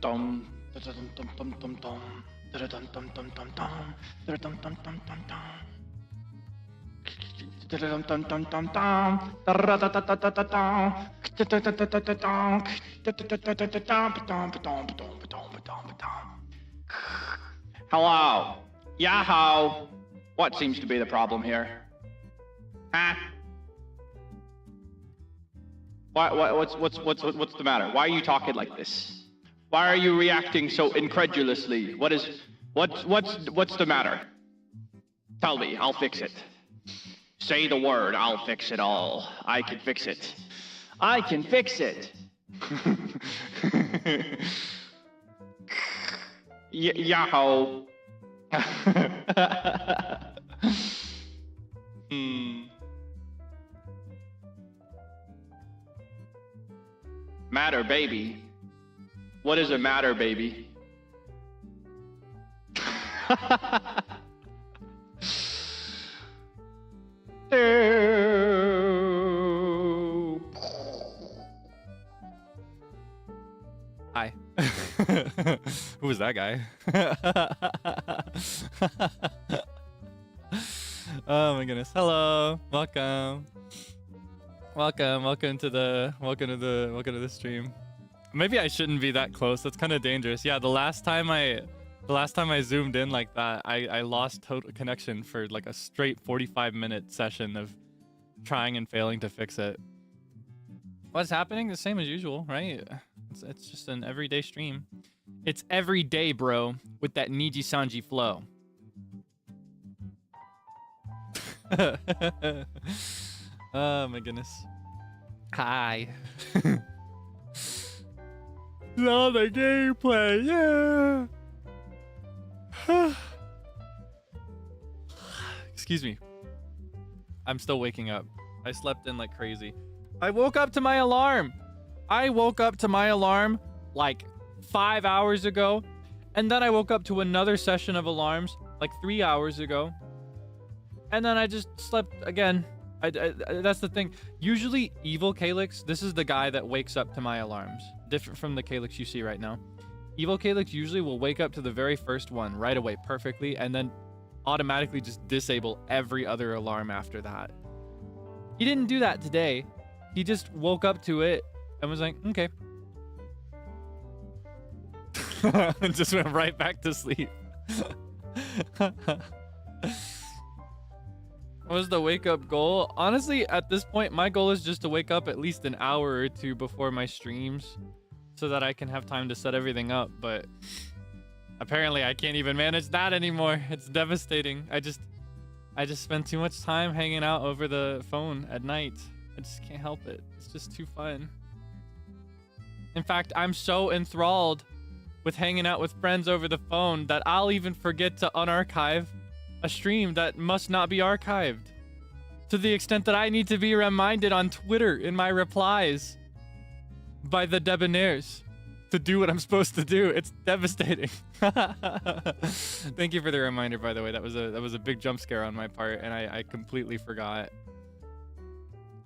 Dum, da-da-dum, dum, dum, dum, dum. Da-da-dum, dum, dum, dum, dum. Da-da-dum, dum, dum, dum, dum. Da-da-dum, dum, dum, dum, dum. Da-da-da-da-da-da-da-dum. Da-da-da-da-da-da-dum. Da-da-dum-dum-dum-dum-dum-dum-dum-dum. Hello. Yahoo. What seems to be the problem here? Huh? What's the matter? Why are you talking like this? Why are you reacting so incredulously? What's the matter? Tell me, I'll fix it. Say the word, I'll fix it all. I can fix it. I can fix it. Yahoo. Matter, baby. What is a matter, baby? Hi. Who was that guy? Oh my goodness. Hello. Welcome. Welcome to the stream. Maybe I shouldn't be that close. That's kind of dangerous. Yeah, the last time I zoomed in like that, I lost total connection for like a straight 45-minute session of trying and failing to fix it. What's happening? The same as usual, right? It's just an everyday stream. It's every day, bro, with that NIJISANJI flow. Oh my goodness. Hi. All the gameplay, yeah. Excuse me. I'm still waking up. I slept in like crazy. I woke up to my alarm. Like 5 hours ago. And then I woke up to another session of alarms like 3 hours ago. And then I just slept again. That's the thing. Usually evil Kaelix, this is the guy that wakes up to my alarms. Different from the Kaelix you see right now. Evil Kaelix usually will wake up to the very first one right away perfectly and then automatically just disable every other alarm after that. He didn't do that today. He just woke up to it and was like, okay. And just went right back to sleep. What was the wake up goal? Honestly, at this point, my goal is just to wake up at least an hour or two before my streams so that I can have time to set everything up. But apparently I can't even manage that anymore. It's devastating. I just spend too much time hanging out over the phone at night. I just can't help it. It's just too fun. In fact, I'm so enthralled with hanging out with friends over the phone that I'll even forget to unarchive a stream that must not be archived, to the extent that I need to be reminded on Twitter in my replies by the debonhairs to do what I'm supposed to do. It's devastating. Thank you for the reminder, by the way. That was a big jump scare on my part, and I completely forgot.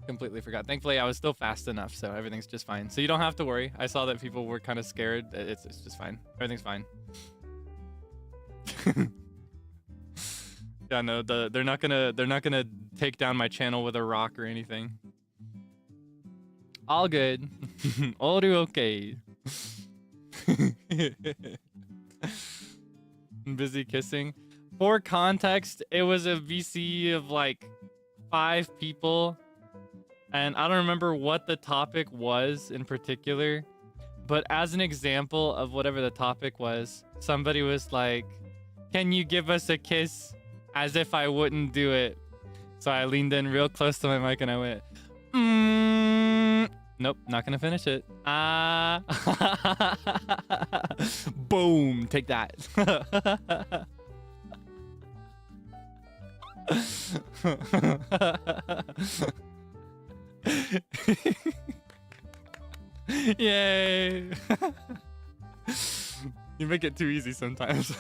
Thankfully, I was still fast enough, so everything's just fine. So you don't have to worry. I saw that people were kind of scared. It's just fine. Everything's fine. Yeah, no, they're not gonna take down my channel with a rock or anything. All good. All okay. Busy kissing. For context, it was a VC of like 5 people. And I don't remember what the topic was in particular. But as an example of whatever the topic was, somebody was like, "Can you give us a kiss?" As if I wouldn't do it. So I leaned in real close to my mic and I went, Nope, not gonna finish it. Boom, take that. Yay. You make it too easy sometimes.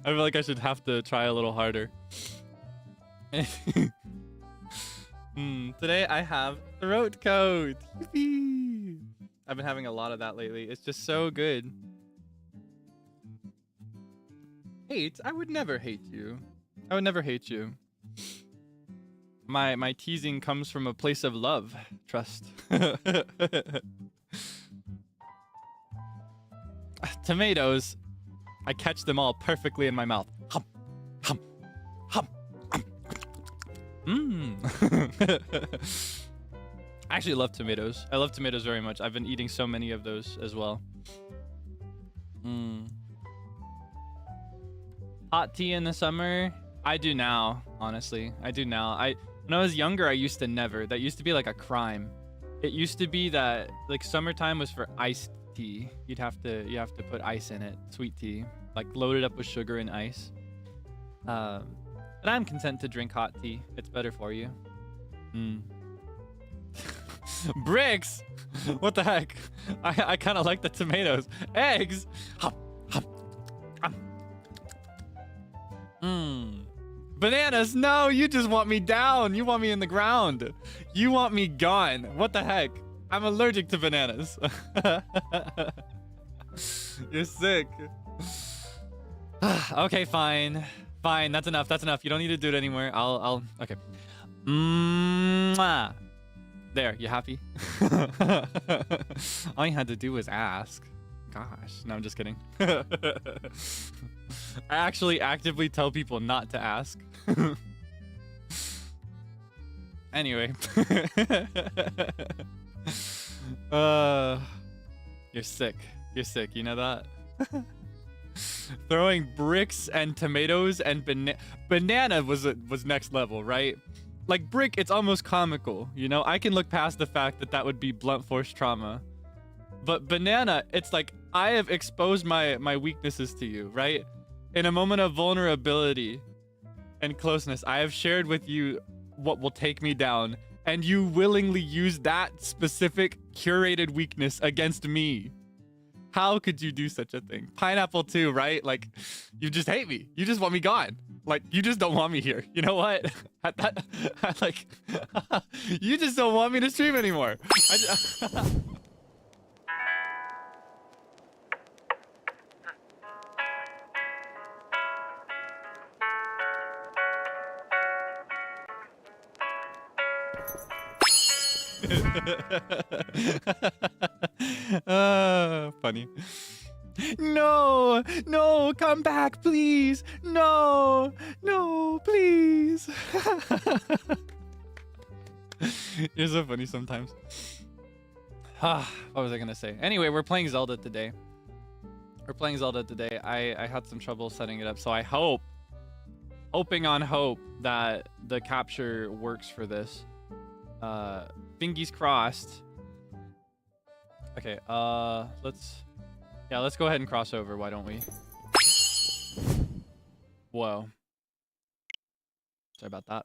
I feel like I should have to try a little harder. Today I have throat coat. Yippee! I've been having a lot of that lately. It's just so good. Hate? I would never hate you. I would never hate you. My teasing comes from a place of love, trust. Tomatoes. I catch them all perfectly in my mouth. Hum, hum, hum, hum. Mmm. I actually love tomatoes. I love tomatoes very much. I've been eating so many of those as well. Mmm. Hot tea in the summer? I do now, honestly. I do now. When I was younger, I used to never. That used to be like a crime. It used to be that like summertime was for iced tea. You have to put ice in it, sweet tea, like loaded up with sugar and ice. But I'm content to drink hot tea. It's better for you. Bricks. What the heck? I kind of like the tomatoes. Eggs. Bananas. No, you just want me down. You want me in the ground. You want me gone. What the heck? I'm allergic to bananas. You're sick. Okay, fine. Fine, that's enough. That's enough. You don't need to do it anymore. Okay. Mwah. There, you happy? All you had to do was ask. Gosh, no, I'm just kidding. I actually actively tell people not to ask. Anyway. You're sick. You're sick, you know that? Throwing bricks and tomatoes and banana was next level, right? Like brick, it's almost comical, you know? I can look past the fact that would be blunt force trauma. But banana, it's like I have exposed my weaknesses to you, right? In a moment of vulnerability and closeness, I have shared with you what will take me down, and you willingly use that specific curated weakness against me. How could you do such a thing? Pineapple too, right? Like, you just hate me. You just want me gone. Like, you just don't want me here. You know what? Like, you just don't want me to stream anymore. Funny. No, no, come back, please. No, no, please. You're so funny sometimes. What was I gonna say? Anyway, we're playing Zelda today. I had some trouble setting it up, so I hoping on hope that the capture works for this. Fingies crossed. Okay, let's go ahead and cross over, why don't we? Whoa. Sorry about that.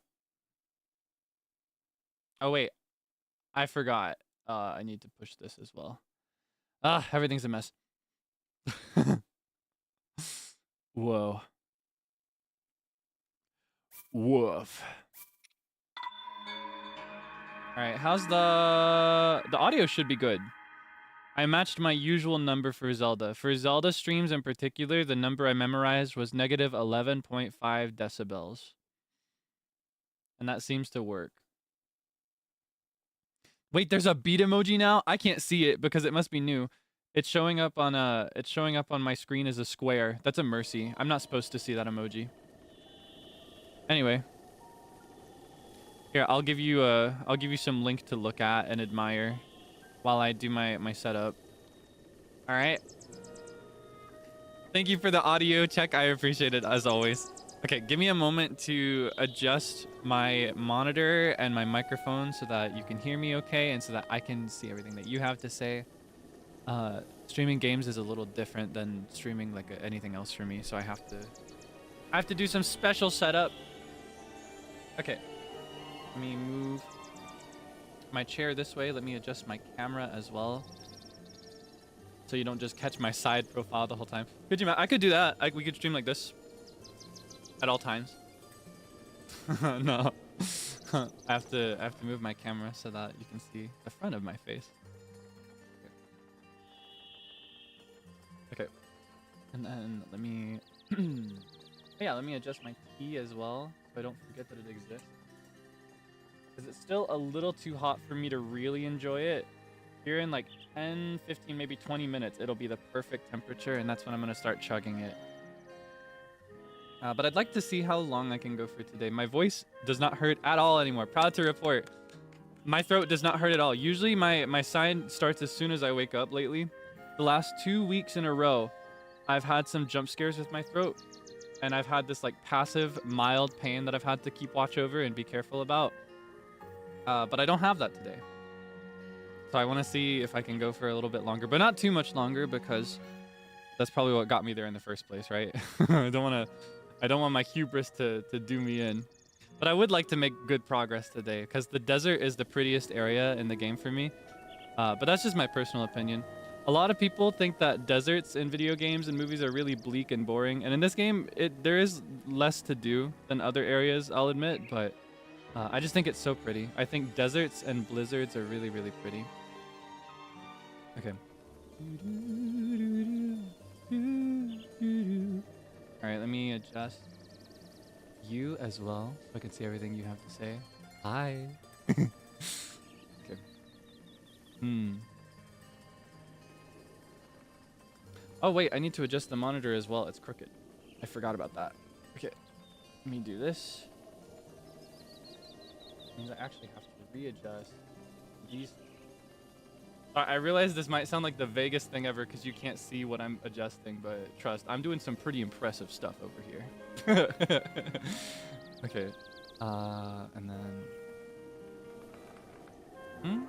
Oh wait, I forgot. I need to push this as well. Everything's a mess. Whoa. Woof. Alright, how's the audio should be good. I matched my usual number for Zelda. For Zelda streams in particular, the number I memorized was negative 11.5 decibels. And that seems to work. Wait, there's a beat emoji now? I can't see it because it must be new. It's showing up on my screen as a square. That's a mercy. I'm not supposed to see that emoji. Anyway. Here, I'll give you some link to look at and admire while I do my setup. All right. Thank you for the audio check. I appreciate it as always. Okay, give me a moment to adjust my monitor and my microphone so that you can hear me okay and so that I can see everything that you have to say. Streaming games is a little different than streaming like anything else for me, so I have to do some special setup. Okay. Let me move my chair this way. Let me adjust my camera as well, so you don't just catch my side profile the whole time. Could you? I could do that. We could stream like this at all times. No, I have to move my camera so that you can see the front of my face. Okay. And then let me... yeah, let me adjust my tea as well, so I don't forget that it exists. Because it's still a little too hot for me to really enjoy it. Here in like 10, 15, maybe 20 minutes, it'll be the perfect temperature, and that's when I'm going to start chugging it. But I'd like to see how long I can go for today. My voice does not hurt at all anymore. Proud to report. My throat does not hurt at all. Usually my sign starts as soon as I wake up lately. The last 2 weeks in a row, I've had some jump scares with my throat. And I've had this like passive, mild pain that I've had to keep watch over and be careful about. But I don't have that today. So I want to see if I can go for a little bit longer, but not too much longer, because that's probably what got me there in the first place, right? I don't want my hubris to do me in. But I would like to make good progress today, because the desert is the prettiest area in the game for me. But that's just my personal opinion. A lot of people think that deserts in video games and movies are really bleak and boring. And in this game, there is less to do than other areas, I'll admit. But I just think it's so pretty. I think deserts and blizzards are really, really pretty. Okay. All right, let me adjust you as well, so I can see everything you have to say. Hi. Okay. Oh wait, I need to adjust the monitor as well. It's crooked. I forgot about that. Okay. Let me do this. Means I actually have to readjust these. I realize this might sound like the vaguest thing ever because you can't see what I'm adjusting, but trust, I'm doing some pretty impressive stuff over here. Okay. And then...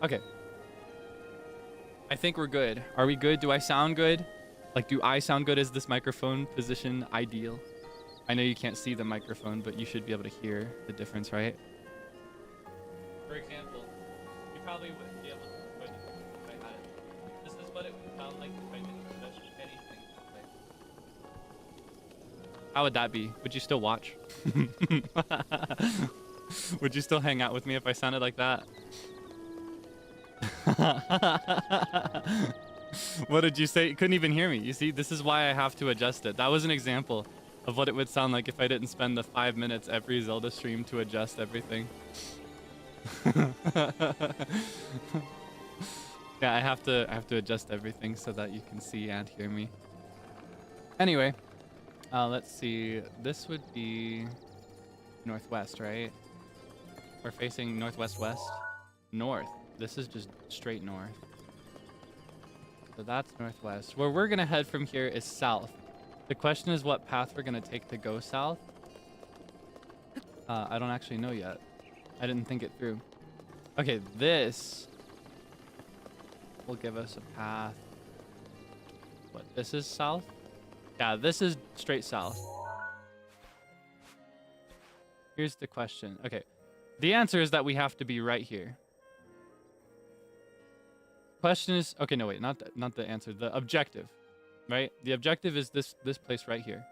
Okay. I think we're good. Are we good? Do I sound good? Like, do I sound good? Is this microphone position ideal? I know you can't see the microphone, but you should be able to hear the difference, right? For example, you probably wouldn't be able to put it if I had it. This is what it would sound like if I didn't touch anything. How would that be? Would you still watch? Would you still hang out with me if I sounded like that? What did you say? You couldn't even hear me. You see, this is why I have to adjust it. That was an example of what it would sound like if I didn't spend the 5 minutes every Zelda stream to adjust everything. Yeah, I have to adjust everything so that you can see and hear me. Anyway, let's see. This would be northwest, right? We're facing northwest west. North. This is just straight north. So that's northwest. Where we're gonna head from here is south. The question is what path we're gonna take to go south. I don't actually know yet. I didn't think it through. Okay, this will give us a path. What, this is south? Yeah, this is straight south. Here's the question. Okay, the answer is that we have to be right here. Question is, okay, no, wait, not the answer, the objective, right? The objective is this place right here.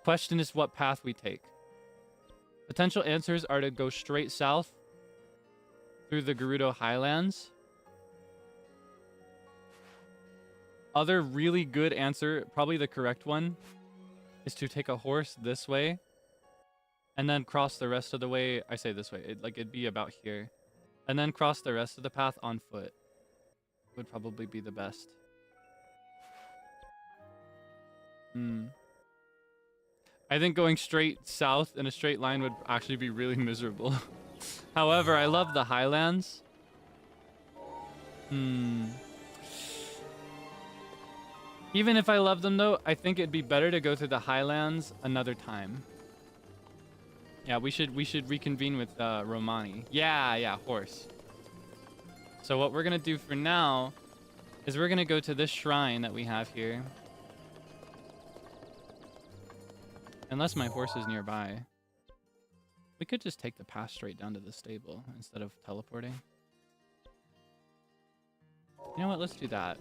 Question is what path we take. Potential answers are to go straight south through the Gerudo Highlands. Other really good answer, probably the correct one, is to take a horse this way and then cross the rest of the way. I say this way, it'd be about here, and then cross the rest of the path on foot. Would probably be the best. I think going straight south in a straight line would actually be really miserable. However, I love the Highlands. Even if I love them though, I think it'd be better to go through the Highlands another time. Yeah, we should reconvene with Romani. Yeah, horse. So what we're gonna do for now is we're gonna go to this shrine that we have here. Unless my horse is nearby. We could just take the path straight down to the stable instead of teleporting. You know what, let's do that.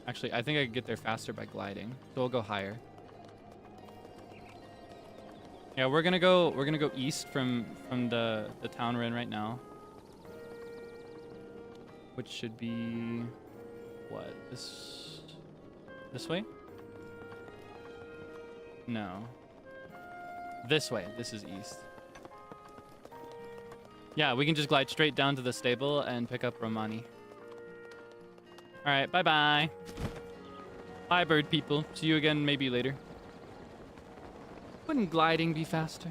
Actually, I think I could get there faster by gliding, so we'll go higher. Yeah, we're gonna go east from the town we're in right now. which should be what? This way? No. This way. This is east. Yeah, we can just glide straight down to the stable and pick up Romani. All right, bye-bye. Bye, bird people. See you again maybe later. Wouldn't gliding be faster?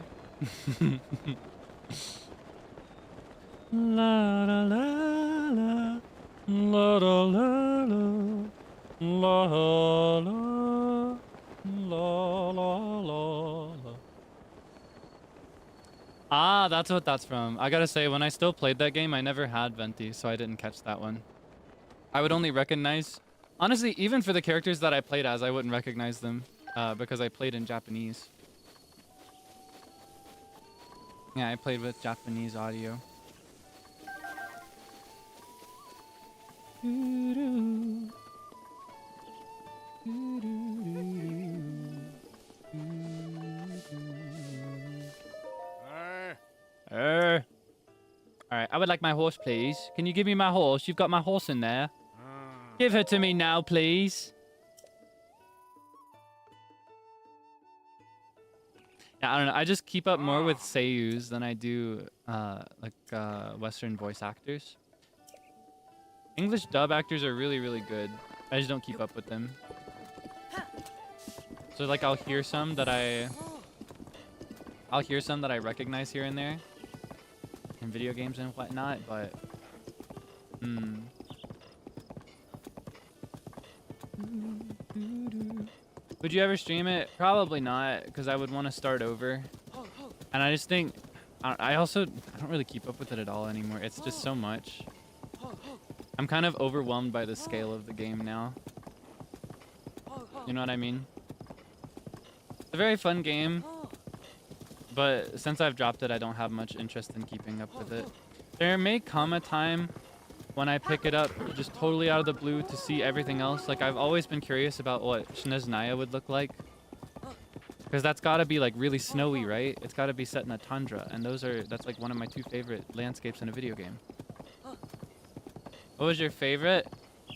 La la la la la la la la la la la la. Ah, that's what that's from. I gotta say, when I still played that game, I never had Venti, so I didn't catch that one. I would only recognize... Honestly, even for the characters that I played as, I wouldn't recognize them because I played in Japanese. Yeah, I played with Japanese audio. Alright, I would like my horse, please. Can you give me my horse? You've got my horse in there. Give her to me now, please. Yeah, I don't know. I just keep up more with seiyus than I do Western voice actors. English dub actors are really, really good. I just don't keep up with them. So like I'll hear some that I recognize here and there in video games and whatnot, but would you ever stream it? Probably not, because I would want to start over. And I just think I don't really keep up with it at all anymore. It's just so much. I'm kind of overwhelmed by the scale of the game now. You know what I mean? It's a very fun game, but since I've dropped it, I don't have much interest in keeping up with it. There may come a time when I pick it up just totally out of the blue to see everything else. Like, I've always been curious about what Snezhnaya would look like. Because that's got to be like really snowy, right? It's got to be set in a tundra, and that's like one of my two favorite landscapes in a video game. What was your favorite?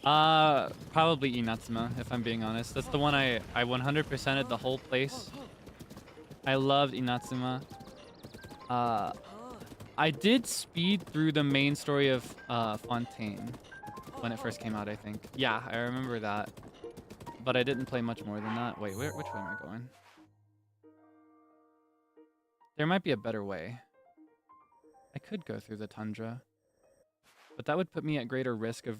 Probably Inatsuma, if I'm being honest. That's the one I 100%ed the whole place. I loved Inatsuma. I did speed through the main story of Fontaine when it first came out, I think. Yeah, I remember that. But I didn't play much more than that. Wait, which way am I going? There might be a better way. I could go through the tundra. But that would put me at greater risk of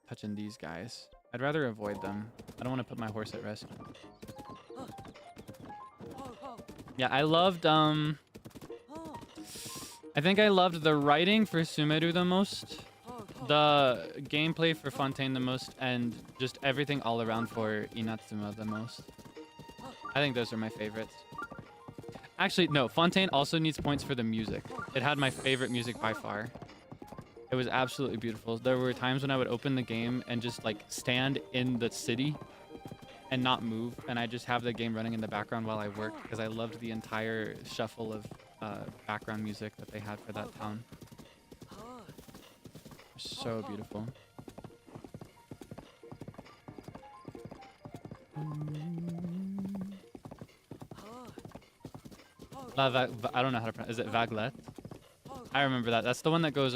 touching these guys. I'd rather avoid them. I don't want to put my horse at risk. Yeah, I loved, I think I loved the writing for Sumeru the most, the gameplay for Fontaine the most, and just everything all around for Inatsuma the most. I think those are my favorites. Actually, no, Fontaine also needs points for the music. It had my favorite music by far. It was absolutely beautiful. There were times when I would open the game and just like stand in the city and not move, and I just have the game running in the background while I work because I loved the entire shuffle of background music that they had for that town. So beautiful. I don't know how to pronounce. Is it Vaglet? I remember that. That's the one that goes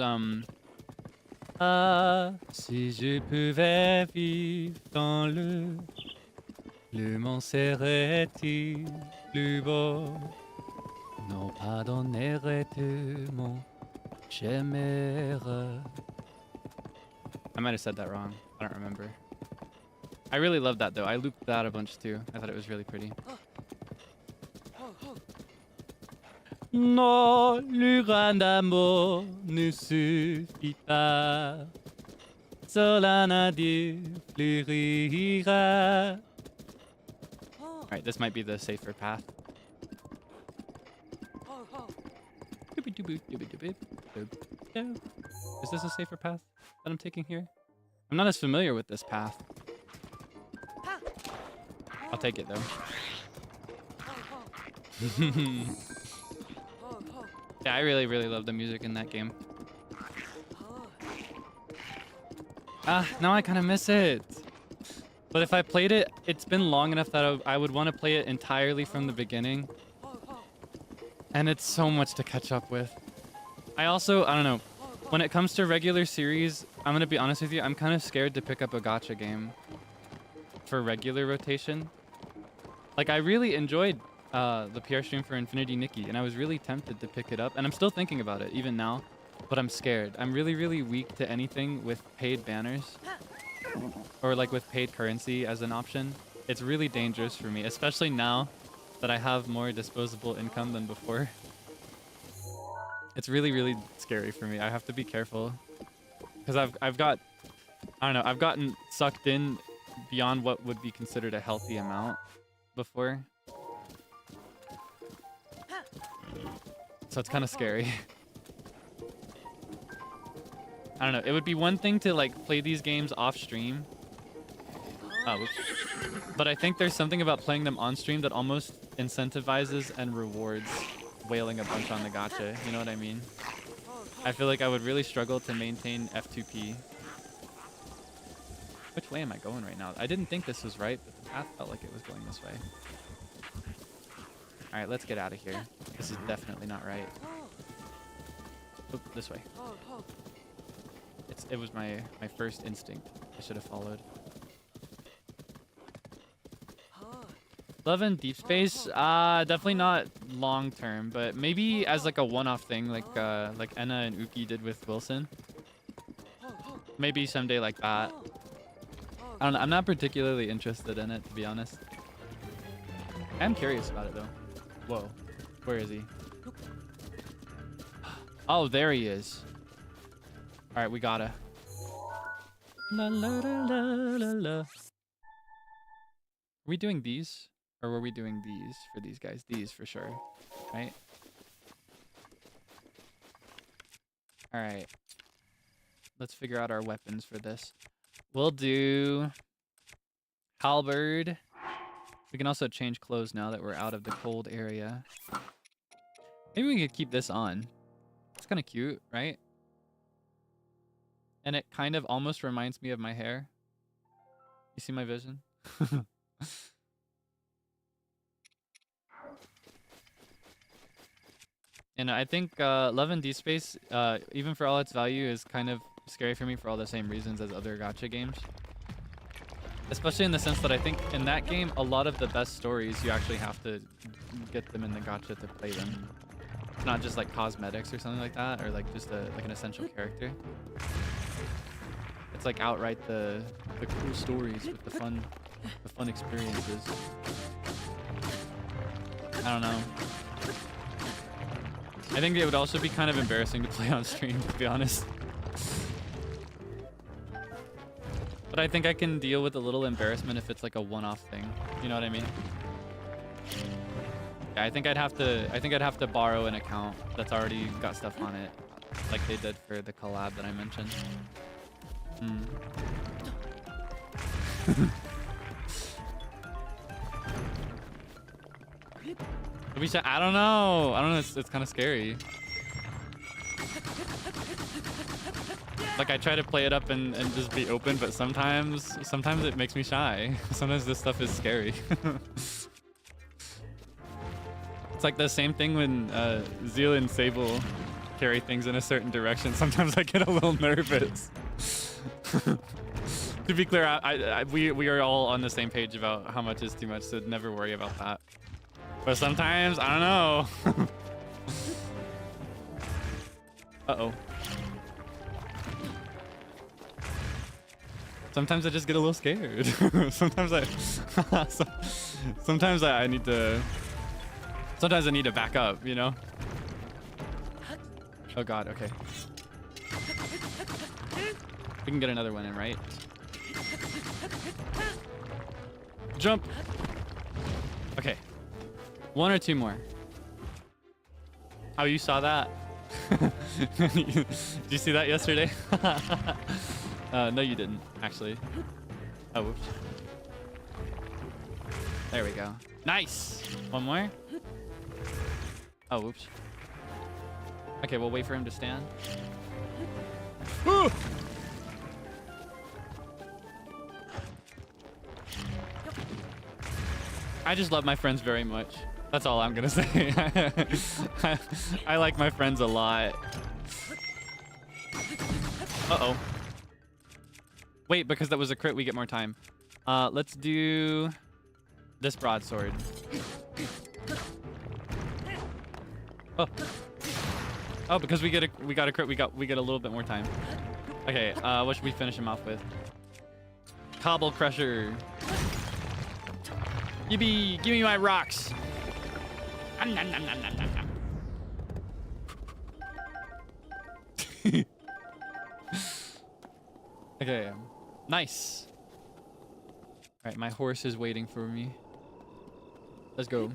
si je pouvais vivre dans le monde serait-il plus beau? Non pardonnerais-tu mon j'aimerais. I might have said that wrong. I don't remember. I really loved that though. I looped that a bunch too. I thought it was really pretty. Non, le grand amour ne suffit pas. Cela n'a dit fleurira. Alright, this might be the safer path. Is this a safer path that I'm taking here? I'm not as familiar with this path. I'll take it though. Yeah, I really, really love the music in that game. Now I kind of miss it. But if I played it, it's been long enough that I would want to play it entirely from the beginning. And it's so much to catch up with. I don't know. When it comes to regular series, I'm going to be honest with you, I'm kind of scared to pick up a gacha game for regular rotation. Like, I really enjoyed the PR stream for Infinity Nikki, and I was really tempted to pick it up. And I'm still thinking about it, even now. But I'm scared. I'm really, really weak to anything with paid banners. Or like with paid currency as an option. It's really dangerous for me, especially now that I have more disposable income than before. It's really, really scary for me. I have to be careful. Because I've gotten sucked in beyond what would be considered a healthy amount before. So it's kind of scary. I don't know. It would be one thing to like play these games off stream. Oh, whoops. But I think there's something about playing them on stream that almost incentivizes and rewards wailing a bunch on the gacha. You know what I mean? I feel like I would really struggle to maintain F2P. Which way am I going right now? I didn't think this was right, but the path felt like it was going this way. All right, let's get out of here. This is definitely not right. Oop, this way. It was my first instinct. I should have followed. Love and Deep Space, definitely not long term, but maybe as like a one-off thing, like Enna and Uki did with Wilson. Maybe someday like that. I don't know. I'm not particularly interested in it, to be honest. I'm curious about it though. Whoa, where is he? Oh, there he is. All right, we gotta. La la la la la la. Are we doing these? Or were we doing these for these guys? These for sure, right? All right. Let's figure out our weapons for this. We'll do halberd. We can also change clothes now that we're out of the cold area. Maybe we could keep this on. It's kind of cute, right? And it kind of almost reminds me of my hair. You see my vision? And I think Love and Deep Space, even for all its value, is kind of scary for me for all the same reasons as other gacha games. Especially in the sense that I think in that game, a lot of the best stories, you actually have to get them in the gacha to play them. It's not just like cosmetics or something like that, or like just like an essential character. It's like outright the cool stories with the fun experiences. I don't know. I think it would also be kind of embarrassing to play on stream, to be honest. But I think I can deal with a little embarrassment if it's like a one-off thing. You know what I mean? Yeah, I think I'd have to borrow an account that's already got stuff on it, like they did for the collab that I mentioned. I don't know. It's kind of scary. Like I try to play it up and just be open, but sometimes it makes me shy. Sometimes this stuff is scary. It's like the same thing when Zeal and Seible carry things in a certain direction. Sometimes I get a little nervous. To be clear, we are all on the same page about how much is too much, so never worry about that. But sometimes, I don't know. Uh-oh. Sometimes I just get a little scared. Sometimes I need to back up, you know? Oh god, okay. We can get another one in, right? Jump! Okay. One or two more. Oh, you saw that? Did you see that yesterday? No, you didn't, actually. Oh, whoops. There we go. Nice! One more. Oh, whoops. Okay, we'll wait for him to stand. I just love my friends very much. That's all I'm gonna say. I like my friends a lot. Uh-oh. Wait, because that was a crit, we get more time. Let's do this broadsword. Oh. Oh, because we got a crit, we get a little bit more time. Okay, what should we finish him off with? Cobble Crusher. Yippee! Give me my rocks. Nom, nom, nom, nom, nom, nom. Okay, nice. All right, my horse is waiting for me. Let's go.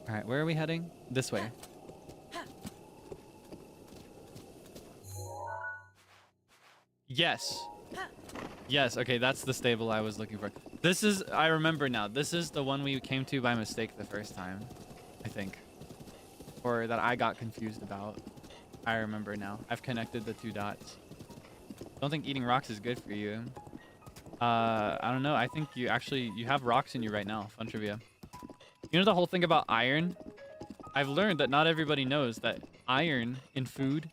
All right, where are we heading? This way. Yes. Yes, okay, that's the stable I was looking for. This is, I remember now, this is the one we came to by mistake the first time, I think. Or that I got confused about. I remember now. I've connected the two dots. Don't think eating rocks is good for you. I don't know, I think you have rocks in you right now. Fun trivia. You know the whole thing about iron? I've learned that not everybody knows that iron in food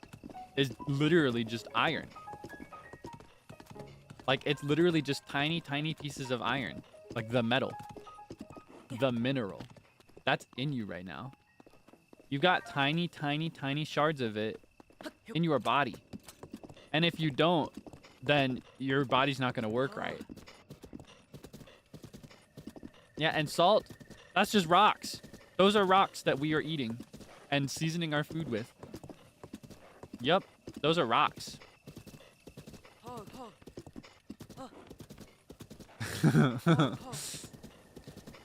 is literally just iron. Like, it's literally just tiny, tiny pieces of iron. Like, the metal. The mineral. That's in you right now. You've got tiny, tiny, tiny shards of it in your body. And if you don't, then your body's not going to work right. Yeah, and salt, that's just rocks. Those are rocks that we are eating and seasoning our food with. Yep, those are rocks.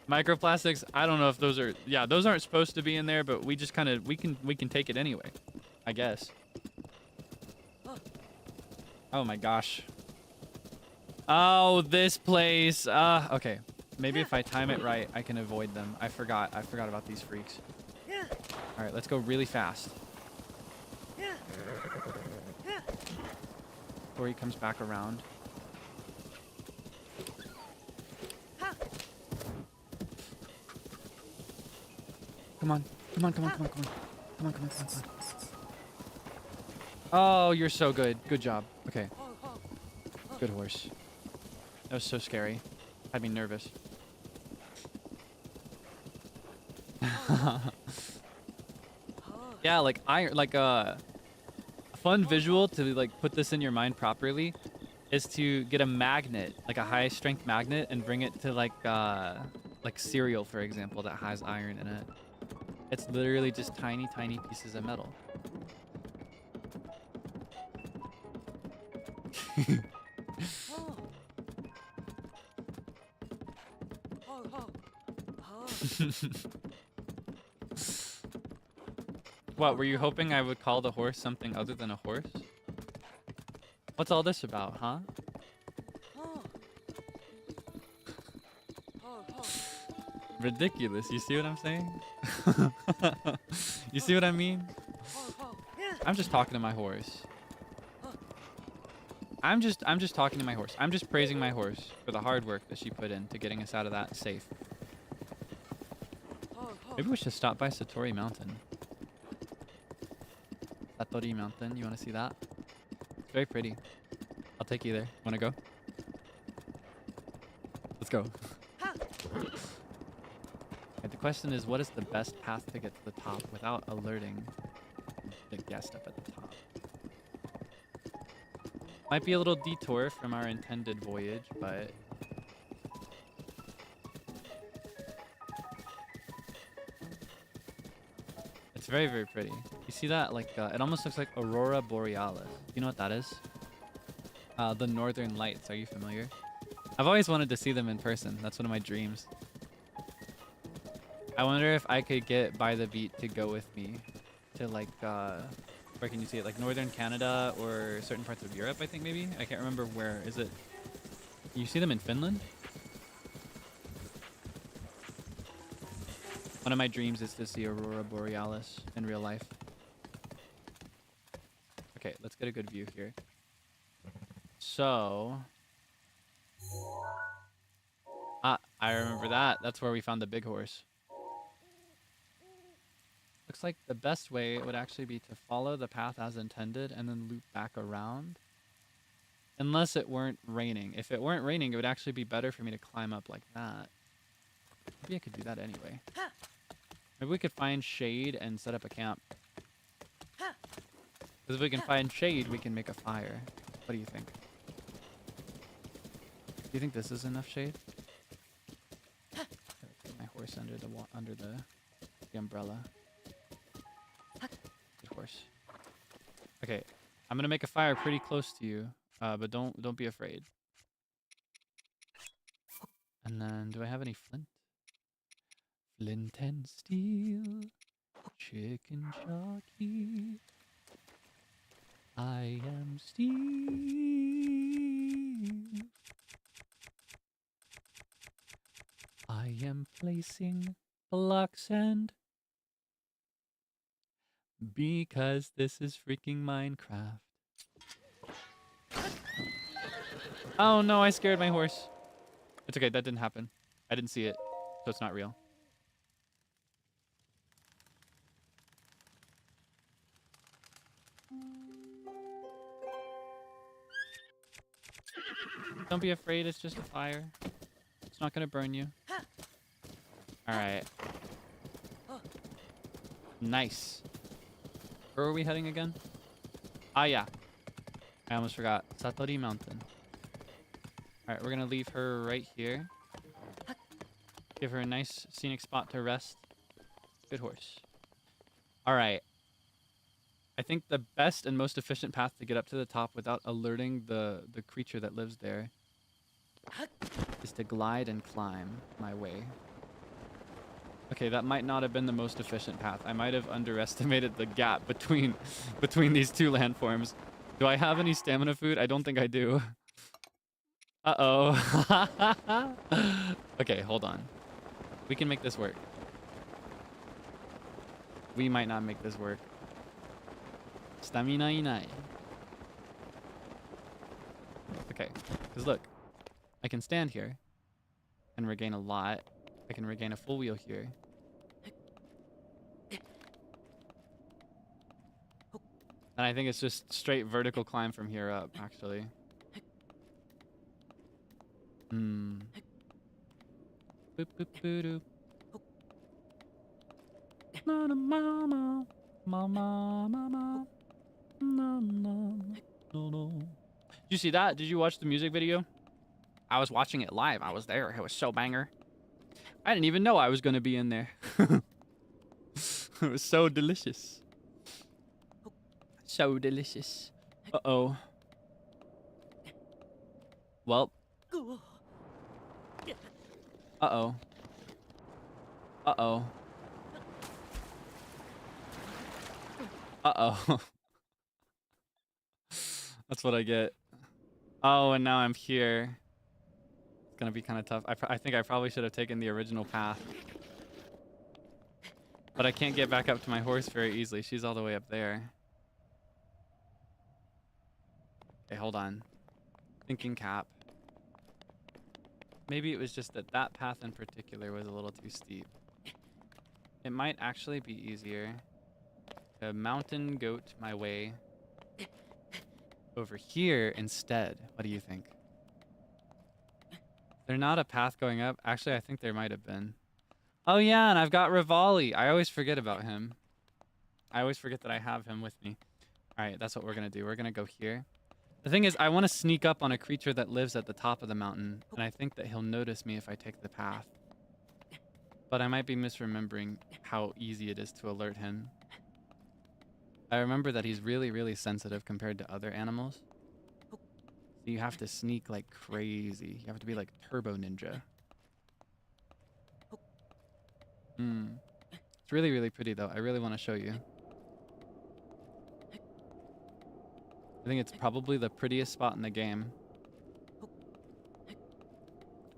Microplastics, I don't know if those are, yeah, those aren't supposed to be in there, but we just kind of, we can take it anyway, I guess. Oh my gosh. Oh, this place. Okay. Maybe if I time it right, I can avoid them. I forgot about these freaks. All right, let's go really fast. Before he comes back around. Come on. Come on, come on, come on, come on. Come on, come on, come on, come on. Oh, you're so good. Good job. Okay. Good horse. That was so scary. Had me nervous. Yeah, like iron, like a fun visual to like put this in your mind properly is to get a magnet, like a high strength magnet, and bring it to like cereal, for example, that has iron in it. It's literally just tiny, tiny pieces of metal. What, were you hoping I would call the horse something other than a horse? What's all this about, huh? Ridiculous, you see what I'm saying? You see what I mean? I'm just talking to my horse. I'm just talking to my horse. I'm just praising my horse for the hard work that she put in to getting us out of that safe. Maybe we should stop by Satori Mountain. Satori Mountain, you want to see that? It's very pretty. I'll take you there. Want to go? Let's go. Okay, the question is, what is the best path to get to the top without alerting the guest up at the top? Might be a little detour from our intended voyage, but... it's very, very pretty. You see that? Like, it almost looks like Aurora Borealis. You know what that is? The Northern Lights. Are you familiar? I've always wanted to see them in person. That's one of my dreams. I wonder if I could get By the Beat to go with me to, like, where can you see it? Like Northern Canada or certain parts of Europe, I think maybe? I can't remember where. Is it... you see them in Finland? One of my dreams is to see Aurora Borealis in real life. Okay, let's get a good view here. So... Ah, I remember that. That's where we found the big horse. Looks like the best way would actually be to follow the path as intended and then loop back around. Unless it weren't raining. If it weren't raining, it would actually be better for me to climb up like that. Maybe I could do that anyway. Maybe we could find shade and set up a camp. Because if we can find shade, we can make a fire. What do you think? Do you think this is enough shade? Put my horse under the umbrella. Good horse. Okay, I'm gonna make a fire pretty close to you, but don't be afraid. And then, do I have any flint? Flint and steel, chicken jockey. I am Steve. I am placing blocks and because this is freaking Minecraft. Oh no, I scared my horse. It's okay, that didn't happen. I didn't see it, so it's not real. Don't be afraid, it's just a fire. It's not gonna burn you. Alright. Nice. Where are we heading again? Ah, yeah. I almost forgot. Satori Mountain. Alright, we're gonna leave her right here. Give her a nice scenic spot to rest. Good horse. Alright. I think the best and most efficient path to get up to the top without alerting the creature that lives there is to glide and climb my way. Okay, that might not have been the most efficient path. I might have underestimated the gap between these two landforms. Do I have any stamina food? I don't think I do. Uh-oh. Okay, hold on. We can make this work. We might not make this work. Stamina inai. Okay, because look. I can stand here and regain a lot. I can regain a full wheel here. And I think it's just straight vertical climb from here up, actually. Hmm. Boop, boop, boop, doop. Na, na, mama. Mama, mama. Na, na, no, no. Did you see that? Did you watch the music video? I was watching it live. I was there. It was so banger. I didn't even know I was going to be in there. It was so delicious. So delicious. Uh-oh. Well. Uh-oh. Uh-oh. Uh-oh. That's what I get. Oh, and now I'm here. It's gonna be kind of tough. I think I probably should have taken the original path. But I can't get back up to my horse very easily. She's all the way up there. Okay, hold on. Thinking cap. Maybe it was just that that path in particular was a little too steep. It might actually be easier to mountain goat my way over here instead. What do you think? There's not a path going up. Actually, I think there might have been. Oh yeah, and I've got Rivali. I always forget about him. I always forget that I have him with me. All right, that's what we're gonna do. We're gonna go here. The thing is, I want to sneak up on a creature that lives at the top of the mountain, and I think that he'll notice me if I take the path. But I might be misremembering how easy it is to alert him. I remember that he's really, really sensitive compared to other animals. So you have to sneak like crazy. You have to be like Turbo Ninja. It's really, really pretty though. I really want to show you. I think it's probably the prettiest spot in the game.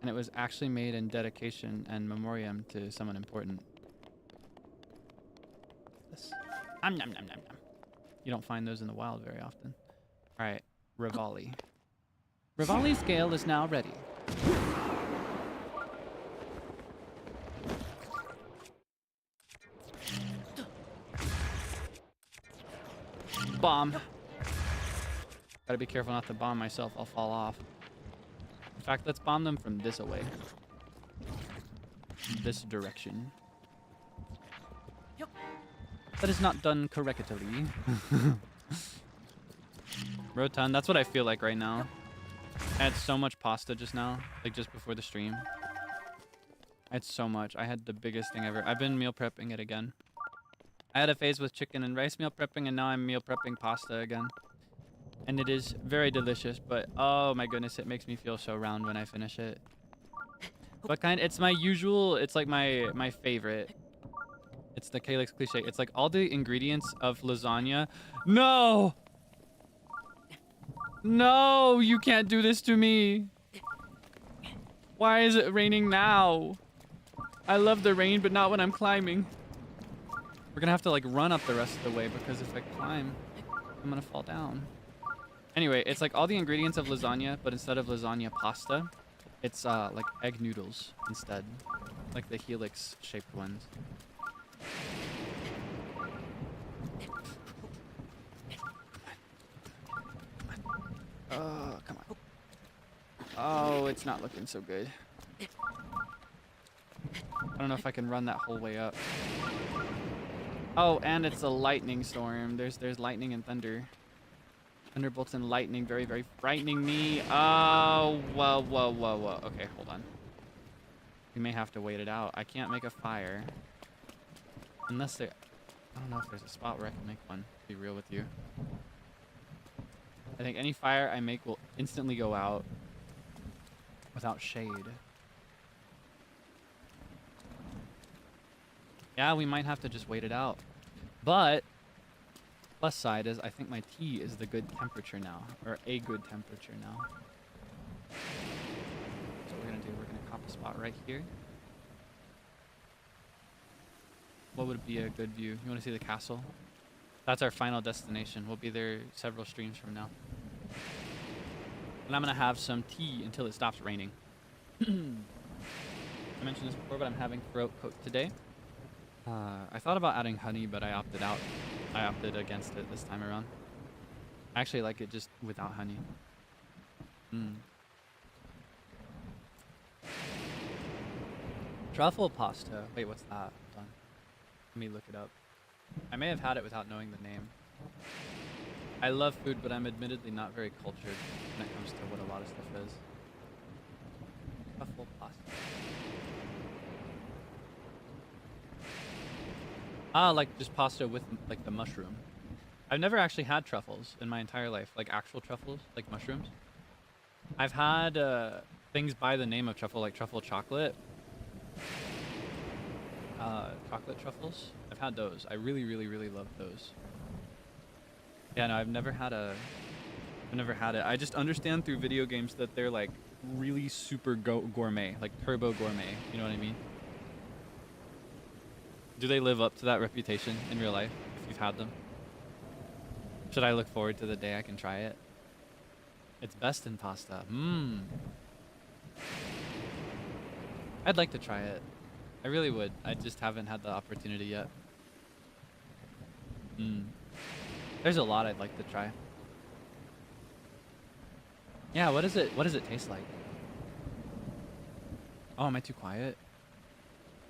And it was actually made in dedication and memoriam to someone important. Nom, nom, nom, nom, nom. You don't find those in the wild very often. All right, Rivali. Rivali's scale is now ready. Bomb. Gotta be careful not to bomb myself. I'll fall off. In fact, let's bomb them from this away. This direction. That is not done correctly. Rotund, that's what I feel like right now. I had so much pasta just now, like just before the stream. I had so much. I had the biggest thing ever. I've been meal prepping it again. I had a phase with chicken and rice meal prepping, and now I'm meal prepping pasta again. And it is very delicious, but oh my goodness, it makes me feel so round when I finish it. What kind? It's my usual, it's like my favorite. It's the Kaelix cliche. It's like all the ingredients of lasagna. No! No, you can't do this to me. Why is it raining now? I love the rain, but not when I'm climbing. We're gonna have to like run up the rest of the way because if I climb, I'm gonna fall down. Anyway, it's like all the ingredients of lasagna, but instead of lasagna pasta, it's like egg noodles instead. Like the helix shaped ones. Oh, come on. Oh, it's not looking so good. I don't know if I can run that whole way up. Oh, and it's a lightning storm. There's lightning and thunder. Thunderbolts and lightning, very, very frightening me. Oh, whoa, whoa, whoa, whoa. Okay, hold on. We may have to wait it out. I can't make a fire. Unless there... I don't know if there's a spot where I can make one, to be real with you. I think any fire I make will instantly go out without shade. Yeah, we might have to just wait it out. But plus side is I think my tea is the good temperature now, or a good temperature now. So what we're gonna do, we're gonna cop a spot right here. What would be a good view? You wanna see the castle? That's our final destination. We'll be there several streams from now. And I'm gonna have some tea until it stops raining. I mentioned this before, but I'm having throat coat today. I thought about adding honey, but I opted out. I opted against it this time around. I actually like it just without honey. Truffle pasta. Wait, what's that? Hold on. Let me look it up. I may have had it without knowing the name. I love food, but I'm admittedly not very cultured when it comes to what a lot of stuff is. Truffle pasta. Ah, like just pasta with like the mushroom. I've never actually had truffles in my entire life, like actual truffles, like mushrooms. I've had things by the name of truffle, like truffle chocolate. Chocolate truffles. I've had those. I really, really, really love those. Yeah, no, I've never had it. I just understand through video games that they're like really super gourmet, like turbo gourmet. You know what I mean? Do they live up to that reputation in real life, if you've had them? Should I look forward to the day I can try it? It's best in pasta. I'd like to try it. I really would. I just haven't had the opportunity yet. There's a lot I'd like to try. Yeah, what does it taste like? Oh, am I too quiet?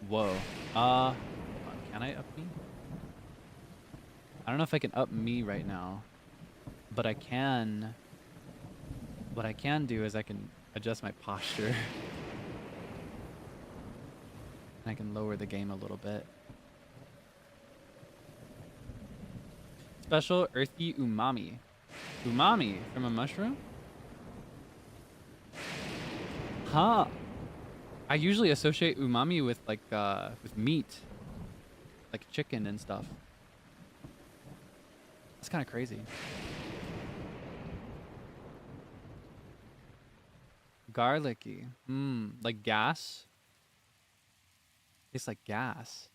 Whoa. Can I up me? I don't know if I can up me right now, but I can. What I can do is I can adjust my posture. And I can lower the game a little bit. Special earthy umami. Umami from a mushroom? Huh. I usually associate umami with like with meat. Like chicken and stuff. That's kind of crazy. Garlicky. Like gas? Tastes like gas.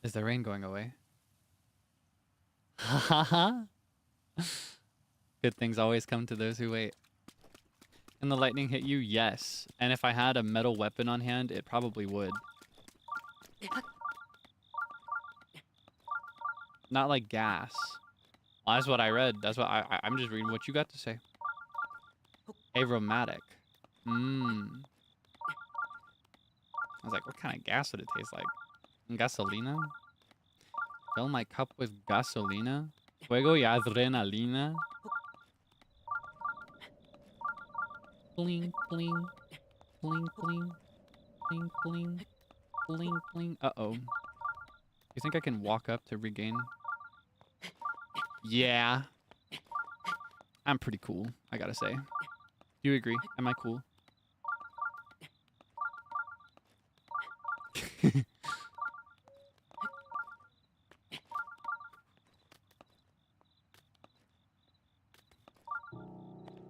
Is the rain going away? Haha. Good things always come to those who wait. Can the lightning hit you? Yes. And if I had a metal weapon on hand, it probably would. Not like gas. Well, that's what I read. That's what I'm just reading what you got to say. Aromatic. Mmm. I was like, what kind of gas would it taste like? Gasolina? Fill my cup with gasolina? Fuego y adrenalina? Bling, bling. Bling, bling. Bling, bling. Bling, bling. Uh-oh. You think I can walk up to regain? Yeah. I'm pretty cool, I gotta say. Do you agree? Am I cool?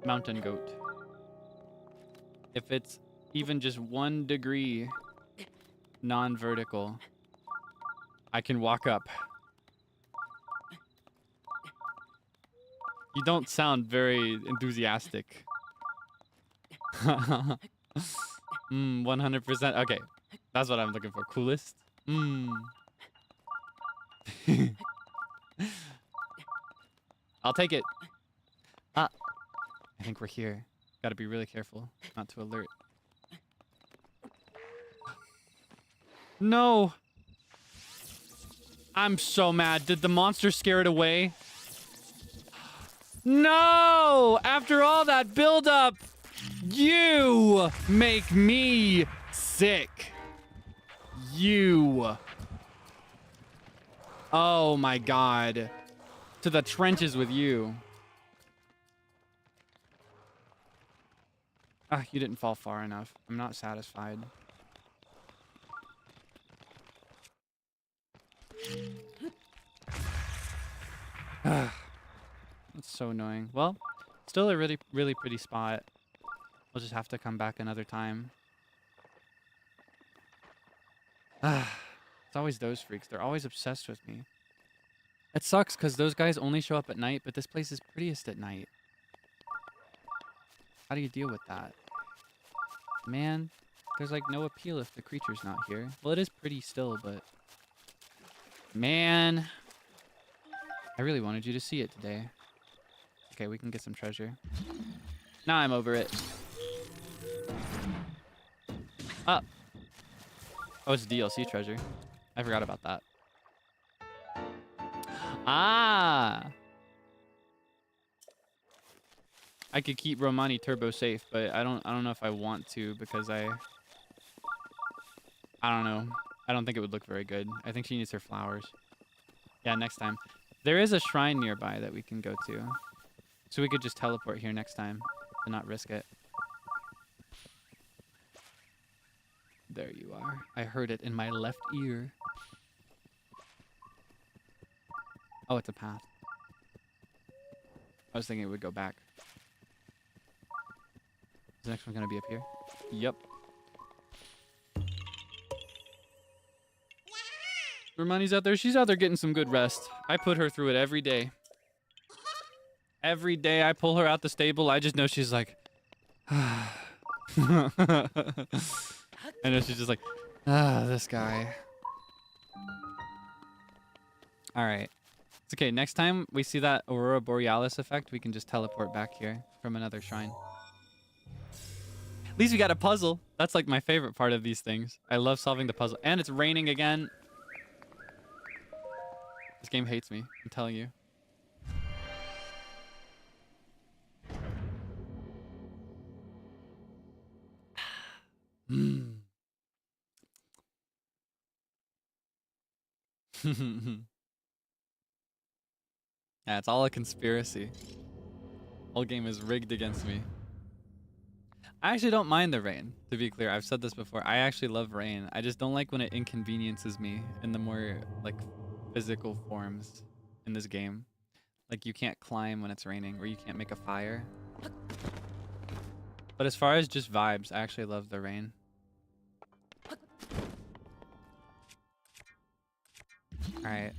Mountain goat. If it's even just 1 degree non-vertical, I can walk up. You don't sound very enthusiastic. 100%. Okay, that's what I'm looking for. Coolest. I'll take it. I think we're here. Gotta be really careful not to alert. No! I'm so mad. Did the monster scare it away? No! After all that buildup, you make me sick. You. Oh my god. To the trenches with you. Ah, you didn't fall far enough. I'm not satisfied. That's so annoying. Well, still a really, really pretty spot. We'll just have to come back another time. It's always those freaks. They're always obsessed with me. It sucks because those guys only show up at night, but this place is prettiest at night. How do you deal with that? Man, there's like no appeal if the creature's not here. Well, it is pretty still, but... Man... I really wanted you to see it today. Okay, we can get some treasure. Now I'm over it. Oh, it's DLC treasure. I forgot about that. Ah! I could keep Romani turbo safe, but I don't know if I want to because I don't know. I don't think it would look very good. I think she needs her flowers. Yeah, next time. There is a shrine nearby that we can go to. So we could just teleport here next time and not risk it. There you are. I heard it in my left ear. Oh, it's a path. I was thinking it would go back. Is the next one gonna be up here? Yep. Romani's out there. She's out there getting some good rest. I put her through it every day. Every day I pull her out the stable, I just know she's like... I know she's just like, this guy. Alright. It's okay. Next time we see that Aurora Borealis effect, we can just teleport back here from another shrine. At least we got a puzzle. That's like my favorite part of these things. I love solving the puzzle. And it's raining again. This game hates me, I'm telling you. Yeah, it's all a conspiracy. Whole game is rigged against me. I actually don't mind the rain, to be clear. I've said this before. I actually love rain. I just don't like when it inconveniences me in the more, like, physical forms in this game. Like, you can't climb when it's raining, or you can't make a fire. But as far as just vibes, I actually love the rain. Alright.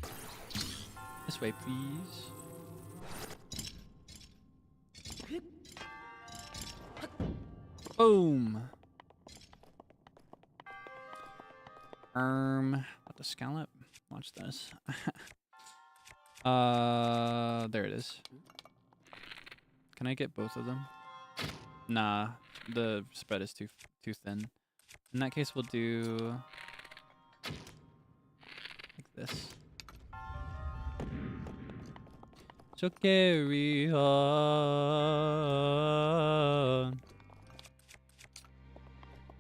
This way, please. Boom. What the scallop? Watch this. There it is. Can I get both of them? Nah, the spread is too thin. In that case, we'll do like this. So carry on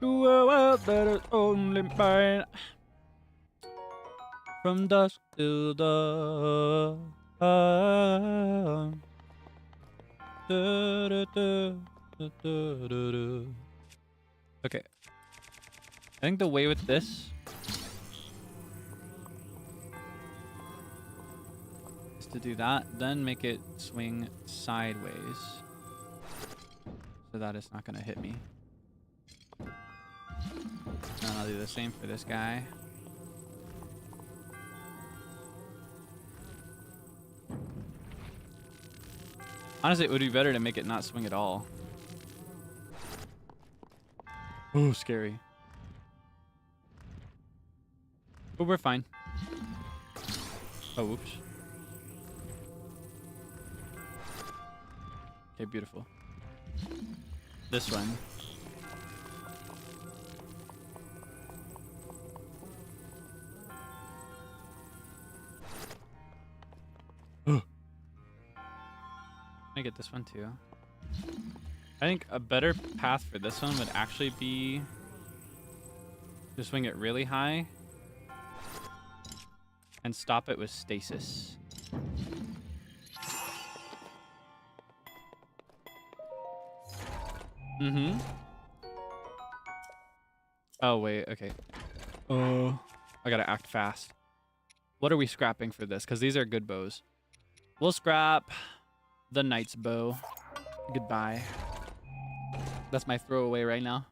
to a world that is only mine. From dusk till dawn. Okay. I think the way with this is to do that, then make it swing sideways so that it's not gonna hit me. And I'll do the same for this guy. Honestly, it would be better to make it not swing at all. Oh, scary. But we're fine. Oh, whoops. Okay, beautiful. This one. I get this one too. I think a better path for this one would actually be to swing it really high and stop it with stasis. Mm-hmm. Oh, wait, okay. Oh, I gotta act fast. What are we scrapping for this? Because these are good bows. We'll scrap the knight's bow. Goodbye. That's my throwaway right now.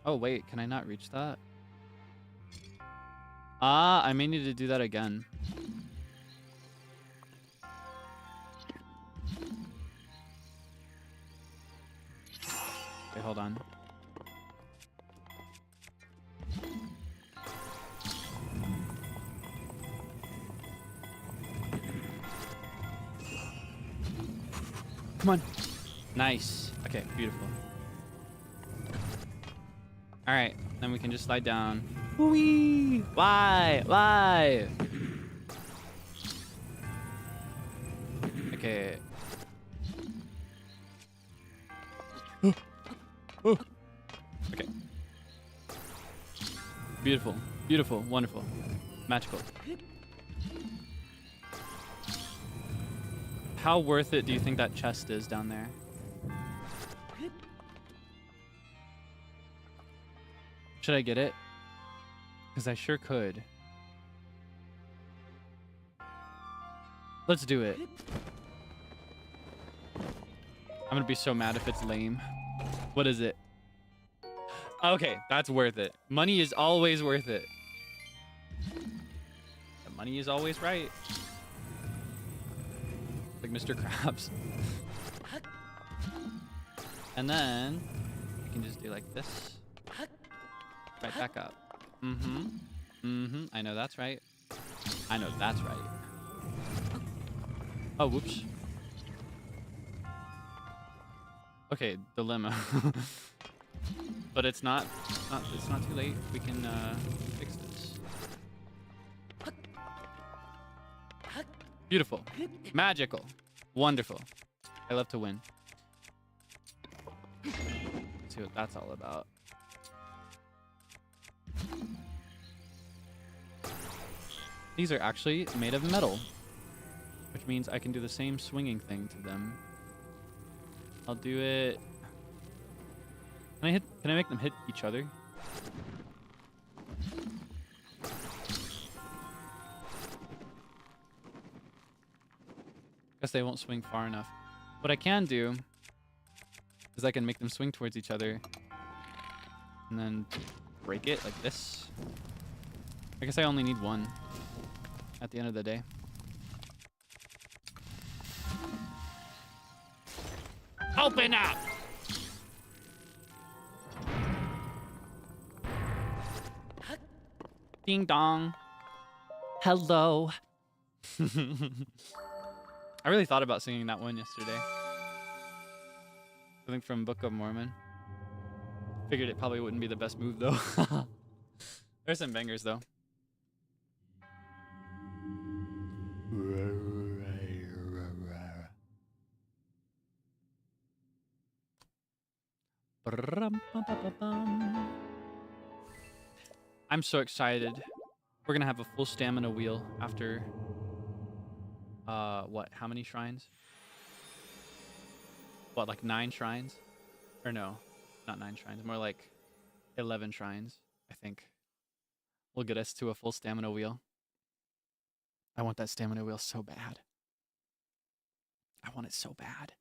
Oh wait, can I not reach that? Ah, I may need to do that again. Okay, hold on. Come on. Nice. Okay, beautiful. All right, then we can just slide down. Whee! Why? Why? Okay. Okay. Beautiful. Beautiful. Wonderful. Magical. How worth it do you think that chest is down there? Should I get it? Because I sure could. Let's do it. I'm gonna be so mad if it's lame. What is it? Okay, that's worth it. Money is always worth it. The money is always right. Like Mr. Krabs. And then you can just do like this. Right back up. Mm-hmm. Mm-hmm. I know that's right. I know that's right. Oh, whoops. Okay, dilemma. But it's not too late. We can fix this. Beautiful. Magical. Wonderful. I love to win. Let's see what that's all about. These are actually made of metal, which means I can do the same swinging thing to them. I'll do it. Can I make them hit each other? Guess they won't swing far enough. What I can do Because I can make them swing towards each other. And then break it like this. I guess I only need one at the end of the day. Open up! Ding dong. Hello. I really thought about singing that one yesterday. I think from Book of Mormon. Figured it probably wouldn't be the best move though. There's some bangers though. I'm so excited. We're gonna have a full stamina wheel after what, how many shrines? What, like 9 shrines? Or no, not 9 shrines, more like 11 shrines, I think. Will get us to a full stamina wheel. I want that stamina wheel so bad. I want it so bad.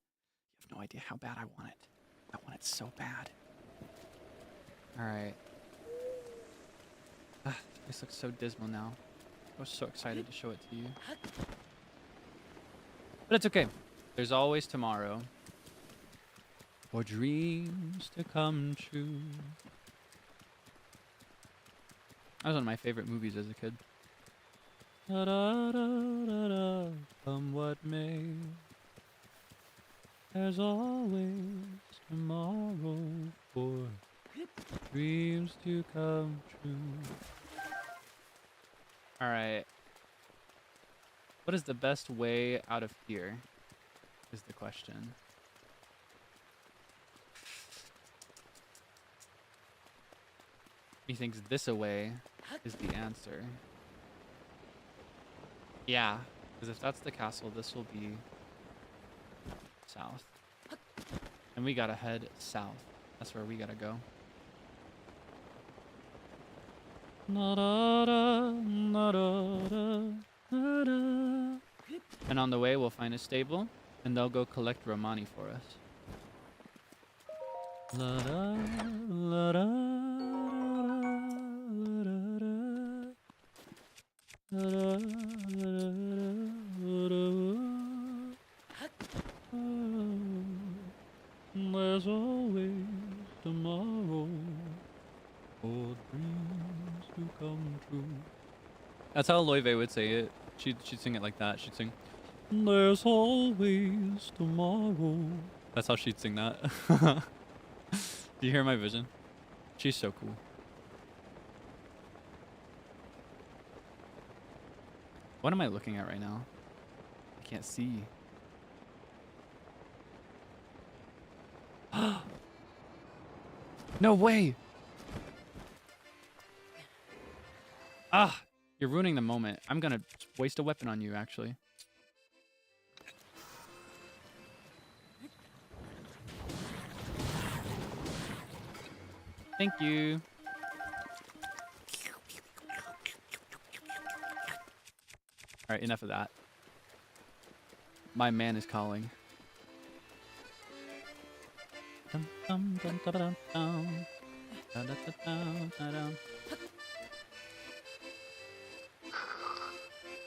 You have no idea how bad I want it. I want it so bad. Alright. This looks so dismal now. I was so excited to show it to you. But it's okay. There's always tomorrow. For dreams to come true. That was one of my favorite movies as a kid. Da, da, da, da, da, come what may. There's always tomorrow for dreams to come true. Alright. What is the best way out of here? Is the question. He thinks this away is the answer. Yeah, because if that's the castle, this will be south. And we gotta head south. That's where we gotta go. And on the way, we'll find a stable, and they'll go collect Romani for us. There's always tomorrow for dreams to come true. That's how Loive would say it. She'd sing it like that. She'd sing, there's always tomorrow. That's how she'd sing that. Do you hear my vision? She's so cool. What am I looking at right now? I can't see. No way! Ah! You're ruining the moment. I'm gonna waste a weapon on you, actually. Thank you. Alright, enough of that. My man is calling.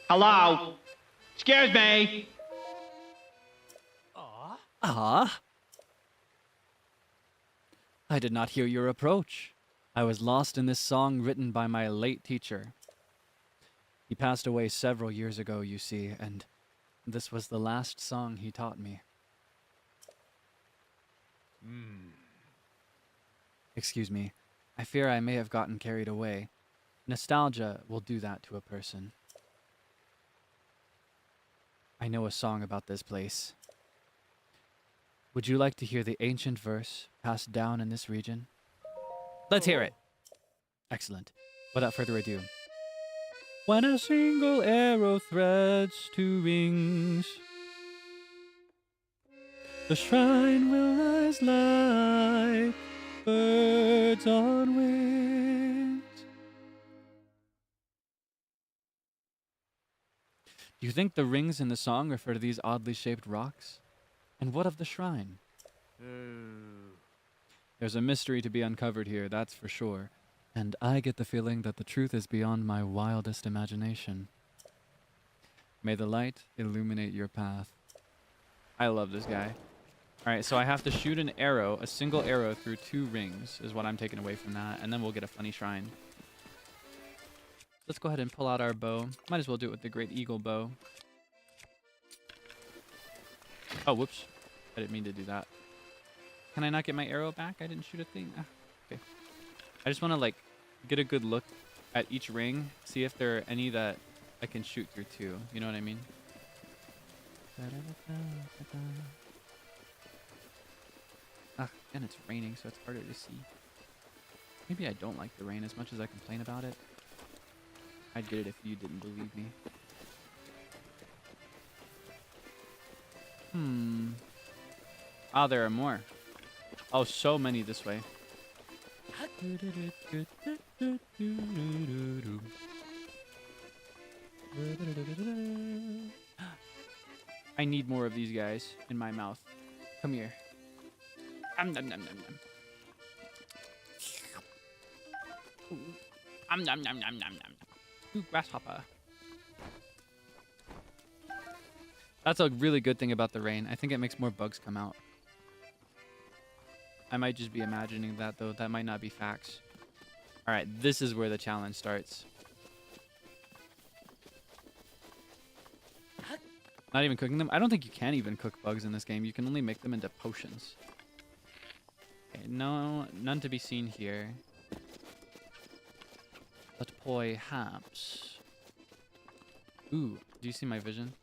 Hello? Excuse me? Ah? I did not hear your approach. I was lost in this song written by my late teacher. He passed away several years ago, you see, and this was the last song he taught me. Excuse me. I fear I may have gotten carried away. Nostalgia will do that to a person. I know a song about this place. Would you like to hear the ancient verse passed down in this region? Let's hear it. Excellent. Without further ado. When a single arrow threads 2 rings, the shrine will rise like birds on wings. Do you think the rings in the song refer to these oddly shaped rocks? And what of the shrine? There's a mystery to be uncovered here, that's for sure. And I get the feeling that the truth is beyond my wildest imagination. May the light illuminate your path. I love this guy. Alright, so I have to shoot an arrow, a single arrow through 2 rings is what I'm taking away from that, and then we'll get a funny shrine. Let's go ahead and pull out our bow. Might as well do it with the Great Eagle bow. Oh, whoops. I didn't mean to do that. Can I not get my arrow back? I didn't shoot a thing. Ah, okay. I just want to, like, get a good look at each ring, see if there are any that I can shoot through too. You know what I mean? Ah, and it's raining, so it's harder to see. Maybe I don't like the rain as much as I complain about it. I'd get it if you didn't believe me. Ah, there are more. Oh, so many this way. I need more of these guys in my mouth. Come here. Nom nom nom nom nom. Nom nom nom nom nom nom. Ooh, grasshopper. That's a really good thing about the rain. I think it makes more bugs come out. I might just be imagining that, though. That might not be facts. Alright, this is where the challenge starts. Not even cooking them? I don't think you can even cook bugs in this game. You can only make them into potions. Okay, no, none to be seen here. But perhaps... Ooh, do you see my vision?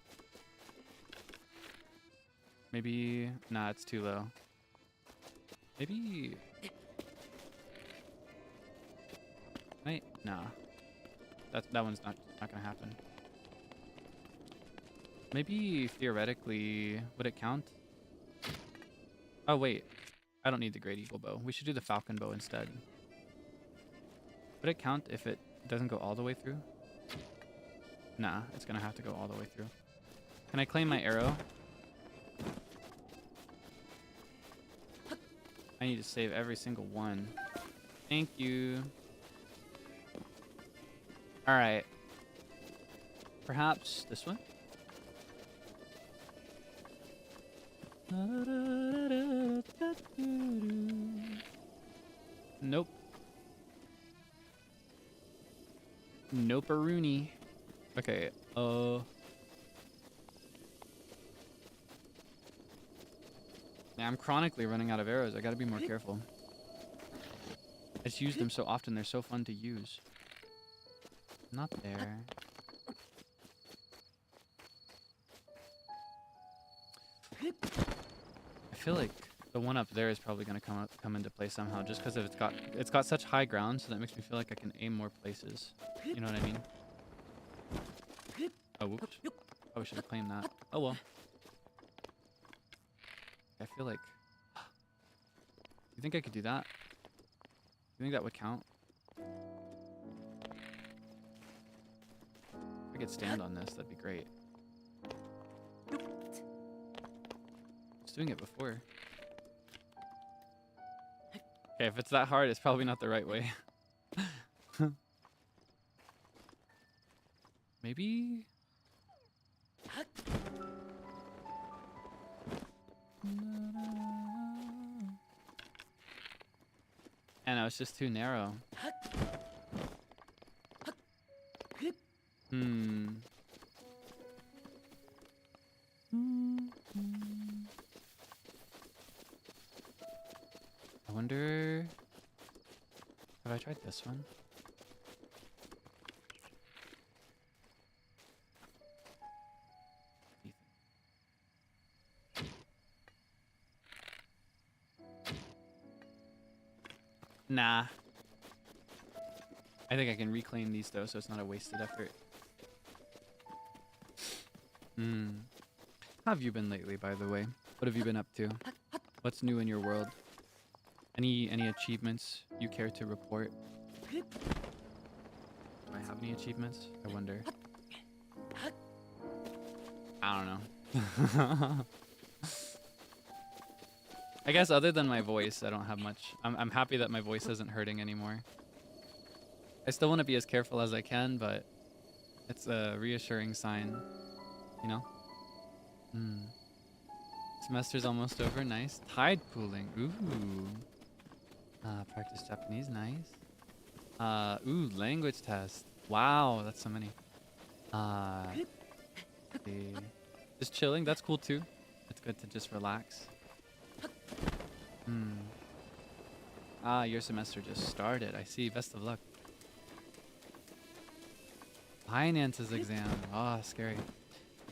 Maybe... Nah, it's too low. Maybe... Wait, nah. That one's not gonna happen. Maybe, theoretically, would it count? Oh, wait. I don't need the Great Eagle bow. We should do the Falcon bow instead. Would it count if it doesn't go all the way through? Nah, it's gonna have to go all the way through. Can I claim my arrow? I need to save every single one. Thank you. Alright. Perhaps this one? Nope. Nope-a-rooney. Okay, yeah, I'm chronically running out of arrows. I gotta be more careful. I just use them so often. They're so fun to use. Not there. I feel like the one up there is probably gonna come into play somehow, just because it's got such high ground, so that makes me feel like I can aim more places. You know what I mean? Oh, whoops! Probably should have claimed that. Oh well. I feel like... You think I could do that? You think that would count? If I could stand on this, that'd be great. I was doing it before. Okay, if it's that hard, it's probably not the right way. Maybe? And I was just too narrow. I wonder... Have I tried this one? Nah. I think I can reclaim these though, so it's not a wasted effort. How have you been lately, by the way? What have you been up to? What's new in your world? Any achievements you care to report? Do I have any achievements? I wonder. I don't know. I guess other than my voice, I don't have much. I'm happy that my voice isn't hurting anymore. I still want to be as careful as I can, but it's a reassuring sign, you know? Semester's almost over. Nice. Tide pooling. Ooh. Practice Japanese. Nice. Ooh, language test. Wow, that's so many. Just chilling. That's cool too. It's good to just relax. Your semester just started. I see. Best of luck. Finances exam. Oh, scary.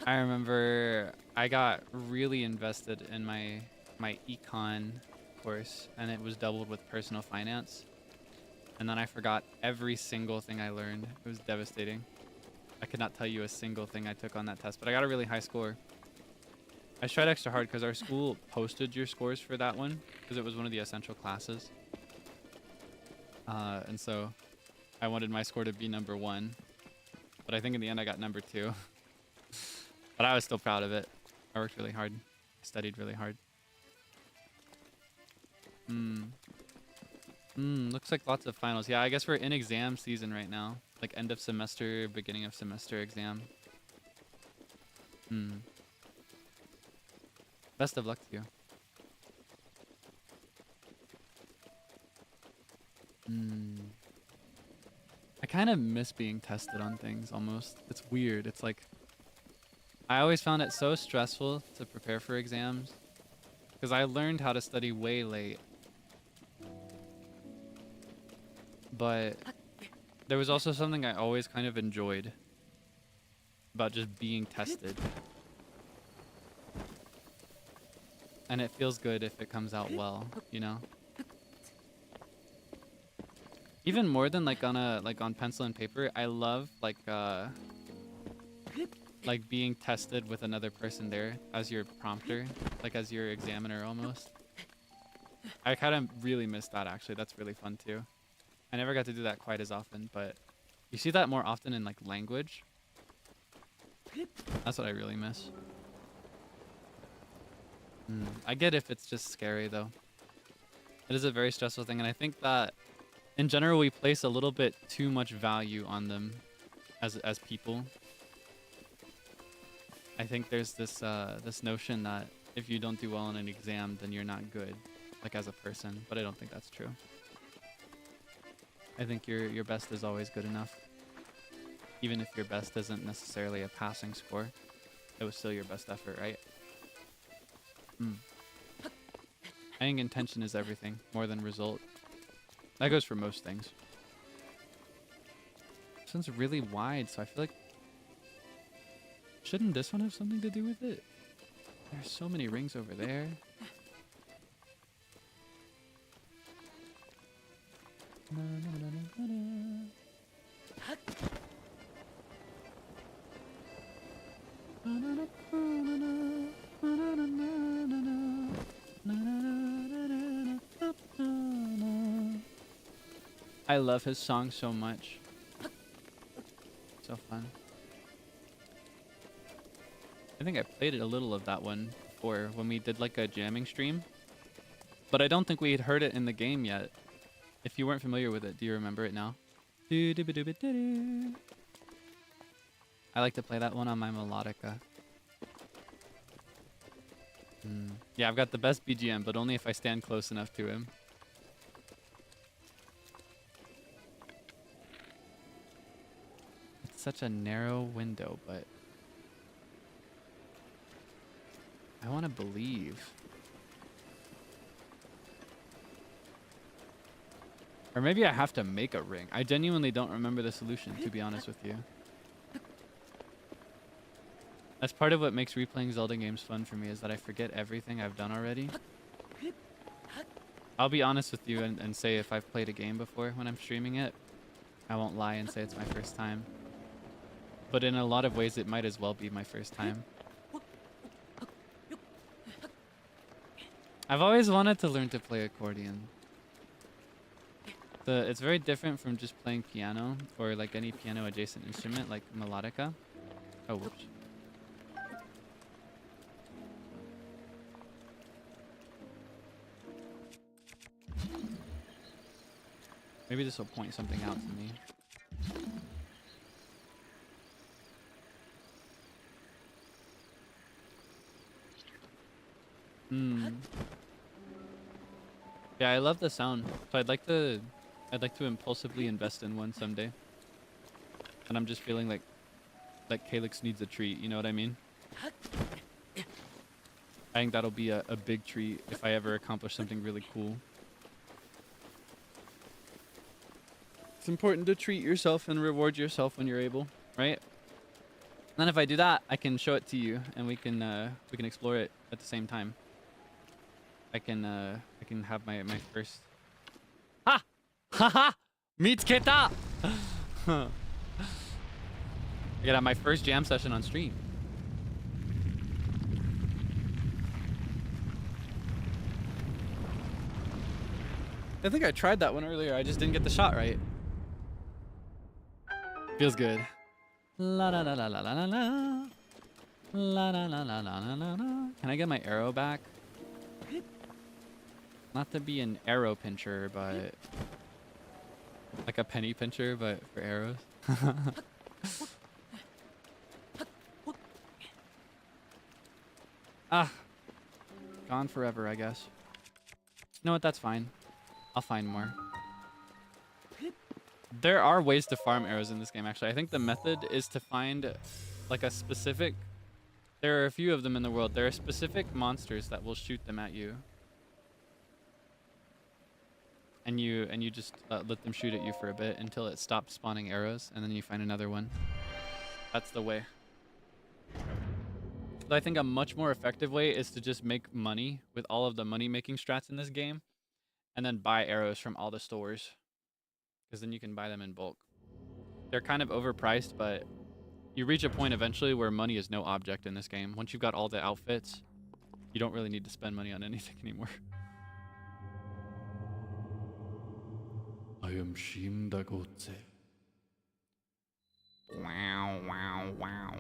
I remember I got really invested in my econ course, and it was doubled with personal finance. And then I forgot every single thing I learned. It was devastating. I could not tell you a single thing I took on that test, but I got a really high score. I tried extra hard because our school posted your scores for that one because it was one of the essential classes. And so I wanted my score to be number 1. But I think in the end I got number 2. But I was still proud of it. I worked really hard. I studied really hard. Looks like lots of finals. Yeah, I guess we're in exam season right now. Like end of semester, beginning of semester exam. Best of luck to you. I kind of miss being tested on things almost. It's weird. It's like I always found it so stressful to prepare for exams because I learned how to study way late. But there was also something I always kind of enjoyed about just being tested. And it feels good if it comes out well, you know? Even more than like on pencil and paper, I love like being tested with another person there as your prompter, like as your examiner almost. I kind of really miss that actually. That's really fun too. I never got to do that quite as often, but you see that more often in like language. That's what I really miss. I get if it's just scary though. It is a very stressful thing, and I think that in general we place a little bit too much value on them as people. I think there's this this notion that if you don't do well on an exam, then you're not good, like as a person. But I don't think that's true. I think your best is always good enough. Even if your best isn't necessarily a passing score, it was still your best effort, right? I think intention is everything, more than result. That goes for most things. This one's really wide, so I feel like... Shouldn't this one have something to do with it? There's so many rings over there. I love his song so much. So fun. I think I played a little of that one before when we did like a jamming stream. But I don't think we had heard it in the game yet. If you weren't familiar with it, do you remember it now? I like to play that one on my melodica. Yeah, I've got the best BGM, but only if I stand close enough to him. It's such a narrow window, but I want to believe. Or maybe I have to make a ring. I genuinely don't remember the solution, to be honest with you. That's part of what makes replaying Zelda games fun for me, is that I forget everything I've done already. I'll be honest with you and say if I've played a game before when I'm streaming it, I won't lie and say it's my first time. But in a lot of ways, it might as well be my first time. I've always wanted to learn to play accordion. It's very different from just playing piano or like any piano adjacent instrument like melodica. Oh, whoops. Maybe this will point something out to me. Yeah, I love the sound. So I'd like to impulsively invest in one someday. And I'm just feeling like Kaelix needs a treat, you know what I mean? I think that'll be a big treat if I ever accomplish something really cool. It's important to treat yourself and reward yourself when you're able, right? And then if I do that, I can show it to you and we can explore it at the same time. I can have my first. Ha! Haha! Mitsuketa! I gotta have my first jam session on stream. I think I tried that one earlier. I just didn't get the shot right. Feels good. La la la la la la la la. La la la la la la la la. Can I get my arrow back? Not to be an arrow pincher, but like a penny pincher, but for arrows. Ah, gone forever, I guess. You know what? That's fine. I'll find more. There are ways to farm arrows in this game, actually. I think the method is to find like a specific... There are a few of them in the world. There are specific monsters that will shoot them at you. And you just let them shoot at you for a bit until it stops spawning arrows, and then you find another one. That's the way. But I think a much more effective way is to just make money with all of the money-making strats in this game, and then buy arrows from all the stores, because then you can buy them in bulk. They're kind of overpriced, but you reach a point eventually where money is no object in this game. Once you've got all the outfits, you don't really need to spend money on anything anymore. I am Shimdagotse. Wow, wow, wow.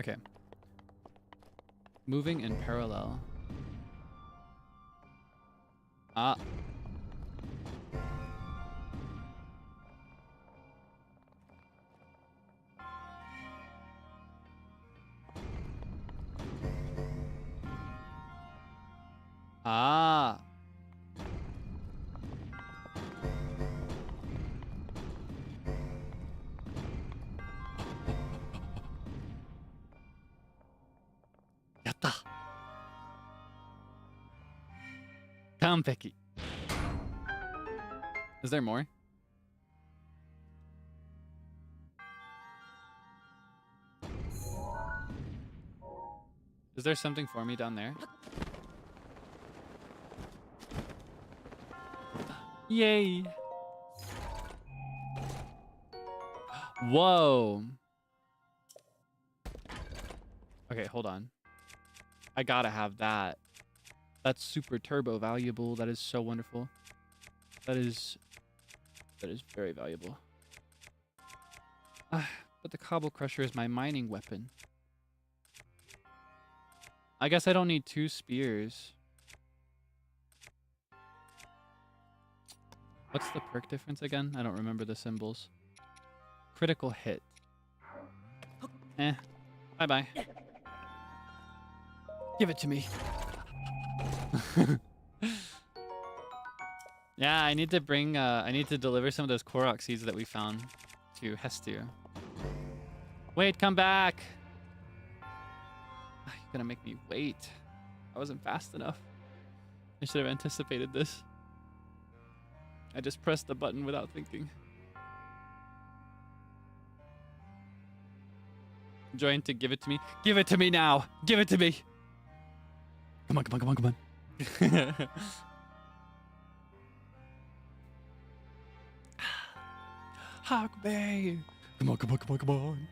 Okay. Moving in parallel. Ah. Ah. Yatta. Kanpeki. Is there more? Is there something for me down there? Yay! Whoa! Okay, hold on. I gotta have that. That's super turbo valuable. That is so wonderful. That is very valuable. But the Cobble Crusher is my mining weapon. I guess I don't need 2 spears. What's the perk difference again? I don't remember the symbols. Critical hit. Bye-bye. Give it to me. Yeah, I need to bring, I need to deliver some of those Korok seeds that we found to Hestia. Wait, come back! You're gonna make me wait. I wasn't fast enough. I should have anticipated this. I just pressed the button without thinking. Join to give it to me. Give it to me now! Give it to me! Come on, come on, come on, come on. Hug me! Come on, come on, come on, come on.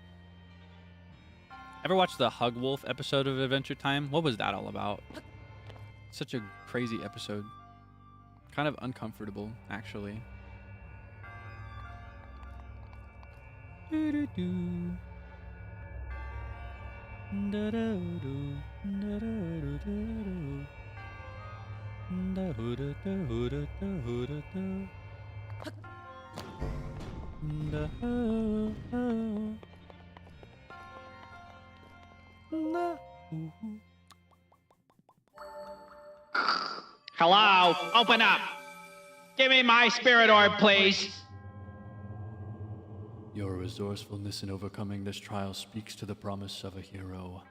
Ever watched the Hug Wolf episode of Adventure Time? What was that all about? Such a crazy episode. Kind of uncomfortable, actually. Hello, open up. Give me my spirit orb, please. Your resourcefulness in overcoming this trial speaks to the promise of a hero.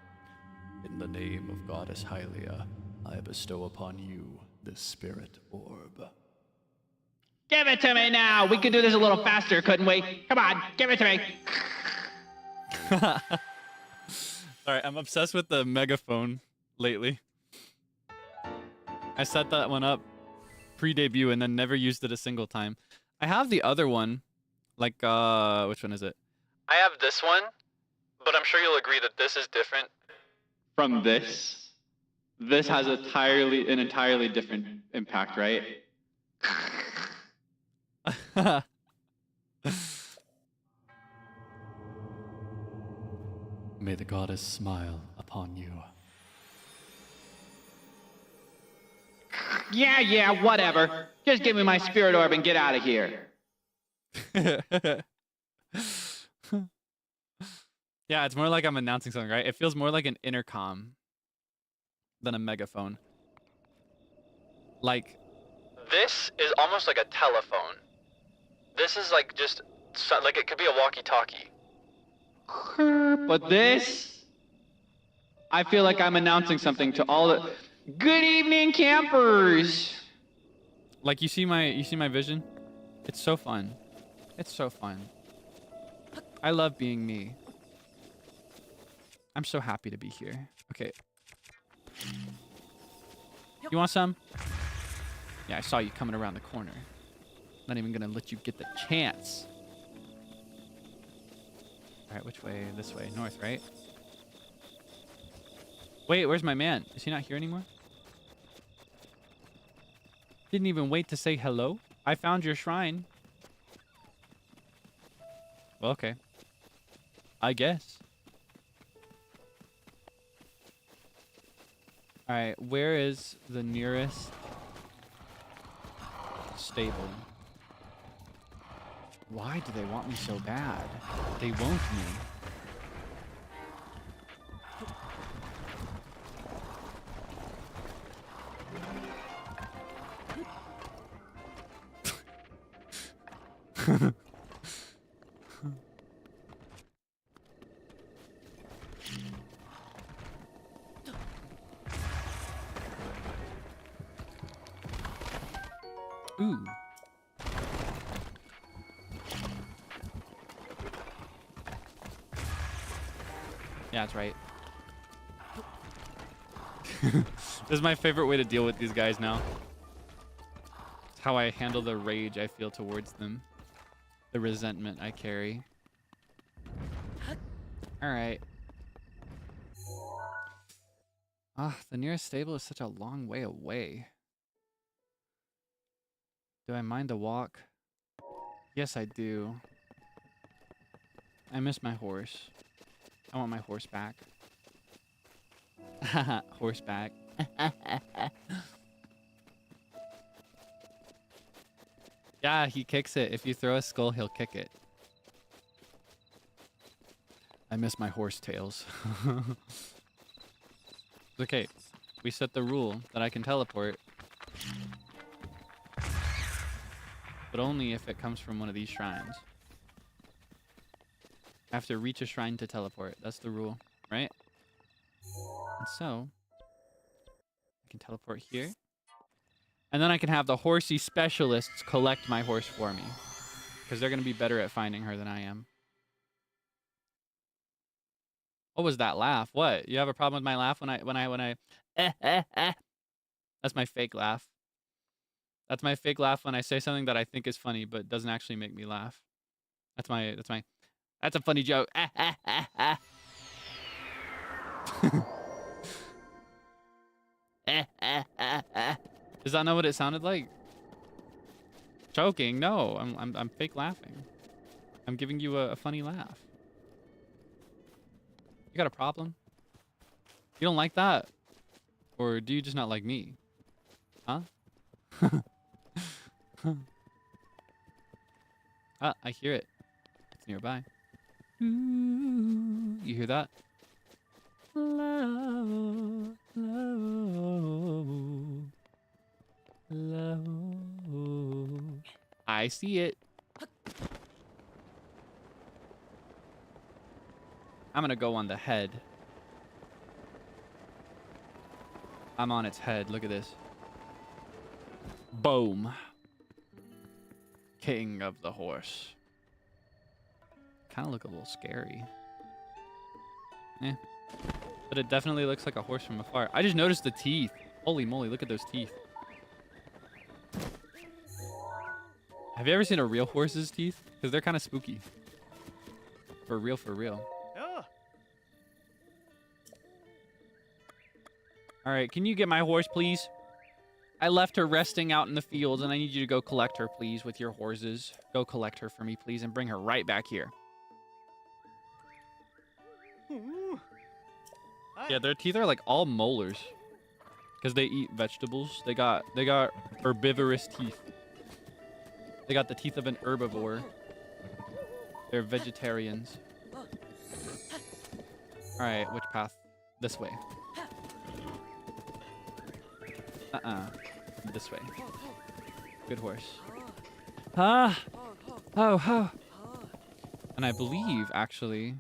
In the name of Goddess Hylia, I bestow upon you this spirit orb. Give it to me now. We could do this a little faster, couldn't we? Come on, give it to me. Sorry, I'm obsessed with the megaphone lately. I set that one up pre-debut and then never used it a single time. I have the other one. Like, which one is it? I have this one, but I'm sure you'll agree that this is different. From this, this has an entirely different impact, right? May the goddess smile upon you. Yeah, whatever. Just give me my spirit orb and get out of here. Yeah, it's more like I'm announcing something, right? It feels more like an intercom than a megaphone. Like, this is almost like a telephone. This is like just, like it could be a walkie-talkie. But this, I feel like I'm announcing something to all the good evening campers. Like you see my vision? It's so fun. It's so fun. I love being me. I'm so happy to be here. Okay. You want some? Yeah, I saw you coming around the corner. Not even gonna let you get the chance. All right, which way? This way, north, right? Wait, where's my man? Is he not here anymore? Didn't even wait to say hello. I found your shrine. Well, okay. I guess. All right, where is the nearest stable? Why do they want me so bad? They won't me. Ooh. Yeah, that's right. This is my favorite way to deal with these guys now. It's how I handle the rage I feel towards them. The resentment I carry. Alright. Ah, the nearest stable is such a long way away. Do I mind the walk? Yes, I do. I miss my horse. I want my horse back. Horse back. Yeah, he kicks it. If you throw a skull, he'll kick it. I miss my horse tails. Okay, we set the rule that I can teleport. But only if it comes from one of these shrines. I have to reach a shrine to teleport. That's the rule, right? And so, I can teleport here. And then I can have the horsey specialists collect my horse for me. Because they're going to be better at finding her than I am. What was that laugh? What? You have a problem with my laugh when I That's my fake laugh. That's my fake laugh when I say something that I think is funny but doesn't actually make me laugh. That's a funny joke. Does that know what it sounded like? Joking? No, I'm fake laughing. I'm giving you a funny laugh. You got a problem? You don't like that? Or do you just not like me? Huh? Ah, I hear it. It's nearby. Ooh, you hear that? Love, love, love. I see it. I'm gonna go on the head. I'm on its head. Look at this. Boom. King of the horse. Kind of look a little scary. Eh. But it definitely looks like a horse from afar. I just noticed the teeth. Holy moly, look at those teeth. Have you ever seen a real horse's teeth? Because they're kind of spooky. For real, for real. All right, can you get my horse, please? I left her resting out in the fields, and I need you to go collect her, please, with your horses. Go collect her for me, please, and bring her right back here. Yeah, their teeth are like all molars. Because they eat vegetables. They got herbivorous teeth. They got the teeth of an herbivore. They're vegetarians. Alright, which path? This way. This way. Good horse. Ah! Oh. And I believe, actually...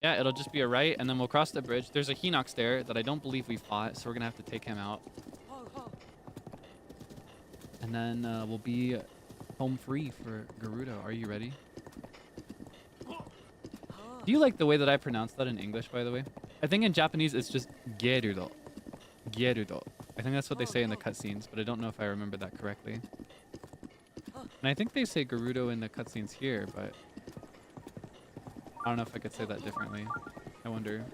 Yeah, it'll just be a right, and then we'll cross the bridge. There's a Hinox there that I don't believe we fought, so we're gonna have to take him out. And then we'll be home free for Gerudo. Are you ready? Do you like the way that I pronounce that in English, by the way? I think in Japanese it's just gerudo. Gerudo. I think that's what they say in the cutscenes, but I don't know if I remember that correctly. And I think they say Gerudo in the cutscenes here, but... I don't know if I could say that differently. I wonder.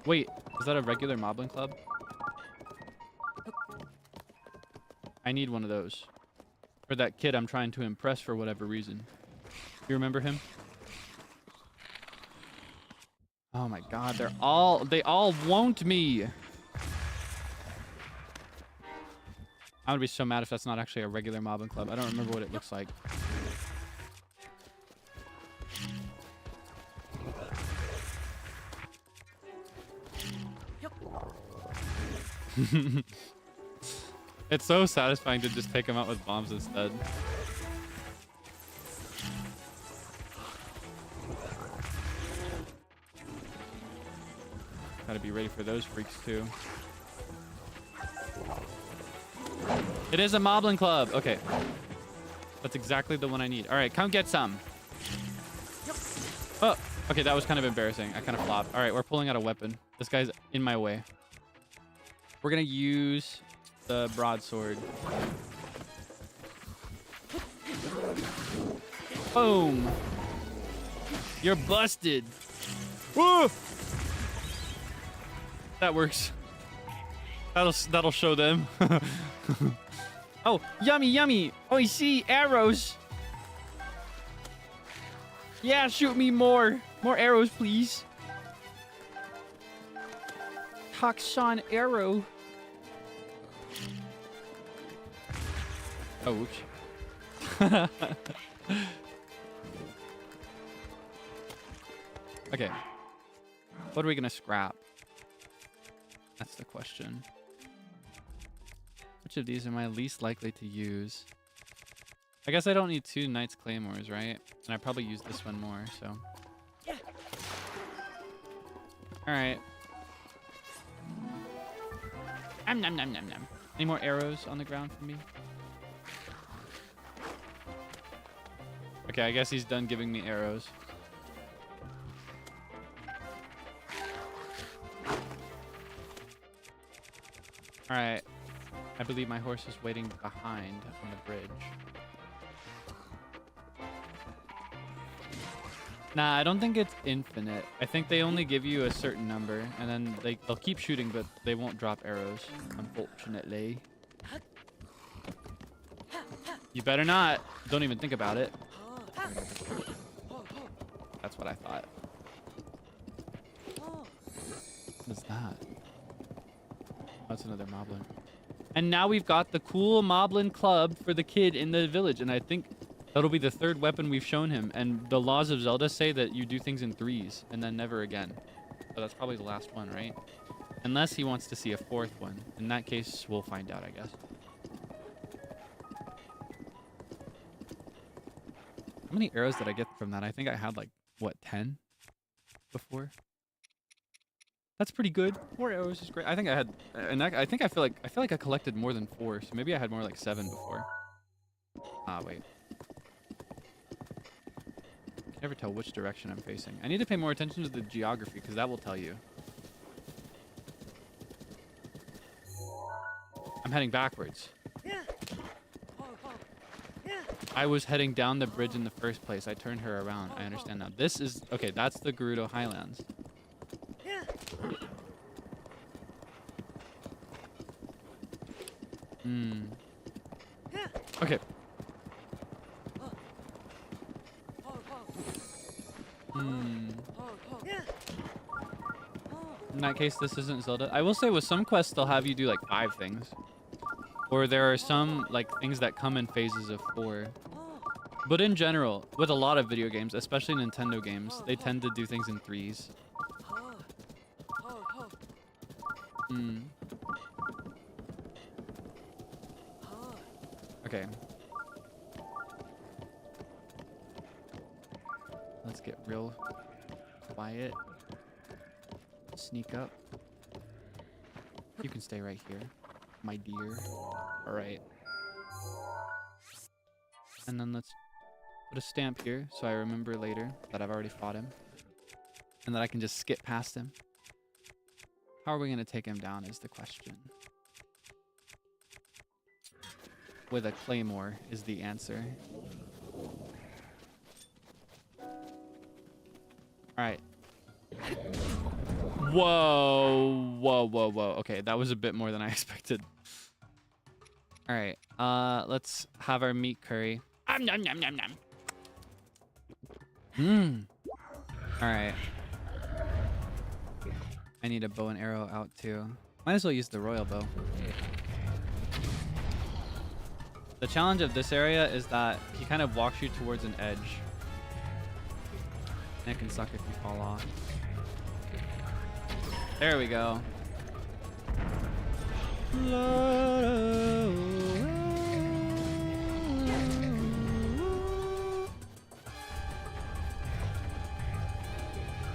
Wait, is that a regular Moblin Club? I need one of those. For that kid I'm trying to impress for whatever reason. You remember him? Oh my god, they all want me. I'm gonna be so mad if that's not actually a regular Moblin Club. I don't remember what it looks like. It's so satisfying to just take him out with bombs instead. Gotta be ready for those freaks too. It is a Moblin Club. Okay. That's exactly the one I need. All right, come get some. Oh, okay, that was kind of embarrassing. I kind of flopped. All right, we're pulling out a weapon. This guy's in my way. We're going to use the broadsword. Boom. You're busted. Woo! That works. That'll show them. Oh, yummy, yummy. Oishii arrows. Yeah, shoot me more. More arrows, please. Hakushan arrow. Oh, oops. Okay. What are we gonna scrap? That's the question. Which of these am I least likely to use? I guess I don't need 2 Knight's Claymores, right? And I probably use this one more, so. Alright. Nom nom nom nom nom. Any more arrows on the ground for me? Okay, I guess he's done giving me arrows. Alright. I believe my horse is waiting behind on the bridge. Nah, I don't think it's infinite. I think they only give you a certain number, and then they'll keep shooting, but they won't drop arrows, unfortunately. You better not. Don't even think about it. That's what I thought. What is that? That's another moblin. And now we've got the cool moblin club for the kid in the village. And I think that'll be the third weapon we've shown him. And the laws of Zelda say that you do things in 3s and then never again. So that's probably the last one, right? Unless he wants to see a 4th one. In that case, we'll find out, I guess. How many arrows did I get from that? I think I had like, what, 10 before? That's pretty good. 4 arrows is great. I think I had, and I feel like I collected more than 4. So maybe I had more like 7 before. Ah, wait. I can never tell which direction I'm facing. I need to pay more attention to the geography because that will tell you. I'm heading backwards. I was heading down the bridge in the first place. I turned her around. I understand now. This is, okay, that's the Gerudo Highlands. Okay. In that case, this isn't Zelda. I will say with some quests, they'll have you do like 5 things. Or there are some like things that come in phases of 4. But in general, with a lot of video games, especially Nintendo games, they tend to do things in 3s. Okay. Let's get real quiet. Sneak up. You can stay right here, my dear. All right. And then let's put a stamp here so I remember later that I've already fought him. And that I can just skip past him. How are we going to take him down is the question. With a claymore is the answer. Alright. Whoa. Whoa, whoa, whoa. Okay, that was a bit more than I expected. Alright, let's have our meat curry. Nom, nom, nom, nom. Alright. I need a bow and arrow out too. Might as well use the royal bow. The challenge of this area is that he kind of walks you towards an edge. And it can suck if you fall off. There we go.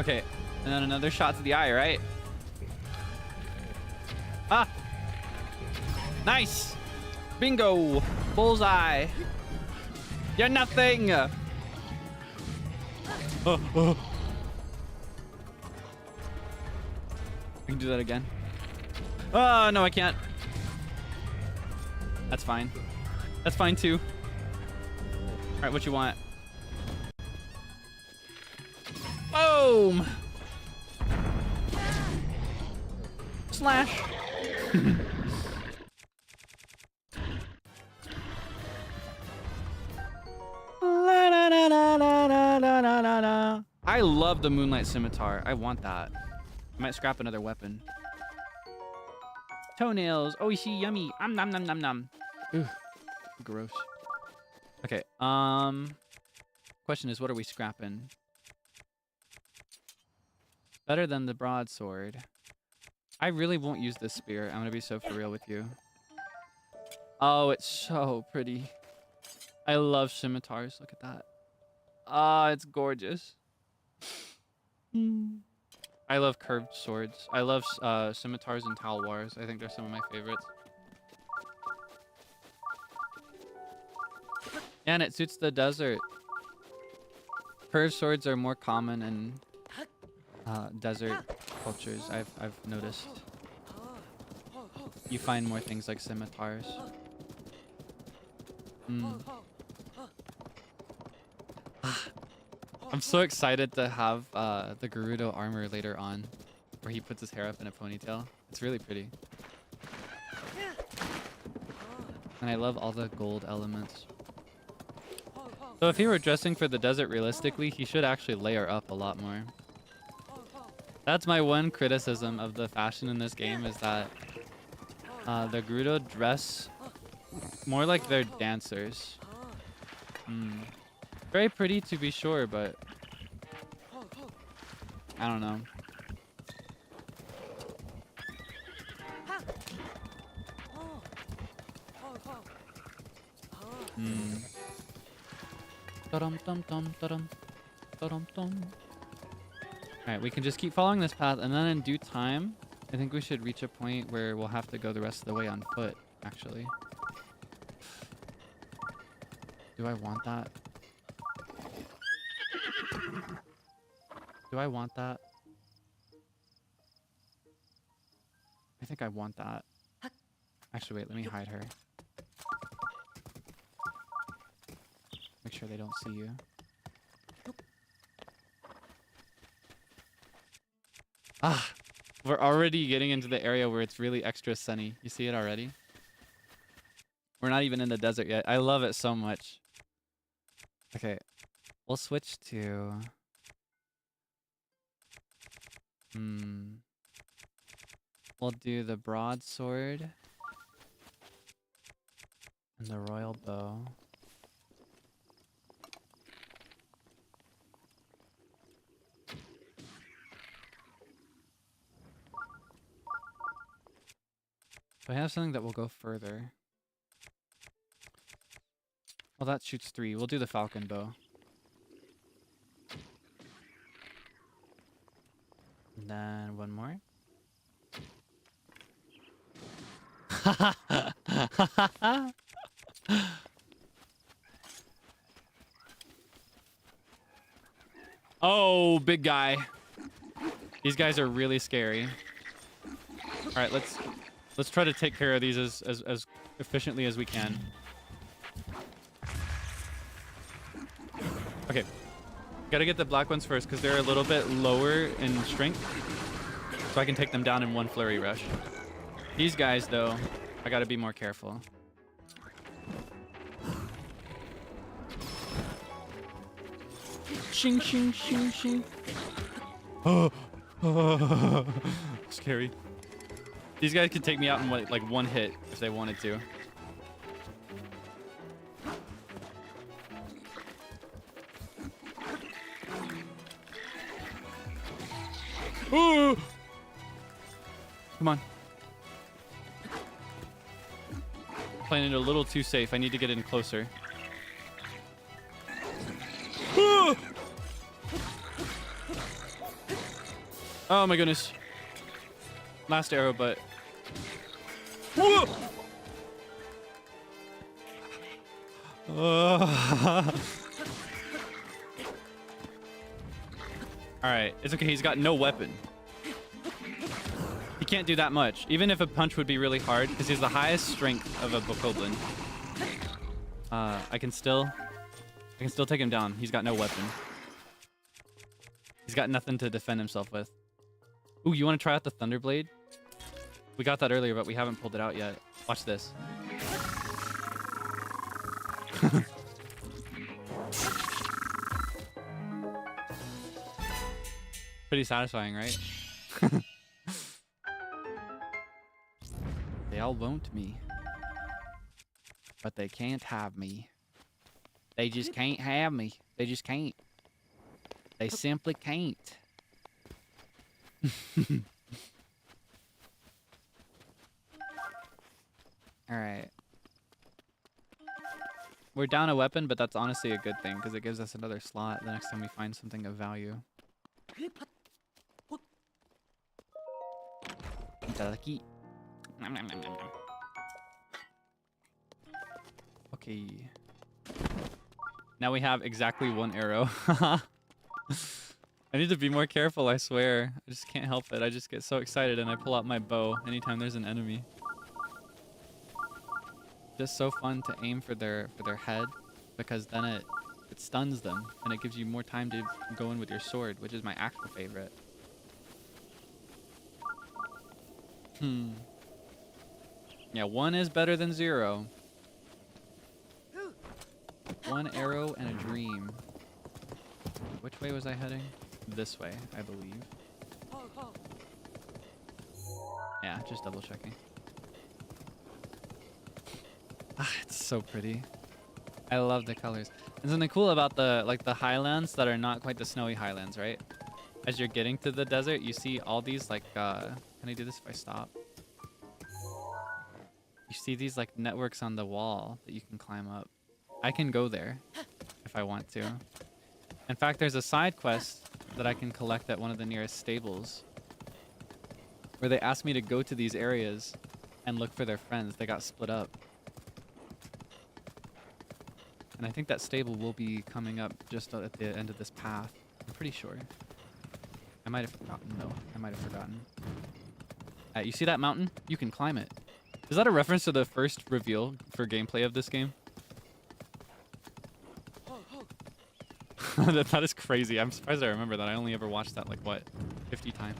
Okay, and then another shot to the eye, right? Ah! Nice! Bingo! Bullseye! You're nothing! I can do that again. Oh, no, I can't. That's fine. That's fine, too. Alright, what you want? Boom! Slash! I love the Moonlight Scimitar. I want that. I might scrap another weapon. Toenails. Oishi, yummy. Nom nom nom nom. Ooh, gross. Okay. Question is, what are we scrapping? Better than the broadsword. I really won't use this spear. I'm gonna be so for real with you. Oh, it's so pretty. I love scimitars. Look at that. Ah, it's gorgeous. I love curved swords. I love scimitars and talwars. I think they're some of my favorites. Yeah, and it suits the desert. Curved swords are more common in desert cultures. I've noticed. You find more things like scimitars. I'm so excited to have the Gerudo armor later on, where he puts his hair up in a ponytail. It's really pretty. And I love all the gold elements. So if he were dressing for the desert realistically, he should actually layer up a lot more. That's my one criticism of the fashion in this game, is that the gerudo dress more like they're dancers. Very pretty to be sure, but I don't know. Alright, we can just keep following this path, and then in due time, I think we should reach a point where we'll have to go the rest of the way on foot, actually. Do I want that? Do I want that? I think I want that. Actually, wait, let me hide her. Make sure they don't see you. Ah! We're already getting into the area where it's really extra sunny. You see it already? We're not even in the desert yet. I love it so much. Okay. We'll switch to... We'll do the broadsword. And the royal bow. So I have something that will go further. Well, that shoots 3. We'll do the falcon bow. And then one more. Oh, big guy. These guys are really scary. All right, let's try to take care of these as efficiently as we can. Okay. Gotta get the black ones first because they're a little bit lower in strength. So I can take them down in one flurry rush. These guys, though, I gotta be more careful. Shing, shing, shing, shing. Oh, scary. These guys could take me out in like one hit if they wanted to. Oh! Come on. Playing it a little too safe. I need to get in closer. Oh! Oh my goodness. Last arrow, but... Whoa! Alright, it's okay. He's got no weapon. He can't do that much. Even if a punch would be really hard, because he's the highest strength of a bokoblin. I can still take him down. He's got no weapon. He's got nothing to defend himself with. Ooh, you want to try out the Thunderblade? We got that earlier, but we haven't pulled it out yet. Watch this. Pretty satisfying, right? They all want me. But they can't have me. They just can't have me. They just can't. They simply can't. Alright. We're down a weapon, but that's honestly a good thing, because it gives us another slot the next time we find something of value. Itadaki. Okay. Now we have exactly 1 arrow. I need to be more careful, I swear. I just can't help it. I just get so excited and I pull out my bow anytime there's an enemy. Just so fun to aim for their head, because then it stuns them and it gives you more time to go in with your sword, which is my actual favorite. Yeah, 1 is better than 0. one arrow and a dream. Which way was I heading? This way, I believe. Yeah, just double checking. Ah, it's so pretty. I love the colors. And something cool about the highlands that are not quite the snowy highlands, right? As you're getting to the desert, you see all these like can I do this if I stop? You see these like networks on the wall that you can climb up. I can go there if I want to. In fact, there's a side quest that I can collect at one of the nearest stables where they asked me to go to these areas and look for their friends. They got split up. And I think that stable will be coming up just at the end of this path. I'm pretty sure. I might have forgotten, though. I might have forgotten. You see that mountain? You can climb it. Is that a reference to the first reveal for gameplay of this game? That is crazy. I'm surprised I remember that. I only ever watched that, like, what, 50 times?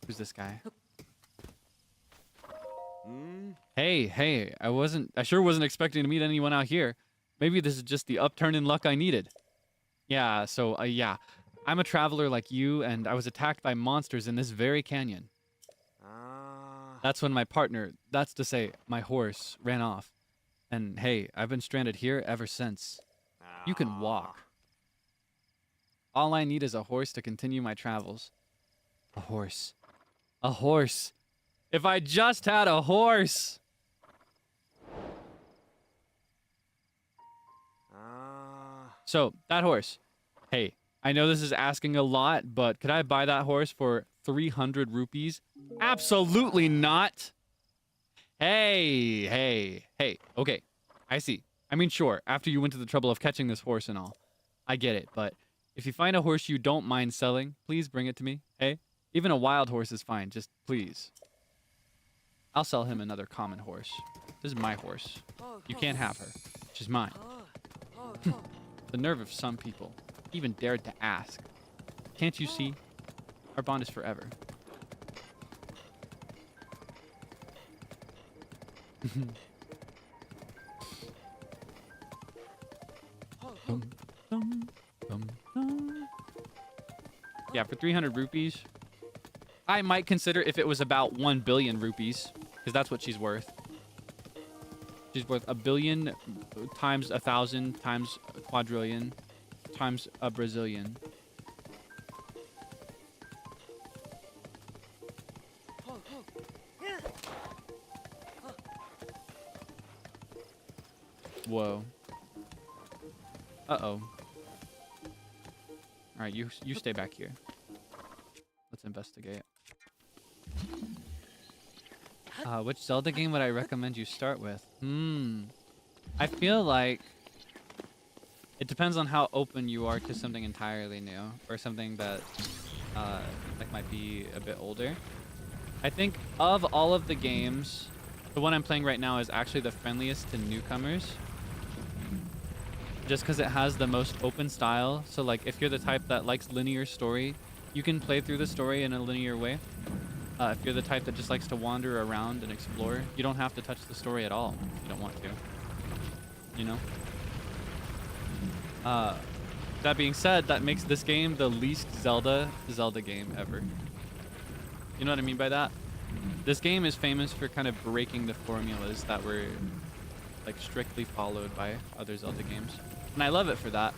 Who's this guy? Hey, I sure wasn't expecting to meet anyone out here. Maybe this is just the upturn in luck I needed. Yeah, so, yeah. I'm a traveler like you, and I was attacked by monsters in this very canyon. That's when my partner, that's to say, my horse, ran off. And hey, I've been stranded here ever since. You can walk. All I need is a horse to continue my travels. A horse. A horse. If I just had a horse! So, that horse. Hey, I know this is asking a lot, but could I buy that horse for 300 rupees? Absolutely not! Hey. Okay, I see. I mean, sure, after you went to the trouble of catching this horse and all. I get it, but if you find a horse you don't mind selling, please bring it to me, hey? Even a wild horse is fine, just please. I'll sell him another common horse. This is my horse. You can't have her. She's mine. The nerve of some people. Even dared to ask. Can't you see? Our bond is forever. Yeah, for 300 rupees, I might consider if it was about 1 billion rupees, because that's what she's worth. She's worth 1 billion times 1,000 times a quadrillion times a Brazilian. Whoa. Uh-oh. Alright, you stay back here. Let's investigate. Which Zelda game would I recommend you start with? I feel like it depends on how open you are to something entirely new, or something that like might be a bit older. I think of all of the games, the one I'm playing right now is actually the friendliest to newcomers. Just because it has the most open style. So like if you're the type that likes linear story, you can play through the story in a linear way. If you're the type that just likes to wander around and explore, you don't have to touch the story at all if you don't want to. You know? That being said, that makes this game the least Zelda game ever. You know what I mean by that? This game is famous for kind of breaking the formulas that were like strictly followed by other Zelda games. And I love it for that.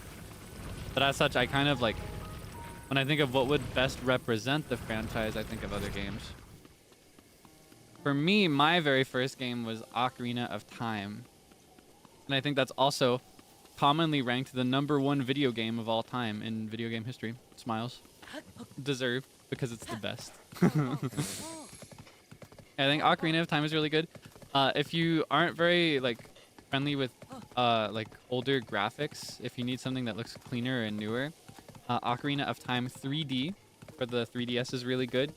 But as such, I kind of like, when I think of what would best represent the franchise, I think of other games. For me, my very first game was Ocarina of Time. And I think that's also commonly ranked the #1 video game of all time in video game history. Smiles. Deserved, because it's the best. I think Ocarina of Time is really good. If you aren't very like friendly with like older graphics, if you need something that looks cleaner and newer, Ocarina of Time 3D for the 3DS is really good,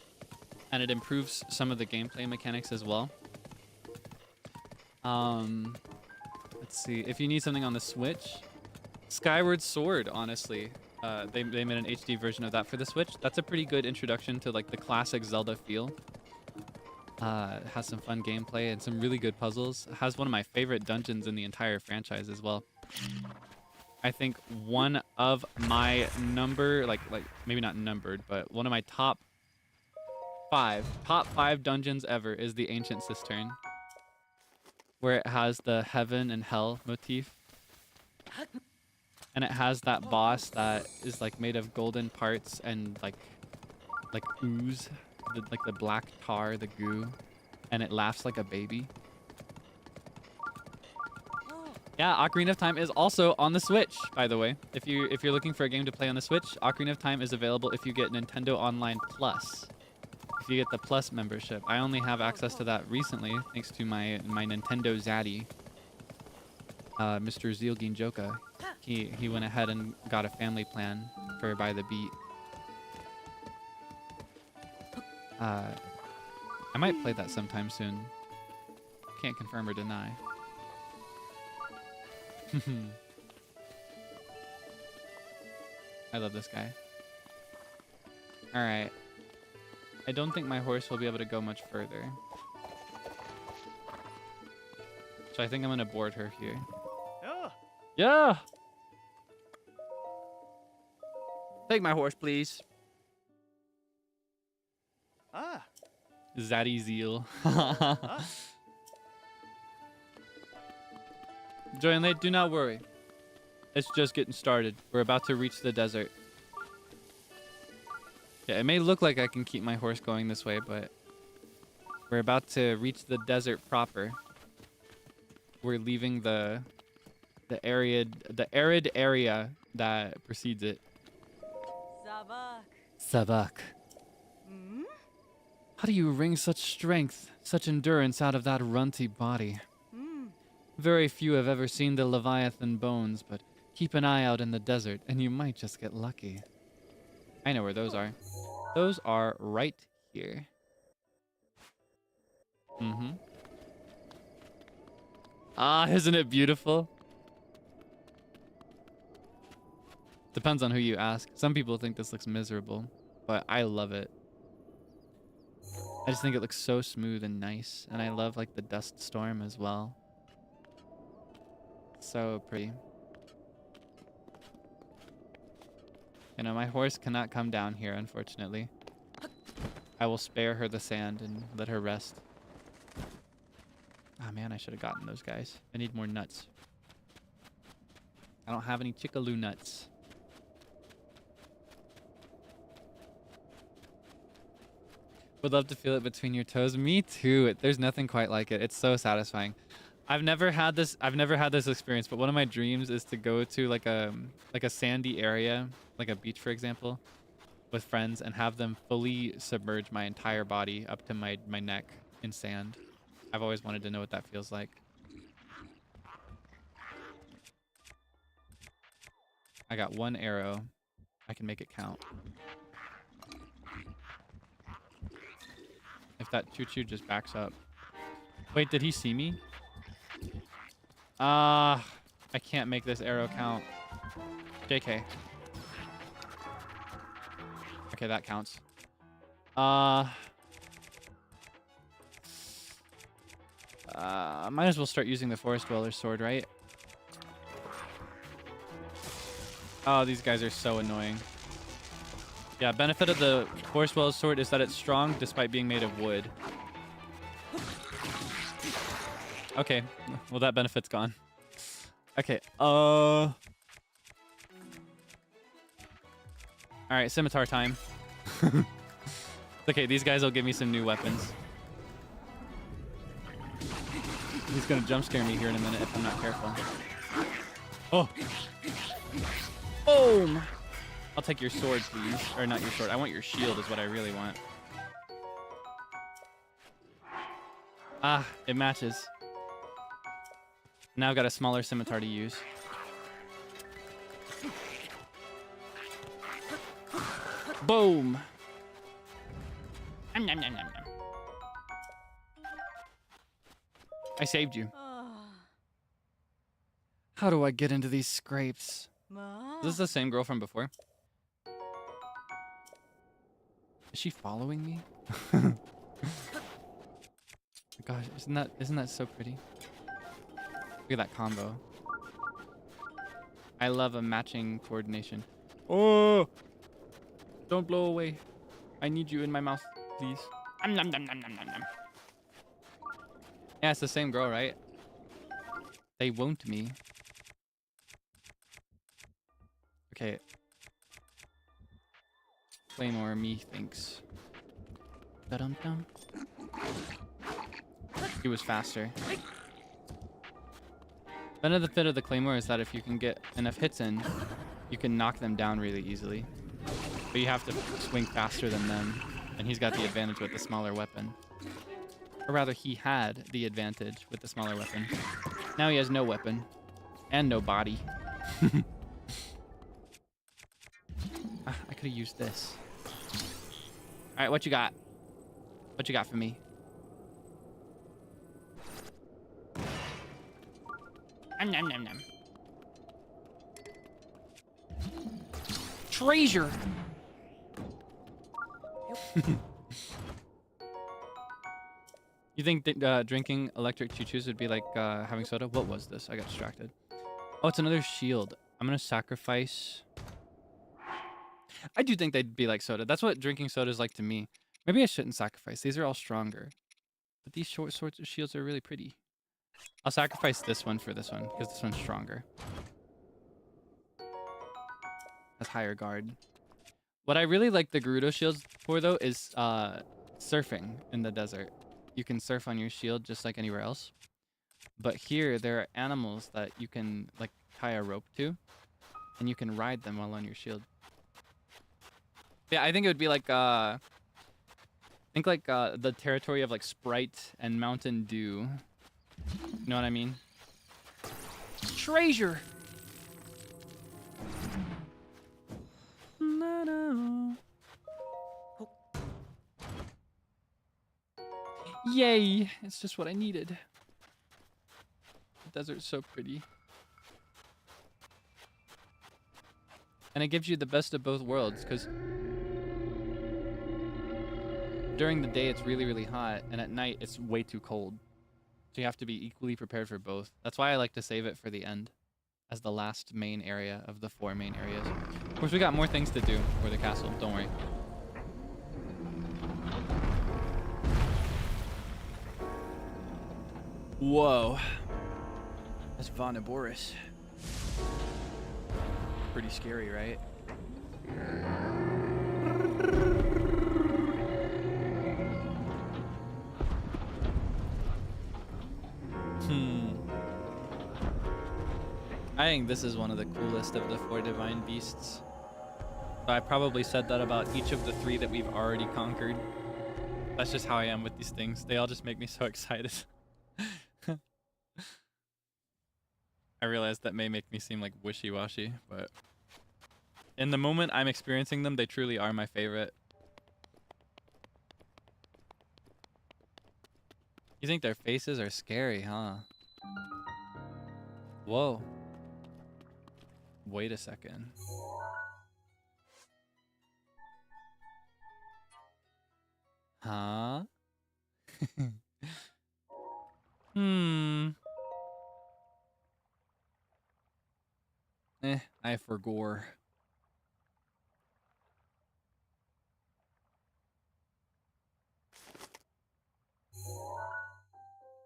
and it improves some of the gameplay mechanics as well. Let's see, if you need something on the Switch, Skyward Sword, honestly. They made an HD version of that for the Switch. That's a pretty good introduction to like the classic Zelda feel. It has some fun gameplay and some really good puzzles. It has one of my favorite dungeons in the entire franchise as well. I think one of my maybe not numbered, but one of my top five dungeons ever is the Ancient Cistern, where it has the heaven and hell motif. And it has that boss that is like made of golden parts and like ooze, like the black tar, the goo, and it laughs like a baby. Yeah, Ocarina of Time is also on the Switch, by the way. If you're looking for a game to play on the Switch, Ocarina of Time is available if you get Nintendo Online Plus. If you get the Plus membership. I only have access to that recently, thanks to my Nintendo Zaddy, Mr. Zeal Ginjoka. He went ahead and got a family plan for By the Beat. I might play that sometime soon. Can't confirm or deny. I love this guy. Alright. I don't think my horse will be able to go much further. So I think I'm gonna board her here. Yeah! Take my horse, please. Zaddy Zeal. Join late, do not worry. It's just getting started. We're about to reach the desert. Yeah, it may look like I can keep my horse going this way, but we're about to reach the desert proper. We're leaving the arid area that precedes it. Sabak. How do you wring such strength, such endurance out of that runty body? Very few have ever seen the Leviathan bones, but keep an eye out in the desert and you might just get lucky. I know where those are. Those are right here. Ah, isn't it beautiful? Depends on who you ask. Some people think this looks miserable, but I love it. I just think it looks so smooth and nice, and I love like the dust storm as well. So pretty. You know, my horse cannot come down here, unfortunately. I will spare her the sand and let her rest. Ah, man, I should have gotten those guys. I need more nuts. I don't have any chickaloo nuts. Would love to feel it between your toes. Me too. There's nothing quite like it. It's so satisfying. I've never had this experience, but one of my dreams is to go to like a sandy area, like a beach, for example, with friends and have them fully submerge my entire body up to my neck in sand. I've always wanted to know what that feels like. I got one arrow. I can make it count. If that choo-choo just backs up. Wait, did he see me? I can't make this arrow count. JK. Okay, that counts. Might as well start using the Forest Dweller's sword, right? Oh, these guys are so annoying. Yeah, benefit of the Forest Dweller's sword is that it's strong despite being made of wood. Okay, well that benefit's gone. Okay, all right, scimitar time. Okay, these guys will give me some new weapons. He's gonna jump scare me here in a minute if I'm not careful. Oh! Boom! I'll take your sword, please. Or not your sword. I want your shield is what I really want. Ah, it matches. Now I've got a smaller scimitar to use. Boom! Nom, nom, nom, nom, nom. I saved you. How do I get into these scrapes? Is this the same girl from before? Is she following me? Gosh, isn't that so pretty? Look at that combo. I love a matching coordination. Oh! Don't blow away. I need you in my mouth, please. Nom, nom, nom, nom, nom, nom, nom. Yeah, it's the same girl, right? They won't me. Okay. Claymore methinks. Da-dum-dum. He was faster. Benefit of the Claymore is that if you can get enough hits in, you can knock them down really easily. But you have to swing faster than them, and he's got the advantage with the smaller weapon. Or rather, he had the advantage with the smaller weapon. Now he has no weapon. And no body. I could have used this. Alright, what you got? What you got for me? Nom nom nom nom. Treasure! You think drinking electric choo-choos would be like having soda? What was this? I got distracted. Oh, it's another shield. I'm gonna sacrifice. I do think they'd be like soda. That's what drinking soda is like to me. Maybe I shouldn't sacrifice. These are all stronger. But these short sorts of shields are really pretty. I'll sacrifice this one for this one, because this one's stronger. Has higher guard. What I really like the Gerudo shields for, though, is surfing in the desert. You can surf on your shield just like anywhere else. But here, there are animals that you can, like, tie a rope to. And you can ride them while on your shield. Yeah, I think it would be like, the territory of, like, Sprite and Mountain Dew. You know what I mean? Treasure! Yay! It's just what I needed. The desert's so pretty. And it gives you the best of both worlds, because during the day it's really, really hot, and at night it's way too cold. So you have to be equally prepared for both. That's why I like to save it for the end, as the last main area of the 4 main areas. Of course, we got more things to do for the castle, don't worry. Whoa. That's Vonaboris. Pretty scary, right? I think this is one of the coolest of the 4 divine beasts. So I probably said that about each of the 3 that we've already conquered. That's just how I am with these things. They all just make me so excited. I realize that may make me seem like wishy-washy, but in the moment I'm experiencing them, they truly are my favorite. You think their faces are scary, huh? Whoa. Wait a second. Huh? I forgore.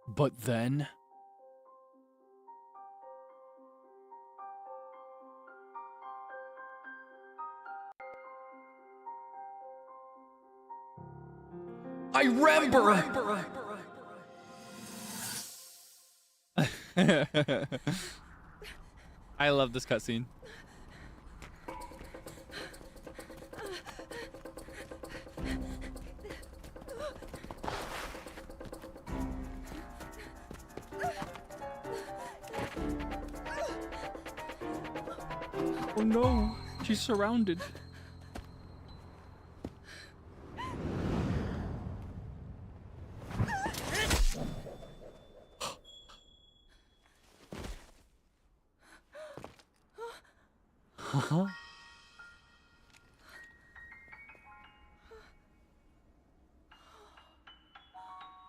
But then... I remember! I love this cutscene. Oh no, she's surrounded.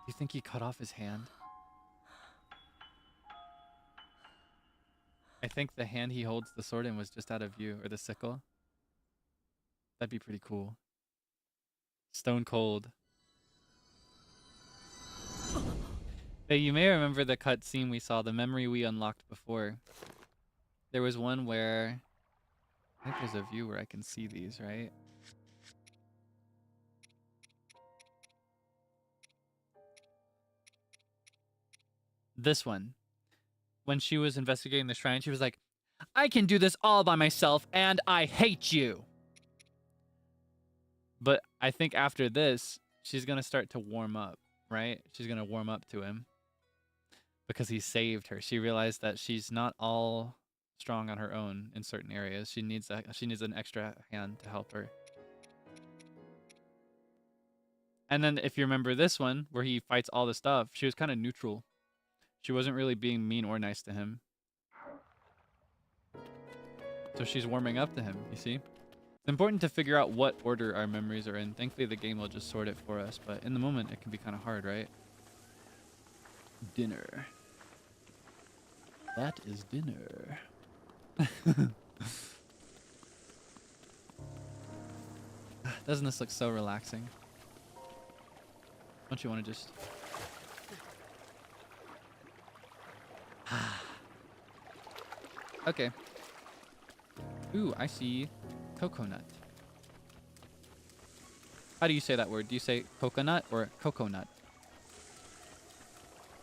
You think he cut off his hand? I think the hand he holds the sword in was just out of view, or the sickle. That'd be pretty cool. Stone cold. Hey, you may remember the cutscene we saw, the memory we unlocked before. There was one where... I think there's a view where I can see these, right? This one. When she was investigating the shrine, she was like, I can do this all by myself, and I hate you. But I think after this, she's going to start to warm up, right? She's going to warm up to him. Because he saved her. She realized that she's not all strong on her own in certain areas. She needs an extra hand to help her. And then if you remember this one, where he fights all the stuff, she was kind of neutral. She wasn't really being mean or nice to him. So she's warming up to him, you see? It's important to figure out what order our memories are in. Thankfully, the game will just sort it for us, but in the moment, it can be kind of hard, right? Dinner. That is dinner. Doesn't this look so relaxing? Don't you want to just... Okay. Ooh, I see coconut. How do you say that word? Do you say coconut or coconut?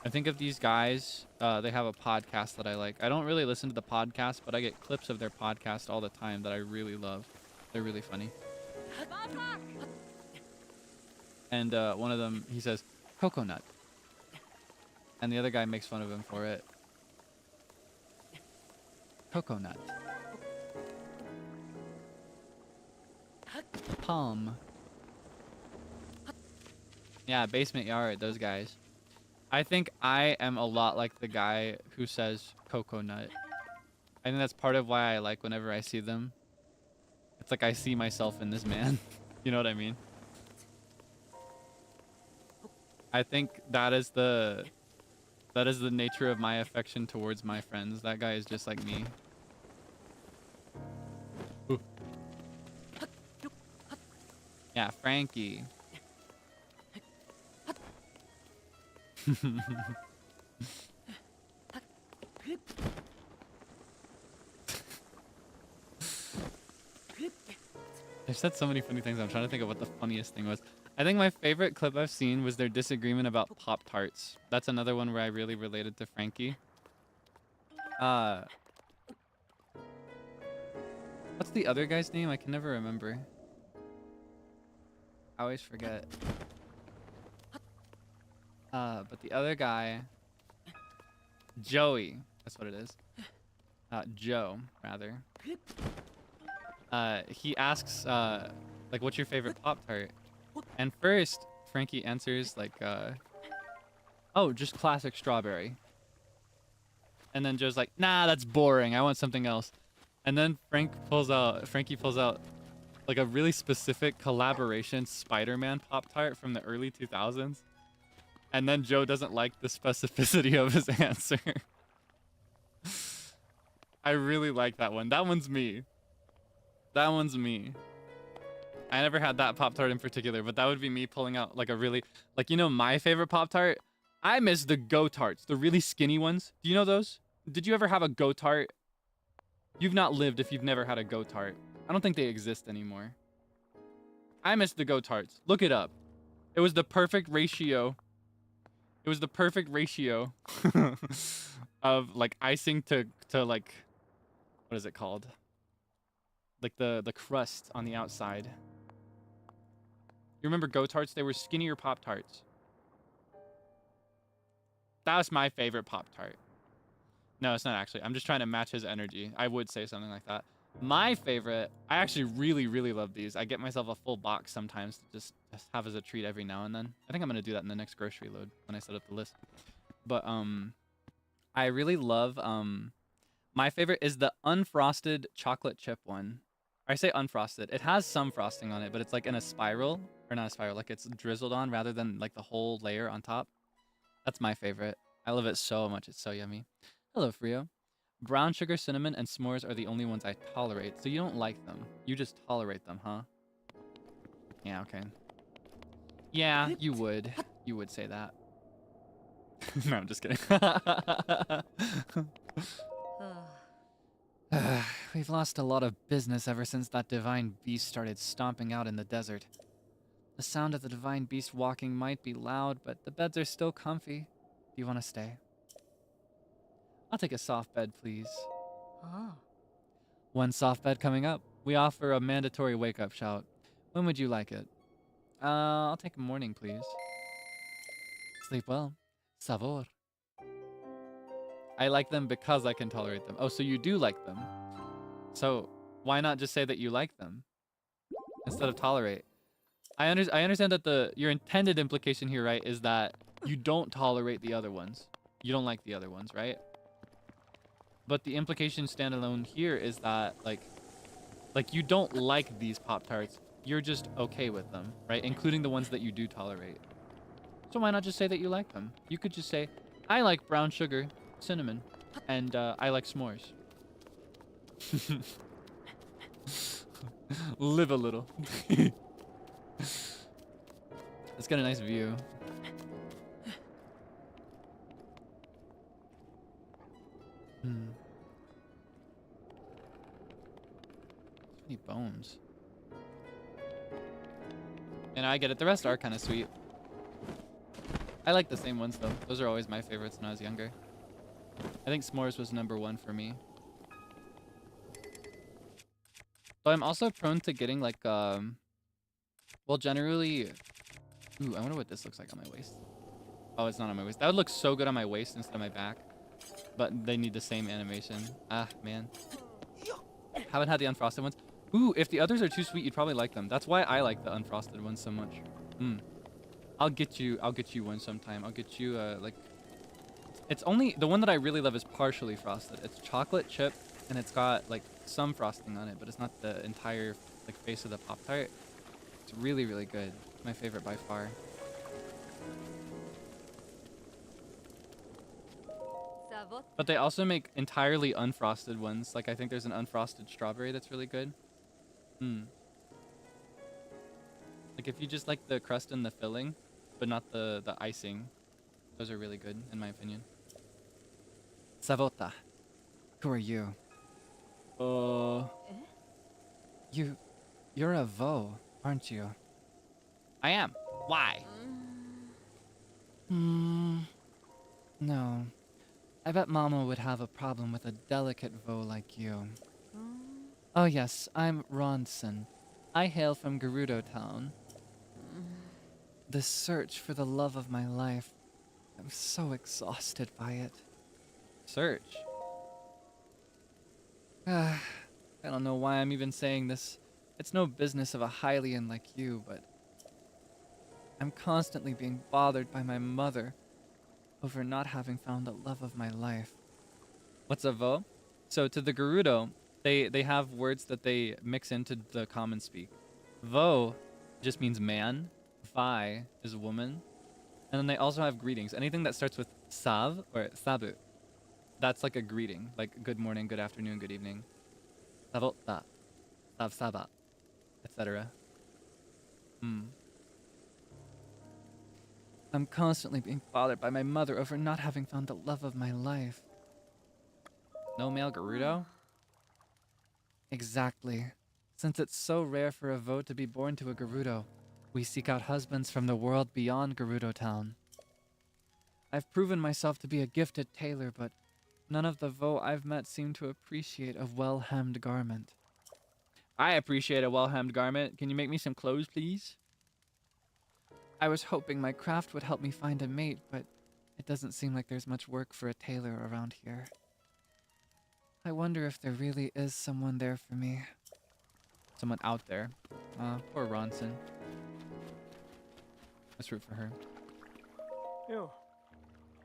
I think of these guys, they have a podcast that I like. I don't really listen to the podcast, but I get clips of their podcast all the time that I really love. They're really funny. And one of them, he says, coconut. And the other guy makes fun of him for it. Coconut. Palm. Yeah, basement yard, those guys. I think I am a lot like the guy who says coconut. I think that's part of why I like whenever I see them. It's like I see myself in this man. You know what I mean? I think that is the nature of my affection towards my friends. That guy is just like me. Ooh. Yeah, Frankie. They've said so many funny things. I'm trying to think of what the funniest thing was. I think my favorite clip I've seen was their disagreement about Pop-Tarts. That's another one where I really related to Frankie. What's the other guy's name? I can never remember. I always forget. But the other guy, Joey, that's what it is. Joe, rather. He asks, like, what's your favorite Pop-Tart? And first, Frankie answers, like, oh, just classic strawberry. And then Joe's like, nah, that's boring. I want something else. And then Frankie pulls out, like, a really specific collaboration Spider-Man Pop-Tart from the early 2000s. And then Joe doesn't like the specificity of his answer. I really like that one. That one's me. That one's me. I never had that Pop-Tart in particular, but that would be me pulling out like a really, like, you know, my favorite Pop-Tart? I miss the Go-Tarts, the really skinny ones. Do you know those? Did you ever have a Go-Tart? You've not lived if you've never had a Go-Tart. I don't think they exist anymore. I miss the Go-Tarts. Look it up. It was the perfect ratio. It was the perfect ratio of like icing to like, what is it called? Like the crust on the outside. You remember Go-Tarts? They were skinnier Pop-Tarts. That was my favorite Pop-Tart. No, it's not actually. I'm just trying to match his energy. I would say something like that. My favorite, I actually really, really love these. I get myself a full box sometimes to just have as a treat every now and then. I think I'm going to do that in the next grocery load when I set up the list. But I really love, my favorite is the unfrosted chocolate chip one. I say unfrosted. It has some frosting on it, but it's like in a spiral, or not a spiral, like it's drizzled on rather than like the whole layer on top. That's my favorite. I love it so much. It's so yummy. Hello, Frio. Brown sugar, cinnamon, and s'mores are the only ones I tolerate. So you don't like them. You just tolerate them, huh? Yeah, okay. Yeah, you would. You would say that. No, I'm just kidding. We've lost a lot of business ever since that divine beast started stomping out in the desert. The sound of the divine beast walking might be loud, but the beds are still comfy. Do you want to stay? I'll take a soft bed, please. One soft bed coming up. We offer a mandatory wake-up shout. When would you like it? I'll take a morning, please. Sleep well. Savor. I like them because I can tolerate them. Oh, so you do like them. So why not just say that you like them instead of tolerate? I understand that your intended implication here, right, is that you don't tolerate the other ones. You don't like the other ones, right? But the implication standalone here is that like you don't like these Pop-Tarts. You're just okay with them, right? Including the ones that you do tolerate. So why not just say that you like them? You could just say, I like brown sugar, cinnamon, and I like s'mores. Live a little. Let's get a nice view. So many bones. And I get it. The rest are kind of sweet. I like the same ones though. Those are always my favorites when I was younger. I think s'mores was #1 for me. But I'm also prone to getting like, well, generally, ooh, I wonder what this looks like on my waist. Oh, it's not on my waist. That would look so good on my waist instead of my back. But they need the same animation. Ah, man. Haven't had the unfrosted ones. Ooh, if the others are too sweet, you'd probably like them. That's why I like the unfrosted ones so much. I'll get you one sometime. I'll get you, like, it's only, the one that I really love is partially frosted. It's chocolate chip, and it's got, like, some frosting on it, but it's not the entire, like, face of the Pop-Tart. It's really, really good. My favorite by far. But they also make entirely unfrosted ones. Like, I think there's an unfrosted strawberry that's really good. Like, if you just like the crust and the filling, but not the icing, those are really good, in my opinion. Savota, who are you? You're a Vo, aren't you? I am. Why? No. I bet Mama would have a problem with a delicate Vo like you. Oh yes, I'm Ronson. I hail from Gerudo Town. The search for the love of my life. I'm so exhausted by it. Search? I don't know why I'm even saying this. It's no business of a Hylian like you, but I'm constantly being bothered by my mother over not having found the love of my life. What's a Vo? So to the Gerudo, they have words that they mix into the common speak. Vo just means man. Vi is woman. And then they also have greetings. Anything that starts with sav or sabu, that's like a greeting. Like good morning, good afternoon, good evening. Savota, sav saba, etc. I'm constantly being bothered by my mother over not having found the love of my life. No male Gerudo? Exactly. Since it's so rare for a Vo to be born to a Gerudo, we seek out husbands from the world beyond Gerudo Town. I've proven myself to be a gifted tailor, but none of the Vo I've met seem to appreciate a well-hemmed garment. I appreciate a well-hemmed garment. Can you make me some clothes, please? I was hoping my craft would help me find a mate, but it doesn't seem like there's much work for a tailor around here. I wonder if there really is someone there for me. Someone out there. Poor Ronson. Let's root for her. Ew.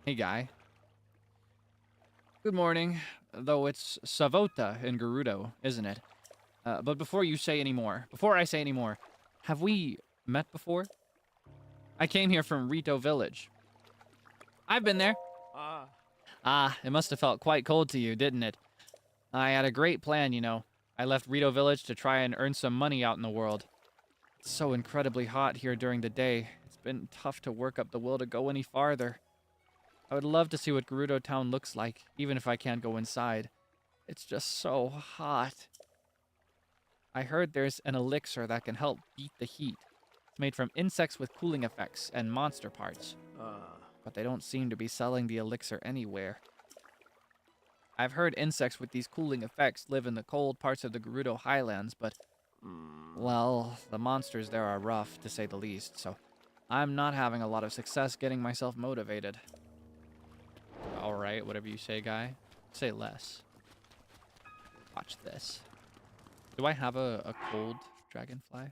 Hey, guy. Good morning. Though it's Savota in Gerudo, isn't it? But before I say any more, have we met before? I came here from Rito Village. I've been there. It must have felt quite cold to you, didn't it? I had a great plan, you know. I left Rito Village to try and earn some money out in the world. It's so incredibly hot here during the day. It's been tough to work up the will to go any farther. I would love to see what Gerudo Town looks like, even if I can't go inside. It's just so hot. I heard there's an elixir that can help beat the heat. It's made from insects with cooling effects and monster parts. But they don't seem to be selling the elixir anywhere. I've heard insects with these cooling effects live in the cold parts of the Gerudo Highlands, but, well, the monsters there are rough, to say the least, so I'm not having a lot of success getting myself motivated. Alright, whatever you say, guy. Say less. Watch this. Do I have a cold dragonfly?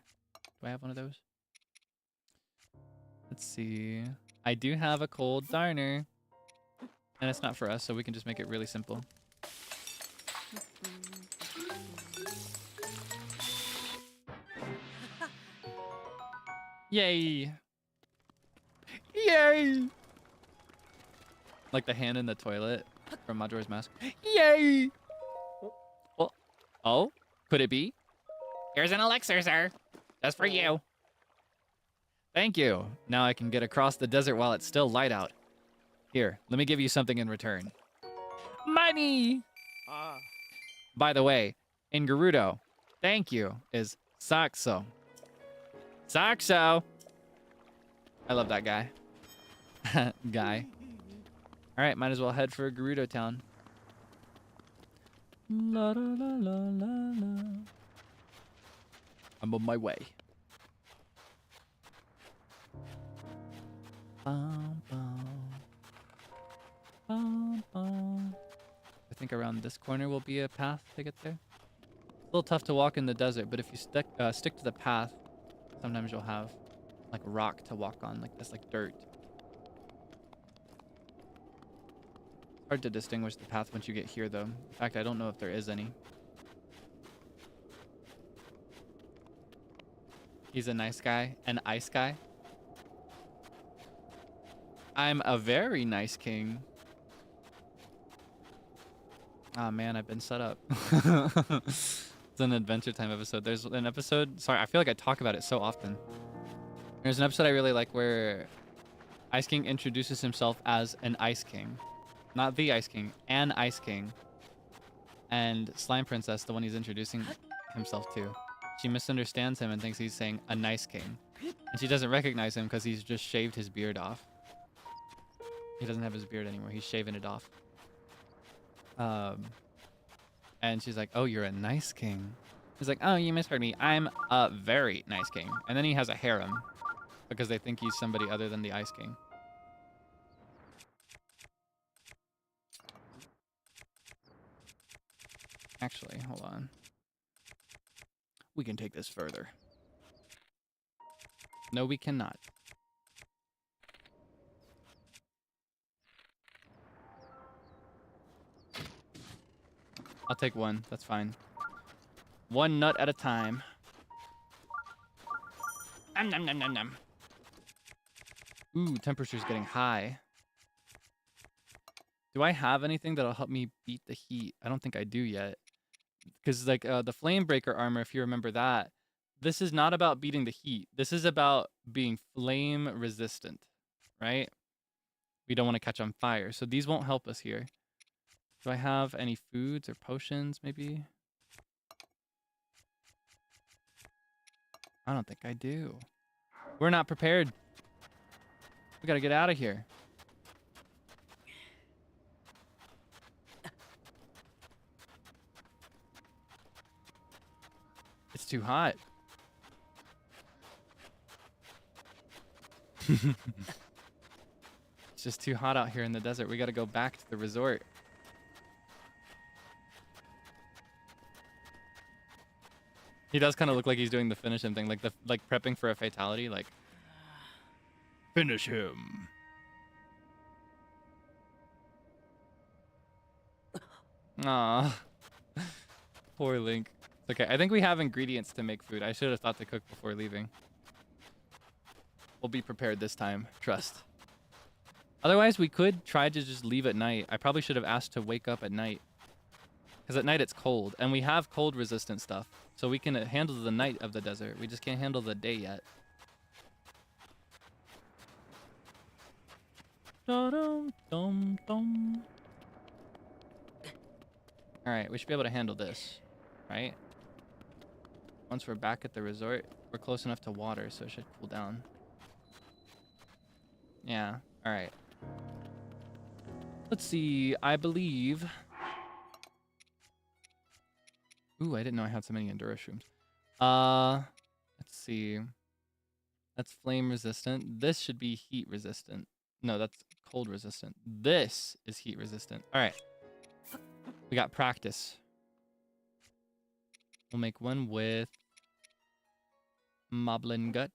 Do I have one of those? Let's see. I do have a cold darner. And it's not for us, so we can just make it really simple. Yay! Yay! Like the hand in the toilet from Majora's Mask. Yay! Oh. Oh? Could it be? Here's an elixir, sir. Just for you. Thank you. Now I can get across the desert while it's still light out. Here, let me give you something in return. Money! By the way, in Gerudo, thank you is Saxo. Saxo! I love that guy. Guy. Alright, might as well head for Gerudo Town. La, la, la, la, la, la. I'm on my way. Bum, bum. Bum, bum. I think around this corner will be a path to get there. It's a little tough to walk in the desert, but if you stick to the path, sometimes you'll have like rock to walk on, like this, like dirt. It's hard to distinguish the path once you get here, though. In fact, I don't know if there is any. He's a nice guy, an ice guy. I'm a very nice king. Ah, man, I've been set up. It's an Adventure Time episode. There's an episode... Sorry, I feel like I talk about it so often. There's an episode I really like where Ice King introduces himself as an Ice King. Not the Ice King, an Ice King. And Slime Princess, the one he's introducing himself to, she misunderstands him and thinks he's saying a nice king. And she doesn't recognize him because he's just shaved his beard off. He doesn't have his beard anymore. He's shaving it off. And she's like, oh, you're a nice king. He's like, oh, you misheard me. I'm a very nice king. And then he has a harem because they think he's somebody other than the Ice King. Actually, hold on. We can take this further. No, we cannot. I'll take one. That's fine. One nut at a time. Nom nom nom nom nom. Ooh, temperature's getting high. Do I have anything that'll help me beat the heat? I don't think I do yet. Because like the flame breaker armor, if you remember that, this is not about beating the heat. This is about being flame resistant, right? We don't want to catch on fire. So these won't help us here. Do I have any foods or potions, maybe? I don't think I do. We're not prepared. We gotta get out of here. It's too hot. It's just too hot out here in the desert. We gotta go back to the resort. He does kind of look like he's doing the finish him thing, like prepping for a fatality, like finish him. Aw. Poor Link. Okay, I think we have ingredients to make food. I should have thought to cook before leaving. We'll be prepared this time. Trust. Otherwise, we could try to just leave at night. I probably should have asked to wake up at night. Because at night it's cold. And we have cold resistant stuff. So we can handle the night of the desert. We just can't handle the day yet. Dum-dum-dum-dum. Alright, we should be able to handle this. Right? Once we're back at the resort, we're close enough to water, so it should cool down. Yeah, alright. Let's see, I believe... Ooh, I didn't know I had so many Enduro shrooms. Let's see. That's flame resistant. This should be heat resistant. No, that's cold resistant. This is heat resistant. Alright. We got practice. We'll make one with Moblin Gut.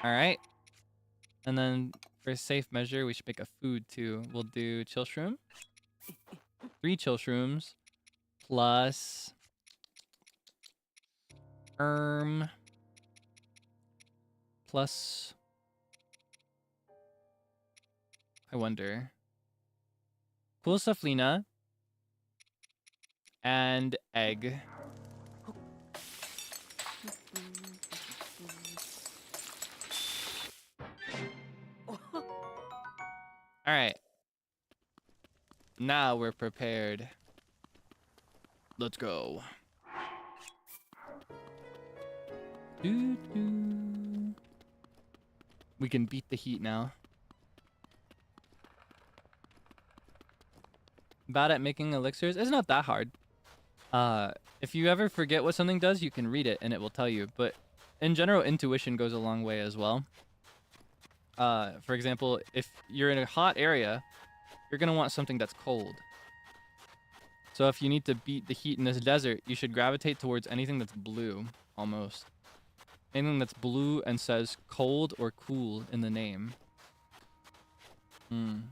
Alright. And then for a safe measure, we should make a food too. We'll do chill shroom. 3 chill shrooms. Plus... Plus... I wonder. Cool Saflina. And egg. Alright. Now we're prepared. Let's go. Doo-doo. We can beat the heat now. Bad at making elixirs? It's not that hard. If you ever forget what something does, you can read it and it will tell you. But in general, intuition goes a long way as well. For example, if you're in a hot area, you're going to want something that's cold. So if you need to beat the heat in this desert, you should gravitate towards anything that's blue, almost. Anything that's blue and says cold or cool in the name. On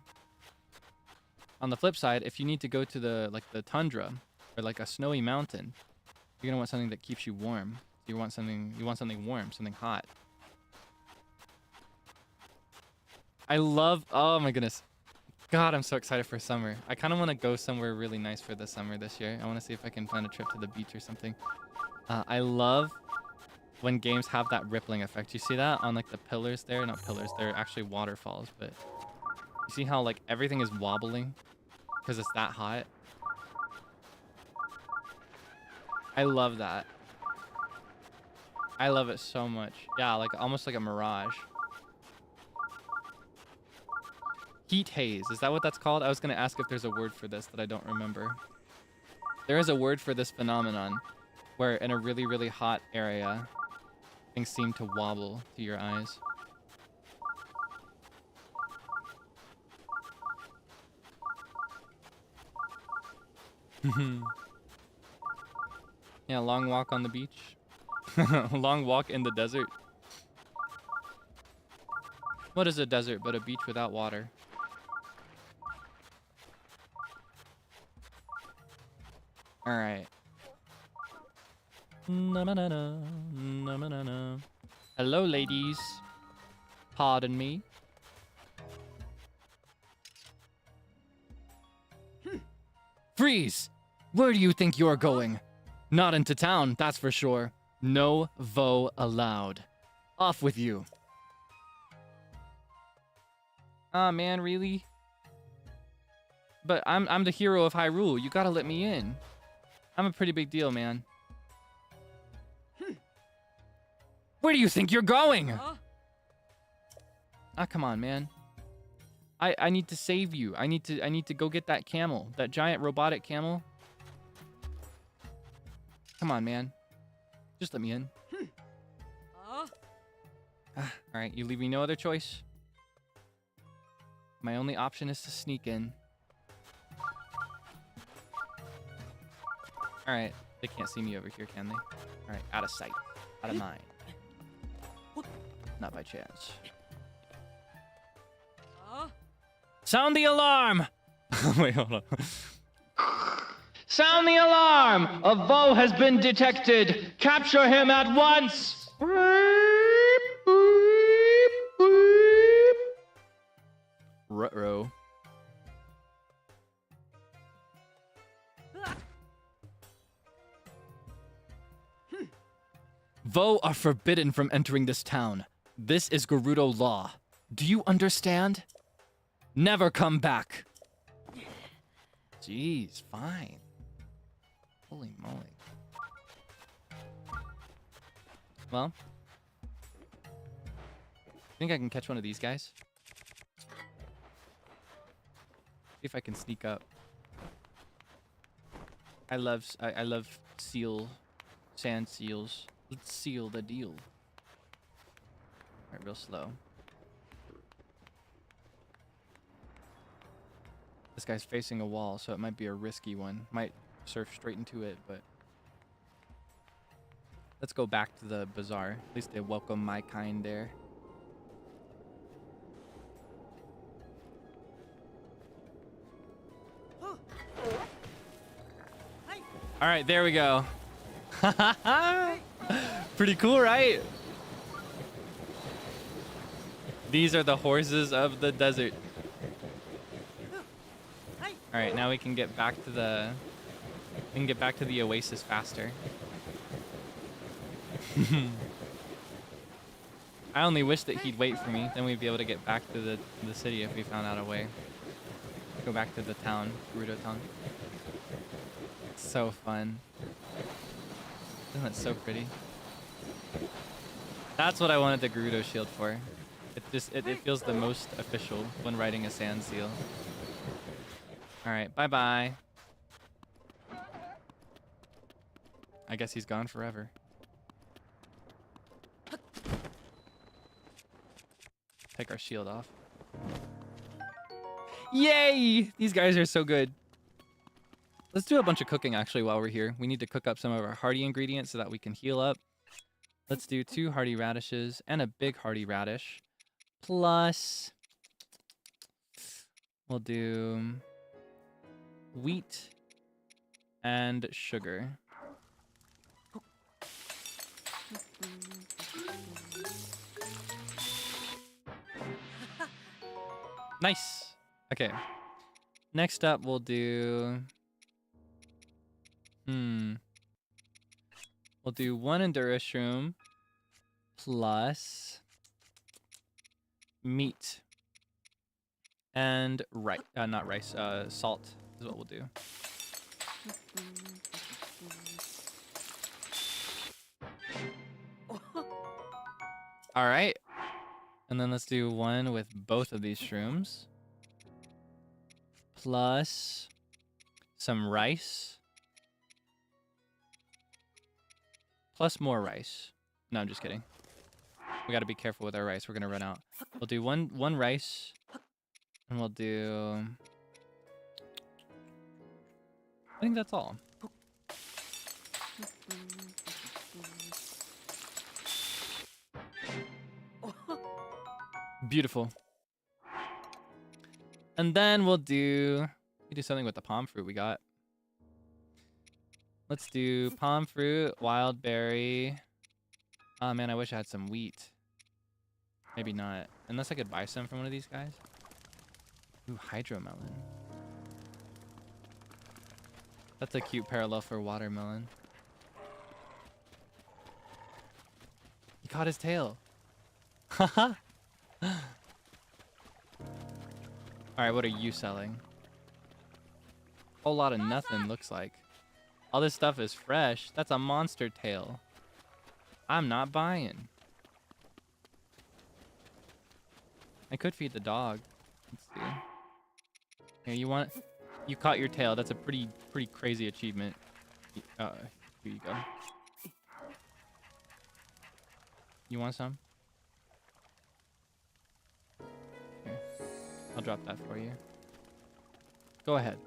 the flip side, if you need to go to the tundra or like a snowy mountain, you're going to want something that keeps you warm. You want something warm, something hot. I love, oh my goodness. God, I'm so excited for summer. I kind of want to go somewhere really nice for the summer this year. I want to see if I can plan a trip to the beach or something. I love when games have that rippling effect. You see that on like the pillars there? Not pillars, they're actually waterfalls, but you see how like everything is wobbling because it's that hot? I love that. I love it so much. Yeah, like almost like a mirage. Heat haze, is that what that's called? I was gonna ask if there's a word for this that I don't remember. There is a word for this phenomenon where in a really, really hot area, things seem to wobble to your eyes. Yeah, long walk on the beach. Long walk in the desert. What is a desert but a beach without water? Alright. Hello, ladies. Pardon me. Freeze! Where do you think you're going? Not into town, that's for sure. No vo allowed. Off with you. Ah, man, really? But I'm the hero of Hyrule. You gotta let me in. I'm a pretty big deal, man. Where do you think you're going? Ah, come on, man. I need to save you. I need to go get that camel, that giant robotic camel. Come on, man. Just let me in. All right, you leave me no other choice. My only option is to sneak in. All right, they can't see me over here, can they? All right, out of sight, out of mind. Not by chance. Sound the alarm! Wait, hold on. Sound the alarm! A foe has been detected. Capture him at once. Ruh-roh. Vo are forbidden from entering this town. This is Gerudo law. Do you understand? Never come back. Jeez, fine. Holy moly. Well, I think I can catch one of these guys. See if I can sneak up. I love sand seals. Let's seal the deal. Alright, real slow. This guy's facing a wall, so it might be a risky one. Might surf straight into it, but let's go back to the bazaar. At least they welcome my kind there. All right, there we go. Pretty cool, right? These are the horses of the desert. All right, now we can get back to the oasis faster. I only wish that he'd wait for me. Then we'd be able to get back to the city if we found out a way. Go back to the town, Gerudo town. It's so fun. Isn't that so pretty? That's what I wanted the Gerudo shield for. It feels the most official when riding a sand seal. All right, bye-bye. I guess he's gone forever. Take our shield off. Yay! These guys are so good. Let's do a bunch of cooking actually while we're here. We need to cook up some of our hearty ingredients so that we can heal up. Let's do 2 hearty radishes and a big hearty radish. Plus, we'll do wheat and sugar. Nice. Okay. Next up, we'll do... We'll do 1 Endura shroom plus meat and rice. Not rice. Salt is what we'll do. All right. And then let's do 1 with both of these shrooms. Plus some rice. Plus more rice. No, I'm just kidding. We gotta be careful with our rice. We're gonna run out. We'll do one rice. And we'll do... I think that's all. Beautiful. And then we'll do something with the palm fruit we got. Let's do palm fruit, wild berry. Oh man, I wish I had some wheat. Maybe not. Unless I could buy some from one of these guys. Ooh, hydromelon. That's a cute parallel for watermelon. He caught his tail. Haha. Alright, what are you selling? Whole lot of nothing, looks like. All this stuff is fresh. That's a monster tail. I'm not buying. I could feed the dog. Let's see. Here, you caught your tail. That's a pretty crazy achievement. Here you go. You want some? Here. I'll drop that for you. Go ahead.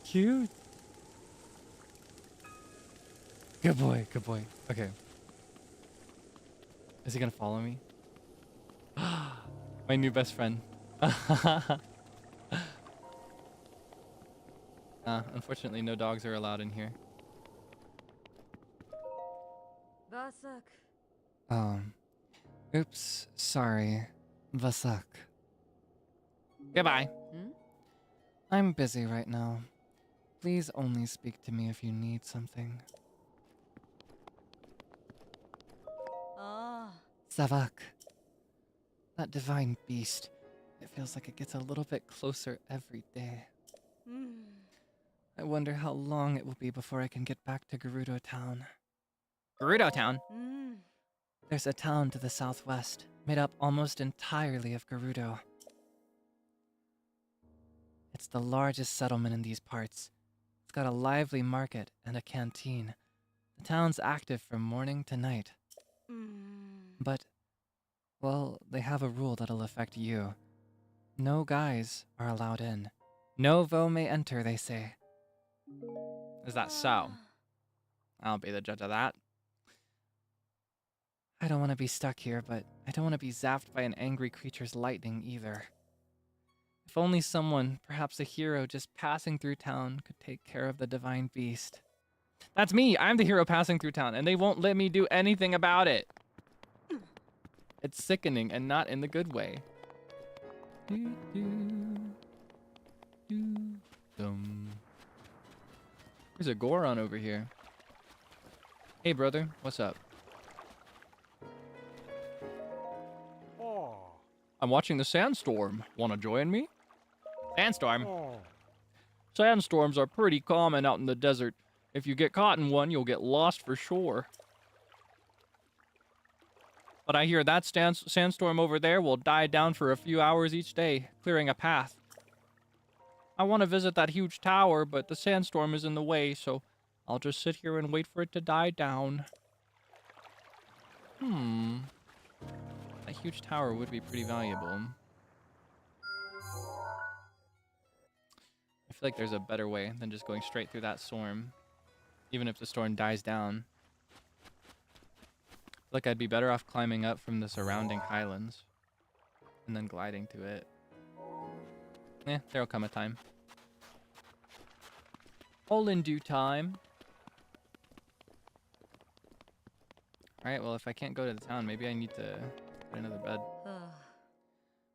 Cute. Good boy, good boy. Okay. Is he gonna follow me? My new best friend. Unfortunately, no dogs are allowed in here. Oops, sorry. Vasak. Goodbye. I'm busy right now. Please only speak to me if you need something. Savak. That divine beast. It feels like it gets a little bit closer every day. I wonder how long it will be before I can get back to Gerudo Town. Gerudo Town? There's a town to the southwest, made up almost entirely of Gerudo. It's the largest settlement in these parts. It's got a lively market and a canteen. The town's active from morning to night. But, well, they have a rule that'll affect you. No guys are allowed in. No vo may enter, they say. Is that so? I'll be the judge of that. I don't want to be stuck here, but I don't want to be zapped by an angry creature's lightning either. If only someone, perhaps a hero just passing through town, could take care of the divine beast. That's me! I'm the hero passing through town, and they won't let me do anything about it! It's sickening, and not in the good way. There's a Goron over here. Hey, brother. What's up? I'm watching the sandstorm. Wanna join me? Sandstorm? Sandstorms are pretty common out in the desert. If you get caught in one, you'll get lost for sure. But I hear that sandstorm over there will die down for a few hours each day, clearing a path. I want to visit that huge tower, but the sandstorm is in the way, so I'll just sit here and wait for it to die down. That huge tower would be pretty valuable. I feel like there's a better way than just going straight through that storm, even if the storm dies down. I feel like I'd be better off climbing up from the surrounding highlands and then gliding to it. There'll come a time. All in due time. Alright, well, if I can't go to the town, maybe I need to get another bed.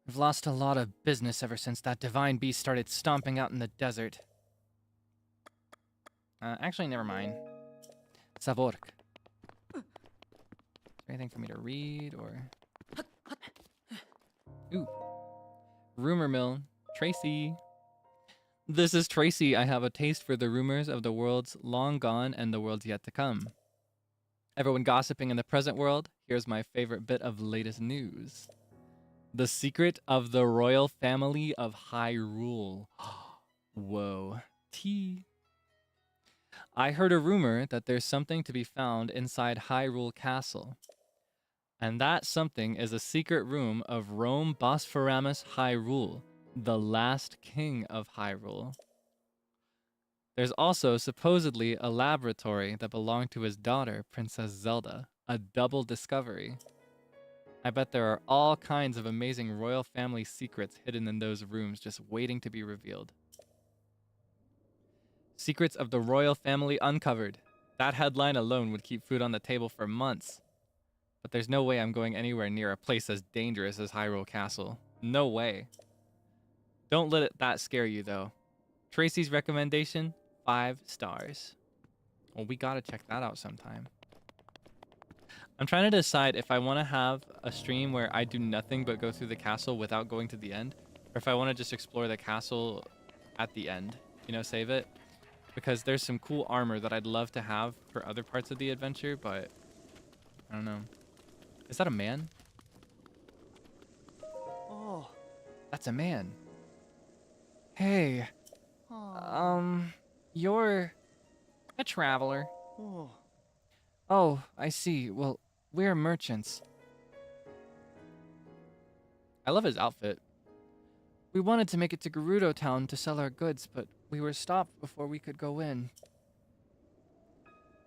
I've lost a lot of business ever since that divine beast started stomping out in the desert. Actually, never mind. Savork. Is there anything for me to read, or... Ooh. Rumor mill. Tracy. This is Tracy. I have a taste for the rumors of the worlds long gone and the worlds yet to come. Everyone gossiping in the present world, here's my favorite bit of latest news. The secret of the royal family of Hyrule. Whoa. Tea. I heard a rumor that there's something to be found inside Hyrule Castle. And that something is a secret room of Rome Bosphoramus Hyrule, the last king of Hyrule. There's also supposedly a laboratory that belonged to his daughter, Princess Zelda, a double discovery. I bet there are all kinds of amazing royal family secrets hidden in those rooms just waiting to be revealed. Secrets of the royal family uncovered. That headline alone would keep food on the table for months. But there's no way I'm going anywhere near a place as dangerous as Hyrule Castle. No way. Don't let that scare you, though. Tracy's recommendation, 5 stars. Well, we gotta check that out sometime. I'm trying to decide if I want to have a stream where I do nothing but go through the castle without going to the end, or if I want to just explore the castle at the end, you know, save it. Because there's some cool armor that I'd love to have for other parts of the adventure, but I don't know. Is that a man? Oh. That's a man. Hey. You're a traveler. Oh. Oh, I see. Well, we're merchants. I love his outfit. We wanted to make it to Gerudo Town to sell our goods, but we were stopped before we could go in.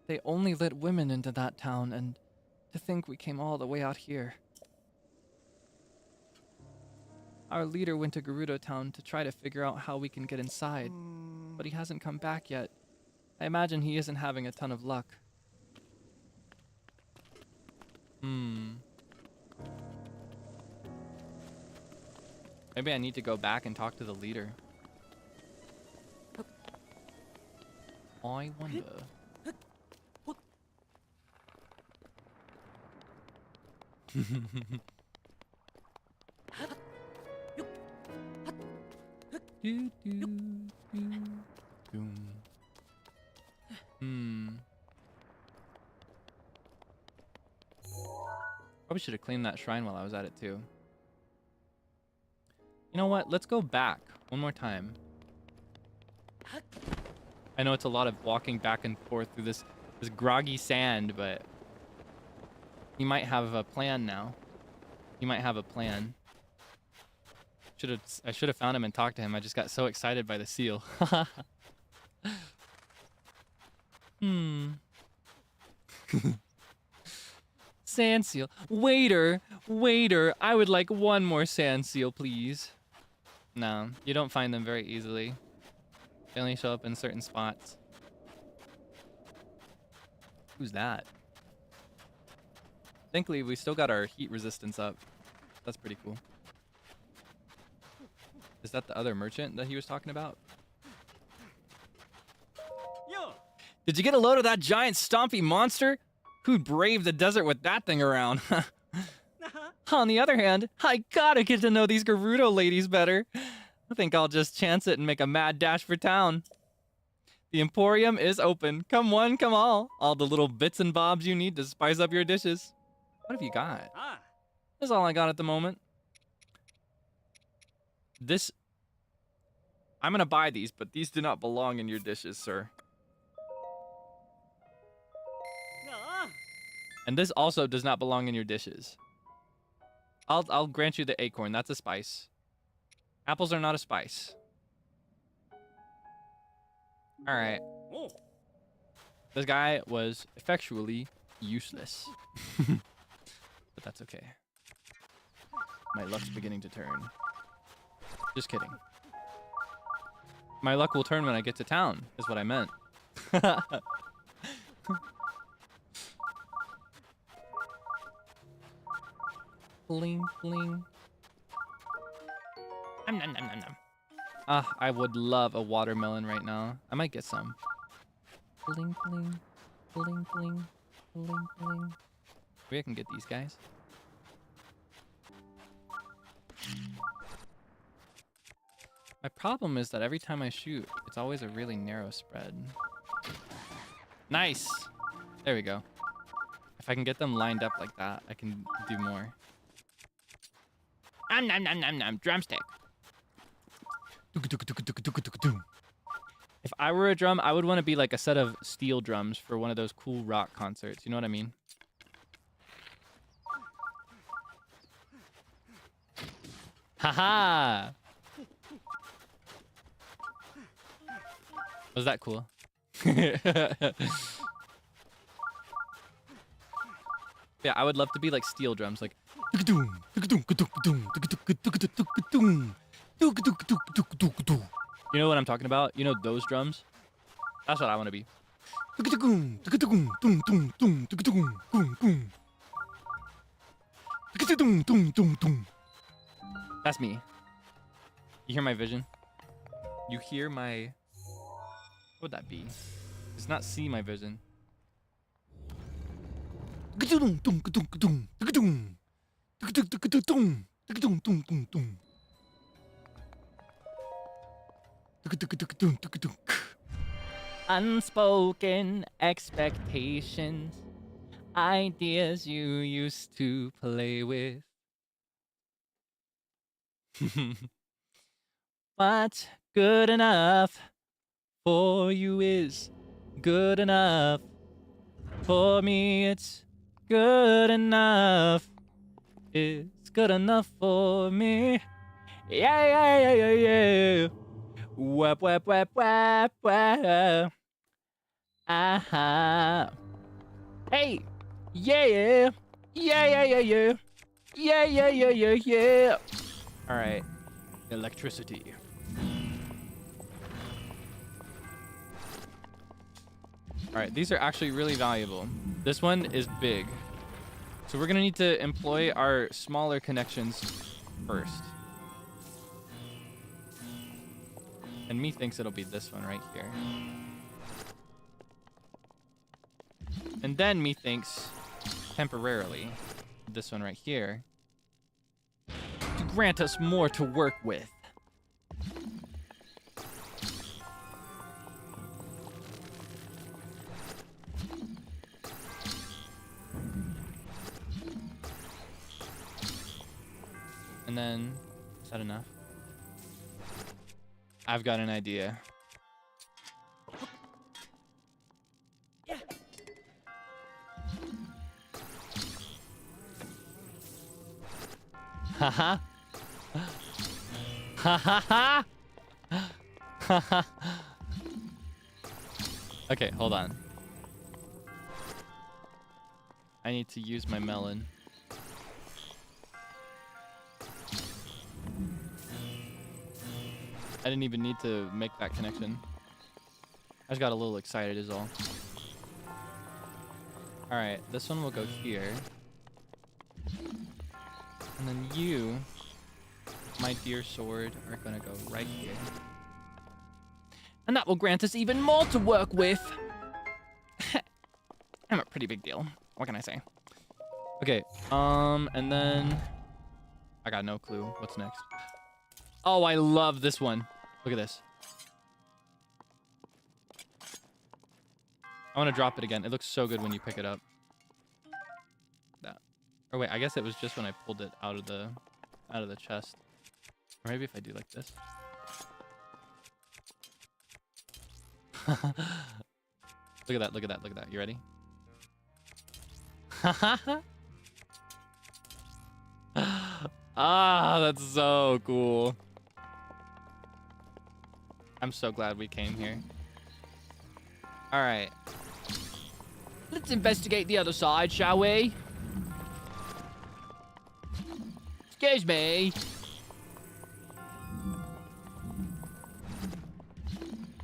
They only let women into that town, and to think we came all the way out here. Our leader went to Gerudo Town to try to figure out how we can get inside, but he hasn't come back yet. I imagine he isn't having a ton of luck. Maybe I need to go back and talk to the leader. I wonder. Probably should have claimed that shrine while I was at it too. You know what? Let's go back one more time. I know it's a lot of walking back and forth through this groggy sand, but he might have a plan now. He might have a plan. I should have found him and talked to him. I just got so excited by the seal. Sand seal. Waiter, waiter, I would like one more sand seal, please. No, you don't find them very easily. They only show up in certain spots. Who's that? Thankfully, we still got our heat resistance up. That's pretty cool. Is that the other merchant that he was talking about? Yo. Did you get a load of that giant stompy monster? Who'd brave the desert with that thing around? On the other hand, I gotta get to know these Gerudo ladies better. I think I'll just chance it and make a mad dash for town. The Emporium is open. Come one, come all. All the little bits and bobs you need to spice up your dishes. What have you got? That's all I got at the moment. This... I'm gonna buy these, but these do not belong in your dishes, sir. And this also does not belong in your dishes. I'll grant you the acorn. That's a spice. Apples are not a spice. All right. This guy was effectually useless. But that's okay. My luck's beginning to turn. Just kidding. My luck will turn when I get to town, is what I meant. Bling, bling. Nom, nom, nom, nom, nom. Ah, I would love a watermelon right now. I might get some. Bling, bling. Bling, bling. Bling, bling. Maybe I can get these guys. My problem is that every time I shoot, it's always a really narrow spread. Nice! There we go. If I can get them lined up like that, I can do more. Nom nom nom nom nom, drumstick. If I were a drum, I would want to be like a set of steel drums for one of those cool rock concerts. You know what I mean? Haha! Was that cool? Yeah, I would love to be like steel drums, like. You know what I'm talking about? You know those drums? That's what I want to be. That's me. You hear my vision? You hear my... What would that be? It's not see my vision. Unspoken expectations, ideas you used to play with. What's good enough for you is good enough. For me, it's good enough. It's good enough for me. Yeah, yeah, yeah, yeah, yeah. Wap, wap, wap, wap, wap. Aha. Hey. Yeah. Yeah, yeah, yeah, yeah. Yeah, yeah, yeah, yeah, yeah. All right. Electricity. Alright, these are actually really valuable. This one is big. So we're gonna need to employ our smaller connections first. And methinks it'll be this one right here. And then methinks, temporarily, this one right here, to grant us more to work with. And then, is that enough? I've got an idea. Haha. Ha ha ha. Ha ha. Okay, hold on. I need to use my melon. I didn't even need to make that connection. I just got a little excited is all. Alright, this one will go here. And then you, my dear sword, are gonna go right here. And that will grant us even more to work with. I'm a pretty big deal. What can I say? Okay, and then I got no clue what's next. Oh, I love this one. Look at this. I want to drop it again. It looks so good when you pick it up. That. Or wait, I guess it was just when I pulled it out of the chest. Or maybe if I do like this. Look at that, look at that, look at that. You ready? Ah, that's so cool. I'm so glad we came here. All right. Let's investigate the other side, shall we? Excuse me.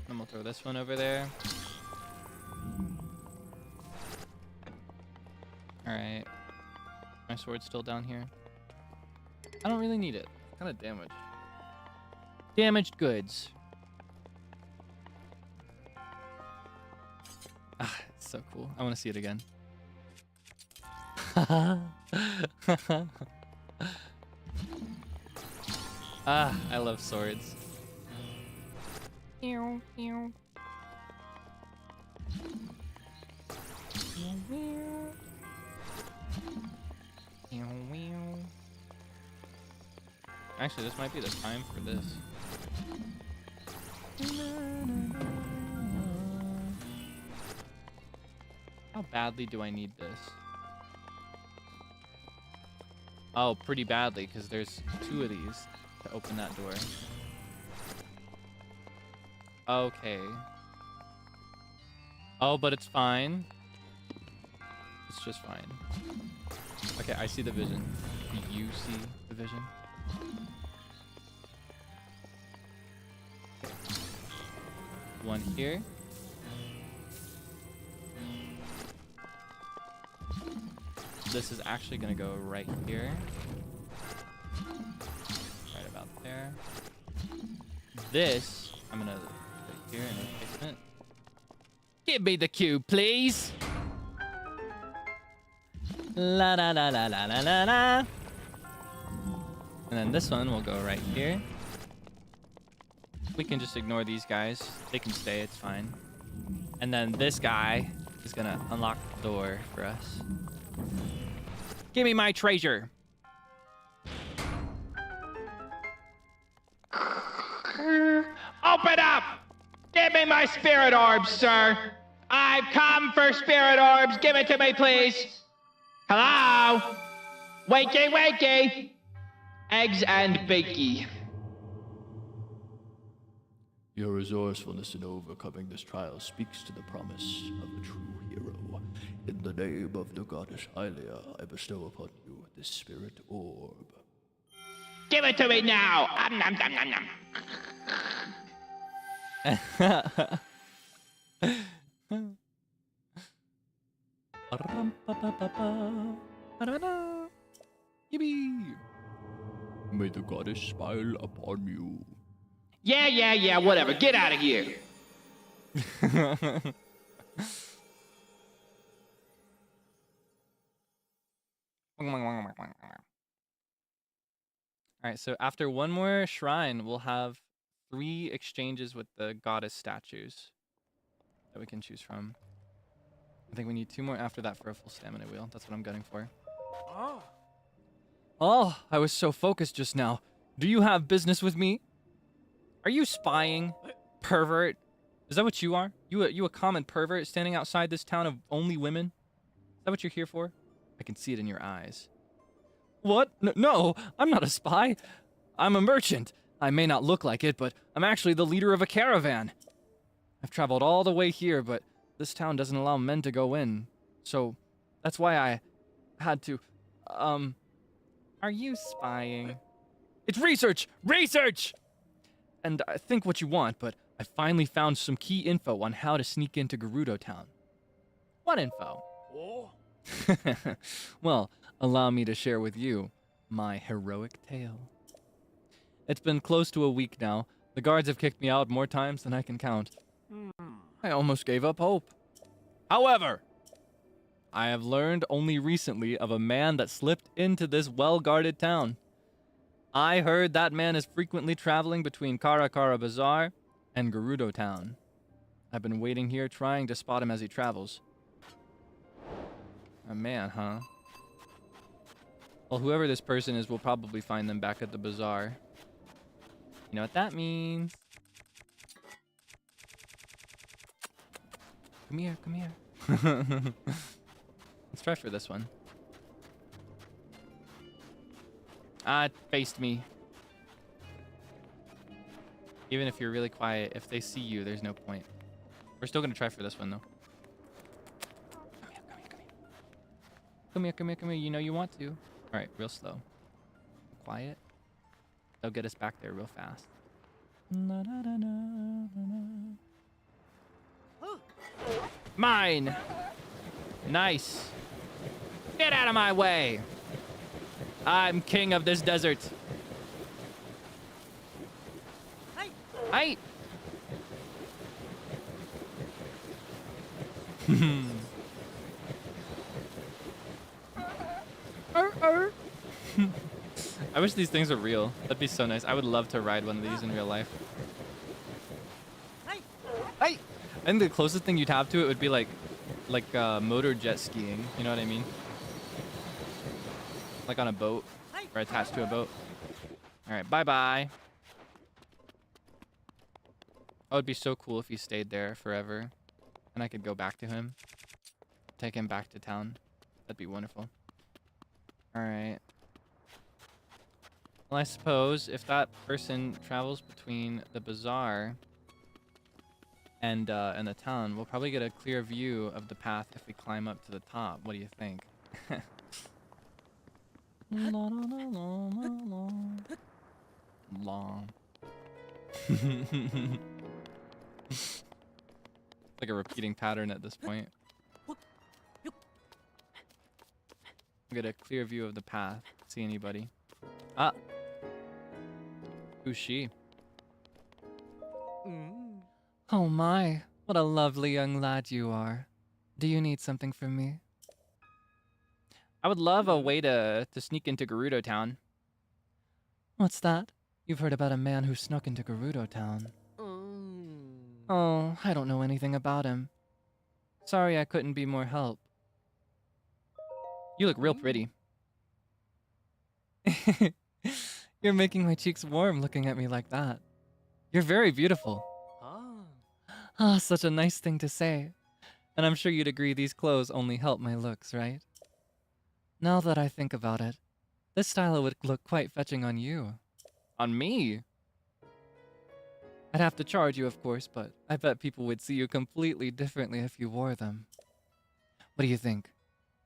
And we'll throw this one over there. All right. My sword's still down here. I don't really need it. It's kind of damaged. Damaged goods. Ah, it's so cool. I want to see it again. Ah, I love swords. Actually, this might be the time for this. How badly do I need this? Oh, pretty badly, because there's 2 of these to open that door. Okay. Oh, but it's fine. It's just fine. Okay, I see the vision. Do you see the vision? Okay. One here. This is actually gonna go right here. Right about there. This, I'm gonna put here in replacement. Give me the cube, please. La la la la la la la la. And then this one will go right here. We can just ignore these guys. They can stay, it's fine. And then this guy is gonna unlock the door for us. Give me my treasure. Open up! Give me my spirit orbs, sir. I've come for spirit orbs. Give it to me, please. Hello? Wakey, wakey. Eggs and bakey. Your resourcefulness in overcoming this trial speaks to the promise of a true hero. In the name of the goddess Hylia, I bestow upon you this spirit orb. Give it to me now! Nom, nom, nom, nom. Yippee! May the goddess smile upon you. Yeah, whatever. Get out of here. Alright, so after one more shrine, we'll have 3 exchanges with the goddess statues that we can choose from. I think we need 2 more after that for a full stamina wheel. That's what I'm gunning for. Oh, I was so focused just now. Do you have business with me? Are you spying, pervert? Is that what you are? You a common pervert standing outside this town of only women? Is that what you're here for? I can see it in your eyes. What? No, I'm not a spy. I'm a merchant. I may not look like it, but I'm actually the leader of a caravan. I've traveled all the way here, but this town doesn't allow men to go in. So that's why I had to, Are you spying? It's research! Research! And I think what you want, but I finally found some key info on how to sneak into Gerudo Town. What info? Well, allow me to share with you my heroic tale. It's been close to a week now. The guards have kicked me out more times than I can count. I almost gave up hope. However, I have learned only recently of a man that slipped into this well-guarded town. I heard that man is frequently traveling between Karakara Bazaar and Gerudo Town. I've been waiting here trying to spot him as he travels. A man, huh? Well, whoever this person is will probably find them back at the bazaar. You know what that means? Come here, come here. Let's try for this one. Ah, it faced me. Even if you're really quiet, if they see you, there's no point. We're still gonna try for this one, though. Come here, come here, come here. Come here, come here, come here. You know you want to. All right, real slow. Quiet. They'll get us back there real fast. Mine! Nice. Get out of my way! I'm king of this desert. Hey! I wish these things were real. That'd be so nice. I would love to ride one of these in real life. Hey! I think the closest thing you'd have to it would be like motor jet skiing. You know what I mean? Like on a boat or attached to a boat. All right, bye-bye. That would be so cool if he stayed there forever and I could go back to him. Take him back to town. That'd be wonderful. All right. Well, I suppose if that person travels between the bazaar and the town, we'll probably get a clear view of the path if we climb up to the top. What do you think? Long. Like a repeating pattern at this point. Get a clear view of the path. See anybody? Ah. Who's she? Oh my, what a lovely young lad you are. Do you need something from me? I would love a way to sneak into Gerudo Town. What's that? You've heard about a man who snuck into Gerudo Town. Oh, I don't know anything about him. Sorry I couldn't be more help. You look real pretty. You're making my cheeks warm looking at me like that. You're very beautiful. Ah, such a nice thing to say. And I'm sure you'd agree these clothes only help my looks, right? Now that I think about it, this style would look quite fetching on you. On me? I'd have to charge you, of course, but I bet people would see you completely differently if you wore them. What do you think?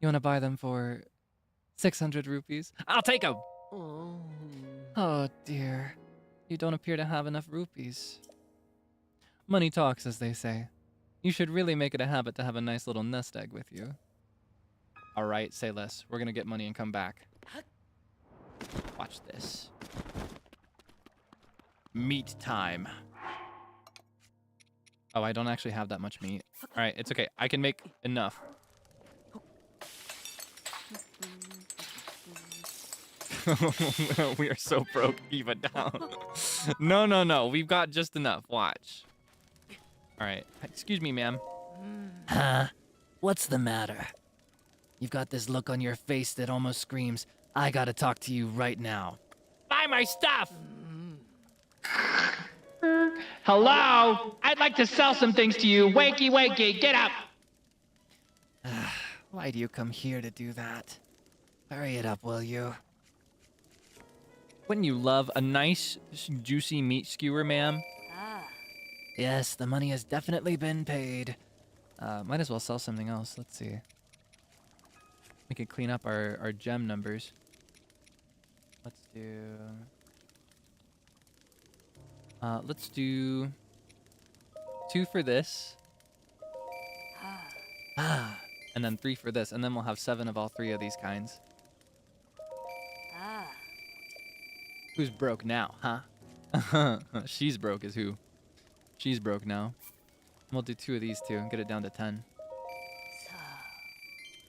You want to buy them for 600 rupees? I'll take them! Oh dear. You don't appear to have enough rupees. Money talks, as they say. You should really make it a habit to have a nice little nest egg with you. Alright, say less. We're gonna get money and come back. Watch this. Meat time. Oh, I don't actually have that much meat. Alright, it's okay. I can make enough. We are so broke. Keep it down. No. We've got just enough. Watch. Alright. Excuse me, ma'am. Huh? What's the matter? You've got this look on your face that almost screams, I gotta talk to you right now. Buy my stuff! Hello? I'd like to sell some things to you. Wakey, wakey, get up! Why do you come here to do that? Hurry it up, will you? Wouldn't you love a nice, juicy meat skewer, ma'am? Yes, the money has definitely been paid. Might as well sell something else. Let's see. We could clean up our gem numbers. Let's do 2 for this. And then 3 for this, and then we'll have 7 of all 3 of these kinds. Who's broke now, huh? She's broke is who? She's broke now. We'll do 2 of these too and get it down to 10.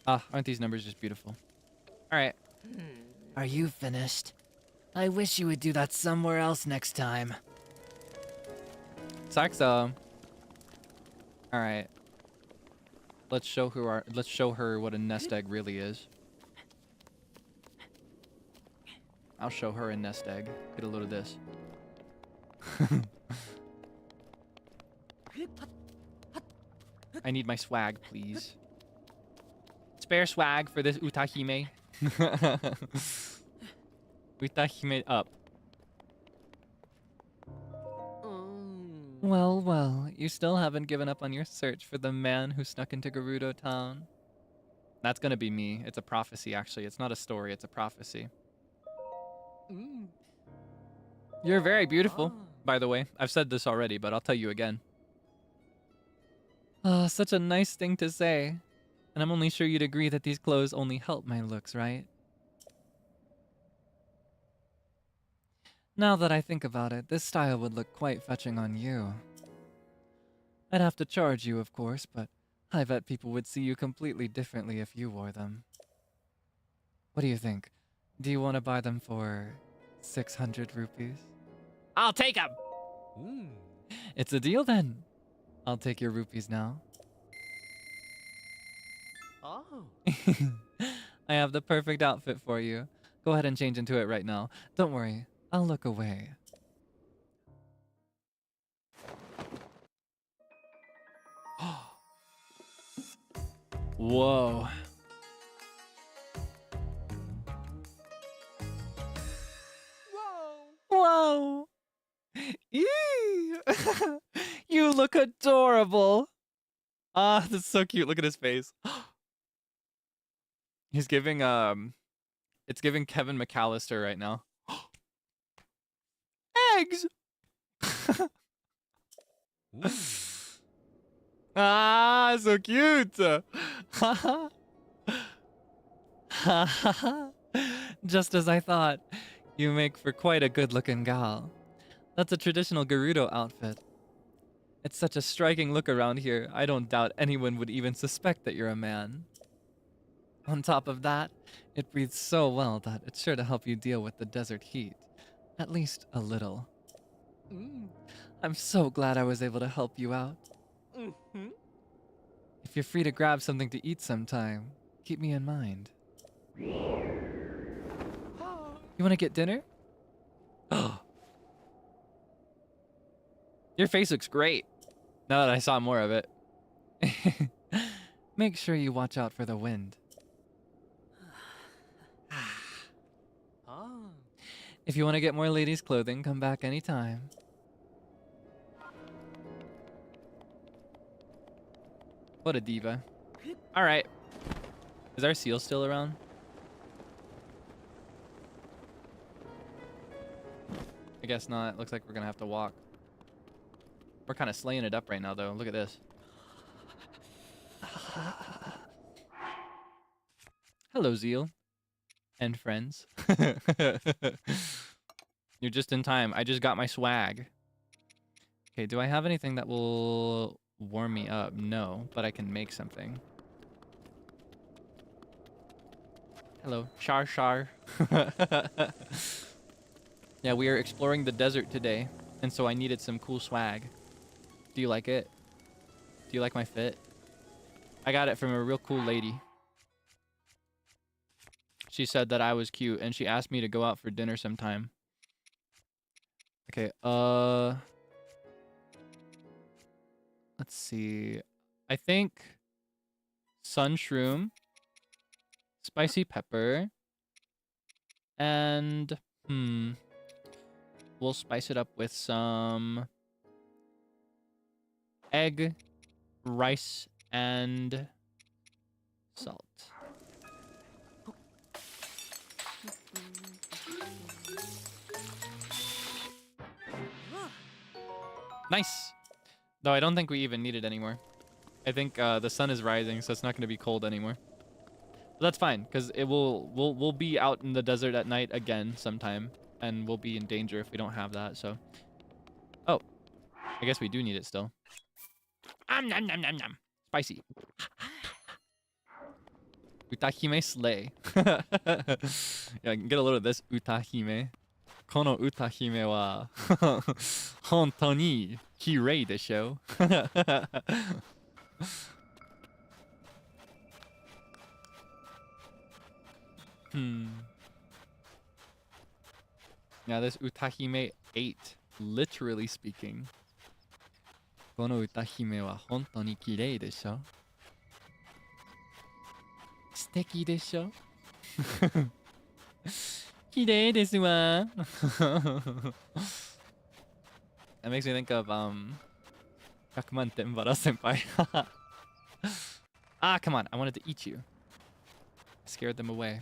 Ah, aren't these numbers just beautiful? Alright. Are you finished? I wish you would do that somewhere else next time. Saxo. Alright. Let's show her what a nest egg really is. I'll show her a nest egg. Get a load of this. I need my swag, please. Spare swag for this Utahime. Utahime up. Well, you still haven't given up on your search for the man who snuck into Gerudo town. That's gonna be me. It's a prophecy, actually. It's not a story, it's a prophecy. You're very beautiful, by the way. I've said this already, but I'll tell you again. Such a nice thing to say. And I'm only sure you'd agree that these clothes only help my looks, right? Now that I think about it, this style would look quite fetching on you. I'd have to charge you, of course, but I bet people would see you completely differently if you wore them. What do you think? Do you want to buy them for 600 rupees? I'll take them! It's a deal then. I'll take your rupees now. I have the perfect outfit for you. Go ahead and change into it right now. Don't worry, I'll look away. Whoa. Whoa. Eee. You look adorable. Ah, that's so cute. Look at his face. He's giving it's giving Kevin McAllister right now. Eggs. Ah, so cute. Just as I thought. You make for quite a good-looking gal. That's a traditional Gerudo outfit. It's such a striking look around here, I don't doubt anyone would even suspect that you're a man. On top of that, it breathes so well that it's sure to help you deal with the desert heat. At least a little. I'm so glad I was able to help you out. If you're free to grab something to eat sometime, keep me in mind. You want to get dinner? Oh. Your face looks great. Now that I saw more of it. Make sure you watch out for the wind. If you want to get more ladies' clothing, come back anytime. What a diva. Alright. Is our seal still around? guess not. Looks like we're gonna have to walk. We're kind of slaying it up right now, though. Look at this. Hello, Zeal. And friends. You're just in time. I just got my swag. Okay, do I have anything that will warm me up? No, but I can make something. Hello, Shar. Yeah, we are exploring the desert today, and so I needed some cool swag. Do you like it? Do you like my fit? I got it from a real cool lady. She said that I was cute, and she asked me to go out for dinner sometime. Okay, let's see. I think sun shroom, spicy pepper, and we'll spice it up with some egg, rice, and salt. Nice. Though I don't think we even need it anymore. I think the sun is rising, so it's not going to be cold anymore. But that's fine, because it we'll be out in the desert at night again sometime, and we'll be in danger if we don't have that. So, oh, I guess we do need it still. Nom nom nom nom. Spicy. Utahime slay. Yeah, get a load of this Utahime. この歌姫は本当に綺麗でしょNow this Utahime ate, literally speaking. この歌姫は本当に綺麗でしょ素敵でしょ綺麗ですわ That makes me think of 100万点バラ先輩 Ah, come on, I wanted to eat you. I scared them away.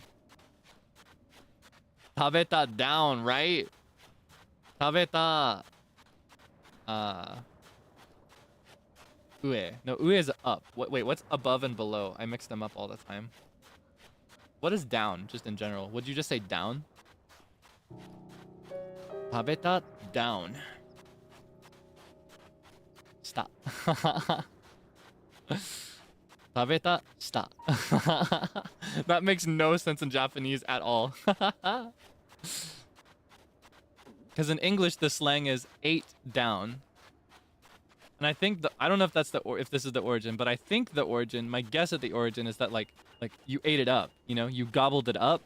食べた down, right? 食べた ue. No, ue is up. Wait, what's above and below? I mix them up all the time. What is down, just in general? Would you just say down? 食べた down. Stop. 食べた stop. That makes no sense in Japanese at all. Because in English, the slang is 8 down. And I think I don't know if that's if this is the origin, but I think the origin, my guess at the origin is that like you ate it up, you know, you gobbled it up.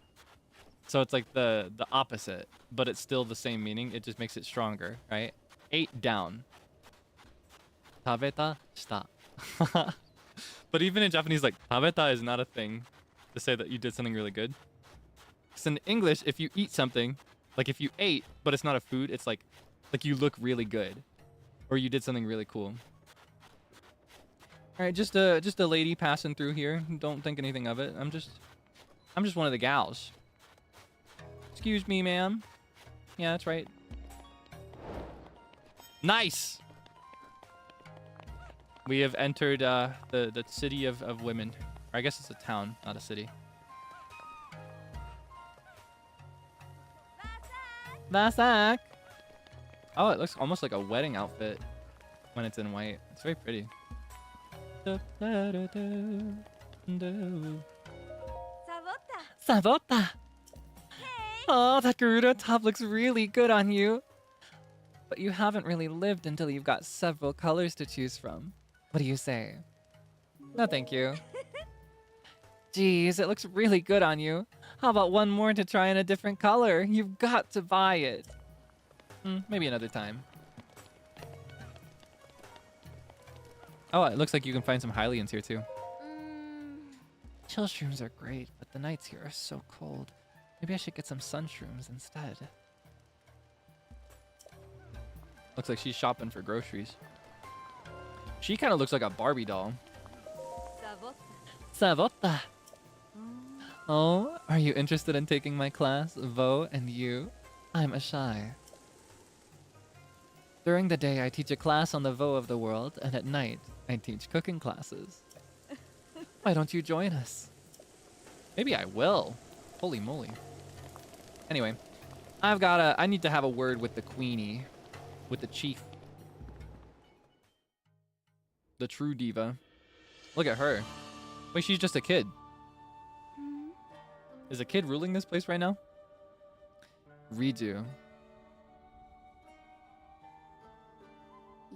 So it's like the opposite, but it's still the same meaning. It just makes it stronger, right? 8 down. 食べた stop. But even in Japanese, like 食べた is not a thing to say that you did something really good. Because in English, if you eat something, like if you ate, but it's not a food, it's like you look really good. Or you did something really cool. All right, just a lady passing through here. Don't think anything of it. I'm just one of the gals. Excuse me, ma'am. Yeah, that's right. Nice. We have entered the city of women. Or I guess it's a town, not a city. Vasak. Oh, it looks almost like a wedding outfit when it's in white. It's very pretty. Savota. Oh, that gerudo top looks really good on you. But you haven't really lived until you've got several colors to choose from. What do you say? No, thank you. Geez, it looks really good on you. How about one more to try in a different color? You've got to buy it. Maybe another time. Oh, it looks like you can find some Hylians here too. Chill shrooms are great, but the nights here are so cold. Maybe I should get some sun shrooms instead. Looks like she's shopping for groceries. She kind of looks like a Barbie doll. Savota. Oh, are you interested in taking my class, Vo and you? I'm a shy. During the day, I teach a class on the Vo of the world, and at night, I teach cooking classes. Why don't you join us? Maybe I will. Holy moly. Anyway, I need to have a word with the queenie. With the chief. The true diva. Look at her. Wait, she's just a kid. Is a kid ruling this place right now? Redo.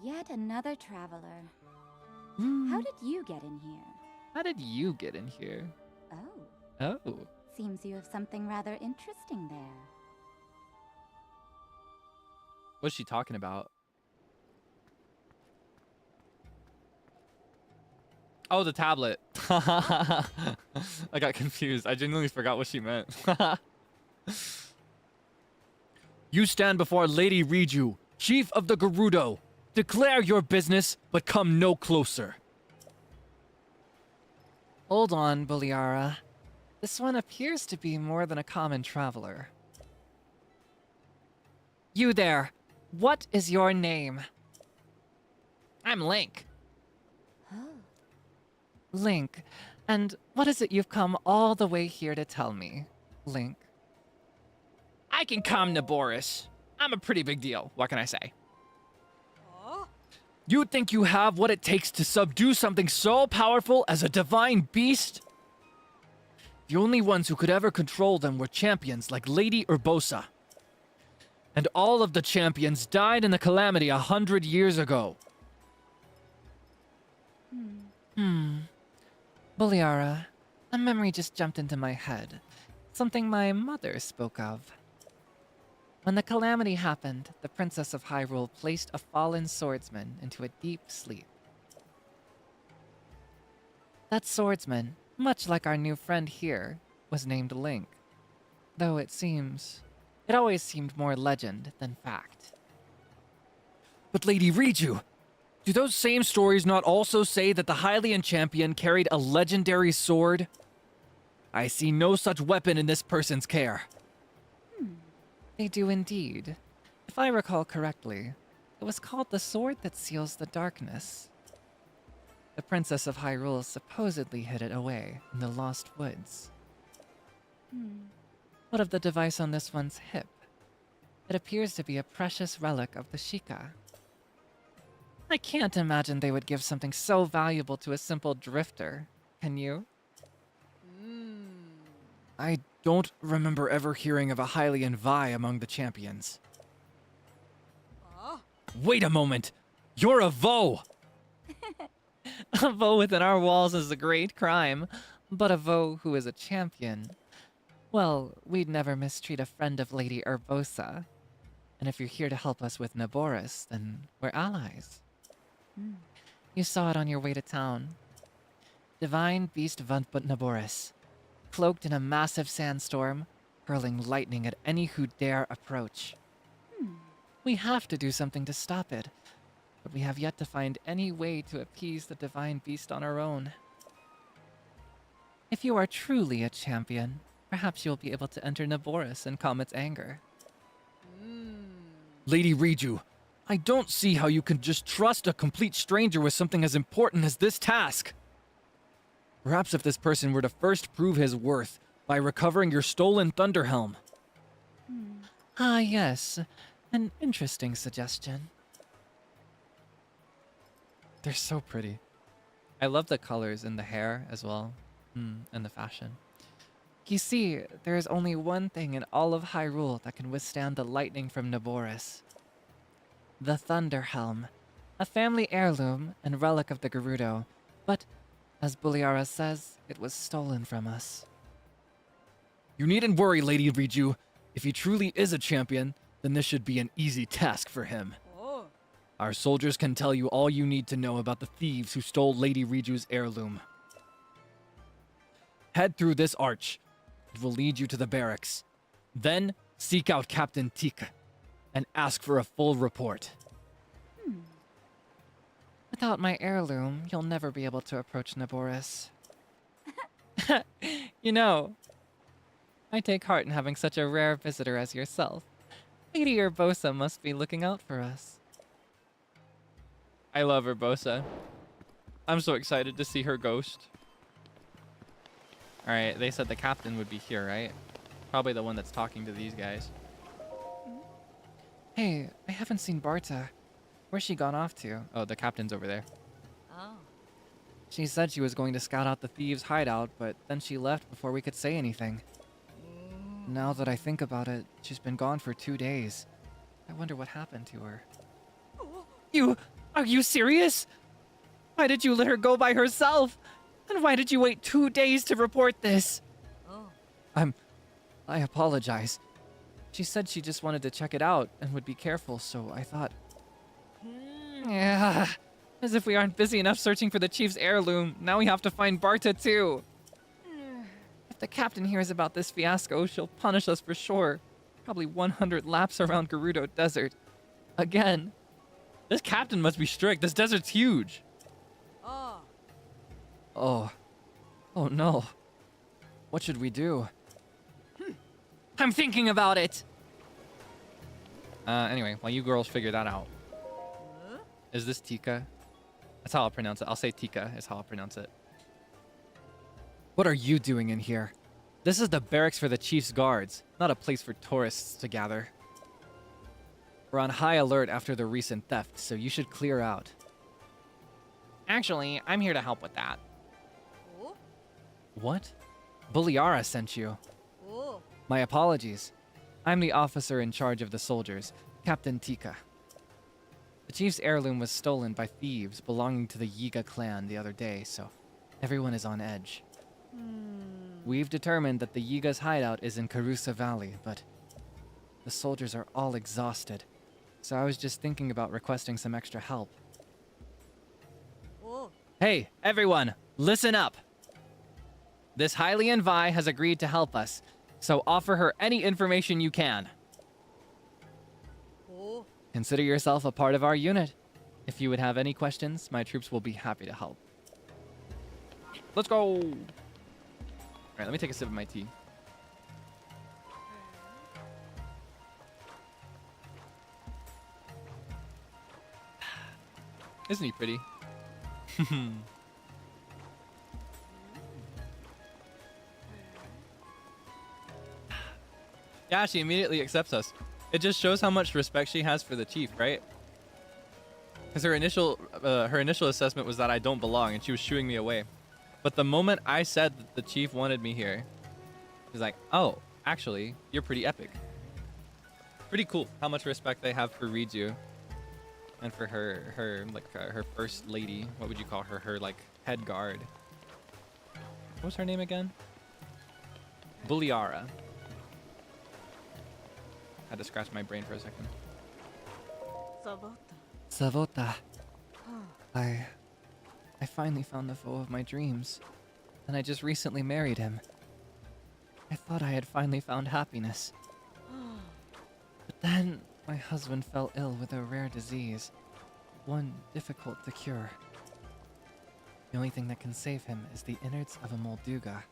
Yet another traveler. How did you get in here? How did you get in here? Oh, Oh. seems you have something rather interesting there. What's she talking about? Oh, the tablet. I got confused. I genuinely forgot what she meant. You stand before Lady Riju, chief of the Gerudo. Declare your business, but come no closer. Hold on, Buliara. This one appears to be more than a common traveler. You there! What is your name? I'm Link. Oh, Link. And what is it you've come all the way here to tell me, Link? I can calm Naboris. I'm a pretty big deal, what can I say? You think you have what it takes to subdue something so powerful as a divine beast? The only ones who could ever control them were champions like Lady Urbosa. And all of the champions died in the calamity 100 years ago. Buliara, a memory just jumped into my head. Something my mother spoke of. When the calamity happened, the Princess of Hyrule placed a fallen swordsman into a deep sleep. That swordsman, much like our new friend here, was named Link. Though it always seemed more legend than fact. But Lady Riju, do those same stories not also say that the Hylian champion carried a legendary sword? I see no such weapon in this person's care. They do indeed. If I recall correctly, it was called the Sword That Seals the Darkness. The Princess of Hyrule supposedly hid it away in the Lost Woods. What of the device on this one's hip? It appears to be a precious relic of the Sheikah. I can't imagine they would give something so valuable to a simple drifter. Can you? I don't remember ever hearing of a Hylian Vi among the champions. Wait a moment! You're a Vo! A Vo within our walls is a great crime, but a Vo who is a champion. Well, we'd never mistreat a friend of Lady Urbosa. And if you're here to help us with Naboris, then we're allies. You saw it on your way to town. Divine Beast Vuntbut Naboris, cloaked in a massive sandstorm, hurling lightning at any who dare approach. We have to do something to stop it, but we have yet to find any way to appease the Divine Beast on our own. If you are truly a champion, perhaps you'll be able to enter Naboris and calm its anger. Lady Riju, I don't see how you can just trust a complete stranger with something as important as this task. Perhaps if this person were to first prove his worth by recovering your stolen Thunder Helm. Ah, yes. An interesting suggestion. They're so pretty. I love the colors in the hair as well. And the fashion. You see, there is only one thing in all of Hyrule that can withstand the lightning from Naboris. The Thunder Helm. A family heirloom and relic of the Gerudo. But, as Buliara says, it was stolen from us. You needn't worry, Lady Riju. If he truly is a champion, then this should be an easy task for him. Our soldiers can tell you all you need to know about the thieves who stole Lady Riju's heirloom. Head through this arch. It will lead you to the barracks. Then, seek out Captain Tika and ask for a full report. Without my heirloom, you'll never be able to approach Naboris. You know, I take heart in having such a rare visitor as yourself. Lady Urbosa must be looking out for us. I love Urbosa. I'm so excited to see her ghost. All right, they said the captain would be here, right? Probably the one that's talking to these guys. Hey, I haven't seen Barta. Where's she gone off to? Oh, the captain's over there. Oh. She said she was going to scout out the thieves' hideout, but then she left before we could say anything. Now that I think about it, she's been gone for 2 days. I wonder what happened to her. Are you serious? Why did you let her go by herself? And why did you wait 2 days to report this? Oh. I apologize. She said she just wanted to check it out and would be careful, so I thought... Yeah, as if we aren't busy enough searching for the chief's heirloom. Now we have to find Barta too. If the captain hears about this fiasco, she'll punish us for sure. Probably 100 laps around Gerudo Desert. Again. This captain must be strict. This desert's huge. Oh. Oh no. What should we do? I'm thinking about it. Anyway, while you girls figure that out. Is this Tika? That's how I'll pronounce it. I'll say Tika is how I'll pronounce it. What are you doing in here? This is the barracks for the chief's guards, not a place for tourists to gather. We're on high alert after the recent theft, so you should clear out. Actually, I'm here to help with that. Oh. What? Buliara sent you. Oh. My apologies. I'm the officer in charge of the soldiers, Captain Tika. The chief's heirloom was stolen by thieves belonging to the Yiga clan the other day, so everyone is on edge. We've determined that the Yiga's hideout is in Karusa Valley, but the soldiers are all exhausted, so I was just thinking about requesting some extra help. Oh. Hey, everyone, listen up! This Hylian Vi has agreed to help us, so offer her any information you can. Oh. Consider yourself a part of our unit. If you would have any questions, my troops will be happy to help. Let's go. All right, let me take a sip of my tea. Isn't he pretty? Yeah, she immediately accepts us. It just shows how much respect she has for the chief, right? Because her initial assessment was that I don't belong, and she was shooing me away. But the moment I said that the chief wanted me here, she's like, "Oh, actually, you're pretty epic." Pretty cool how much respect they have for Riju, and for her first lady. What would you call her? Her like head guard. What was her name again? Buliara. Had to scratch my brain for a second. Savota. I finally found the foe of my dreams, and I just recently married him. I thought I had finally found happiness. But then, my husband fell ill with a rare disease, one difficult to cure. The only thing that can save him is the innards of a Molduga.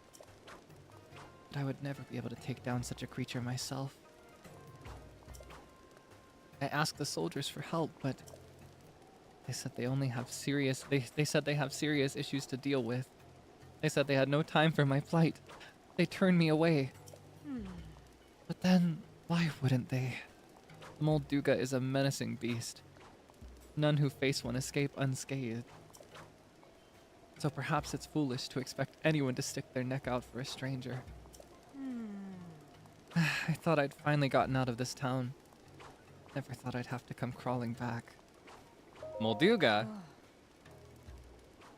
But I would never be able to take down such a creature myself. I asked the soldiers for help, but they said they only have serious issues to deal with. They said they had no time for my plight. They turned me away. But then, why wouldn't they? Molduga is a menacing beast. None who face one escape unscathed. So perhaps it's foolish to expect anyone to stick their neck out for a stranger. I thought I'd finally gotten out of this town. Never thought I'd have to come crawling back. Molduga?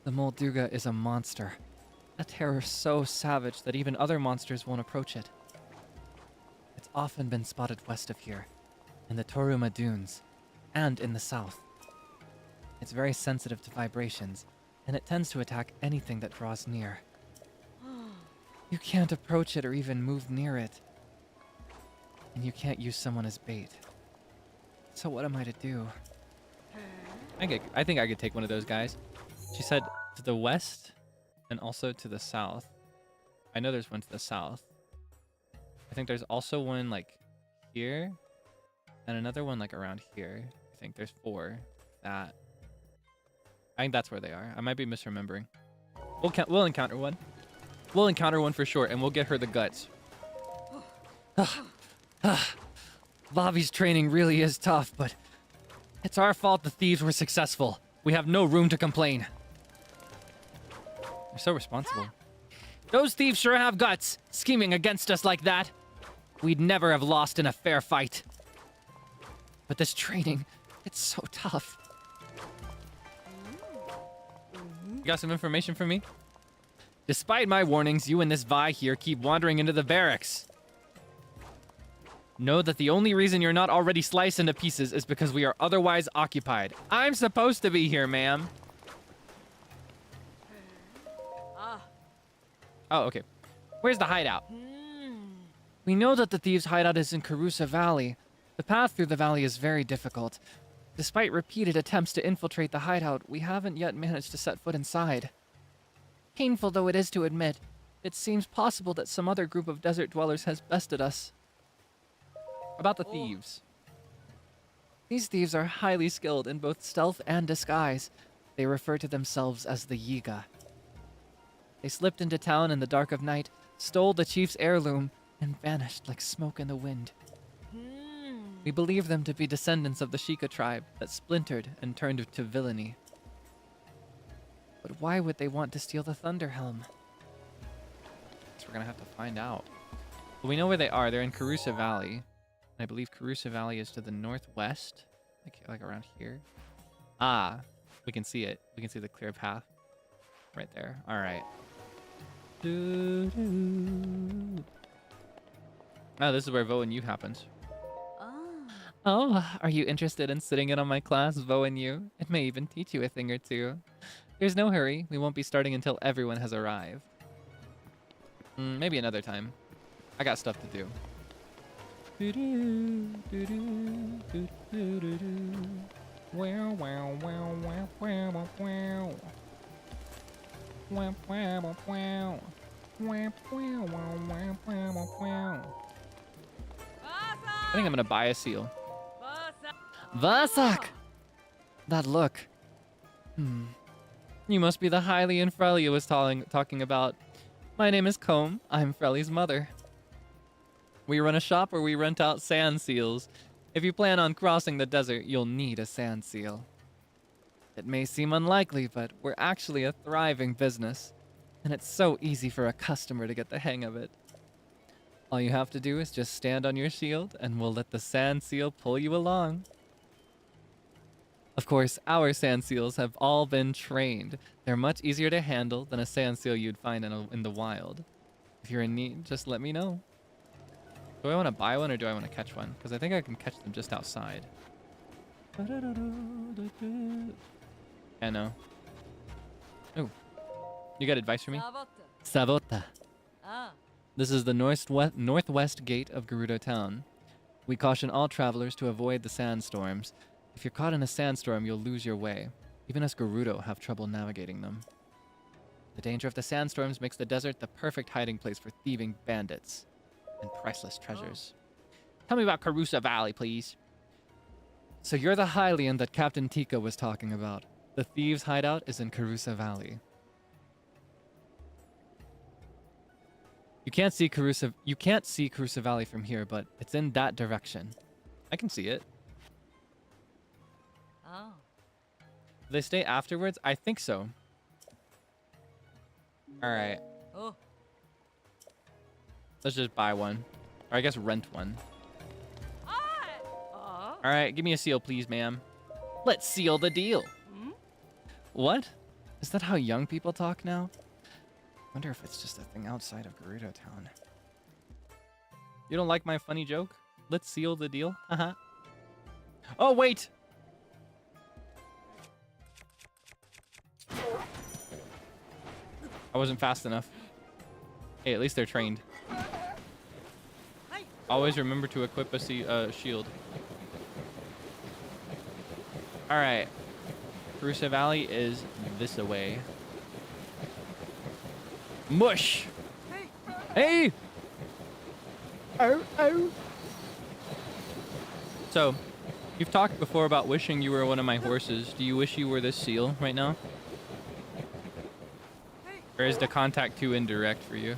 The Molduga is a monster. A terror so savage that even other monsters won't approach it. It's often been spotted west of here, in the Toruma Dunes, and in the south. It's very sensitive to vibrations, and it tends to attack anything that draws near. You can't approach it or even move near it. And you can't use someone as bait. So what am I to do? I think I could take one of those guys. She said to the west and also to the south. I know there's one to the south. I think there's also one like here and another one like around here. I think there's 4. That. I think that's where they are. I might be misremembering. We'll encounter one. We'll encounter one for sure, and we'll get her the guts. Bobby's training really is tough, but it's our fault the thieves were successful. We have no room to complain. You're so responsible. Those thieves sure have guts, scheming against us like that. We'd never have lost in a fair fight. But this training, it's so tough. You got some information for me? Despite my warnings, you and this Vi here keep wandering into the barracks. Know that the only reason you're not already sliced into pieces is because we are otherwise occupied. I'm supposed to be here, ma'am. Oh, okay. Where's the hideout? We know that the thieves' hideout is in Karusa Valley. The path through the valley is very difficult. Despite repeated attempts to infiltrate the hideout, we haven't yet managed to set foot inside. Painful though it is to admit, it seems possible that some other group of desert dwellers has bested us. About the thieves. These thieves are highly skilled in both stealth and disguise. They refer to themselves as the Yiga. They slipped into town in the dark of night, stole the chief's heirloom, and vanished like smoke in the wind. We believe them to be descendants of the Sheikah tribe that splintered and turned to villainy. But why would they want to steal the Thunder Helm? So we're gonna have to find out. Well, we know where they are. They're in Karusa Valley. And I believe Karusa Valley is to the northwest. Like around here. Ah, we can see it. We can see the clear path. Right there. Alright. Oh, this is where Vo and You happens. Oh, are you interested in sitting in on my class, Vo and You? It may even teach you a thing or two. There's no hurry. We won't be starting until everyone has arrived. Maybe another time. I got stuff to do. I think I'm gonna buy a seal. Vasak! That look. You must be the Hylian Frelia was talking about. My name is Combe. I'm Frelia's mother. We run a shop where we rent out sand seals. If you plan on crossing the desert, you'll need a sand seal. It may seem unlikely, but we're actually a thriving business, and it's so easy for a customer to get the hang of it. All you have to do is just stand on your shield, and we'll let the sand seal pull you along. Of course, our sand seals have all been trained. They're much easier to handle than a sand seal you'd find in the wild. If you're in need, just let me know. Do I want to buy one or do I want to catch one? Because I think I can catch them just outside. I know. Oh. You got advice for me? Savota. This is the northwest gate of Gerudo town. We caution all travelers to avoid the sandstorms. If you're caught in a sandstorm, you'll lose your way. Even us Gerudo have trouble navigating them. The danger of the sandstorms makes the desert the perfect hiding place for thieving bandits and priceless treasures. Tell me about Karusa Valley, please. So you're the Hylian that Captain Tika was talking about. The thieves' hideout is in Karusa Valley. You can't see Karusa Valley from here, but it's in that direction. I can see it. Oh. Do they stay afterwards? I think so. Alright. Oh. Let's just buy one. Or I guess rent one. Alright, give me a seal, please, ma'am. Let's seal the deal. What? Is that how young people talk now? Wonder if it's just a thing outside of Gerudo town. You don't like my funny joke? Let's seal the deal? Haha. Oh, wait! I wasn't fast enough. Hey, at least they're trained. Always remember to equip a shield. Alright. Karusa Valley is this away. Mush! Hey! Oh, oh! So, You've talked before about wishing you were one of my horses. Do you wish you were this seal right now? Or is the contact too indirect for you?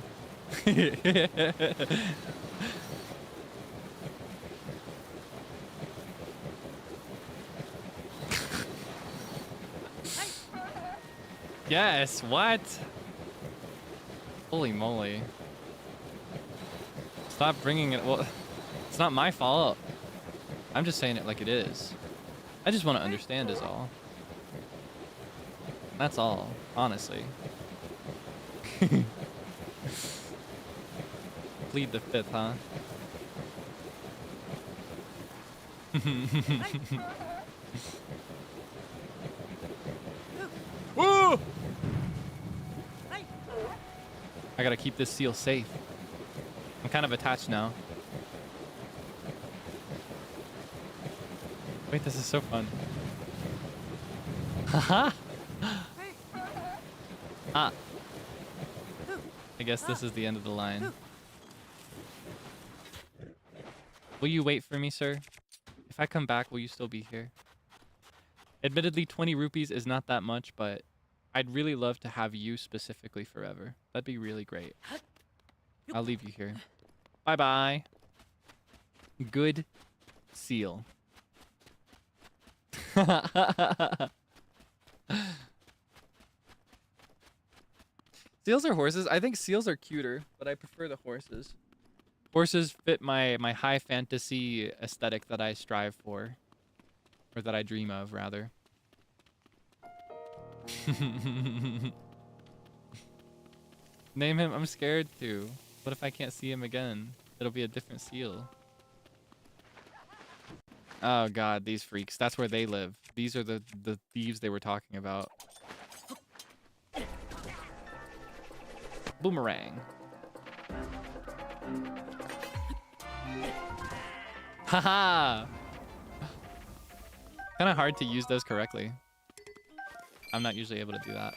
Yes, what? Holy moly. Stop bringing it. Well, it's not my fault. I'm just saying it like it is. I just want to understand is all. That's all, honestly. Plead the fifth, huh? Woo! I gotta keep this seal safe. I'm kind of attached now. Wait, this is so fun. Haha! Ah. I guess this is the end of the line. Will you wait for me, sir? If I come back, will you still be here? Admittedly, 20 rupees is not that much, but I'd really love to have you specifically forever. That'd be really great. I'll leave you here. Bye-bye. Good seal. Seals or horses? I think seals are cuter, but I prefer the horses. Horses fit my high fantasy aesthetic that I strive for. Or that I dream of, rather. Name him? I'm scared to. What if I can't see him again? It'll be a different seal. Oh god, these freaks. That's where they live. These are the thieves they were talking about. Boomerang. Haha! Kind of hard to use those correctly. I'm not usually able to do that.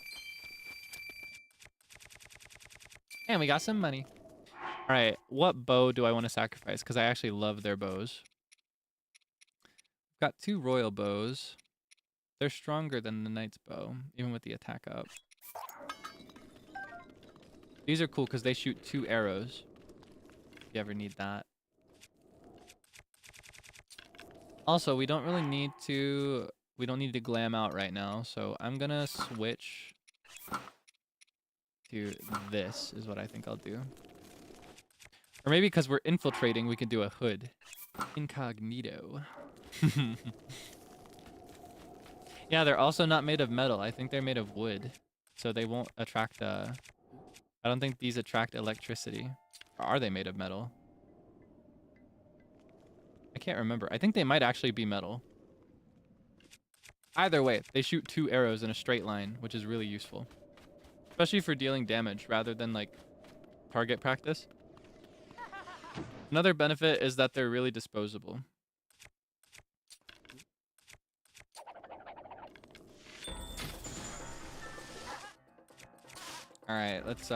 And we got some money. All right, what bow do I want to sacrifice? Because I actually love their bows. I've got 2 royal bows. They're stronger than the knight's bow, even with the attack up. These are cool because they shoot 2 arrows. If you ever need that. Also, we don't really need to... We don't need to glam out right now, so I'm gonna switch to this, is what I think I'll do. Or maybe because we're infiltrating, we can do a hood. Incognito. Yeah, they're also not made of metal. I think they're made of wood. So they won't attract, I don't think these attract electricity. Or are they made of metal? I can't remember. I think they might actually be metal. Either way, they shoot 2 arrows in a straight line, which is really useful. Especially for dealing damage rather than, like, target practice. Another benefit is that they're really disposable. Alright, let's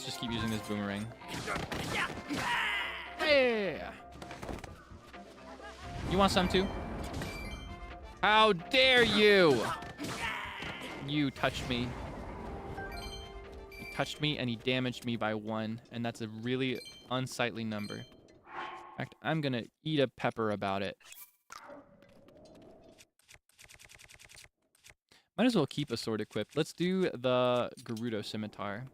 just keep using this boomerang. Yeah. You want some too? How dare you! You touched me. He touched me and he damaged me by 1, and that's a really unsightly number. In fact, I'm gonna eat a pepper about it. Might as well keep a sword equipped. Let's do the Gerudo scimitar.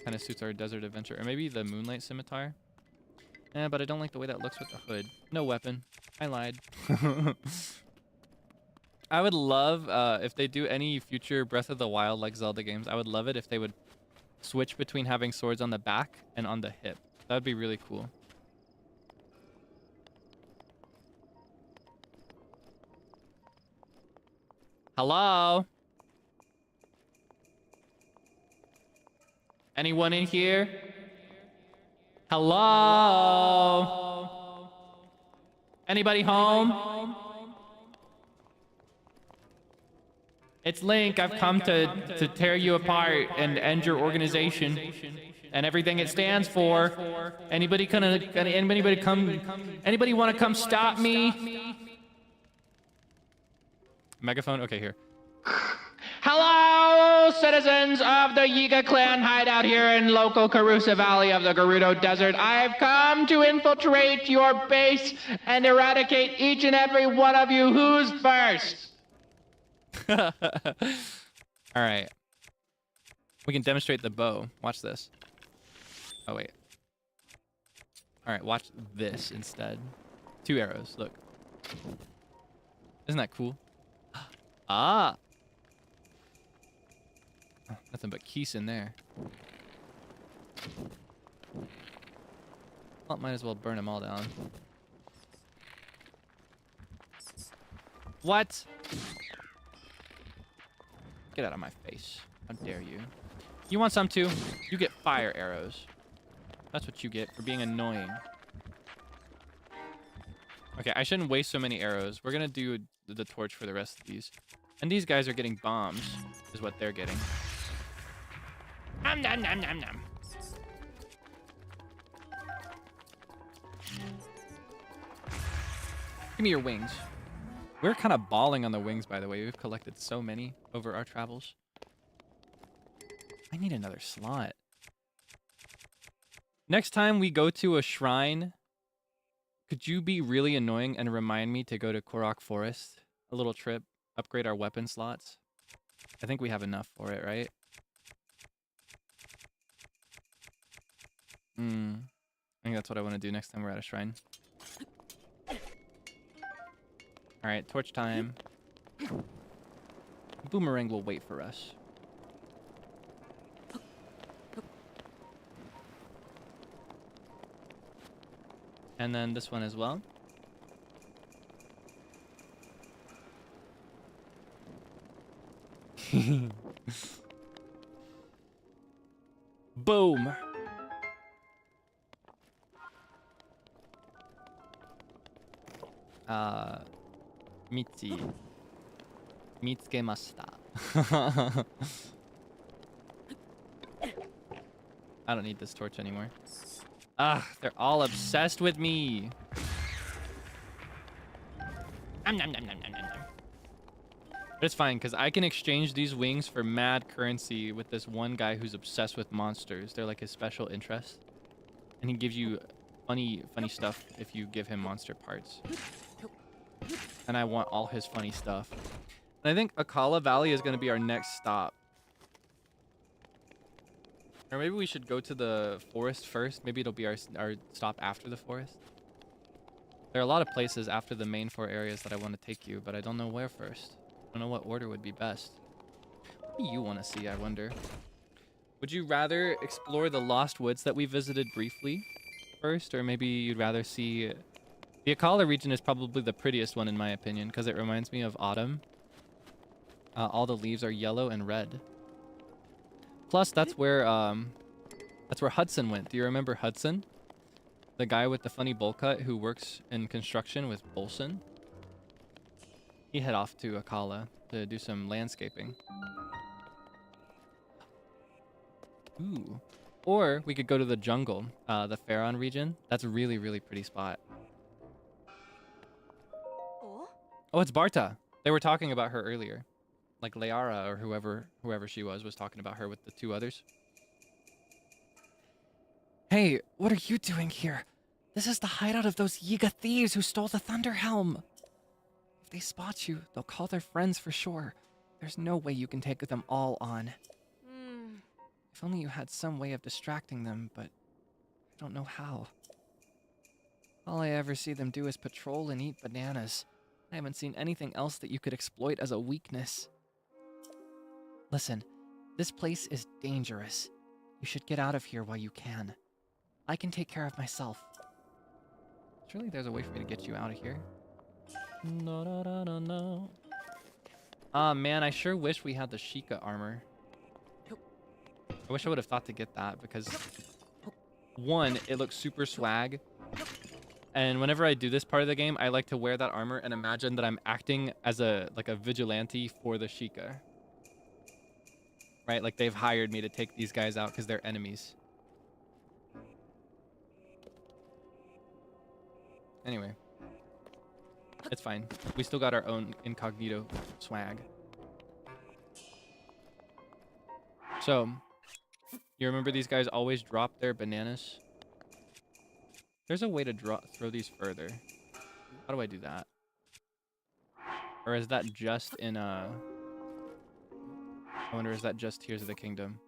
Kind of suits our desert adventure. Or maybe the moonlight scimitar. Eh, but I don't like the way that looks with the hood. No weapon. I lied. I would love, if they do any future Breath of the Wild like Zelda games, I would love it if they would switch between having swords on the back and on the hip. That would be really cool. Hello? Anyone in here? Hello? Anybody home? It's Link. I've come to tear you apart and end your organization and everything it stands for. Anybody want to come stop me? Megaphone? Okay, here. Hello, citizens of the Yiga clan hideout here in local Karusa Valley of the Gerudo Desert. I've come to infiltrate your base and eradicate each and every one of you. Who's first? All right. We can demonstrate the bow. Watch this. Oh, wait. All right, watch this instead. 2 arrows, look. Isn't that cool? Ah! Oh, nothing but keys in there. Well, might as well burn them all down. What? Get out of my face. How dare you? You want some too? You get fire arrows. That's what you get for being annoying. Okay, I shouldn't waste so many arrows. We're gonna do the torch for the rest of these. And these guys are getting bombs, is what they're getting. Nom nom nom nom nom. Give me your wings. We're kind of balling on the wings, by the way. We've collected so many over our travels. I need another slot. Next time we go to a shrine, could you be really annoying and remind me to go to Korok Forest? A little trip, upgrade our weapon slots. I think we have enough for it, right? I think that's what I want to do next time we're at a shrine. Alright, torch time. Boomerang will wait for us. And then this one as well. Boom! Mitzi. Mitsukemashita. I don't need this torch anymore. Ah, they're all obsessed with me. Nom, nom, nom, nom, nom, nom. But it's fine, because I can exchange these wings for mad currency with this one guy who's obsessed with monsters. They're like his special interest. And he gives you funny stuff if you give him monster parts. And I want all his funny stuff. And I think Akala Valley is going to be our next stop. Or maybe we should go to the forest first. Maybe it'll be our stop after the forest. There are a lot of places after the main 4 areas that I want to take you, but I don't know where first. I don't know what order would be best. What do you want to see, I wonder? Would you rather explore the Lost Woods that we visited briefly first? Or maybe you'd rather see... The Akala region is probably the prettiest one in my opinion, because it reminds me of autumn. All the leaves are yellow and red. Plus, that's where Hudson went. Do you remember Hudson? The guy with the funny bowl cut who works in construction with Bolson? He head off to Akala to do some landscaping. Ooh. Or we could go to the jungle, the Pharaon region. That's a really, really pretty spot. Oh, it's Barta. They were talking about her earlier. Like Leara or whoever she was talking about her with the 2 others. Hey, what are you doing here? This is the hideout of those Yiga thieves who stole the Thunder Helm. If they spot you, they'll call their friends for sure. There's no way you can take them all on. If only you had some way of distracting them, but I don't know how. All I ever see them do is patrol and eat bananas. I haven't seen anything else that you could exploit as a weakness. Listen, this place is dangerous. You should get out of here while you can. I can take care of myself. Surely there's a way for me to get you out of here. No. Ah, man, I sure wish we had the Sheikah armor. I wish I would have thought to get that because 1, it looks super swag. And whenever I do this part of the game, I like to wear that armor and imagine that I'm acting as a vigilante for the Sheikah. right? Like they've hired me to take these guys out because they're enemies. Anyway, it's fine. We still got our own incognito swag. So, you remember these guys always drop their bananas? There's a way to throw these further. How do I do that? Or is that just in I wonder, is that just Tears of the Kingdom?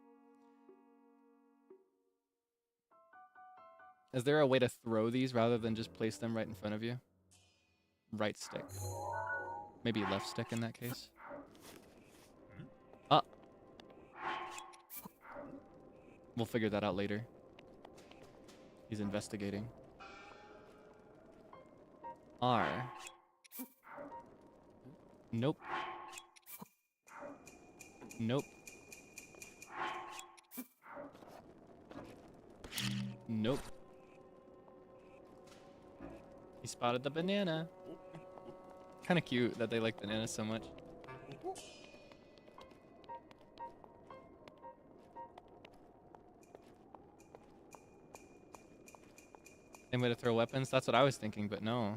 Is there a way to throw these rather than just place them right in front of you? Right stick. Maybe left stick in that case. Ah. We'll figure that out later. He's investigating. R. Nope. Nope. Nope. He spotted the banana. Kind of cute that they like bananas so much. Same way to throw weapons? That's what I was thinking, but no.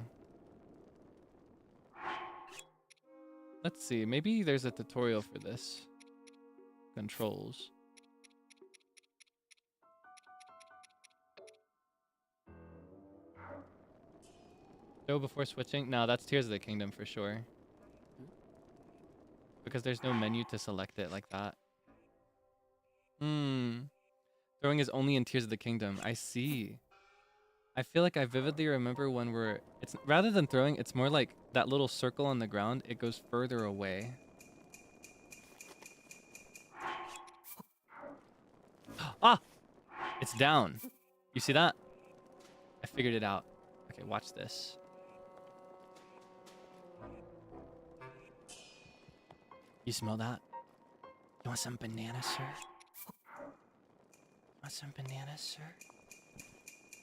Let's see. Maybe there's a tutorial for this. Controls. Go before switching? No, that's Tears of the Kingdom for sure. Because there's no menu to select it like that. Throwing is only in Tears of the Kingdom. I see. I feel like I vividly remember when it's rather than throwing, it's more like that little circle on the ground, it goes further away. Ah! It's down. You see that? I figured it out. Okay, watch this. You smell that? You want some bananas, sir? Want some bananas, sir?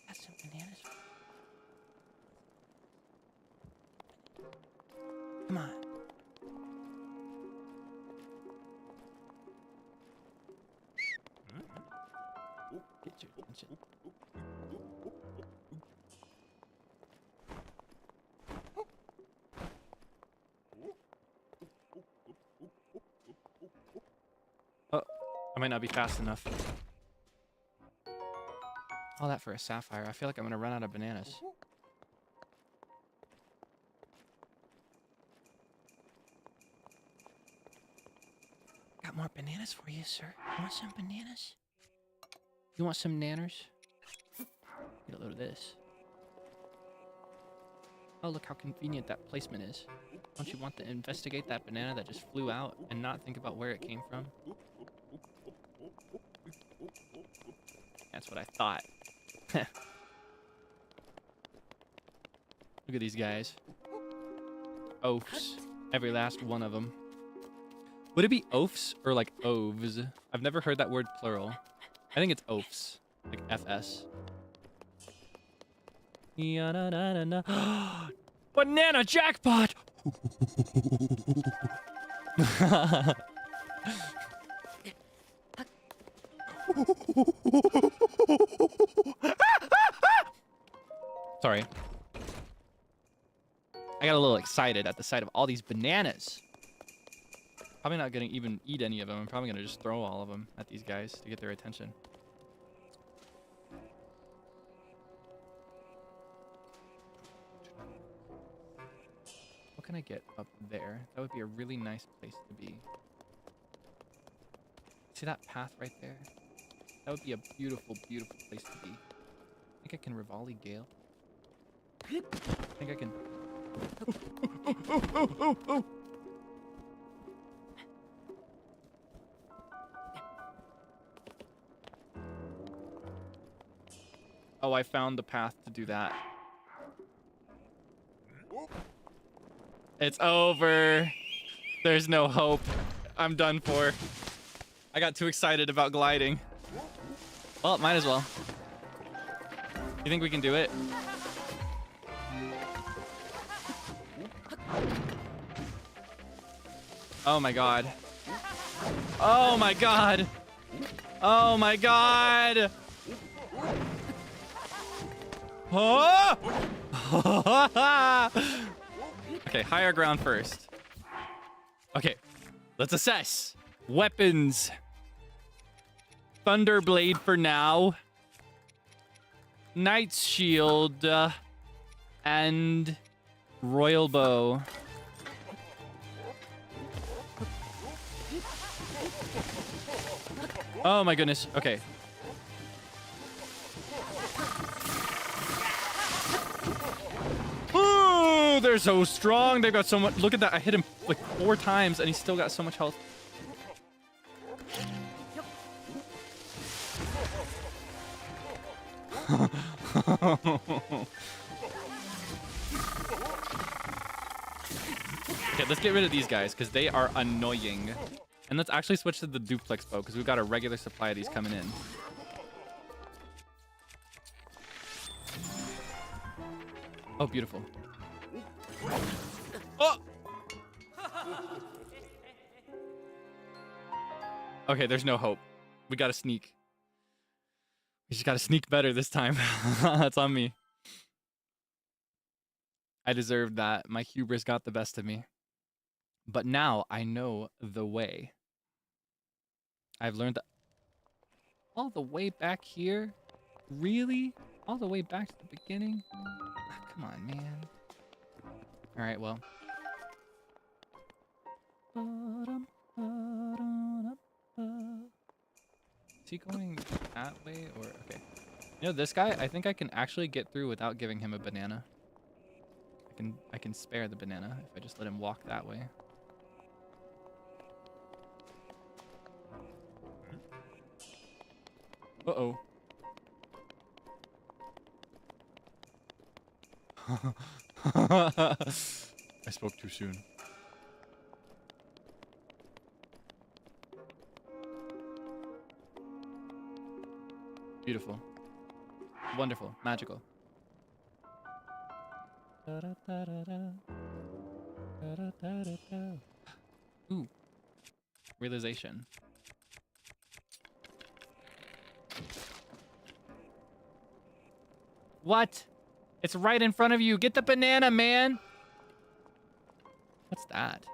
Got some bananas. Come on. Get your attention. Oh, I might not be fast enough. All that for a sapphire. I feel like I'm gonna run out of bananas. Got more bananas for you, sir. You want some bananas? You want some nanners? Get a load of this. Oh, look how convenient that placement is. Don't you want to investigate that banana that just flew out and not think about where it came from? That's what I thought. Look at these guys. Oafs. Every last one of them. Would it be oafs or like oves? I've never heard that word plural. I think it's oafs. Like FS. Banana jackpot! Sorry. I got a little excited at the sight of all these bananas. Probably not gonna even eat any of them. I'm probably gonna just throw all of them at these guys to get their attention. What can I get up there? That would be a really nice place to be. See that path right there? That would be a beautiful, beautiful place to be. I think I can Rivali Gale. I think I can. Oh, I found the path to do that. It's over. There's no hope. I'm done for. I got too excited about gliding. Well, might as well. You think we can do it? Oh my god. Oh my god. Oh my god. Oh! Okay, higher ground first. Okay, let's assess. Weapons. Thunderblade for now. Knight's Shield. And Royal Bow. Oh my goodness. Okay. Ooh, they're so strong. They've got so much. Look at that. I hit him like 4 times and he's still got so much health. Okay, let's get rid of these guys because they are annoying. And let's actually switch to the duplex bow because we've got a regular supply of these coming in. Oh, beautiful. Oh! Okay, there's no hope. We gotta sneak. We just gotta sneak better this time. That's on me. I deserved that. My hubris got the best of me. But now I know the way. I've learned that. All the way back here? Really? All the way back to the beginning? Ah, come on, man. Alright, well. Is he going that way or okay? You know this guy, I think I can actually get through without giving him a banana. I can spare the banana if I just let him walk that way. Uh-oh. I spoke too soon. Beautiful. Wonderful. Magical. Ooh. Realization. What? It's right in front of you. Get the banana, man. What's that?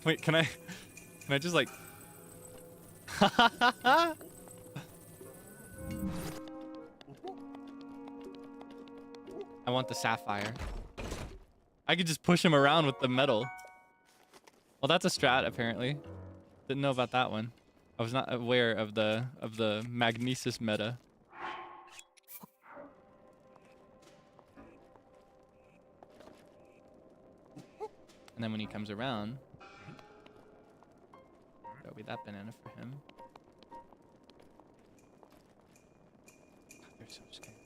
Wait, can I just like I want the sapphire. I could just push him around with the metal. Well, that's a strat apparently. Didn't know about that one. I was not aware of the magnesis meta. And then when he comes around, that'll be that banana for him. They're so scared.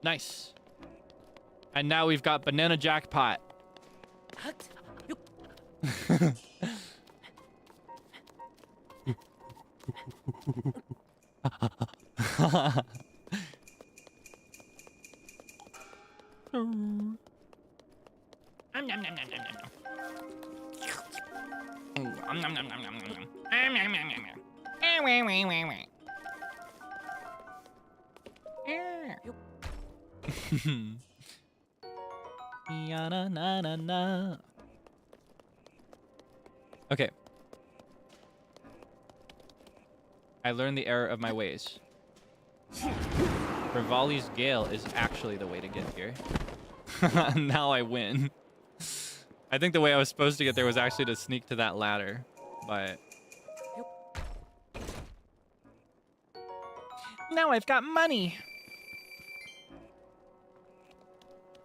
Nice. And now we've got banana jackpot. Okay. I learned the error of my ways. Rivali's Gale is actually the way to get here. Now I win. I think the way I was supposed to get there was actually to sneak to that ladder, but... Now I've got money!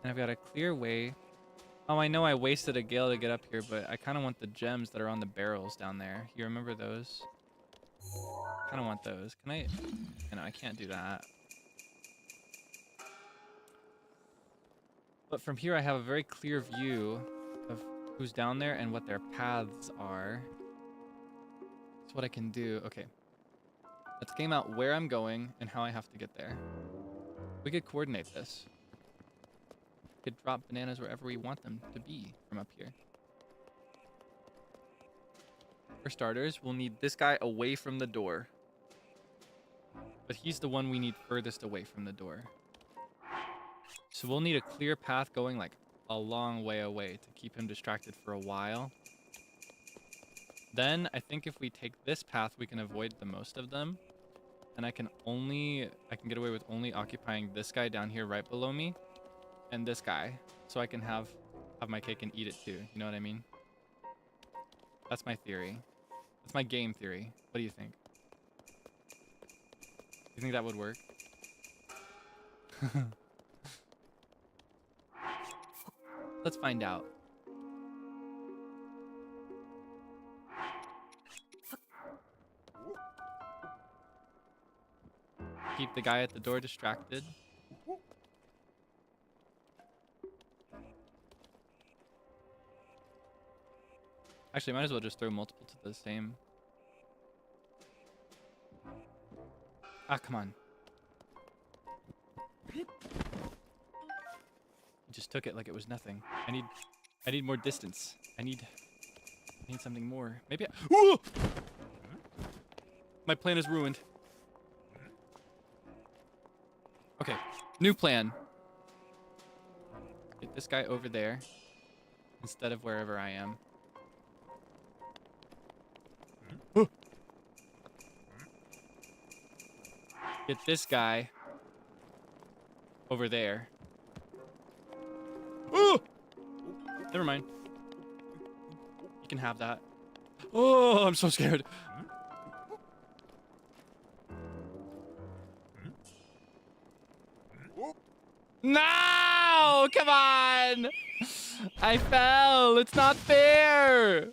And I've got a clear way Oh, I know I wasted a gale to get up here, but I kind of want the gems that are on the barrels down there. You remember those? Kind of want those. Can I? No, I can't do that. But from here, I have a very clear view of who's down there and what their paths are. That's what I can do. Okay. Let's game out where I'm going and how I have to get there. We could coordinate this. We could drop bananas wherever we want them to be from up here. For starters, we'll need this guy away from the door. But he's the one we need furthest away from the door. So we'll need a clear path going like a long way away to keep him distracted for a while. Then I think if we take this path, we can avoid the most of them. And I can get away with only occupying this guy down here right below me and this guy. So I can have my cake and eat it too. You know what I mean? That's my theory. That's my game theory. What do you think? You think that would work? Let's find out. Keep the guy at the door distracted. Actually, might as well just throw multiple to the same. Ah, come on. He just took it like it was nothing. I need more distance. I need something more. Maybe Whoa! My plan is ruined. Okay, new plan. Get this guy over there instead of wherever I am. Get this guy over there. Oh! Never mind. You can have that. Oh, I'm so scared. No! Come on! I fell. It's not fair.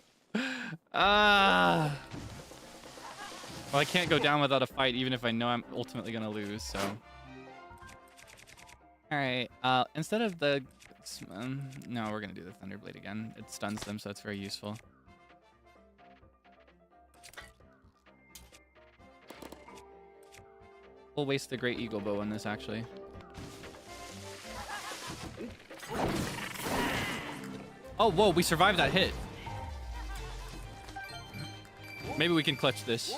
Well, I can't go down without a fight, even if I know I'm ultimately gonna lose, so. Alright, instead of the... no, we're gonna do the Thunderblade again. It stuns them, so it's very useful. We'll waste the Great Eagle Bow on this, actually. Oh, whoa, we survived that hit. Maybe we can clutch this.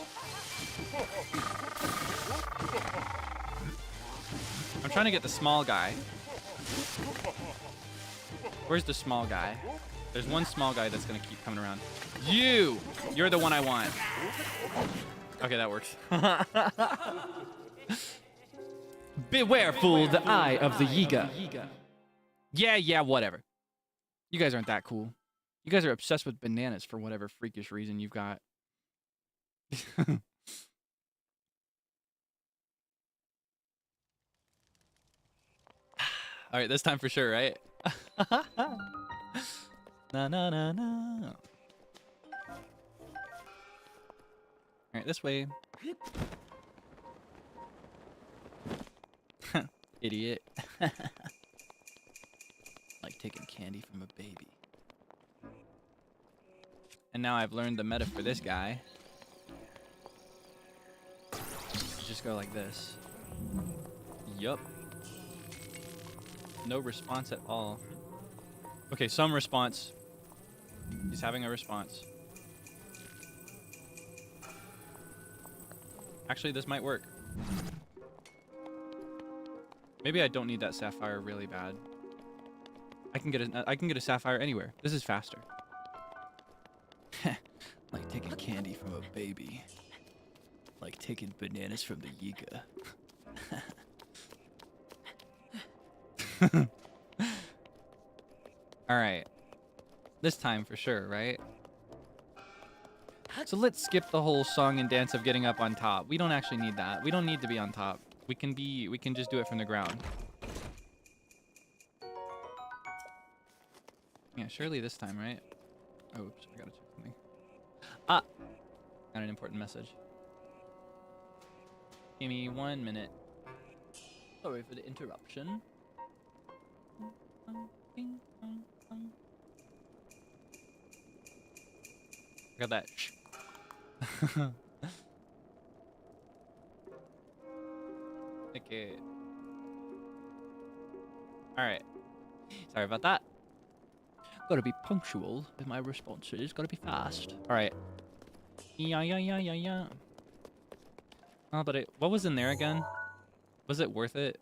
I'm trying to get the small guy. Where's the small guy? There's one small guy that's gonna keep coming around. You're the one I want. Okay, that works. Beware, fool, the eye of the Yiga. Yeah, whatever. You guys aren't that cool. You guys are obsessed with bananas for whatever freakish reason you've got. All right, this time for sure, right? Na na na na. All right, this way. Idiot. Like taking candy from a baby. And now I've learned the meta for this guy. You just go like this. Yup. No response at all. Okay, some response. He's having a response. Actually, this might work. Maybe I don't need that sapphire really bad. I can get a sapphire anywhere. This is faster. Like taking candy from a baby. Like taking bananas from the Yiga. Alright. This time for sure, right? So let's skip the whole song and dance of getting up on top. We don't actually need that. We don't need to be on top. We can just do it from the ground. Yeah, surely this time, right? Oh, oops, I gotta check something. Ah! Got an important message. Give me 1 minute. Sorry for the interruption. I got that. Shh. Okay. Alright. Sorry about that. Gotta be punctual with my responses. Gotta be fast. Alright. Yeah. Oh, but what was in there again? Was it worth it?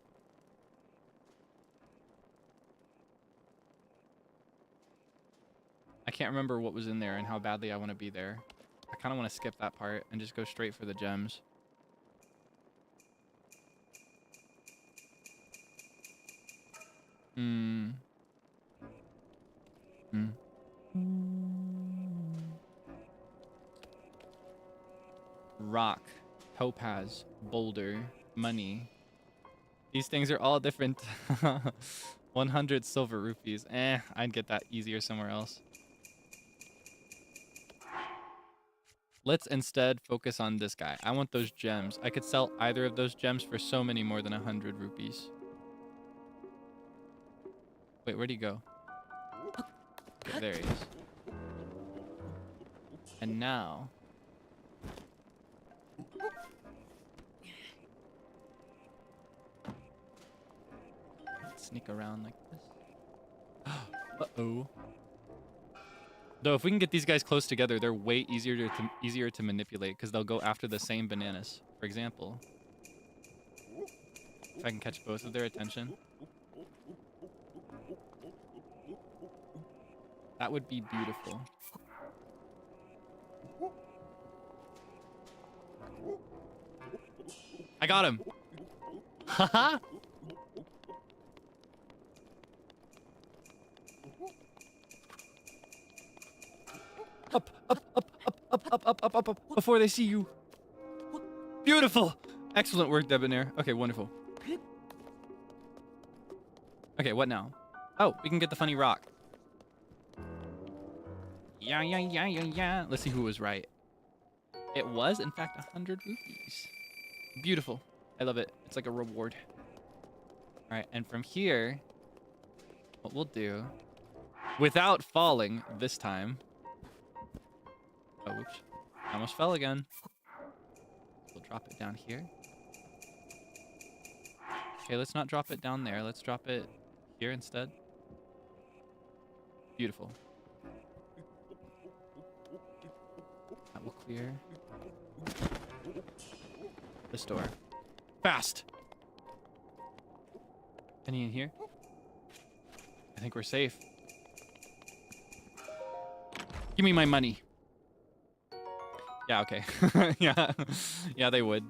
I can't remember what was in there and how badly I want to be there. I kind of want to skip that part and just go straight for the gems. Rock, topaz, boulder, money. These things are all different. 100 silver rupees. I'd get that easier somewhere else. Let's instead focus on this guy. I want those gems. I could sell either of those gems for so many more than 100 rupees. Wait, where'd he go? Okay, there he is. And now... sneak around like this. Uh-oh. Though, if we can get these guys close together, they're way easier to manipulate because they'll go after the same bananas. For example, if I can catch both of their attention, that would be beautiful. I got him. Haha. Up, before they see you. Beautiful. Excellent work, Debonair. Okay, wonderful. Okay, what now? Oh, we can get the funny rock. Yeah. Let's see who was right. It was, in fact, 100 rupees. Beautiful. I love it. It's like a reward. All right, and from here, what we'll do, without falling this time. Oh, oops. I almost fell again. We'll drop it down here. Okay, let's not drop it down there. Let's drop it here instead. Beautiful. That will clear this door. Fast! Any in here? I think we're safe. Give me my money. Yeah, okay. Yeah, they would.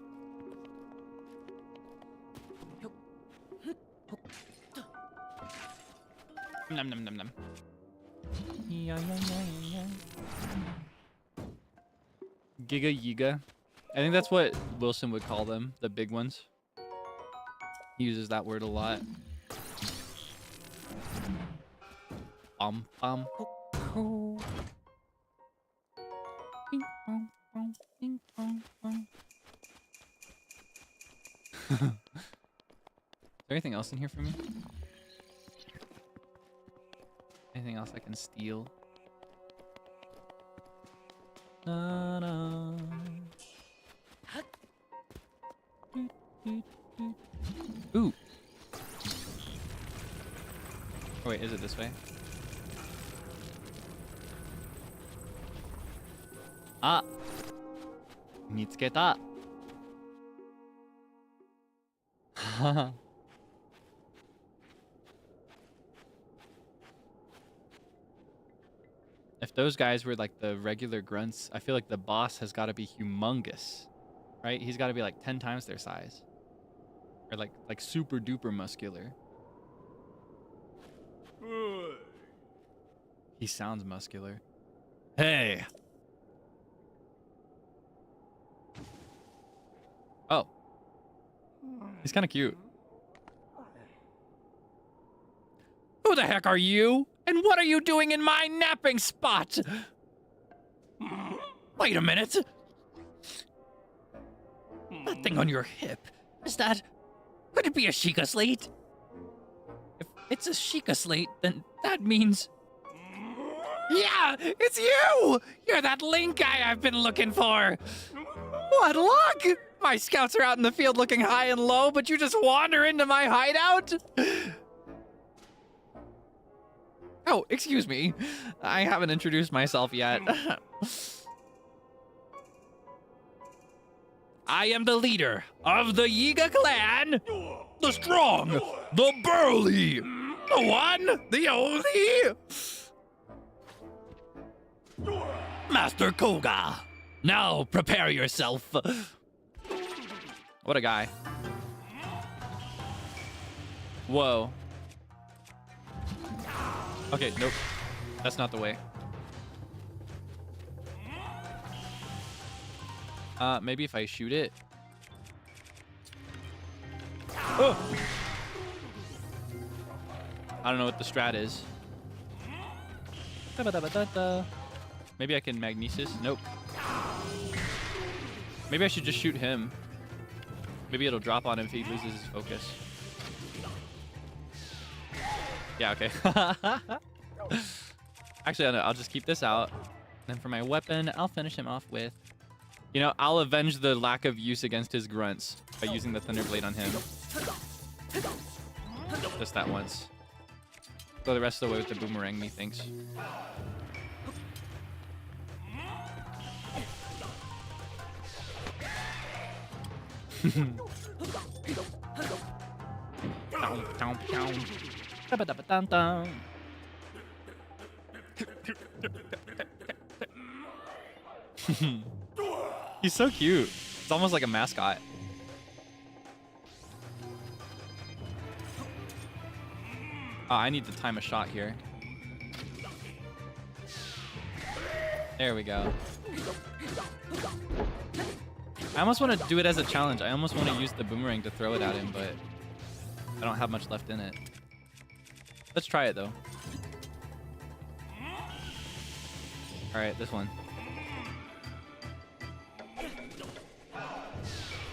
Nom nom nom nom. Yeah. Giga Yiga. I think that's what Wilson would call them, the big ones. He uses that word a lot. Bum. Is there anything else in here for me? Anything else I can steal? Ooh. Oh wait, is it this way? Ah! Mitsuketa! If those guys were like the regular grunts, I feel like the boss has got to be humongous, right? He's got to be like 10 times their size, or like super duper muscular. He sounds muscular. Hey. Oh. He's kind of cute. Who the heck are you? And what are you doing in my napping spot? Wait a minute. That thing on your hip, is that... Could it be a Sheikah slate? If it's a Sheikah slate, then that means... Yeah, it's you! You're that link guy I've been looking for! What luck! My scouts are out in the field looking high and low, but you just wander into my hideout? Oh, excuse me. I haven't introduced myself yet. I am the leader of the Yiga clan! The strong! The burly! The one! The only! Master Koga! Now prepare yourself! What a guy. Whoa. Okay, nope. That's not the way. Maybe if I shoot it. Oh! I don't know what the strat is. Maybe I can magnesis. Nope. Maybe I should just shoot him. Maybe it'll drop on him if he loses his focus. Yeah, okay. Actually, I'll just keep this out. Then for my weapon, I'll finish him off with... You know, I'll avenge the lack of use against his grunts by using the Thunderblade on him. Just that once. Go the rest of the way with the boomerang, methinks. He's so cute. It's almost like a mascot. Oh, I need to time a shot here. There we go. I almost want to do it as a challenge. I almost want to use the boomerang to throw it at him, but I don't have much left in it. Let's try it, though. All right, this one.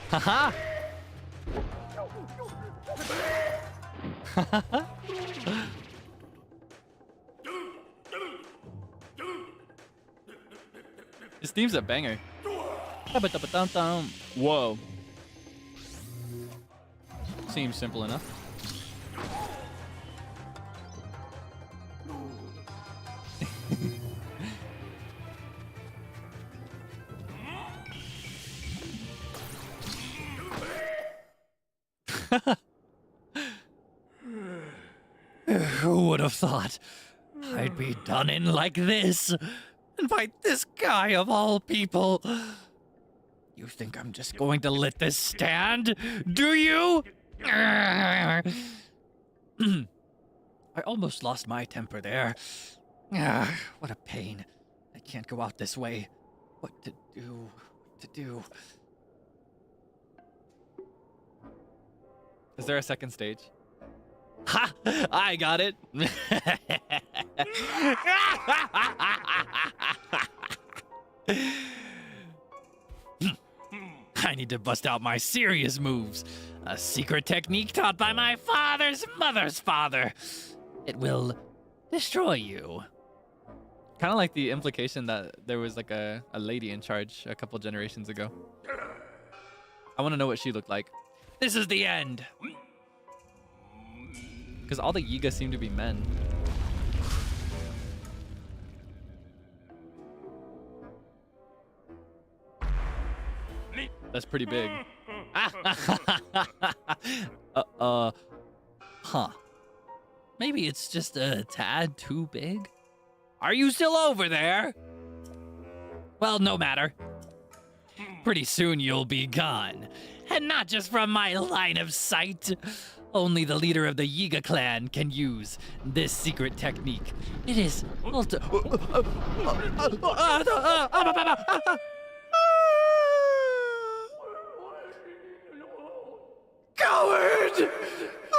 Haha! His theme's a banger. Whoa. Seems simple enough. Who would have thought I'd be done in like this? And by this guy of all people. You think I'm just going to let this stand? Do you? I almost lost my temper there. What a pain. I can't go out this way. What to do? What to do? Is there a second stage? Ha! I got it. I need to bust out my serious moves. A secret technique taught by my father's mother's father. It will destroy you. Kind of like the implication that there was like a lady in charge a couple generations ago. I want to know what she looked like. This is the end. Because all the Yiga seem to be men. That's pretty big. Huh. Maybe it's just a tad too big? Are you still over there? Well, no matter. Pretty soon you'll be gone. And not just from my line of sight. Only the leader of the Yiga clan can use this secret technique. It is Coward!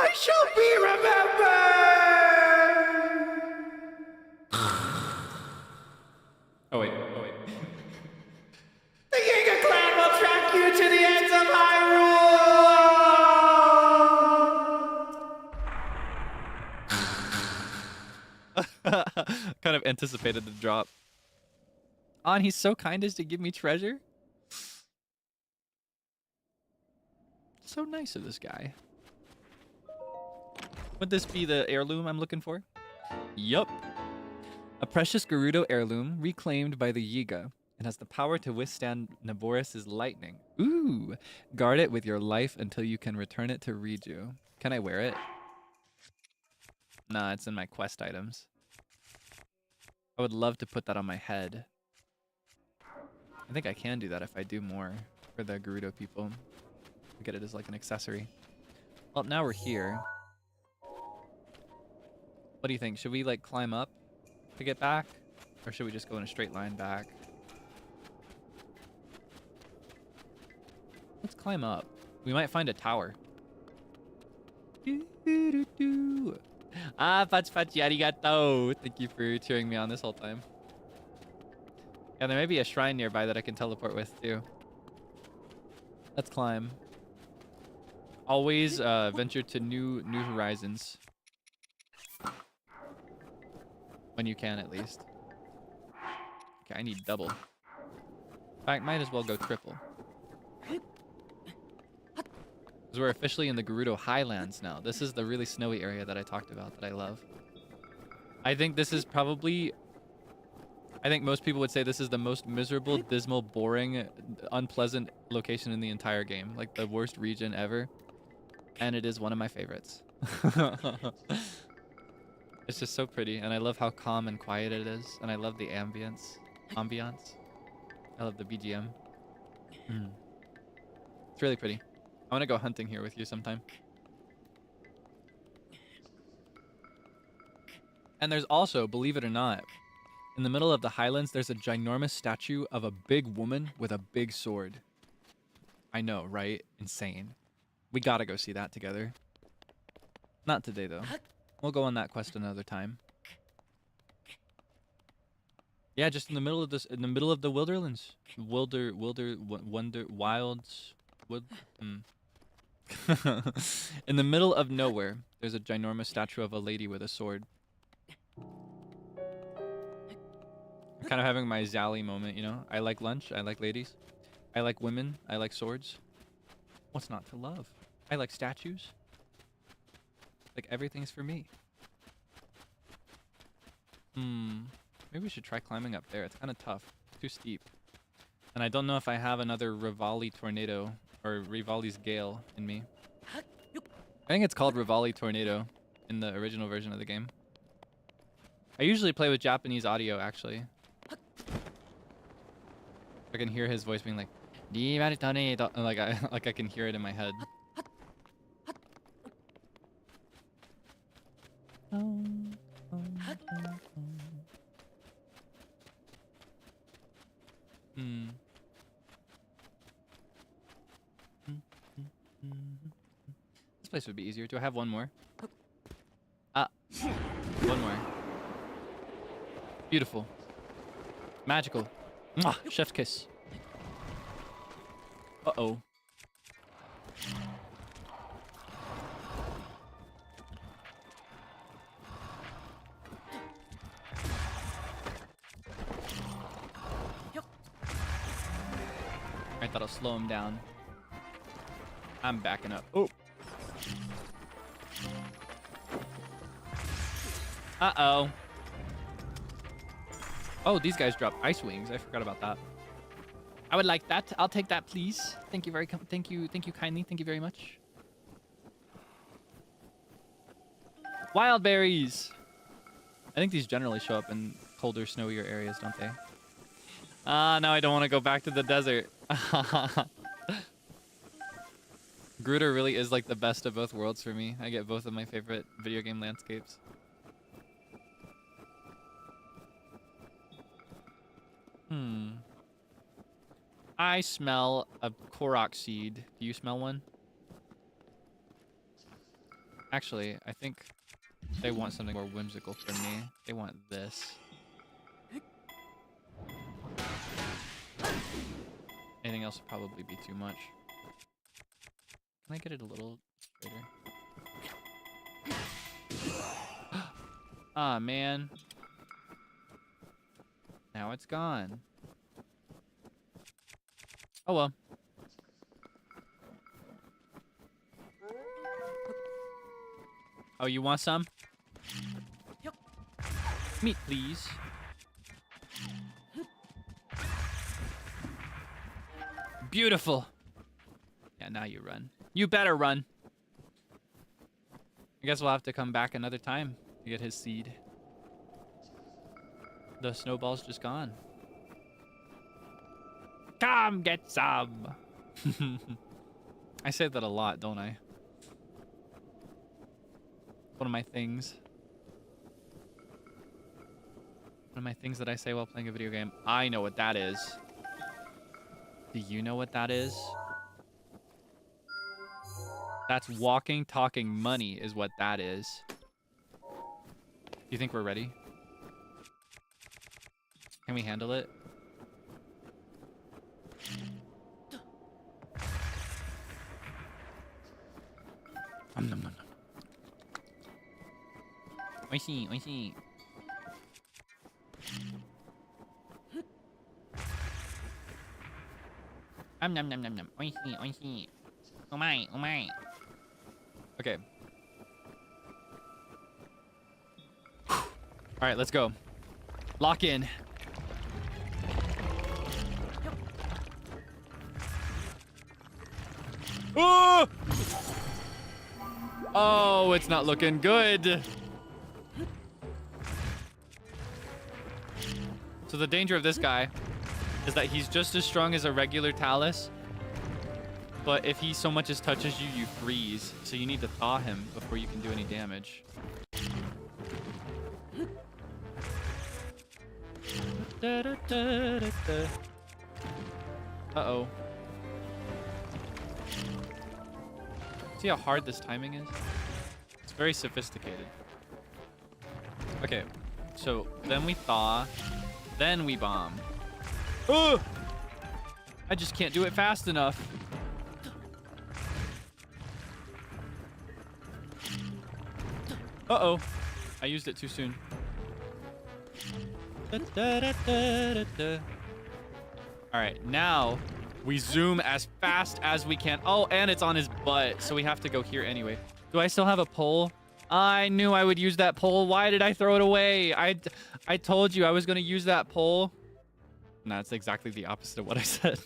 I shall be remembered! Kind of anticipated the drop. On, he's so kind as to give me treasure. So nice of this guy. Would this be the heirloom I'm looking for? Yup. A precious gerudo heirloom reclaimed by the Yiga. It has the power to withstand Naboris's lightning. Ooh. Guard it with your life until you can return it to Riju. Can I wear it? Nah, it's in my quest items. I would love to put that on my head. I think I can do that if I do more for the Gerudo people. Get it as like an accessory. Well, now we're here. What do you think? Should we like climb up to get back? Or should we just go in a straight line back? Let's climb up. We might find a tower. Ah, Pachi, arigato. Thank you for cheering me on this whole time. Yeah, there may be a shrine nearby that I can teleport with too. Let's climb. Always venture to new horizons. When you can, at least. Okay, I need double. In fact, might as well go triple. Because we're officially in the Gerudo Highlands now. This is the really snowy area that I talked about that I love. I think this is probably... I think most people would say this is the most miserable, dismal, boring, unpleasant location in the entire game. Like the worst region ever. And it is one of my favorites. It's just so pretty. And I love how calm and quiet it is. And I love the ambience. I love the BGM. It's really pretty. I want to go hunting here with you sometime. And there's also, believe it or not, in the middle of the highlands, there's a ginormous statue of a big woman with a big sword. I know, right? Insane. We gotta go see that together. Not today, though. We'll go on that quest another time. Yeah, just in the middle of this, in the middle of the wilderlands. In the middle of nowhere, there's a ginormous statue of a lady with a sword. I'm kind of having my Zally moment, you know? I like lunch, I like ladies. I like women, I like swords. What's not to love? I like statues. Like, everything's for me. Maybe we should try climbing up there. It's kind of tough. Too steep. And I don't know if I have another Rivali Tornado or Rivali's Gale in me. I think it's called Rivali Tornado in the original version of the game. I usually play with Japanese audio, actually. I can hear his voice being like, Rivali Tornado. Like I can hear it in my head. This place would be easier. Do I have one more? One more. Beautiful. Magical. Mwah! Chef's kiss. Uh-oh. I thought I'll slow him down. I'm backing up. Oh. Uh-oh. Oh, these guys drop ice wings. I forgot about that. I would like that. I'll take that, please. Thank you thank you kindly. Thank you very much. Wild berries. I think these generally show up in colder, snowier areas, don't they? Now I don't want to go back to the desert. Gerudo really is like the best of both worlds for me. I get both of my favorite video game landscapes. I smell a Korok seed. Do you smell one? Actually, I think they want something more whimsical from me. They want this. Anything else would probably be too much. Can I get it a little straighter? Ah, man. Now it's gone. Oh well. Oh, you want some? Meat, please. Beautiful. Yeah, now you run. You better run. I guess we'll have to come back another time to get his seed. The snowball's just gone. Come get some. I say that a lot, don't I? One of my things. One of my things that I say while playing a video game. I know what that is. Do you know what that is? That's walking, talking money is what that is. Do you think we're ready? Can we handle it? Nom nom nom nom. Oishii, oishii. Nom nom nom nom nom. Oishii, oishii. Umai, umai. Okay. All right, let's go. Lock in. Oh! Oh, it's not looking good. So the danger of this guy is that he's just as strong as a regular Talus. But if he so much as touches you, you freeze. So you need to thaw him before you can do any damage. Uh-oh. See how hard this timing is? It's very sophisticated. Okay, so then we thaw, then we bomb. Oh! I just can't do it fast enough. Uh-oh. I used it too soon. Alright, now we zoom as fast as we can. Oh, and it's on his butt, so we have to go here anyway. Do I still have a pole? I knew I would use that pole. Why did I throw it away? I told you I was going to use that pole. No, it's exactly the opposite of what I said.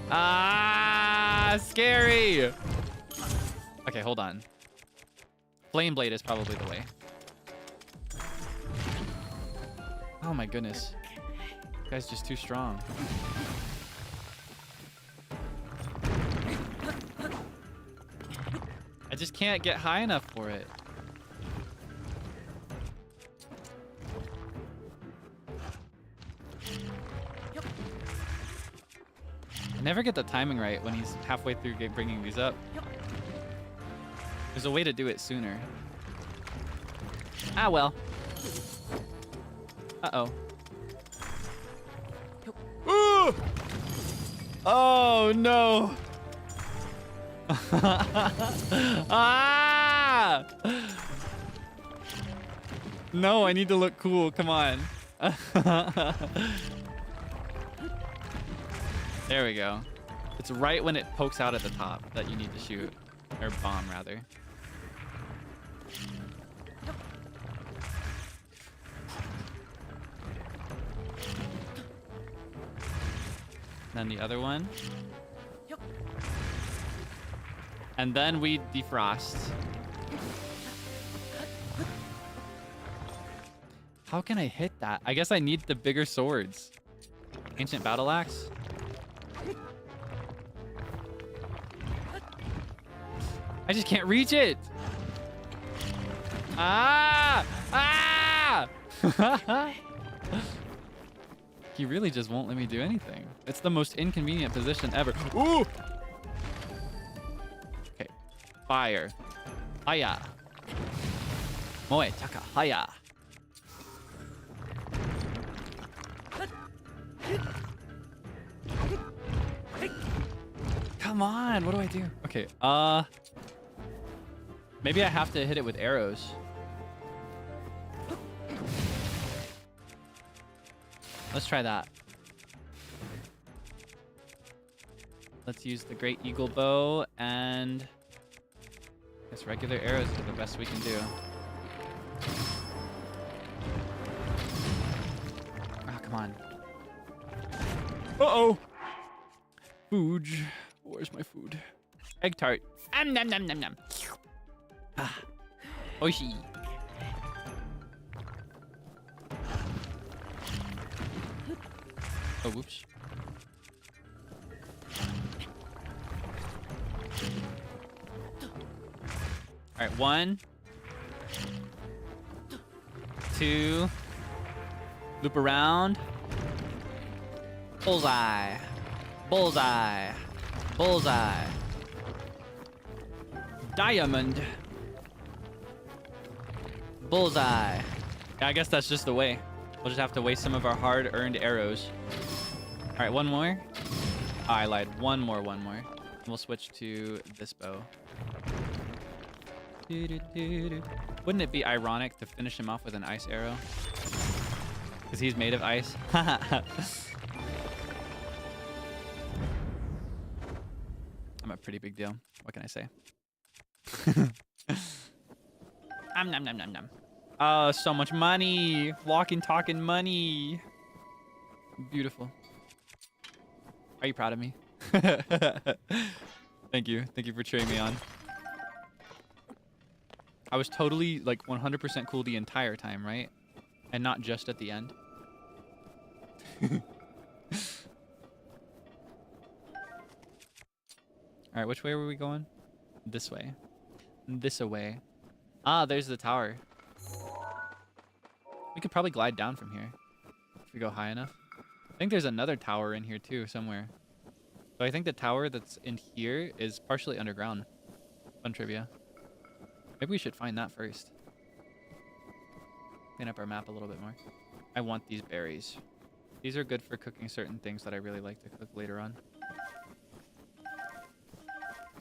Ah, scary. Okay, hold on. Flame Blade is probably the way. Oh my goodness. This guy's just too strong. I just can't get high enough for it. I never get the timing right when he's halfway through bringing these up. There's a way to do it sooner. Ah, well. Uh-oh. Ooh! Oh, no. Ah! No, I need to look cool. Come on. There we go. It's right when it pokes out at the top that you need to shoot. Or bomb, rather. Then the other one. And then we defrost. How can I hit that? I guess I need the bigger swords. Ancient battle axe. I just can't reach it. Ah! Ah! He really just won't let me do anything. It's the most inconvenient position ever. Ooh! Okay. Fire. Haya. Moe taka haya. Come on, what do I do? Okay, Maybe I have to hit it with arrows. Let's try that. Let's use the Great Eagle Bow and I guess regular arrows are the best we can do. Oh, come on. Uh-oh. Food. Where's my food? Egg tart. Nom nom nom nom. Ah. Oishi. Oh, whoops. All right, 1, 2, loop around. Bullseye. Bullseye. Bullseye. Diamond. Bullseye. Yeah, I guess that's just the way. We'll just have to waste some of our hard-earned arrows. All right, one more. Oh, I lied. One more. And we'll switch to this bow. Wouldn't it be ironic to finish him off with an ice arrow? Because he's made of ice. I'm a pretty big deal. What can I say? Nom nom nom nom nom. Oh, so much money. Walking, talking money. Beautiful. Are you proud of me? Thank you. Thank you for cheering me on. I was totally like 100% cool the entire time, right? And not just at the end. All right, which way were we going? This way. This away. Ah, there's the tower. We could probably glide down from here if we go high enough. I think there's another tower in here too somewhere. So I think the tower that's in here is partially underground. Fun trivia. Maybe we should find that first. Clean up our map a little bit more. I want these berries. These are good for cooking certain things that I really like to cook later on.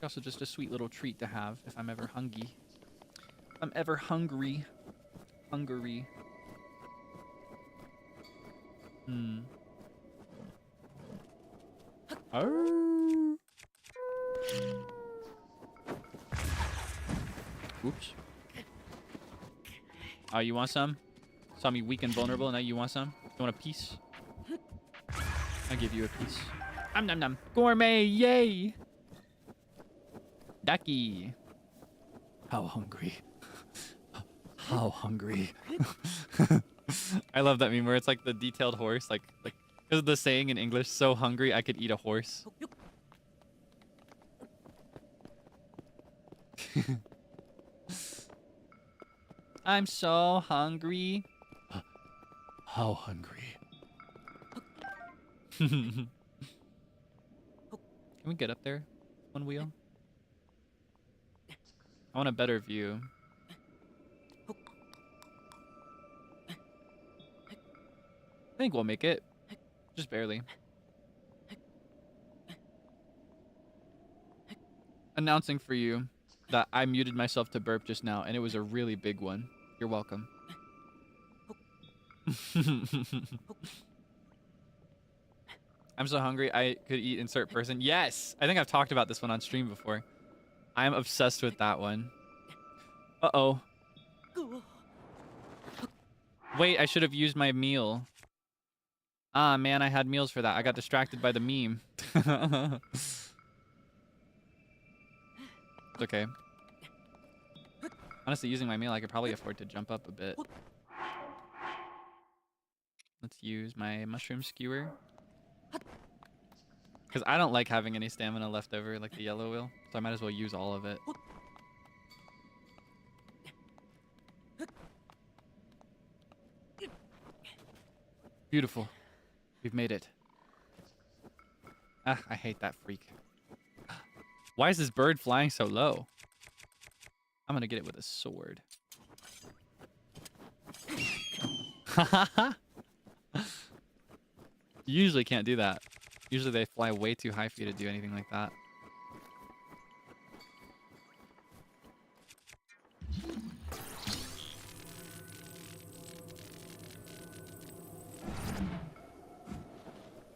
Also just a sweet little treat to have if I'm ever hungry. If I'm ever hungry. Hungry. Oh. Oops. Oh, you want some? Saw me weak and vulnerable, and now you want some? You want a piece? I'll give you a piece. Nom nom nom. Gourmet, yay! Ducky. How hungry. How hungry. I love that meme where it's like the detailed horse, like because of the saying in English, so hungry I could eat a horse. I'm so hungry. How hungry. Can we get up there? One wheel? I want a better view. I think we'll make it. Just barely. Announcing for you that I muted myself to burp just now, and it was a really big one. You're welcome. I'm so hungry I could eat insert person. Yes! I think I've talked about this one on stream before. I'm obsessed with that one. Uh-oh. Wait, I should have used my meal. Ah, man, I had meals for that. I got distracted by the meme. It's okay. Honestly, using my meal, I could probably afford to jump up a bit. Let's use my mushroom skewer. Because I don't like having any stamina left over like the yellow wheel. So I might as well use all of it. Beautiful. We've made it. Ah, I hate that freak. Why is this bird flying so low? I'm gonna get it with a sword. You usually can't do that. Usually they fly way too high for you to do anything like that.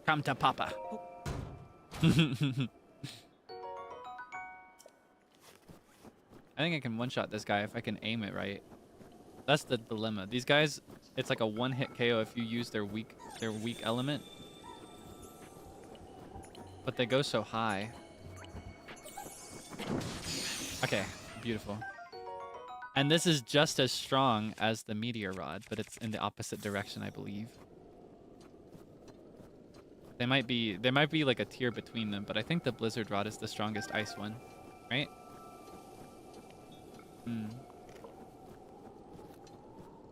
Come to Papa. I think I can one-shot this guy if I can aim it right. That's the dilemma. These guys, it's like a one-hit KO if you use their weak element. But they go so high. Okay, beautiful. And this is just as strong as the meteor rod, but it's in the opposite direction, I believe. There might be like a tier between them, but I think the blizzard rod is the strongest ice one, right?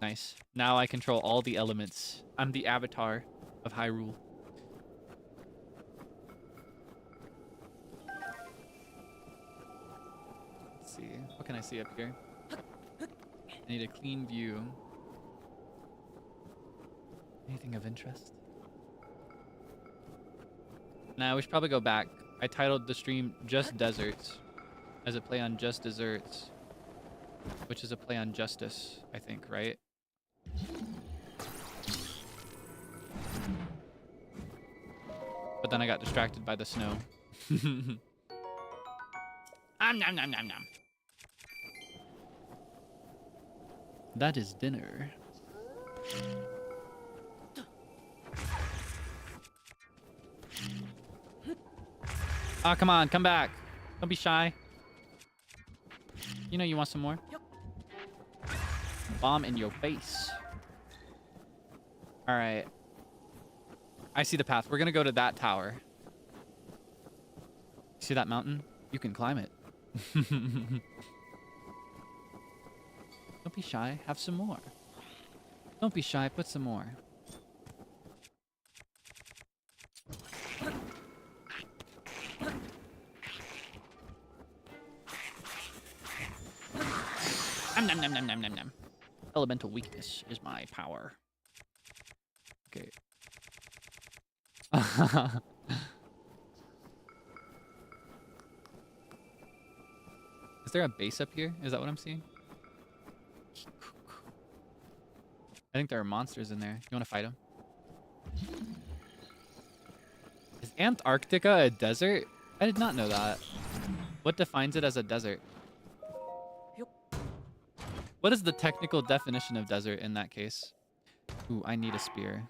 Nice. Now I control all the elements. I'm the avatar of Hyrule. Let's see. What can I see up here? I need a clean view. Anything of interest? Nah, we should probably go back. I titled the stream Just Deserts as a play on Just Desserts, which is a play on justice, I think, right? But then I got distracted by the snow. Nom nom nom nom nom. That is dinner. Ah, come on, come back. Don't be shy. You know you want some more. Bomb in your face. All right. I see the path. We're gonna go to that tower. See that mountain? You can climb it. Don't be shy. Have some more. Don't be shy. Put some more. Nom nom nom nom nom nom. Elemental weakness is my power. Okay. Is there a base up here? Is that what I'm seeing? I think there are monsters in there. You want to fight them? Is Antarctica a desert? I did not know that. What defines it as a desert? What is the technical definition of desert in that case? Ooh, I need a spear.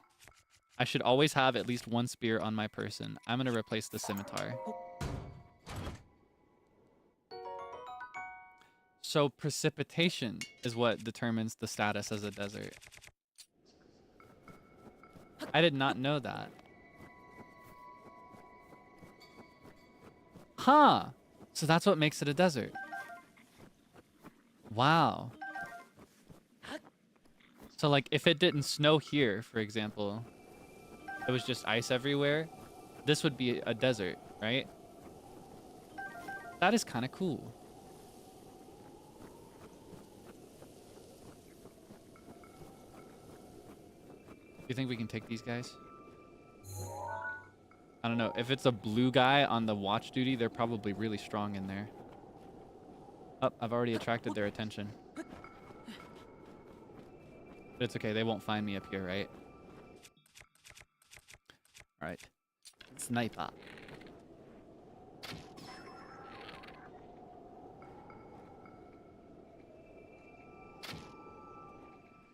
I should always have at least one spear on my person. I'm going to replace the scimitar. So precipitation is what determines the status as a desert. I did not know that. Huh. So that's what makes it a desert. Wow. So like if it didn't snow here, for example, it was just ice everywhere, this would be a desert, right? That is kind of cool. Do you think we can take these guys? I don't know. If it's a blue guy on the watch duty, they're probably really strong in there. Oh, I've already attracted their attention. But it's okay. They won't find me up here, right? All right. Sniper.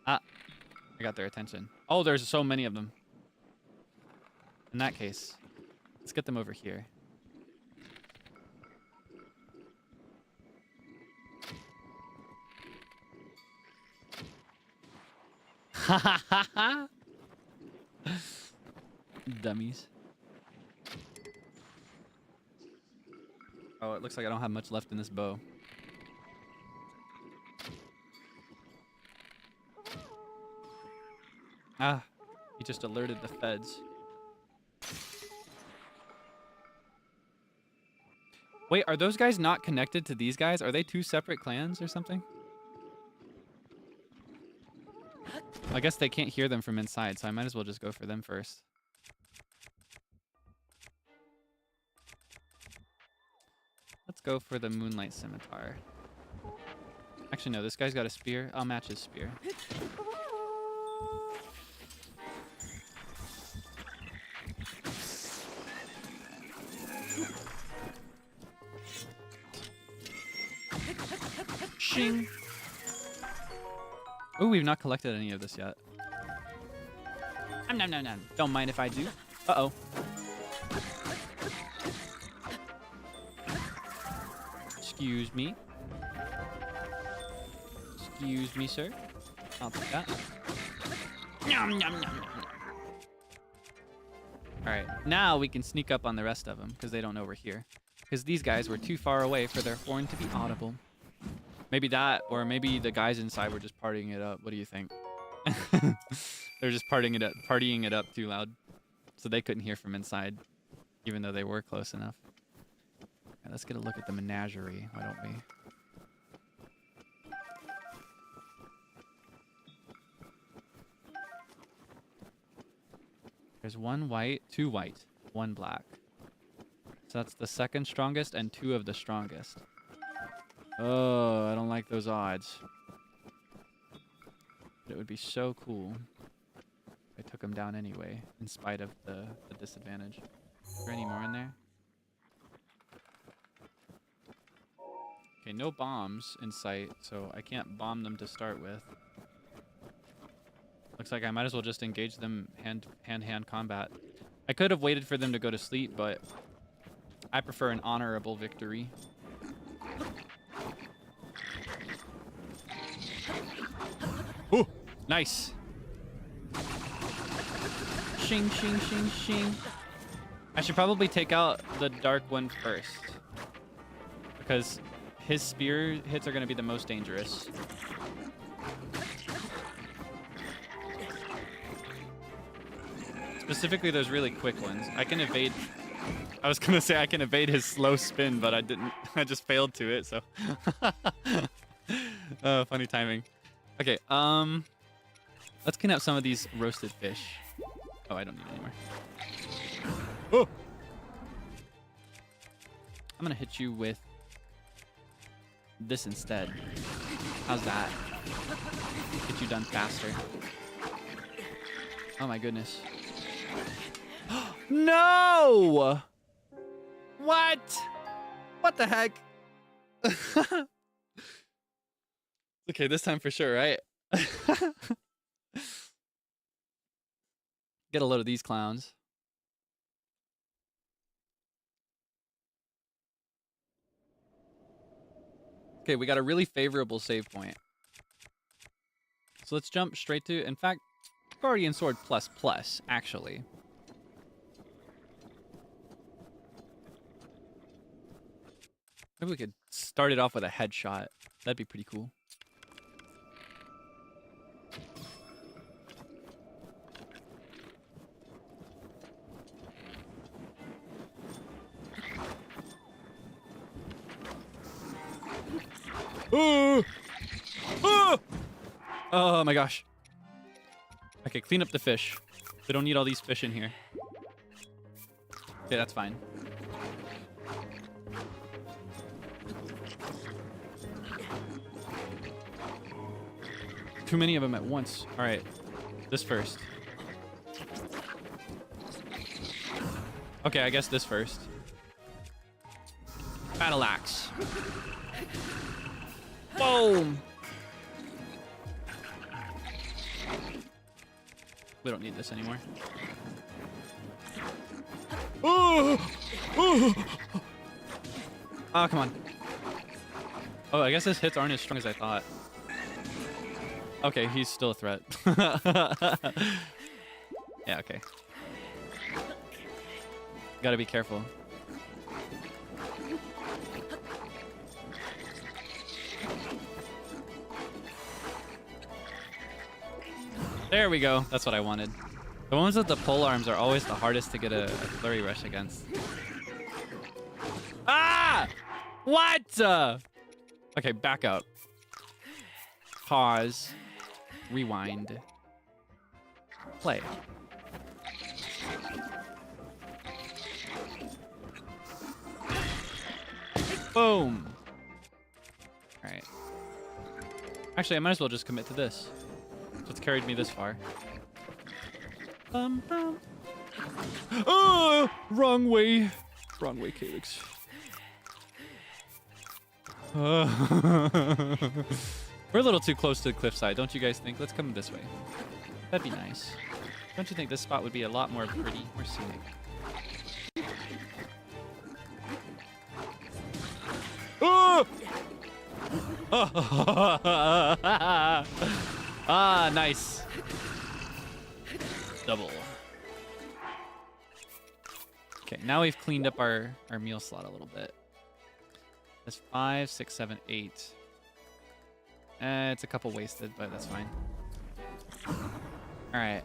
Ah. I got their attention. Oh, there's so many of them. In that case, let's get them over here. Ha ha ha ha! Dummies. Oh, it looks like I don't have much left in this bow. Ah, he just alerted the feds. Wait, are those guys not connected to these guys? Are they two separate clans or something? I guess they can't hear them from inside, so I might as well just go for them first. Let's go for the Moonlight Scimitar. Actually, no, this guy's got a spear. I'll match his spear. Shing. Oh, we've not collected any of this yet. Nom, nom, nom. Don't mind if I do. Uh-oh. Excuse me. Excuse me, sir. I'll take that. Nom, nom, nom, nom. Alright, now we can sneak up on the rest of them, because they don't know we're here. Because these guys were too far away for their horn to be audible. Maybe that, or maybe the guys inside were just partying it up. What do you think? They're just partying it up too loud. So they couldn't hear from inside, even though they were close enough. Okay, let's get a look at the menagerie, why don't we? There's one white, two white, one black. So that's the second strongest and two of the strongest. Oh, I don't like those odds. But it would be so cool if I took them down anyway, in spite of the disadvantage. Is there any more in there? Okay, no bombs in sight, so I can't bomb them to start with. Looks like I might as well just engage them hand-hand combat. I could have waited for them to go to sleep, but I prefer an honorable victory. Oh, nice. Shing, shing, shing, shing. I should probably take out the dark one first, because his spear hits are going to be the most dangerous. Specifically those really quick ones. I can evade... I was gonna say I can evade his slow spin, but I didn't. I just failed to it, so... Oh, funny timing. Okay, let's clean up some of these roasted fish. Oh, I don't need any more. Oh! I'm gonna hit you with this instead. How's that? Get you done faster. Oh my goodness. No! What? What the heck? Okay, this time for sure, right? Get a load of these clowns. Okay, we got a really favorable save point. So let's jump straight to, in fact, Guardian Sword ++, actually. Maybe we could start it off with a headshot. That'd be pretty cool. Oh! Oh! Oh my gosh. Okay, clean up the fish. We don't need all these fish in here. Okay, that's fine. Too many of them at once. All right, this first. Okay, I guess this first. Battle axe. Boom! We don't need this anymore. Oh! Oh! Oh, come on. Oh, I guess his hits aren't as strong as I thought. Okay, he's still a threat. Yeah, okay. Gotta be careful. There we go. That's what I wanted. The ones with the pole arms are always the hardest to get a flurry rush against. Ah! What? Okay, back up. Pause. Rewind. Play. Boom. All right. Actually, I might as well just commit to this. It's carried me this far. Oh, wrong way. Wrong way, Kaelix. We're a little too close to the cliffside, don't you guys think? Let's come this way. That'd be nice. Don't you think this spot would be a lot more pretty, more scenic? Oh! Ah, nice. Double. Okay, now we've cleaned up our meal slot a little bit. That's 5, 6, 7, 8. It's a couple wasted, but that's fine. All right.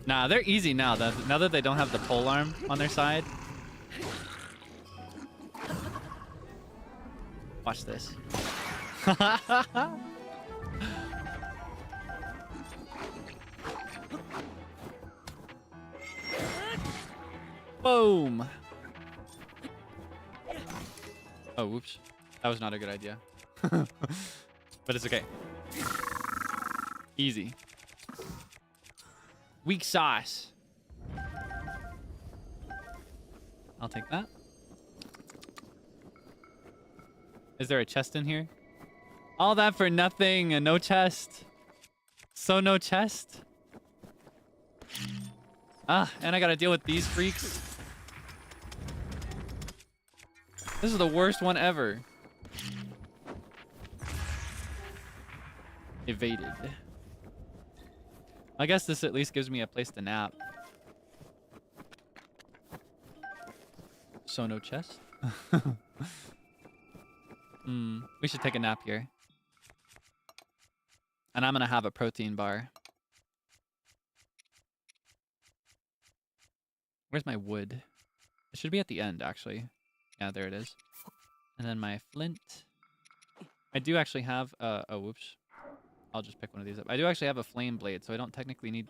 Nah, they're easy now. Now that they don't have the pole arm on their side. Watch this. Boom. Oh, whoops. That was not a good idea. But it's okay. Easy. Weak sauce. I'll take that. Is there a chest in here? All that for nothing and no chest. So no chest. Ah, and I gotta deal with these freaks. This is the worst one ever. Evaded. I guess this at least gives me a place to nap. So no chest. We should take a nap here. And I'm gonna have a protein bar. Where's my wood? It should be at the end, actually. Yeah, there it is. And then my flint. I do actually have oh, whoops. I'll just pick one of these up. I do actually have a flame blade, so I don't technically need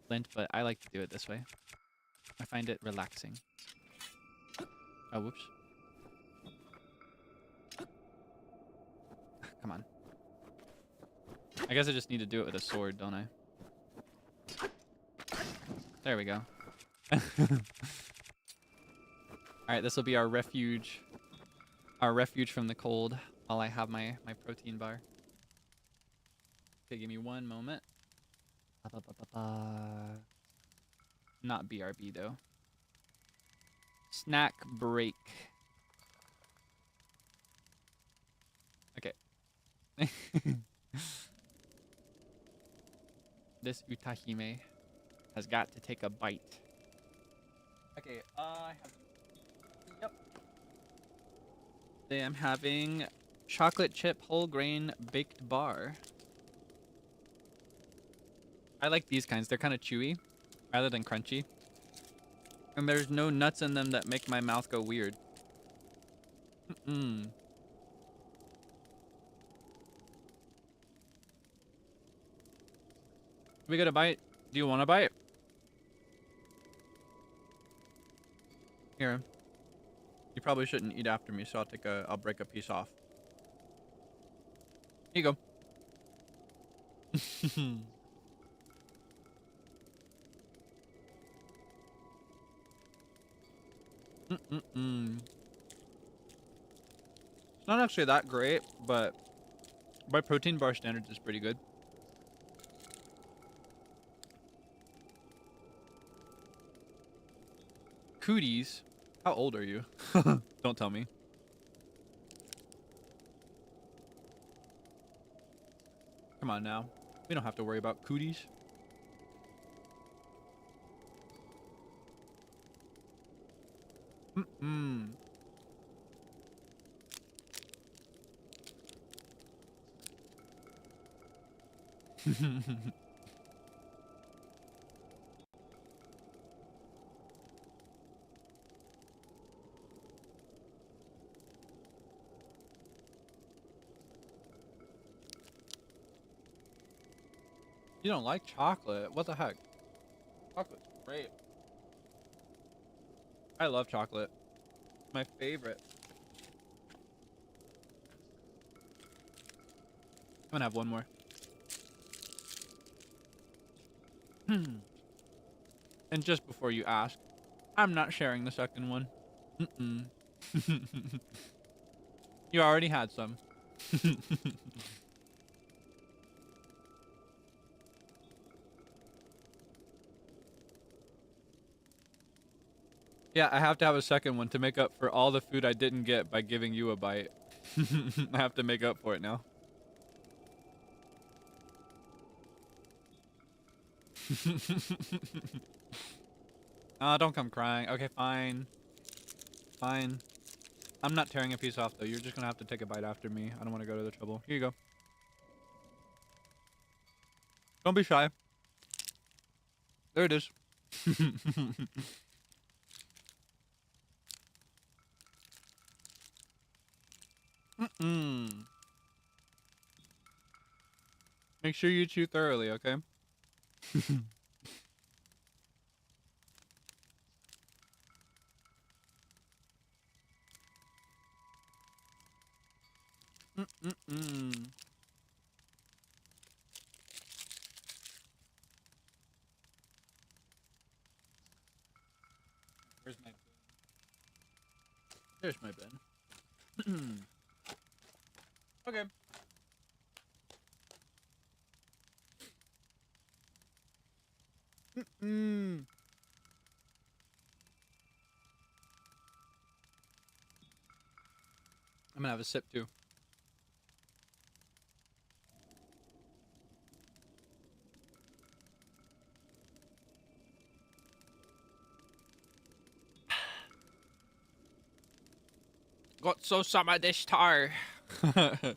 flint, but I like to do it this way. I find it relaxing. Oh, whoops. Come on. I guess I just need to do it with a sword, don't I? There we go. Alright, this will be our refuge. Our refuge from the cold while I have my protein bar. Okay, give me one moment. Not BRB though. Snack break. Okay. This Utahime has got to take a bite. Okay, yep. Today I'm having chocolate chip whole grain baked bar. I like these kinds. They're kind of chewy rather than crunchy. And there's no nuts in them that make my mouth go weird. We get a bite? Do you want a bite? Here. You probably shouldn't eat after me, so I'll break a piece off. Here you go. It's not actually that great, but by protein bar standards, it's pretty good. Cooties? How old are you? Don't tell me. Come on now. We don't have to worry about cooties. You don't like chocolate? What the heck? Chocolate's great. I love chocolate. My favorite. I'm gonna have one more. And just before you ask, I'm not sharing the second one. You already had some. Yeah, I have to have a second one to make up for all the food I didn't get by giving you a bite. I have to make up for it now. Don't come crying. Okay, fine. Fine. I'm not tearing a piece off, though. You're just gonna have to take a bite after me. I don't want to go to the trouble. Here you go. Don't be shy. There it is. Make sure you chew thoroughly, okay? Where's my bin? There's my bin. Okay. I'm gonna have a sip too. Got so some of this tar. Alright.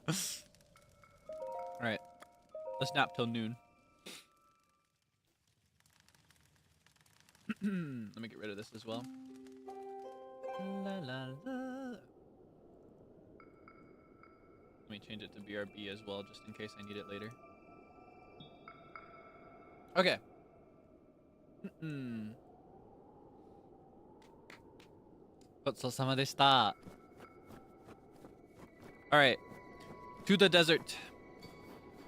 Let's nap till noon. Let me get rid of this as well. La, la, la. Let me change it to BRB as well, just in case I need it later. Okay. Alright. To the desert.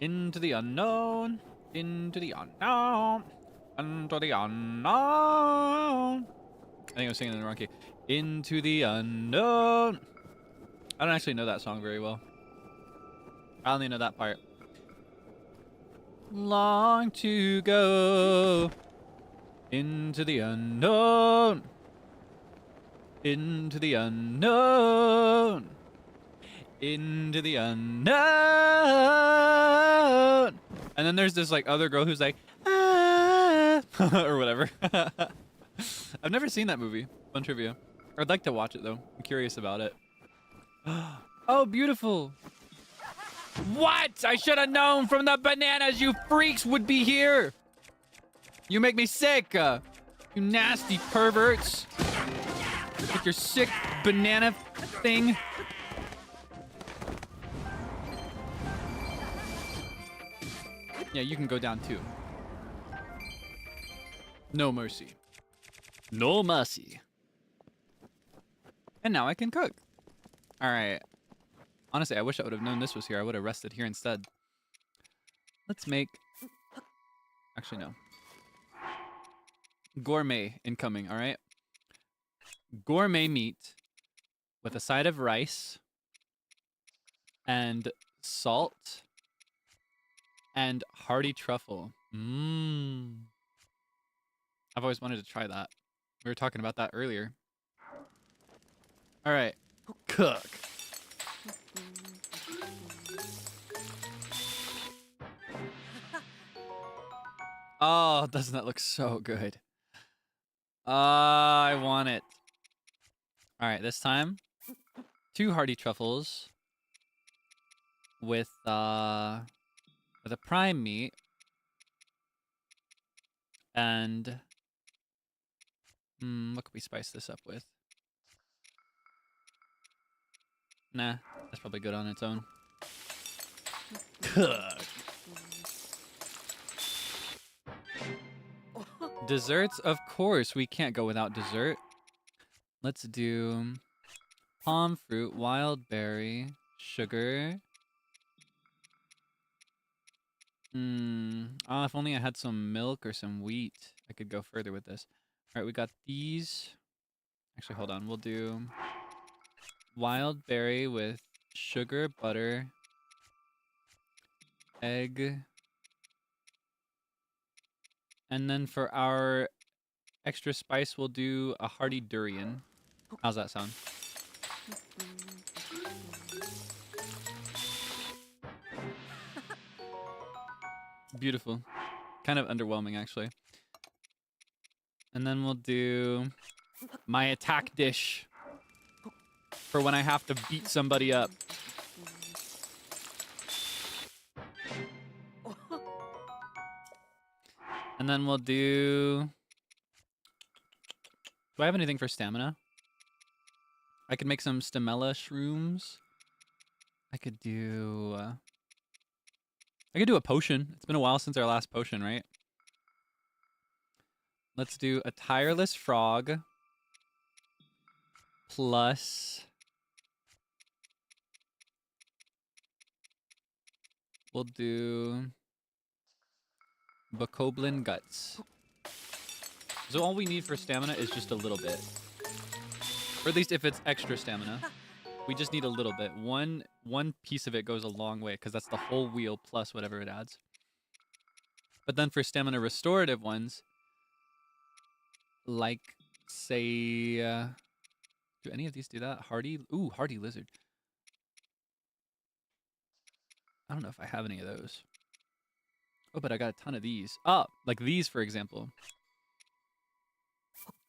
Into the unknown. Into the unknown. Into the unknown. I think I was singing in the wrong key. Into the unknown. I don't actually know that song very well. I only know that part. Long to go. Into the unknown. Into the unknown. Into the unknown. And then there's this like other girl who's like, ah, or whatever. I've never seen that movie. Fun trivia. I'd like to watch it though. I'm curious about it. Oh, beautiful. What? I should have known from the bananas you freaks would be here. You make me sick. You nasty perverts. With your sick banana thing. Yeah, you can go down too. No mercy. No mercy. And now I can cook. All right. Honestly, I wish I would have known this was here. I would have rested here instead. Let's make... Actually, no. Gourmet incoming, all right? Gourmet meat with a side of rice and salt and hearty truffle. Mmm. I've always wanted to try that. We were talking about that earlier. All right. Cook. Oh, doesn't that look so good? I want it. All right, this time, 2 hearty truffles with a prime meat and what could we spice this up with? Nah, that's probably good on its own. Cook. Desserts, of course. We can't go without dessert. Let's do palm fruit, wild berry, sugar. Oh, if only I had some milk or some wheat, I could go further with this. All right, we got these. Actually, hold on. We'll do wild berry with sugar, butter, egg. And then for our extra spice, we'll do a hearty durian. How's that sound? Beautiful. Kind of underwhelming, actually. And then we'll do my attack dish for when I have to beat somebody up. And then we'll do... Do I have anything for stamina? I could make some stamella shrooms. I could do a potion. It's been a while since our last potion, right? Let's do a tireless frog plus... We'll do Bokoblin guts. So all we need for stamina is just a little bit. Or at least if it's extra stamina. We just need a little bit. One piece of it goes a long way because that's the whole wheel plus whatever it adds. But then for stamina restorative ones, like say, do any of these do that? Hardy? Ooh, hardy lizard. I don't know if I have any of those. Oh, but I got a ton of these. Oh, like these, for example.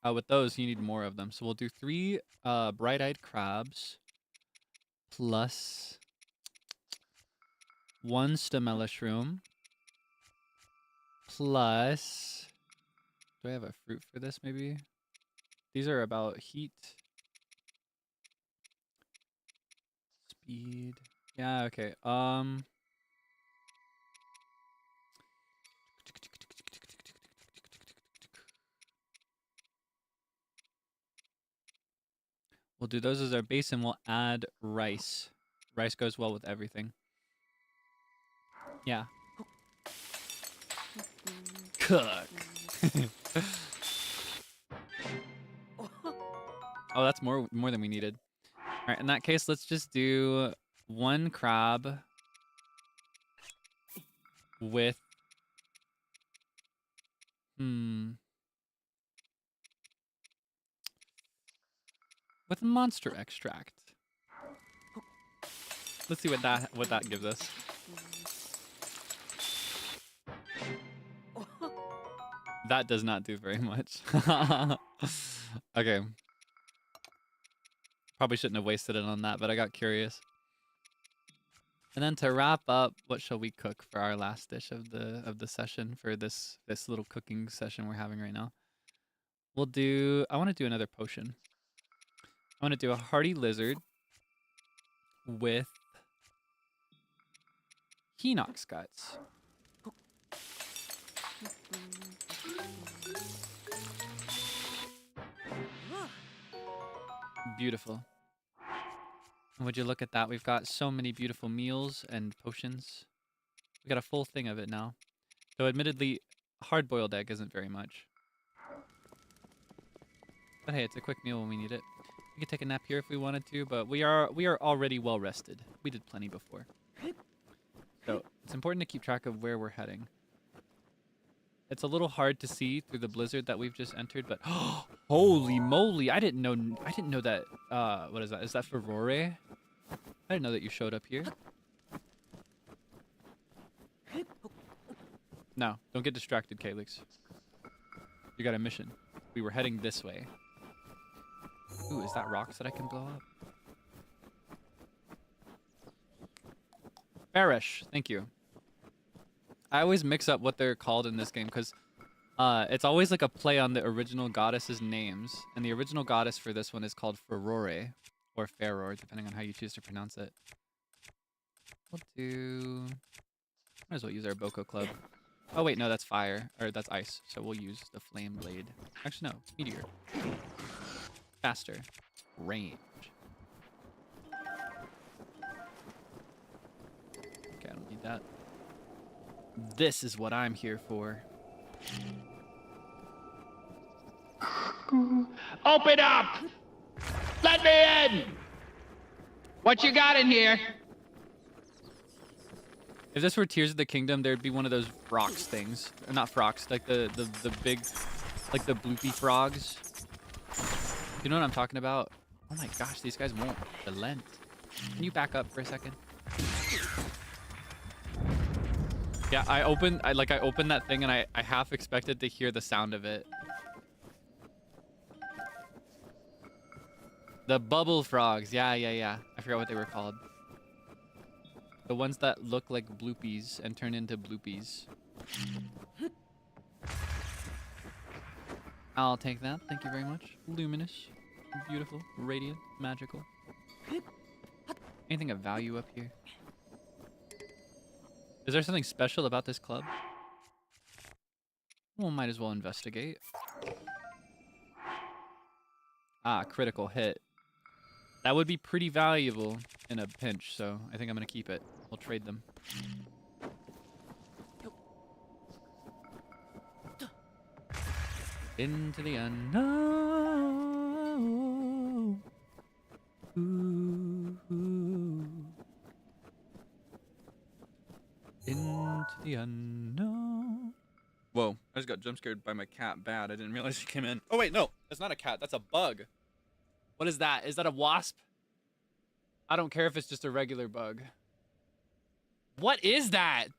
With those, you need more of them. So we'll do 3 bright-eyed crabs plus 1 stamella shroom plus... Do I have a fruit for this, maybe? These are about heat. Speed. Yeah, okay. We'll do those as our base and we'll add rice. Rice goes well with everything. Yeah. Cook. Oh, that's more than we needed. All right, in that case, let's just do 1 crab with with monster extract. Let's see what that gives us. That does not do very much. Okay. Probably shouldn't have wasted it on that, but I got curious. And then to wrap up, what shall we cook for our last dish of the session, for this little cooking session we're having right now? We'll do... I want to do another potion. I want to do a hardy lizard with Hinox guts. Beautiful. And would you look at that? We've got so many beautiful meals and potions. We got a full thing of it now. Though admittedly, hard-boiled egg isn't very much. But hey, it's a quick meal when we need it. We could take a nap here if we wanted to, but we are already well rested. We did plenty before. So it's important to keep track of where we're heading. It's a little hard to see through the blizzard that we've just entered, but holy moly! I didn't know that. What is that? Is that Freodore? I didn't know that you showed up here. No, don't get distracted, Kaelix. You got a mission. We were heading this way. Ooh, is that rocks that I can blow up? Barish, thank you. I always mix up what they're called in this game because it's always like a play on the original goddess's names. And the original goddess for this one is called Freodore, or Ferror, depending on how you choose to pronounce it. We'll do... Might as well use our Boko Club. Oh wait, no, that's fire. Or that's ice. So we'll use the Flame Blade. Actually, no, it's Meteor. Faster. Range. Okay, I don't need that. This is what I'm here for. Open up! Let me in! What you got in here? If this were Tears of the Kingdom, there'd be one of those frogs things. Or not frogs, like the big, like the bloopy frogs. You know what I'm talking about? Oh my gosh, these guys won't relent. Can you back up for a second? Yeah, I opened that thing and I half expected to hear the sound of it. The bubble frogs. Yeah. I forgot what they were called. The ones that look like bloopies and turn into bloopies. I'll take that. Thank you very much. Luminous. Beautiful. Radiant. Magical. Anything of value up here? Is there something special about this club? Well, might as well investigate. Ah, critical hit. That would be pretty valuable in a pinch, so I think I'm gonna keep it. We'll trade them. Into the unknown. Ooh. Into the unknown. Whoa, I just got jump scared by my cat bad. I didn't realize he came in. Oh wait, no, that's not a cat, that's a bug. What is that? Is that a wasp? I don't care if it's just a regular bug. What is that?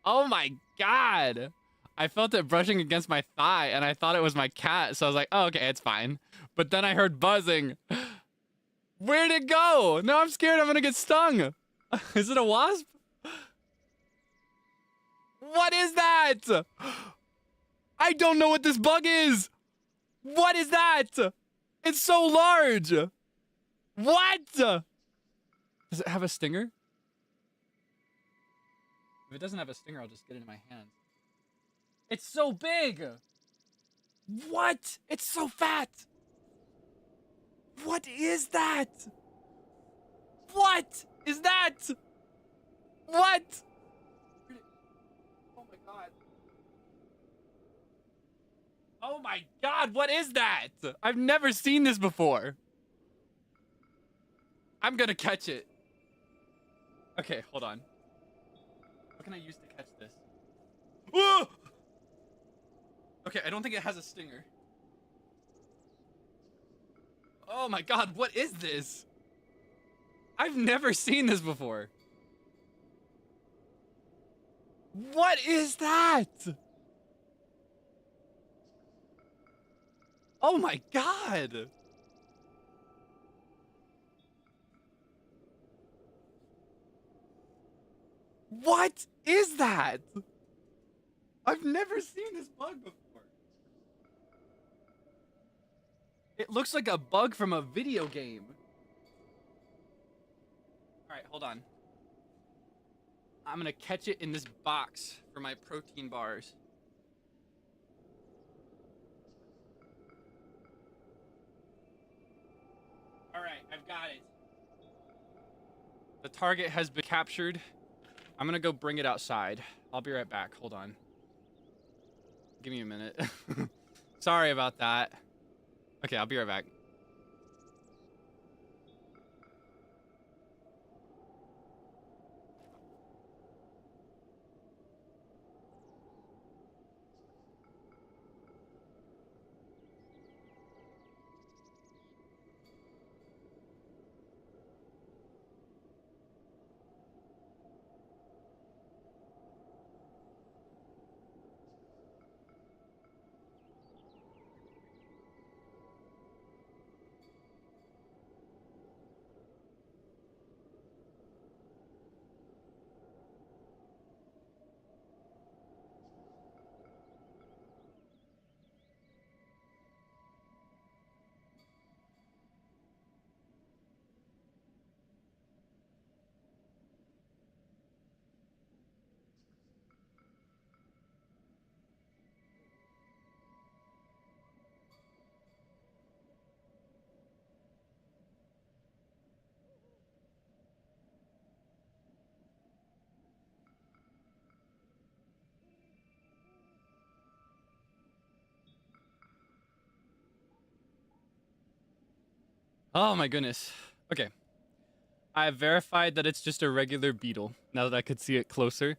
Oh my god. I felt it brushing against my thigh and I thought it was my cat, so I was like, oh, okay, it's fine. But then I heard buzzing. Where'd it go? No, I'm scared I'm gonna get stung. Is it a wasp? What is that? I don't know what this bug is. What is that? It's so large. What? Does it have a stinger? If it doesn't have a stinger, I'll just get it in my hands. It's so big. What? It's so fat. What is that? What is that? What? Oh my god. Oh my god, what is that? I've never seen this before. I'm gonna catch it. Okay, hold on. What can I use to catch this? Whoa! Okay, I don't think it has a stinger. Oh my god, what is this? I've never seen this before. What is that? Oh my god! What is that? I've never seen this bug before. It looks like a bug from a video game. Alright, hold on. I'm gonna catch it in this box for my protein bars. Alright, I've got it. The target has been captured. I'm gonna go bring it outside. I'll be right back. Hold on. Give me a minute. Sorry about that. Okay, I'll be right back. Oh my goodness. Okay. I verified that it's just a regular beetle, now that I could see it closer.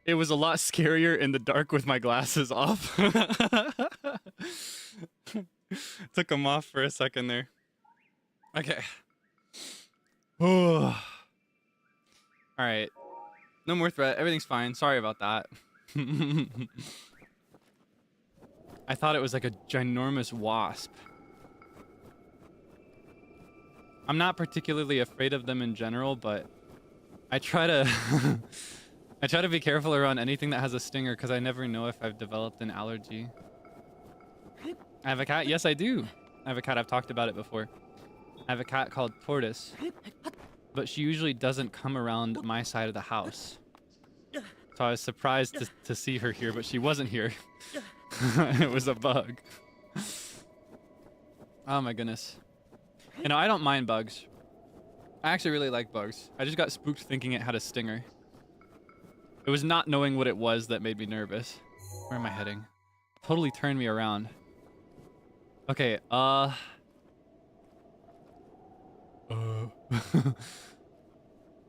It was a lot scarier in the dark with my glasses off. Took them off for a second there. Okay. All right. No more threat. Everything's fine. Sorry about that. I thought it was like a ginormous wasp. I'm not particularly afraid of them in general, but I try to I try to be careful around anything that has a stinger because I never know if I've developed an allergy. I have a cat. Yes, I do. I have a cat. I've talked about it before. I have a cat called Tortoise, but she usually doesn't come around my side of the house. So I was surprised to see her here, but she wasn't here. It was a bug. Oh my goodness. You know, I don't mind bugs. I actually really like bugs. I just got spooked thinking it had a stinger. It was not knowing what it was that made me nervous. Where am I heading? Totally turned me around. Okay, I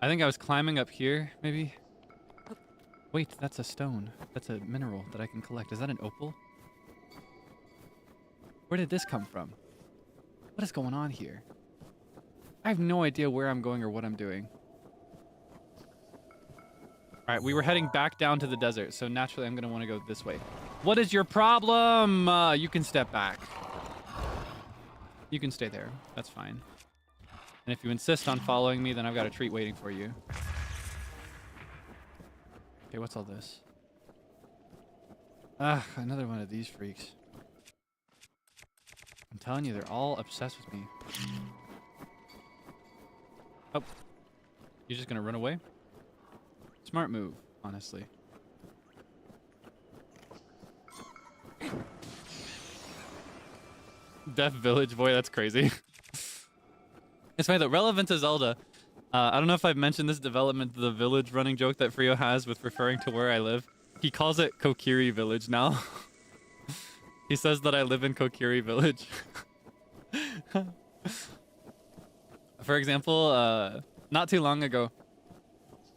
think I was climbing up here, maybe? Wait, that's a stone. That's a mineral that I can collect. Is that an opal? Where did this come from? What is going on here? I have no idea where I'm going or what I'm doing. All right, we were heading back down to the desert, so naturally I'm going to want to go this way. What is your problem? You can step back. You can stay there. That's fine. And if you insist on following me, then I've got a treat waiting for you. Okay, what's all this? Ah, another one of these freaks. I'm telling you, they're all obsessed with me. Oh. You're just gonna run away? Smart move, honestly. Deaf Village, boy, that's crazy. It's funny though, relevant to Zelda. I don't know if I've mentioned this development, the village running joke that Frio has with referring to where I live. He calls it Kokiri Village now. He says that I live in Kokiri Village. For example, not too long ago,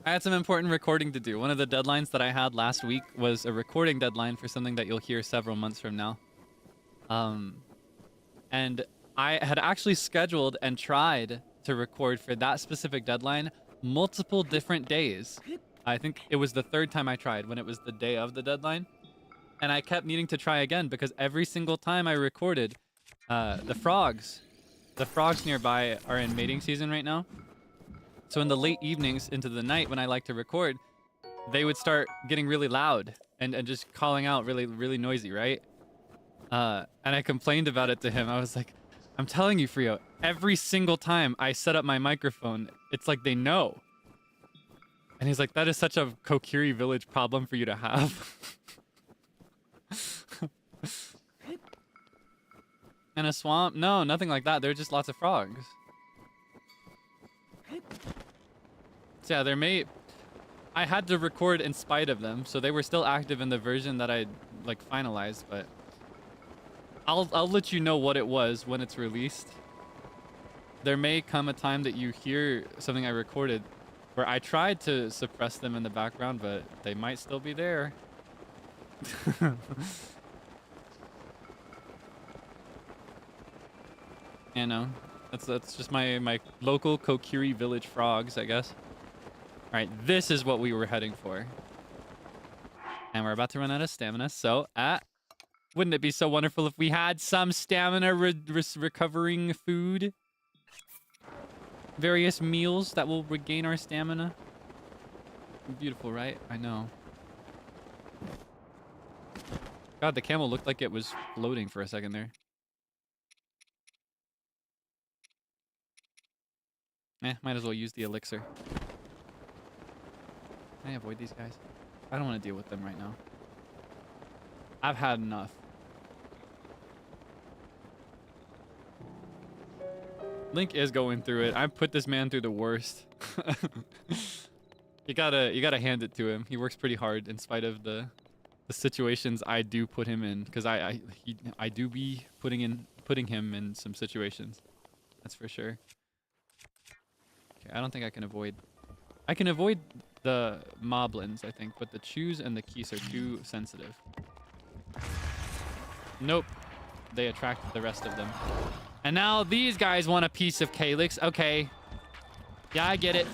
I had some important recording to do. One of the deadlines that I had last week was a recording deadline for something that you'll hear several months from now. And I had actually scheduled and tried to record for that specific deadline multiple different days. I think it was the third time I tried when it was the day of the deadline. And I kept needing to try again because every single time I recorded, the frogs nearby are in mating season right now. So in the late evenings into the night when I like to record, they would start getting really loud and just calling out really noisy, right? And I complained about it to him. I was like, I'm telling you, Frio, every single time I set up my microphone, it's like they know. And he's like, that is such a Kokiri Village problem for you to have. In a swamp? No, nothing like that. There are just lots of frogs. So yeah, I had to record in spite of them, so they were still active in the version that I like finalized, but I'll let you know what it was when it's released. There may come a time that you hear something I recorded where I tried to suppress them in the background, but they might still be there. You know, that's just my local Kokiri Village frogs, I guess. All right, this is what we were heading for. And we're about to run out of stamina, so wouldn't it be so wonderful if we had some stamina recovering food? Various meals that will regain our stamina. Beautiful, right? I know. God, the camel looked like it was floating for a second there. Might as well use the elixir. Can I avoid these guys? I don't want to deal with them right now. I've had enough. Link is going through it. I put this man through the worst. You gotta hand it to him. He works pretty hard in spite of the situations I do put him in, because I do be putting him in some situations. That's for sure. Okay, I don't think I can avoid... I can avoid the moblins, I think, but the chews and the keys are too sensitive. Nope. They attracted the rest of them. And now these guys want a piece of Kaelix. Okay. Yeah, I get it.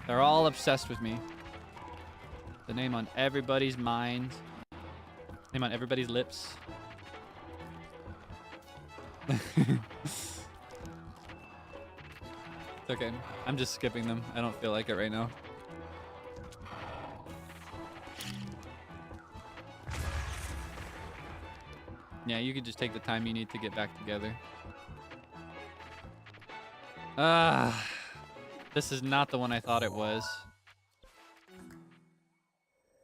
They're all obsessed with me. The name on everybody's mind. Name on everybody's lips. It's okay. I'm just skipping them. I don't feel like it right now. Yeah, you could just take the time you need to get back together. This is not the one I thought it was.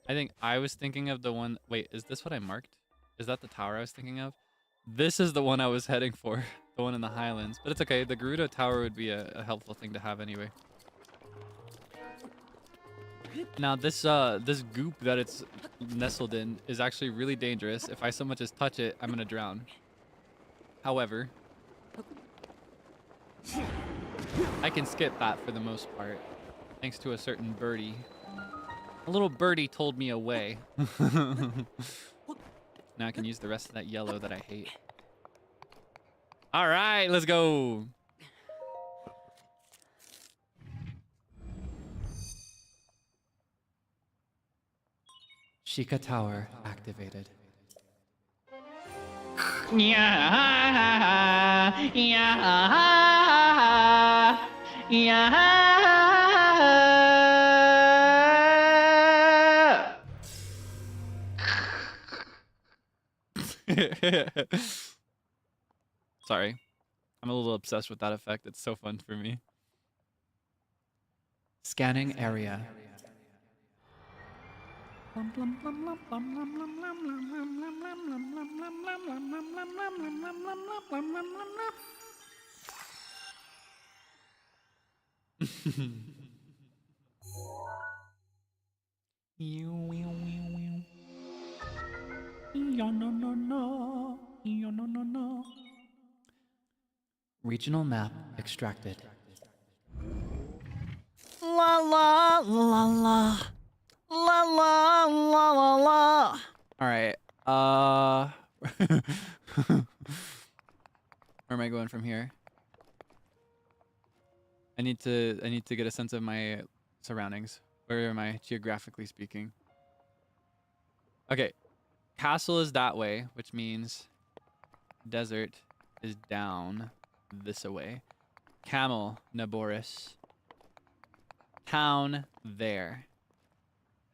I think I was thinking of the one... Wait, is this what I marked? Is that the tower I was thinking of? This is the one I was heading for. The one in the Highlands. But it's okay. The Gerudo Tower would be a helpful thing to have anyway. Now, this goop that it's nestled in is actually really dangerous. If I so much as touch it, I'm going to drown. However, I can skip that for the most part. Thanks to a certain birdie. A little birdie told me a way. Now I can use the rest of that yellow that I hate. All right, let's go. Sheikah Tower activated. Yeah, yeah, yeah. Sorry. I'm a little obsessed with that effect. It's so fun for me. Scanning area. Regional map extracted. La la la la. La la la la la. All right. Where am I going from here? I need to get a sense of my surroundings. Where am I geographically speaking? Okay. Castle is that way, which means desert is down this away. Camel, Naboris. Town there.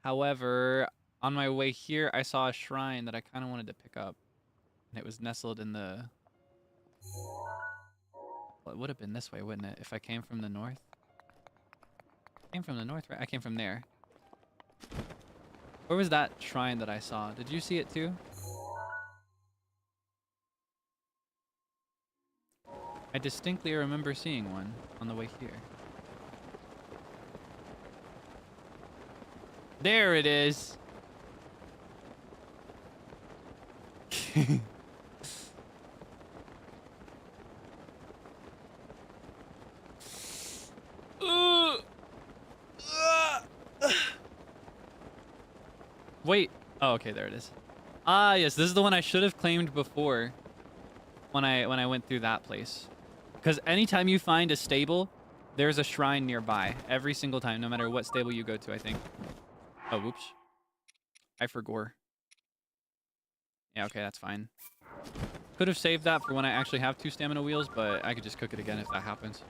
However, on my way here, I saw a shrine that I kind of wanted to pick up. And it was nestled in the... Well, it would have been this way, wouldn't it? If I came from the north? I came from the north, right? I came from there. Where was that shrine that I saw? Did you see it too? I distinctly remember seeing one on the way here. There it is. Wait. Oh, okay, there it is. Ah, yes, this is the one I should have claimed before when I went through that place. Because anytime you find a stable, there's a shrine nearby. Every single time, no matter what stable you go to, I think. Oh, whoops. I forgot. Yeah, okay, that's fine. Could have saved that for when I actually have 2 stamina wheels, but I could just cook it again if that happens.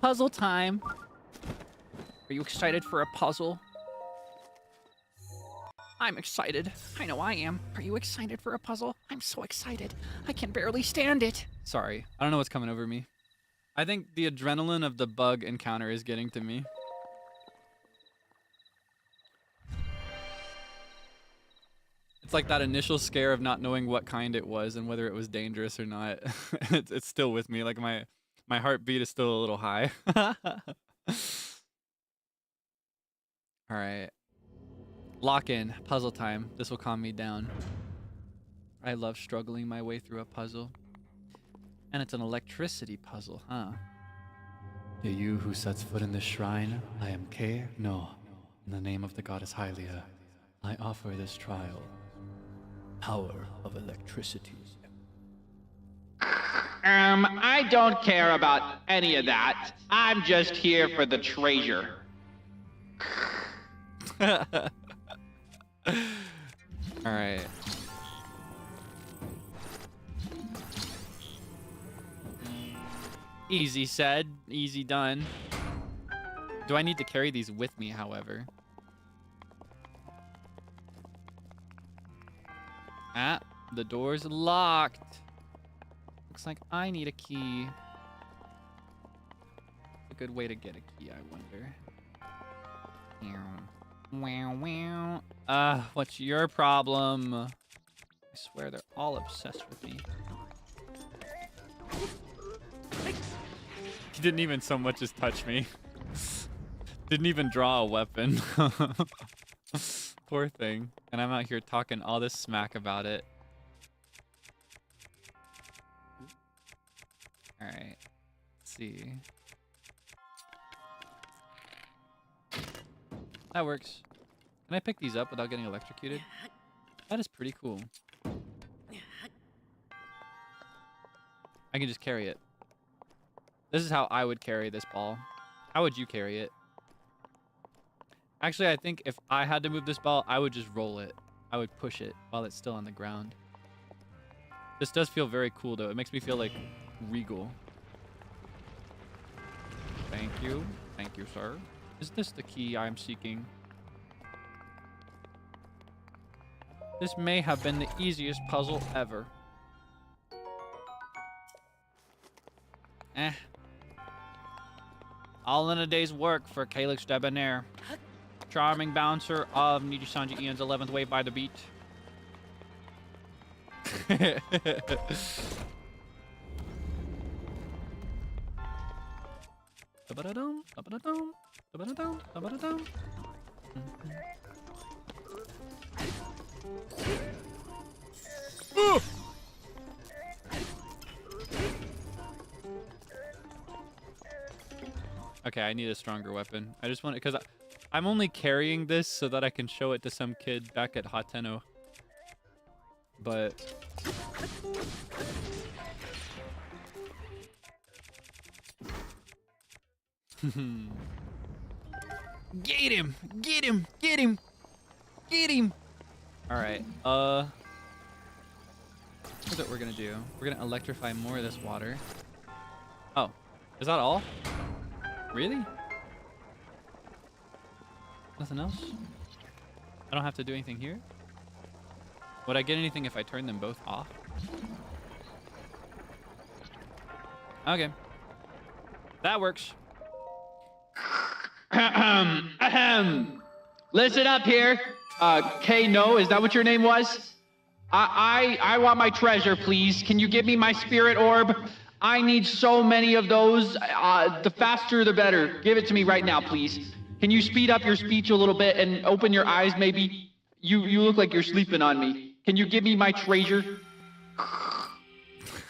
Puzzle time. Are you excited for a puzzle? I'm excited. I know I am. Are you excited for a puzzle? I'm so excited. I can barely stand it. Sorry. I don't know what's coming over me. I think the adrenaline of the bug encounter is getting to me. It's like that initial scare of not knowing what kind it was and whether it was dangerous or not. It's still with me. Like my heartbeat is still a little high. All right. Lock in. Puzzle time. This will calm me down. I love struggling my way through a puzzle. And it's an electricity puzzle, huh? To you who sets foot in this shrine, I am Kay. No. In the name of the goddess Hylia, I offer this trial. Power of electricity. I don't care about any of that. I'm just here for the treasure. Alright. Easy said, easy done. Do I need to carry these with me, however? Ah, the door's locked. Looks like I need a key. A good way to get a key, I wonder. Wow, wow. What's your problem? I swear they're all obsessed with me. He didn't even so much as touch me. Didn't even draw a weapon. Poor thing. And I'm out here talking all this smack about it. Alright. Let's see. That works. Can I pick these up without getting electrocuted? That is pretty cool. I can just carry it. This is how I would carry this ball. How would you carry it? Actually, I think if I had to move this ball, I would just roll it. I would push it while it's still on the ground. This does feel very cool, though. It makes me feel like regal. Thank you. Thank you, sir. Is this the key I'm seeking? This may have been the easiest puzzle ever. Eh. All in a day's work for Kaelix Debonair. Charming bouncer of NIJISANJI En's 11th wave by the beat. Okay, I need a stronger weapon. I just want it because I'm only carrying this so that I can show it to some kid back at Hateno. But get him! Get him! Get him! Get him! Alright, here's what we're gonna do. We're gonna electrify more of this water. Oh, is that all? Really? Nothing else? I don't have to do anything here? Would I get anything if I turn them both off? Okay. That works. Listen up here. No, is that what your name was? I want my treasure, please. Can you give me my spirit orb? I need so many of those. The faster, the better. Give it to me right now, please. Can you speed up your speech a little bit and open your eyes, maybe? You look like you're sleeping on me. Can you give me my treasure?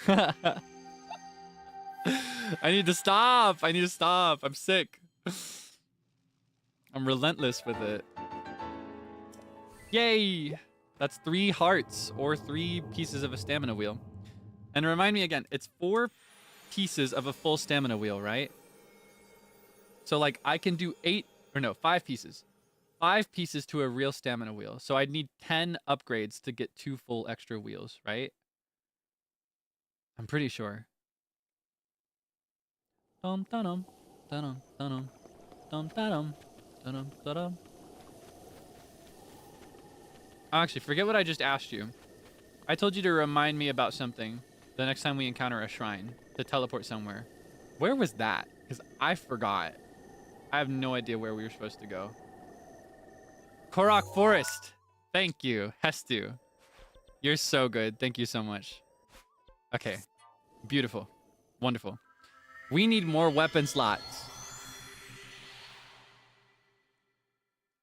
I need to stop. I need to stop. I'm sick. I'm relentless with it. Yay! That's 3 hearts or 3 pieces of a stamina wheel. And remind me again, it's 4 pieces of a full stamina wheel, right? So like I can do 5 pieces. 5 pieces to a real stamina wheel. So I'd need 10 upgrades to get 2 full extra wheels, right? I'm pretty sure. Dum dum dum dum dum dum dum dum. Actually, forget what I just asked you. I told you to remind me about something the next time we encounter a shrine, to teleport somewhere. Where was that? Because I forgot. I have no idea where we were supposed to go. Korok Forest. Thank you, Hestu. You're so good. Thank you so much. Okay. Beautiful. Wonderful. We need more weapon slots.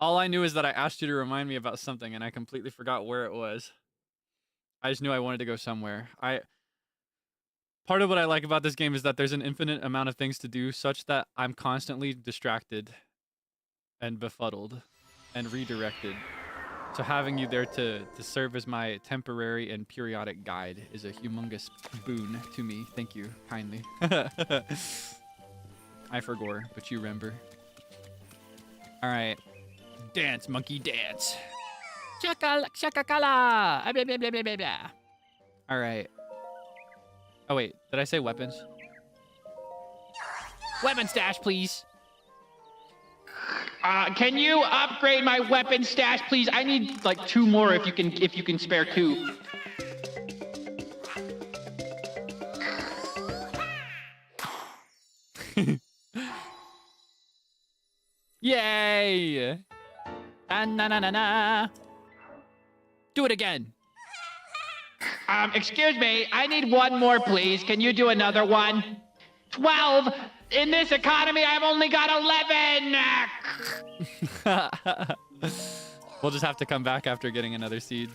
All I knew is that I asked you to remind me about something, and I completely forgot where it was. I just knew I wanted to go somewhere. Part of what I like about this game is that there's an infinite amount of things to do, such that I'm constantly distracted and befuddled and redirected. So having you there to serve as my temporary and periodic guide is a humongous boon to me. Thank you kindly. I forgot, but you remember. All right. Dance, monkey, dance. Shakakala. All right. Oh, wait. Did I say weapons? Weapon stash, please. Can you upgrade my weapon stash, please? I need like 2 more if you can spare 2. Yay! Na. Do it again. Excuse me, I need 1 more, please. Can you do another one? 12! In this economy, I've only got 11! We'll just have to come back after getting another seed.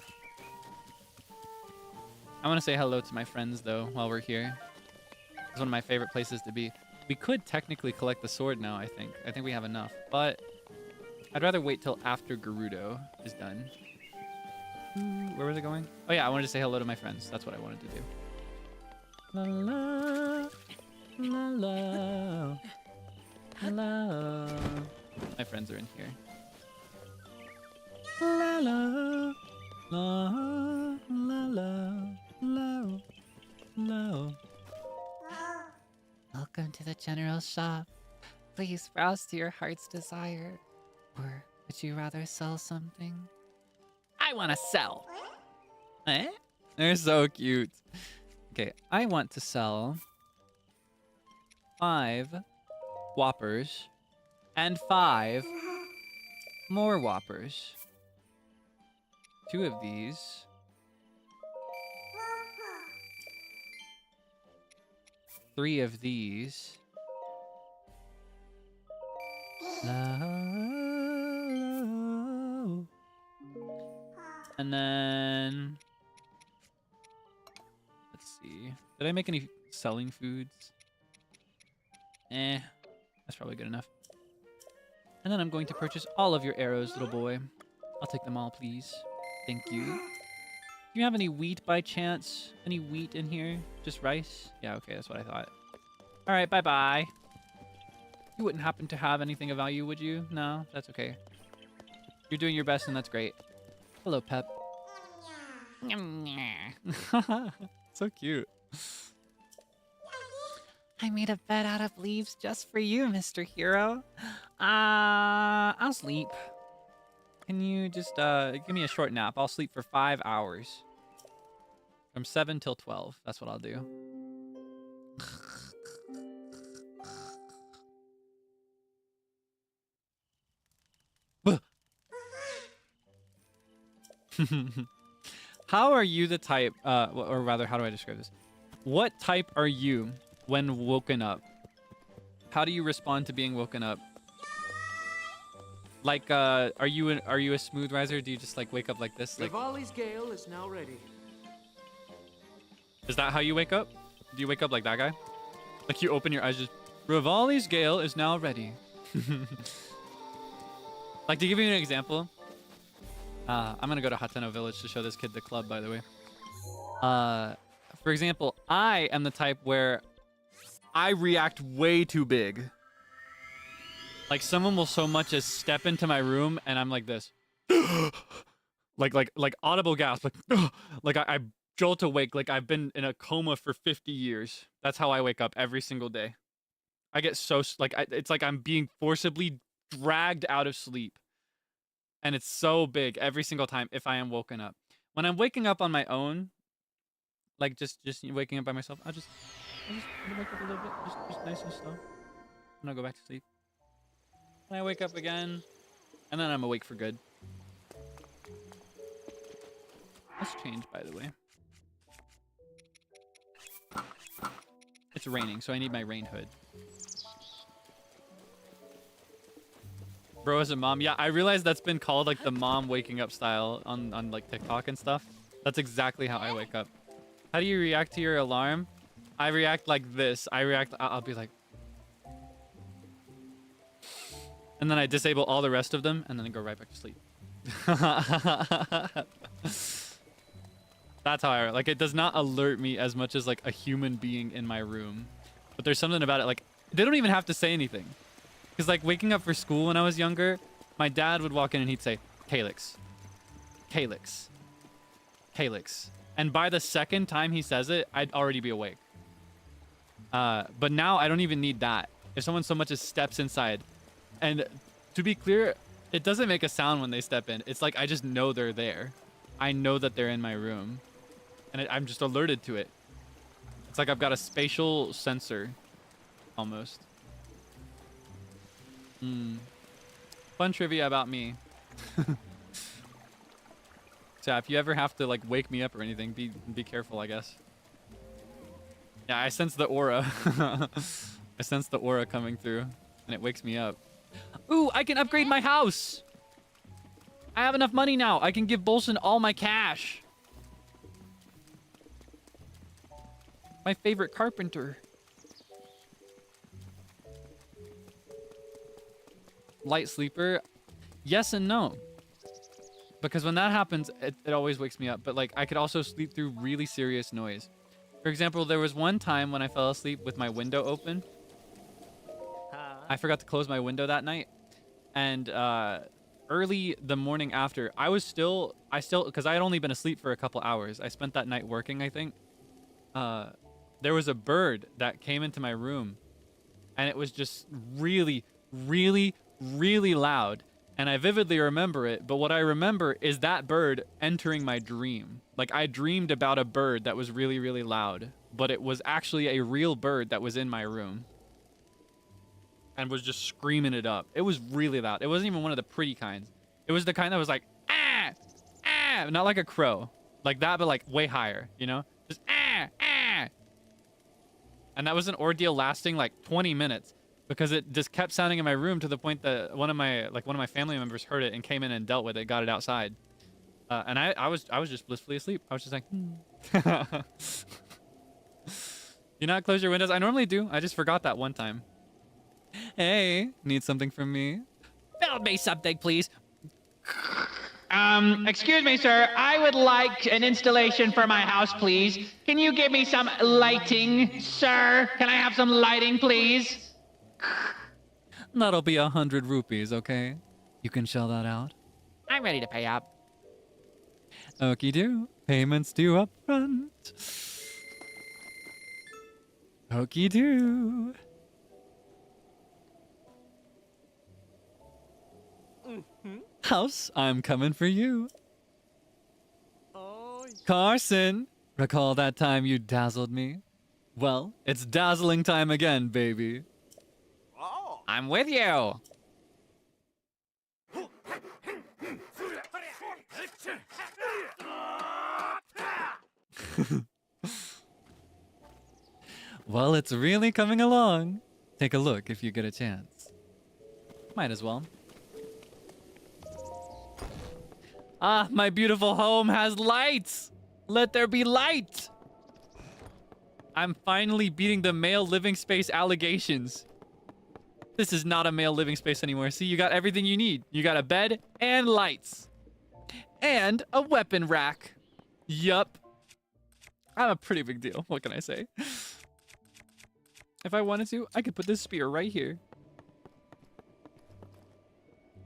I want to say hello to my friends, though, while we're here. It's one of my favorite places to be. We could technically collect the sword now, I think. I think we have enough, but I'd rather wait till after Gerudo is done. Where was it going? Oh yeah, I wanted to say hello to my friends. That's what I wanted to do. La la, la la, la. My friends are in here. La la, la la la, la. Welcome to the general shop. Please browse to your heart's desire. Or would you rather sell something? I want to sell. Eh? They're so cute. Okay, I want to sell 5 Whoppers and 5 more Whoppers. 2 of these. 3 of these. And then let's see. Did I make any selling foods? That's probably good enough. And then I'm going to purchase all of your arrows, little boy. I'll take them all, please. Thank you. Do you have any wheat by chance? Any wheat in here? Just rice? Yeah, okay, that's what I thought. All right, bye-bye. You wouldn't happen to have anything of value, would you? No, that's okay. You're doing your best, and that's great. Hello, Pep. So cute. I made a bed out of leaves just for you, Mr. Hero. I'll sleep. Can you just give me a short nap? I'll sleep for 5 hours. From 7 till 12. That's what I'll do. How are you the type, or rather, how do I describe this? What type are you when woken up? How do you respond to being woken up? Like, are you a smooth riser? Do you just like wake up like this? Like, Rivali's Gale is now ready. is that how you wake up? Do you wake up like that guy? Like you open your eyes, just Rivali's Gale is now ready. Like, to give you an example, I'm gonna go to Hateno Village to show this kid the club, by the way. For example, I am the type where I react way too big. Like, someone will so much as step into my room, and I'm like this. like audible gasp, like I jolt awake like I've been in a coma for 50 years. That's how I wake up every single day. I get so, like, it's like I'm being forcibly dragged out of sleep. And it's so big every single time if I am woken up. When I'm waking up on my own, like just waking up by myself, I'll just wake up a little bit, just nice and slow. And I'll go back to sleep. And I wake up again, and then I'm awake for good. Let's change, by the way. It's raining, so I need my rain hood. Bro as a mom. Yeah, I realized that's been called like the mom waking up style on like TikTok and stuff. That's exactly how I wake up. How do you react to your alarm? I react like this. I'll be like, and then I disable all the rest of them and then I go right back to sleep. That's how I like. It does not alert me as much as like a human being in my room, but there's something about it. Like they don't even have to say anything. Because, like, waking up for school when I was younger, my dad would walk in and he'd say, Kaelix. Kaelix. Kaelix. And by the second time he says it, I'd already be awake. But now I don't even need that. If someone so much as steps inside. And to be clear, it doesn't make a sound when they step in. It's like I just know they're there. I know that they're in my room. And I'm just alerted to it. It's like I've got a spatial sensor. Almost. Fun trivia about me. So if you ever have to like wake me up or anything, be careful, I guess. Yeah, I sense the aura. I sense the aura coming through, and it wakes me up. Ooh, I can upgrade my house. I have enough money now. I can give Bolson all my cash. My favorite carpenter. Light sleeper, yes and no, because when that happens it always wakes me up, but like I could also sleep through really serious noise. For example, there was one time when I fell asleep with my window open. I forgot to close my window that night, and early the morning after, I still because I had only been asleep for a couple hours. I spent that night working, I think. There was a bird that came into my room, and it was just really loud, and I vividly remember it, but what I remember is that bird entering my dream. Like I dreamed about a bird that was really loud, but it was actually a real bird that was in my room and was just screaming it up. It was really loud. It wasn't even one of the pretty kinds. It was the kind that was like ah, ah, not like a crow like that, but like way higher, you know, just ah, ah. And that was an ordeal lasting like 20 minutes. Because it just kept sounding in my room to the point that one of my family members heard it and came in and dealt with it, got it outside, and I was just blissfully asleep. I was just like, You not close your windows? I normally do. I just forgot that one time. Hey, need something from me? Build me something, please. Excuse me, sir. I would like an installation for my house, please. Can you give me some lighting, sir? Can I have some lighting, please? That'll be 100 rupees, okay? You can shell that out. I'm ready to pay up. Okie do. Payments due up front. Okie do. House, I'm coming for you. Carson, recall that time you dazzled me? Well, it's dazzling time again, baby. I'm with you. Well, it's really coming along. Take a look if you get a chance. Might as well. Ah, my beautiful home has lights. Let there be light. I'm finally beating the male living space allegations. This is not a male living space anymore. See, you got everything you need. You got a bed and lights. And a weapon rack. Yup. I'm a pretty big deal. What can I say? If I wanted to, I could put this spear right here.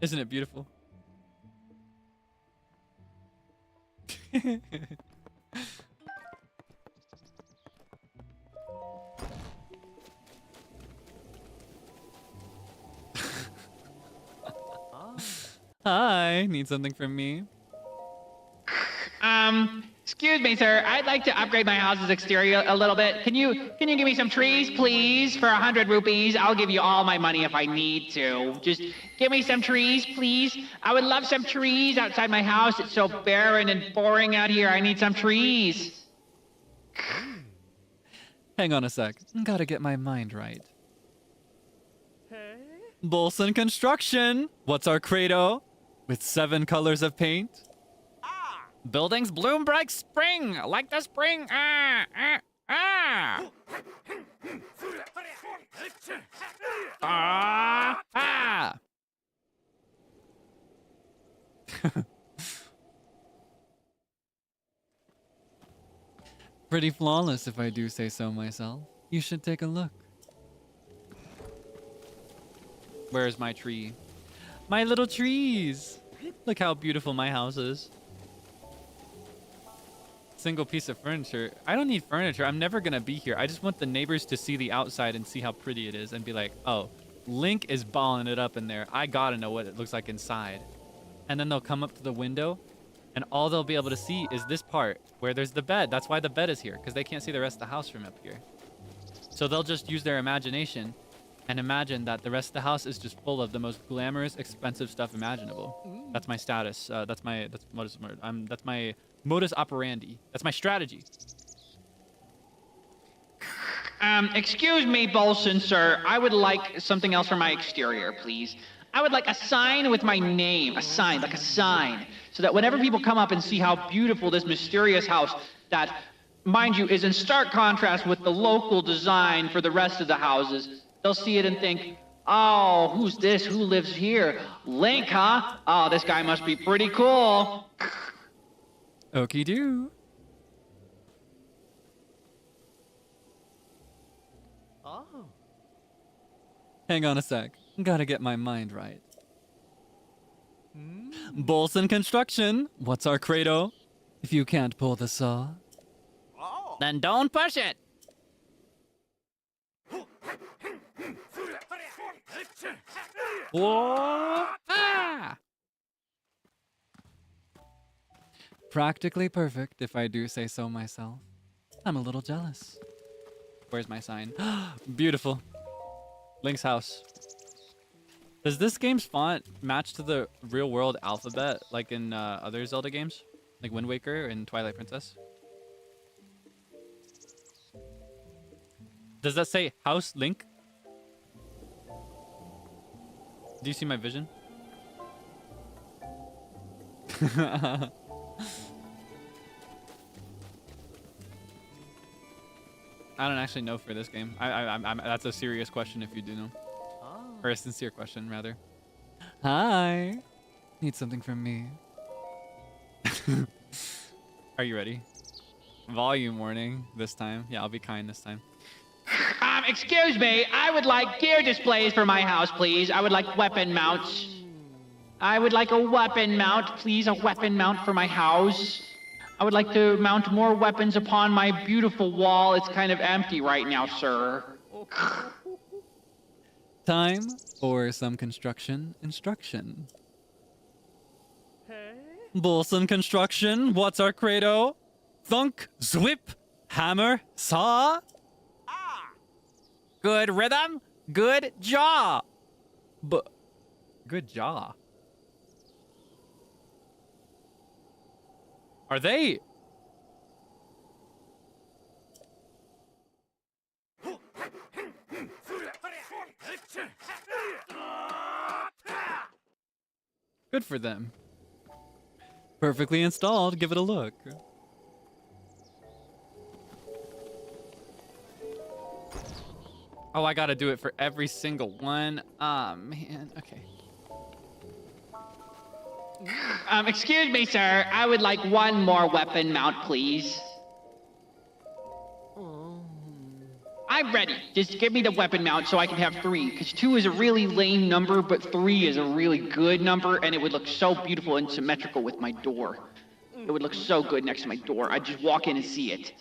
Isn't it beautiful? Hi, need something from me? Excuse me, sir. I'd like to upgrade my house's exterior a little bit. Can you give me some trees, please, for 100 rupees? I'll give you all my money if I need to. Just give me some trees, please. I would love some trees outside my house. It's so barren and boring out here. I need some trees. Hang on a sec. Gotta get my mind right. Bolson Construction. What's our credo? With 7 colors of paint. Buildings bloom bright spring, like the spring. Pretty flawless, if I do say so myself. You should take a look. Where's my tree? My little trees! Look how beautiful my house is. Single piece of furniture. I don't need furniture. I'm never gonna be here. I just want the neighbors to see the outside and see how pretty it is and be like, oh, Link is balling it up in there. I gotta know what it looks like inside. And then they'll come up to the window and all they'll be able to see is this part where there's the bed. That's why the bed is here, because they can't see the rest of the house from up here. So they'll just use their imagination and imagine that the rest of the house is just full of the most glamorous, expensive stuff imaginable. That's my status. That's my modus operandi. That's my strategy. Excuse me, Bolson, sir. I would like something else for my exterior, please. I would like a sign with my name. A sign, like a sign. So that whenever people come up and see how beautiful this mysterious house, that, mind you, is in stark contrast with the local design for the rest of the houses, they'll see it and think, oh, who's this? Who lives here? Link, huh? Oh, this guy must be pretty cool. Okie doo. Oh. Hang on a sec. Gotta get my mind right. Bolson Construction. What's our credo? If you can't pull the saw, Then don't push it. whoa! Practically perfect, if I do say so myself. I'm a little jealous. Where's my sign? Beautiful. Link's house. Does this game's font match to the real world alphabet like in other Zelda games? Like Wind Waker and Twilight Princess? Does that say House Link? Do you see my vision? I don't actually know for this game. That's a serious question if you do know. Or a sincere question, rather. Hi. Need something from me. Are you ready? Volume warning this time. Yeah, I'll be kind this time. Excuse me, I would like gear displays for my house, please. I would like weapon mounts. I would like a weapon mount, please, a weapon mount for my house. I would like to mount more weapons upon my beautiful wall. It's kind of empty right now, sir. Time for some construction instruction. Bolson Construction, what's our credo? Thunk, zwip, hammer, saw. Good rhythm, good jaw. But good jaw. Are they? Good for them. Perfectly installed. Give it a look. Oh, I gotta do it for every single one. Ah, man. Okay. Excuse me, sir. I would like one more weapon mount, please. I'm ready. Just give me the weapon mount so I can have 3. Because 2 is a really lame number, but 3 is a really good number, and it would look so beautiful and symmetrical with my door. It would look so good next to my door. I'd just walk in and see it.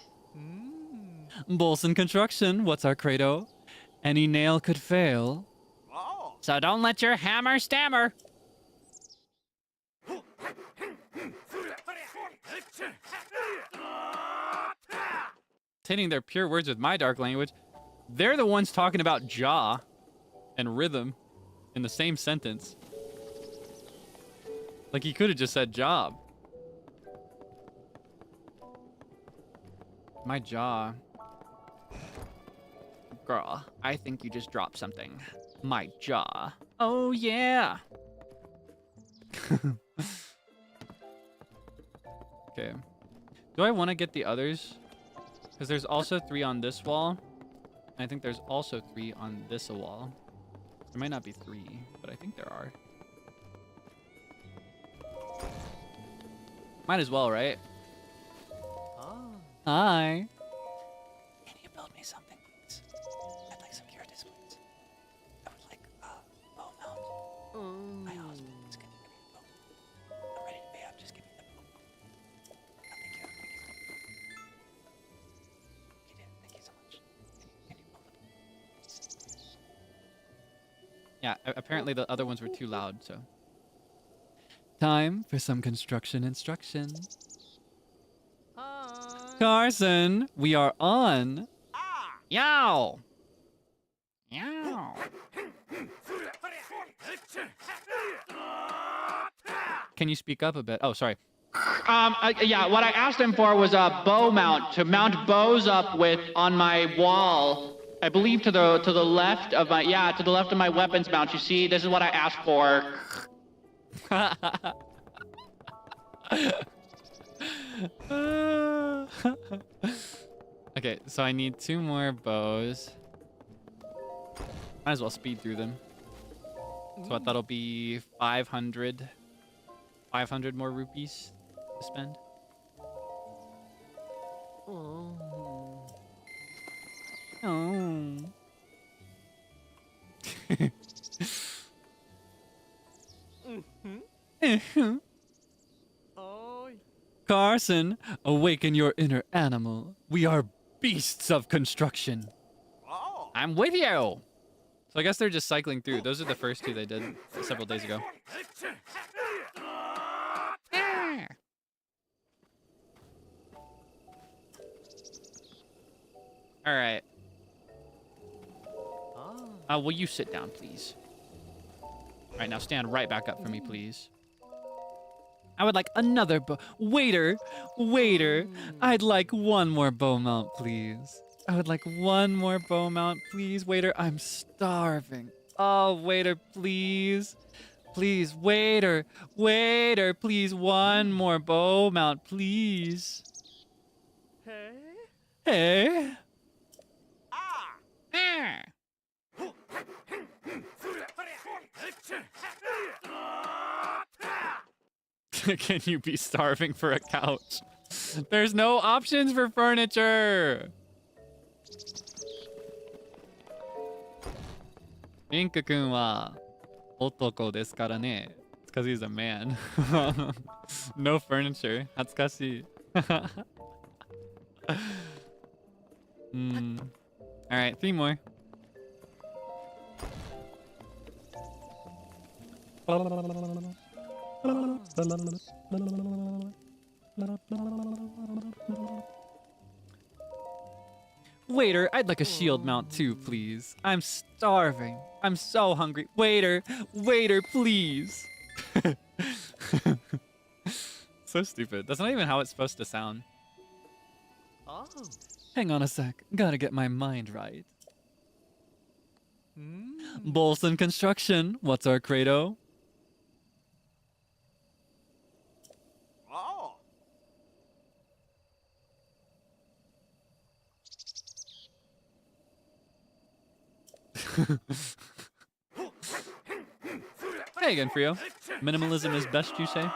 Bolson Construction, what's our credo? Any nail could fail. So don't let your hammer stammer. Tainting their pure words with my dark language. They're the ones talking about jaw and rhythm in the same sentence. Like he could have just said job. My jaw. Girl, I think you just dropped something. my jaw. Oh yeah. Okay. Do I want to get the others? Because there's also 3 on this wall. And I think there's also 3 on this wall. There might not be 3, but I think there are. Might as well, right? Hi. Can you build me something, please? I'd like some gear displays. I would like a bow mount. My husband is gonna give me a bow. I'm ready to pay up. Just give me the bow. Oh, thank you. You did. Thank you so much. Can you build the bow? Yeah, apparently the other ones were too loud, so. Time for some construction instruction. Carson, we are on. Yow! Yow! Can you speak up a bit? Oh, sorry. Yeah, what I asked him for was a bow mount to mount bows up with on my wall. I believe to the left of my to the left of my weapons mount. You see, this is what I asked for. Okay, so I need 2 more bows. Might as well speed through them. So that'll be 500 more rupees to spend. Oh. Carson, awaken your inner animal. We are beasts of construction. I'm with you. So I guess they're just cycling through. Those are the first 2 they did several days ago. All right. Will you sit down, please? All right, now stand right back up for me, please. I would like another bow. Waiter, I'd like 1 more bow mount, please. I would like 1 more bow mount, please. Waiter, I'm starving. Oh, waiter, please. Please, waiter, please, 1 more bow mount, please. Hey? Can you be starving for a couch? There's no options for furniture. Rinka-kun wa otoko desu kara ne. It's because he's a man. No furniture. Hatsukashii. All right, 3 more. Waiter, I'd like a shield mount too, please. I'm starving. I'm so hungry. Waiter, please. So stupid. That's not even how it's supposed to sound. Oh. Hang on a sec. Gotta get my mind right. Bolson Construction. What's our credo? Hey again, Frio. Minimalism is best, you say?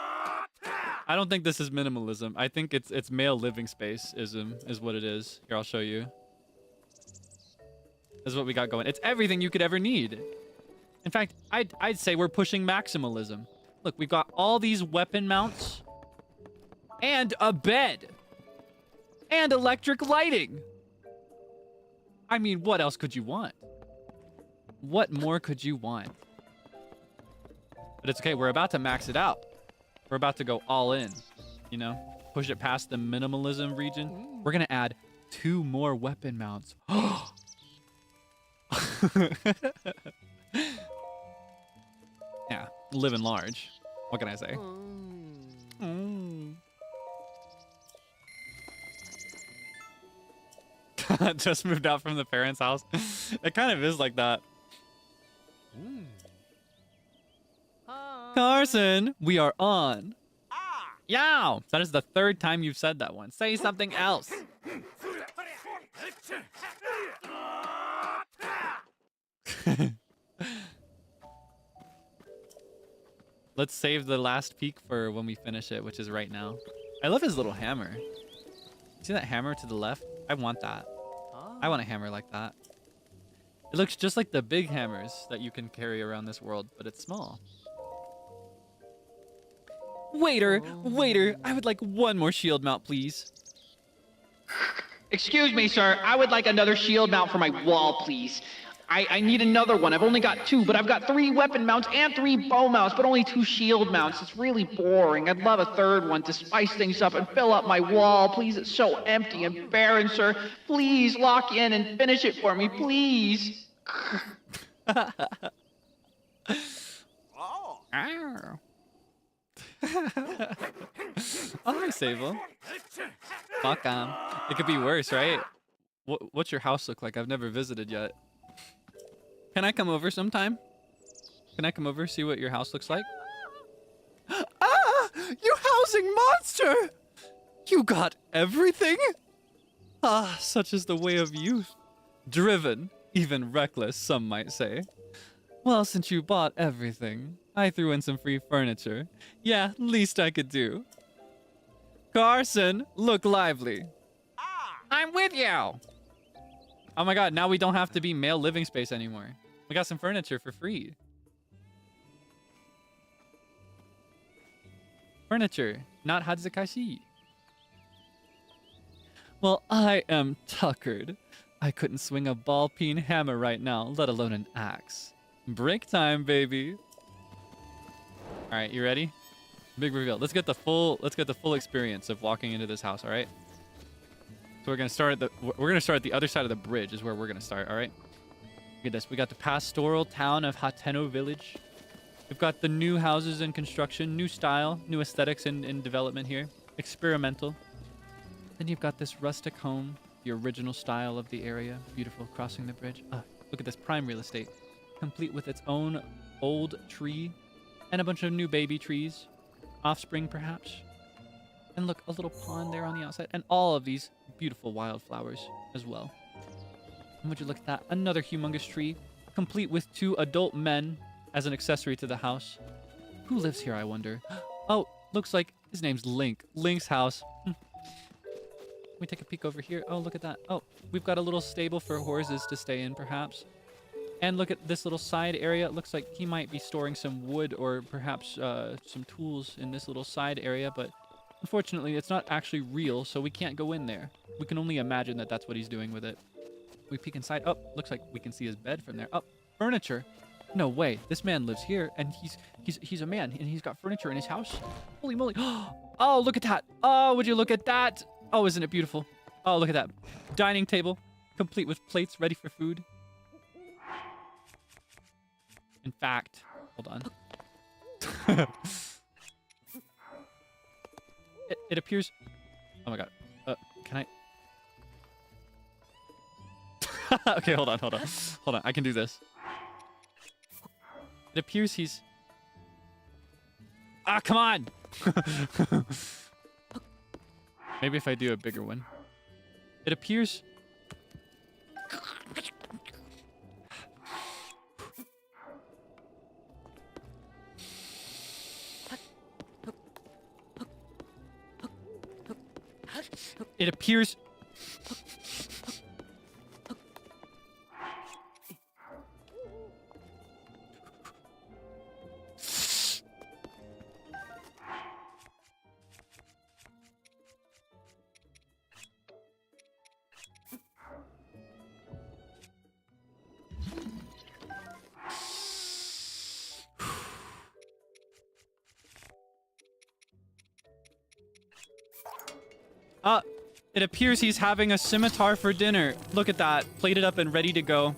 I don't think this is minimalism. I think it's male living space-ism is what it is. Here, I'll show you. This is what we got going. It's everything you could ever need. In fact, I'd say we're pushing maximalism. Look, we've got all these weapon mounts and a bed and electric lighting. I mean, what else could you want? What more could you want? But it's okay. We're about to max it out. We're about to go all in, you know, push it past the minimalism region. We're going to add 2 more weapon mounts. Yeah, living large. What can I say? Just moved out from the parents' house. It kind of is like that. Carson, we are on. Yow! That is the third time you've said that one. Say something else. Let's save the last peak for when we finish it, which is right now. I love his little hammer. See that hammer to the left? I want that. I want a hammer like that. It looks just like the big hammers that you can carry around this world, but it's small. Waiter, I would like one more shield mount, please. Excuse me, sir. I would like another shield mount for my wall, please. I need another one. I've only got 2, but I've got 3 weapon mounts and 3 bow mounts, but only 2 shield mounts. It's really boring. I'd love a third one to spice things up and fill up my wall. Please, it's so empty and barren, sir. Please lock in and finish it for me, please. Oh, hi, Seible. Fuck It could be worse, right? What's your house look like? I've never visited yet. Can I come over sometime? Can I come over, see what your house looks like? Ah! You housing monster! You got everything? Ah, such is the way of youth. Driven, even reckless, some might say. Well, since you bought everything, I threw in some free furniture. Yeah, least I could do. Carson, look lively. I'm with you! Oh my god, now we don't have to be male living space anymore. We got some furniture for free. Furniture, not Hadzakashi. Well, I am tuckered. I couldn't swing a ball-peen hammer right now, let alone an axe. Break time, baby. All right, you ready? Big reveal. Let's get the full experience of walking into this house, all right? So we're gonna start at the other side of the bridge is where we're gonna start, all right? Look at this. We got the pastoral town of Hateno village. We've got the new houses in construction, new style, new aesthetics in development here. Experimental. Then you've got this rustic home, the original style of the area. Beautiful, crossing the bridge. Look at this prime real estate, complete with its own old tree and a bunch of new baby trees. Offspring, perhaps. And look, a little pond there on the outside. And all of these beautiful wildflowers as well. And would you look at that? Another humongous tree, complete with 2 adult men as an accessory to the house. Who lives here, I wonder? Oh, looks like his name's Link. Link's house. Can we take a peek over here? Oh, look at that. Oh, we've got a little stable for horses to stay in, perhaps. And look at this little side area. It looks like he might be storing some wood or perhaps some tools in this little side area, but unfortunately, it's not actually real, so we can't go in there. We can only imagine that that's what he's doing with it. We peek inside. Oh, looks like we can see his bed from there. Oh, furniture. No way. This man lives here, and he's a man, and he's got furniture in his house. Holy moly. Oh, look at that. Oh, would you look at that? Oh, isn't it beautiful? Oh, look at that. Dining table, complete with plates ready for food. In fact, hold on. It appears... Oh my god. Can I... Okay, hold on. I can do this. It appears he's... Ah, come on! Maybe if I do a bigger one. It appears... It appears... It appears he's having a scimitar for dinner. Look at that. Plated up and ready to go.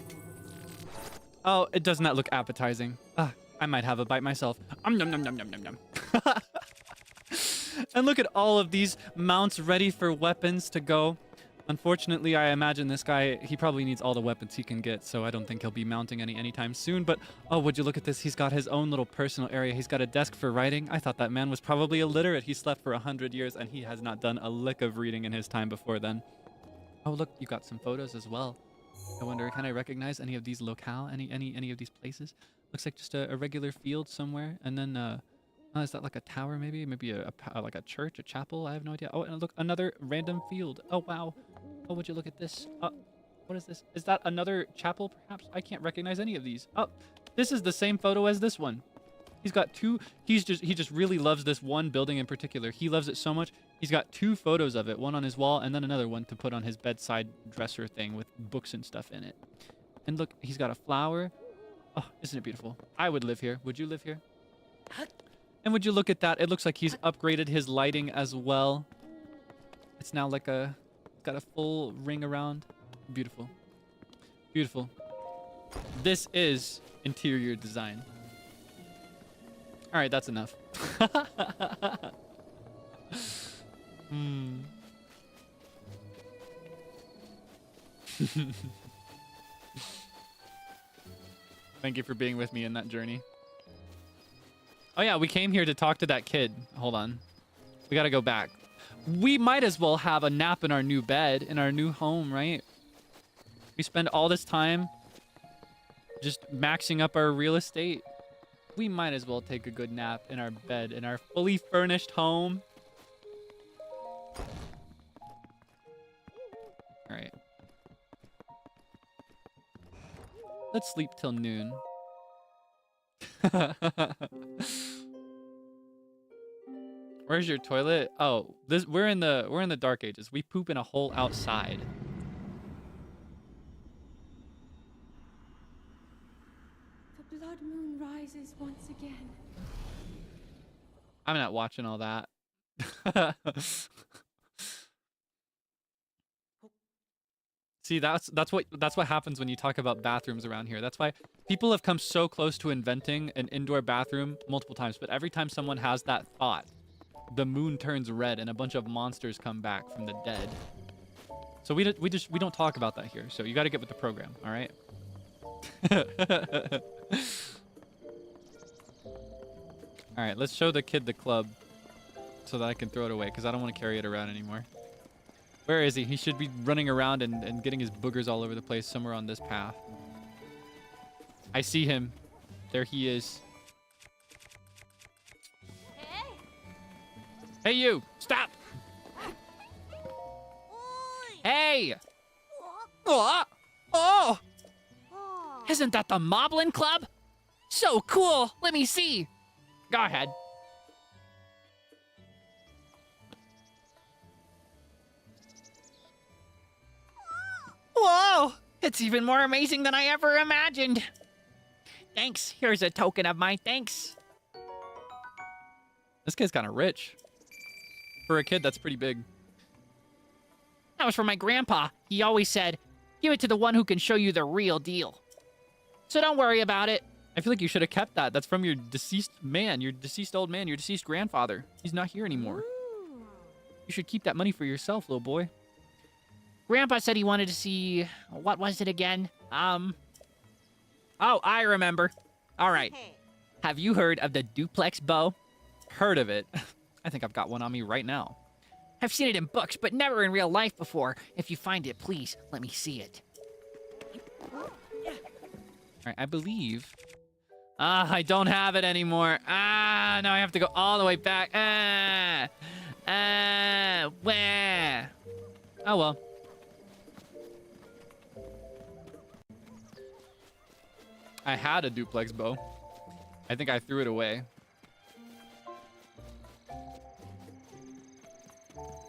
Oh, it does not look appetizing. I might have a bite myself. Nom nom nom nom nom nom. And look at all of these mounts ready for weapons to go. Unfortunately, I imagine this guy, he probably needs all the weapons he can get, so I don't think he'll be mounting any anytime soon. But, oh, would you look at this? He's got his own little personal area. He's got a desk for writing. I thought that man was probably illiterate. He slept for 100 years, and he has not done a lick of reading in his time before then. Oh, look, you got some photos as well. I wonder, can I recognize any of these locale, any of these places? Looks like just a regular field somewhere, and then, oh, is that like a tower maybe? Maybe like a church, a chapel? I have no idea. Oh, and look, another random field. Oh, wow. Oh, would you look at this? What is this? Is that another chapel, perhaps? I can't recognize any of these. Oh, this is the same photo as this one. He's got two. He just really loves this one building in particular. He loves it so much. He's got two photos of it, one on his wall and then another one to put on his bedside dresser thing with books and stuff in it. And look, he's got a flower. Oh, isn't it beautiful? I would live here. Would you live here? And would you look at that? It looks like he's upgraded his lighting as well. It's now like got a full ring around. Beautiful. Beautiful. This is interior design. All right, that's enough. Thank you for being with me in that journey. Oh yeah, we came here to talk to that kid. Hold on. We gotta go back. We might as well have a nap in our new bed, in our new home, right? We spend all this time just maxing up our real estate. We might as well take a good nap in our bed, in our fully furnished home. All right. Let's sleep till noon. Where's your toilet? Oh, we're in the Dark Ages. We poop in a hole outside. The blood moon rises once again. I'm not watching all that. See, that's what happens when you talk about bathrooms around here. That's why people have come so close to inventing an indoor bathroom multiple times, but every time someone has that thought, the moon turns red and a bunch of monsters come back from the dead. So we don't talk about that here. So you got to get with the program, all right? All right, let's show the kid the club so that I can throw it away because I don't want to carry it around anymore. Where is he? He should be running around and getting his boogers all over the place somewhere on this path. I see him. There he is. Hey, you! Stop! Hey! Oh! Oh! Isn't that the Moblin Club? So cool! Let me see! Go ahead. Whoa! It's even more amazing than I ever imagined. Thanks. Here's a token of my thanks. This kid's kind of rich. For a kid, that's pretty big. That was from my grandpa. He always said, give it to the one who can show you the real deal. So don't worry about it. I feel like you should have kept that. That's from your deceased man, your deceased old man, your deceased grandfather. He's not here anymore. You should keep that money for yourself, little boy. Grandpa said he wanted to see... What was it again? Oh, I remember. All right. Have you heard of the duplex bow? Heard of it. I think I've got one on me right now. I've seen it in books, but never in real life before. If you find it, please, let me see it. All right, I believe... I don't have it anymore. Now I have to go all the way back. Where? Oh, well. I had a duplex bow. I think I threw it away.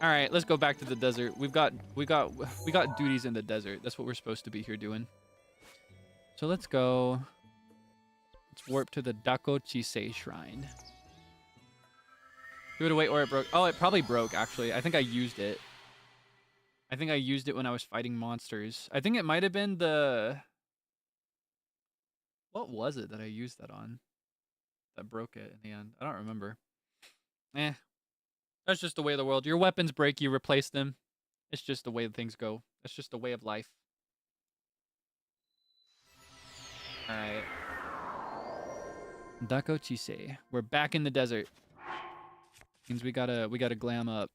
All right, let's go back to the desert. We got duties in the desert. That's what we're supposed to be here doing. So let's go. Let's warp to the Dako Chisei Shrine. Threw it away or it broke. Oh, it probably broke, actually. I think I used it. I think I used it when I was fighting monsters. I think it might have been the... What was it that I used that on? That broke it in the end. I don't remember. That's just the way of the world. Your weapons break, you replace them. It's just the way things go. It's just the way of life. All right. Dako Chise. We're back in the desert. Means we gotta glam up.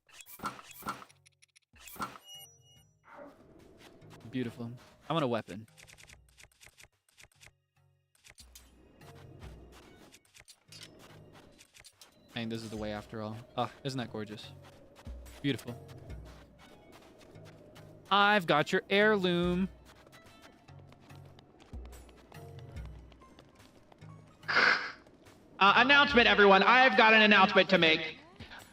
Beautiful. I want a weapon. I think this is the way after all. Ah, isn't that gorgeous? Beautiful. I've got your heirloom. Announcement, everyone. I've got an announcement to make.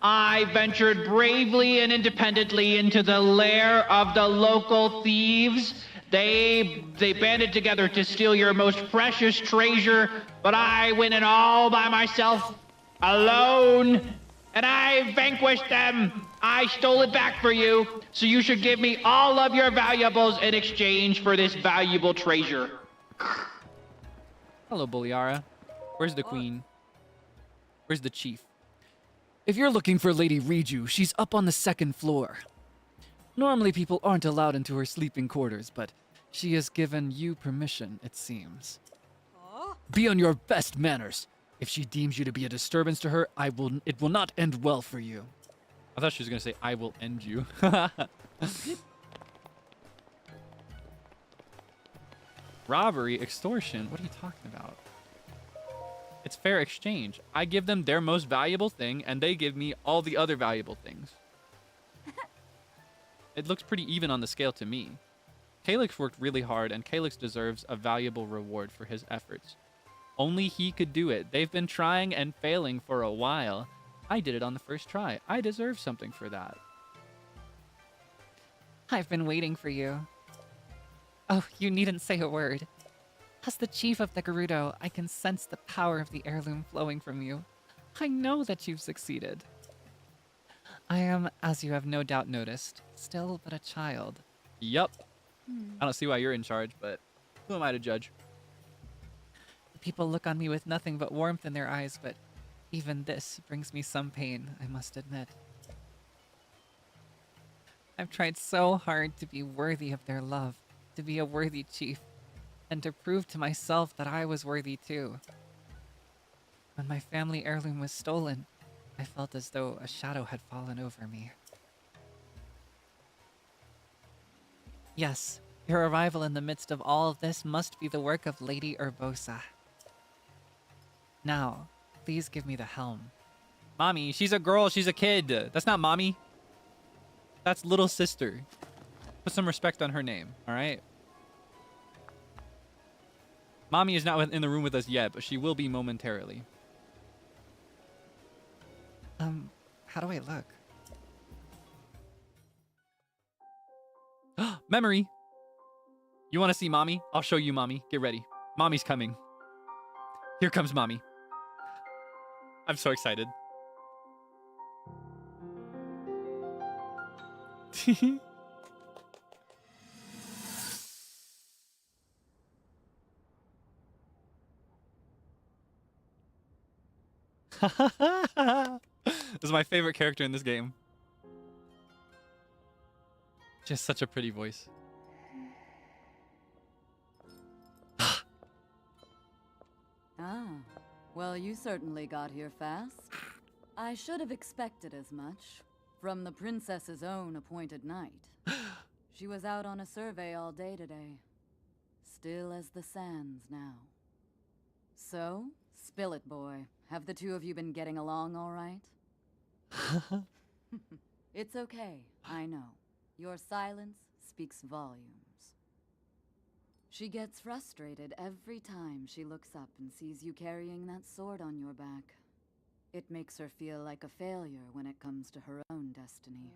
I ventured bravely and independently into the lair of the local thieves. They banded together to steal your most precious treasure, but I went in all by myself, alone, and I vanquished them. I stole it back for you, so you should give me all of your valuables in exchange for this valuable treasure. Hello, Boliara. Where's the queen? Where's the chief? If you're looking for Lady Riju, she's up on the 2nd floor. Normally people aren't allowed into her sleeping quarters, but she has given you permission, it seems. Be on your best manners. If she deems you to be a disturbance to her, it will not end well for you. I thought she was gonna say, I will end you. Robbery, extortion, what are you talking about? It's fair exchange. I give them their most valuable thing, and they give me all the other valuable things. It looks pretty even on the scale to me. Kaelix worked really hard, and Kaelix deserves a valuable reward for his efforts. Only he could do it. They've been trying and failing for a while. I did it on the first try. I deserve something for that. I've been waiting for you. Oh, you needn't say a word. As the chief of the Gerudo, I can sense the power of the heirloom flowing from you. I know that you've succeeded. I am, as you have no doubt noticed, still but a child. Yup. I don't see why you're in charge, but who am I to judge? People look on me with nothing but warmth in their eyes, but even this brings me some pain, I must admit. I've tried so hard to be worthy of their love, to be a worthy chief, and to prove to myself that I was worthy too. When my family heirloom was stolen, I felt as though a shadow had fallen over me. Yes, your arrival in the midst of all of this must be the work of Lady Urbosa. Now, please give me the helm. Mommy, she's a girl, she's a kid. That's not mommy. That's little sister. Put some respect on her name, all right? Mommy is not in the room with us yet, but she will be momentarily. How do I look? Memory. You want to see mommy? I'll show you mommy. Get ready. Mommy's coming. Here comes mommy. I'm so excited. This is my favorite character in this game. She has such a pretty voice. Ah, well, you certainly got here fast. I should have expected as much from the princess's own appointed knight. She was out on a survey all day today. Still as the sands now. So, spill it, boy. Have the two of you been getting along all right? It's okay, I know. Your silence speaks volumes. She gets frustrated every time she looks up and sees you carrying that sword on your back. It makes her feel like a failure when it comes to her own destiny.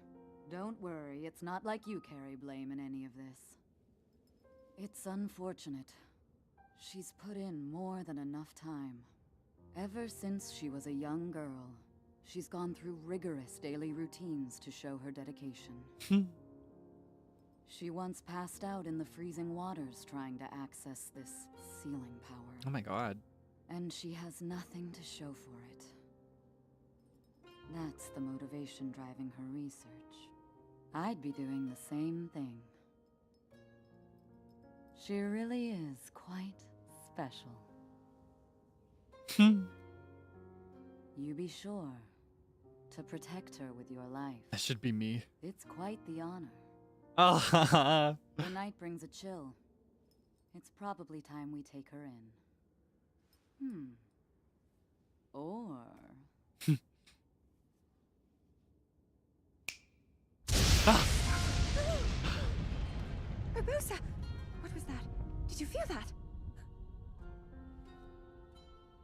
Don't worry, it's not like you carry blame in any of this. It's unfortunate. She's put in more than enough time. Ever since she was a young girl, she's gone through rigorous daily routines to show her dedication. She once passed out in the freezing waters trying to access this sealing power. Oh my god. And she has nothing to show for it. That's the motivation driving her research. I'd be doing the same thing. She really is quite special. You be sure to protect her with your life. That should be me. It's quite the honor. Oh. The night brings a chill. It's probably time we take her in. Or... Barbosa! What was that? Did you feel that?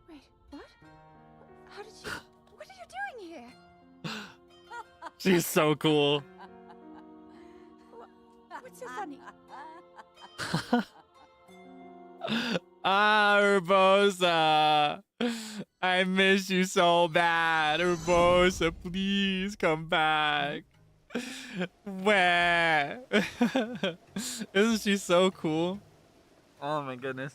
Wait, what? How did you... What are you doing here? She's so cool. What's so funny? Urbosa. I miss you so bad. Urbosa, please come back. Where? Isn't she so cool? Oh my goodness.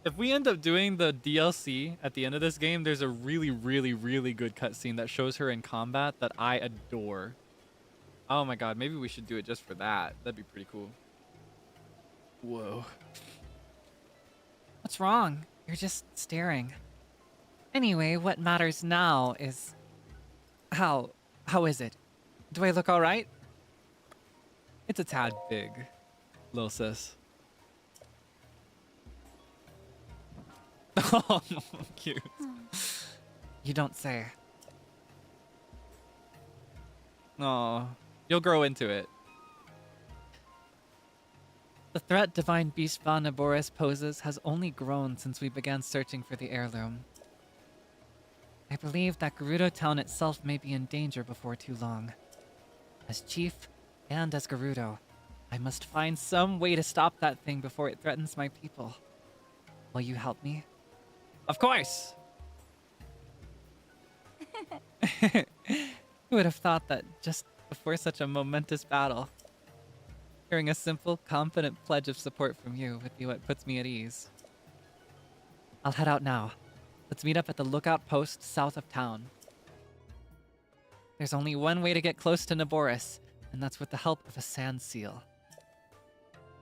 If we end up doing the DLC at the end of this game, there's a really, really, really good cutscene that shows her in combat that I adore. Oh my god, maybe we should do it just for that. That'd be pretty cool. Whoa. What's wrong? You're just staring. Anyway, what matters now is... How is it? Do I look alright? It's a tad big, little sis. Oh, cute. You don't say. Oh, you'll grow into it. The threat Divine Beast Von Naboris poses has only grown since we began searching for the heirloom. I believe that Gerudo Town itself may be in danger before too long. As chief, and as Gerudo, I must find some way to stop that thing before it threatens my people. Will you help me? Of course! Who would have thought that just before such a momentous battle, hearing a simple, confident pledge of support from you would be what puts me at ease. I'll head out now. Let's meet up at the lookout post south of town. There's only one way to get close to Naboris, and that's with the help of a sand seal.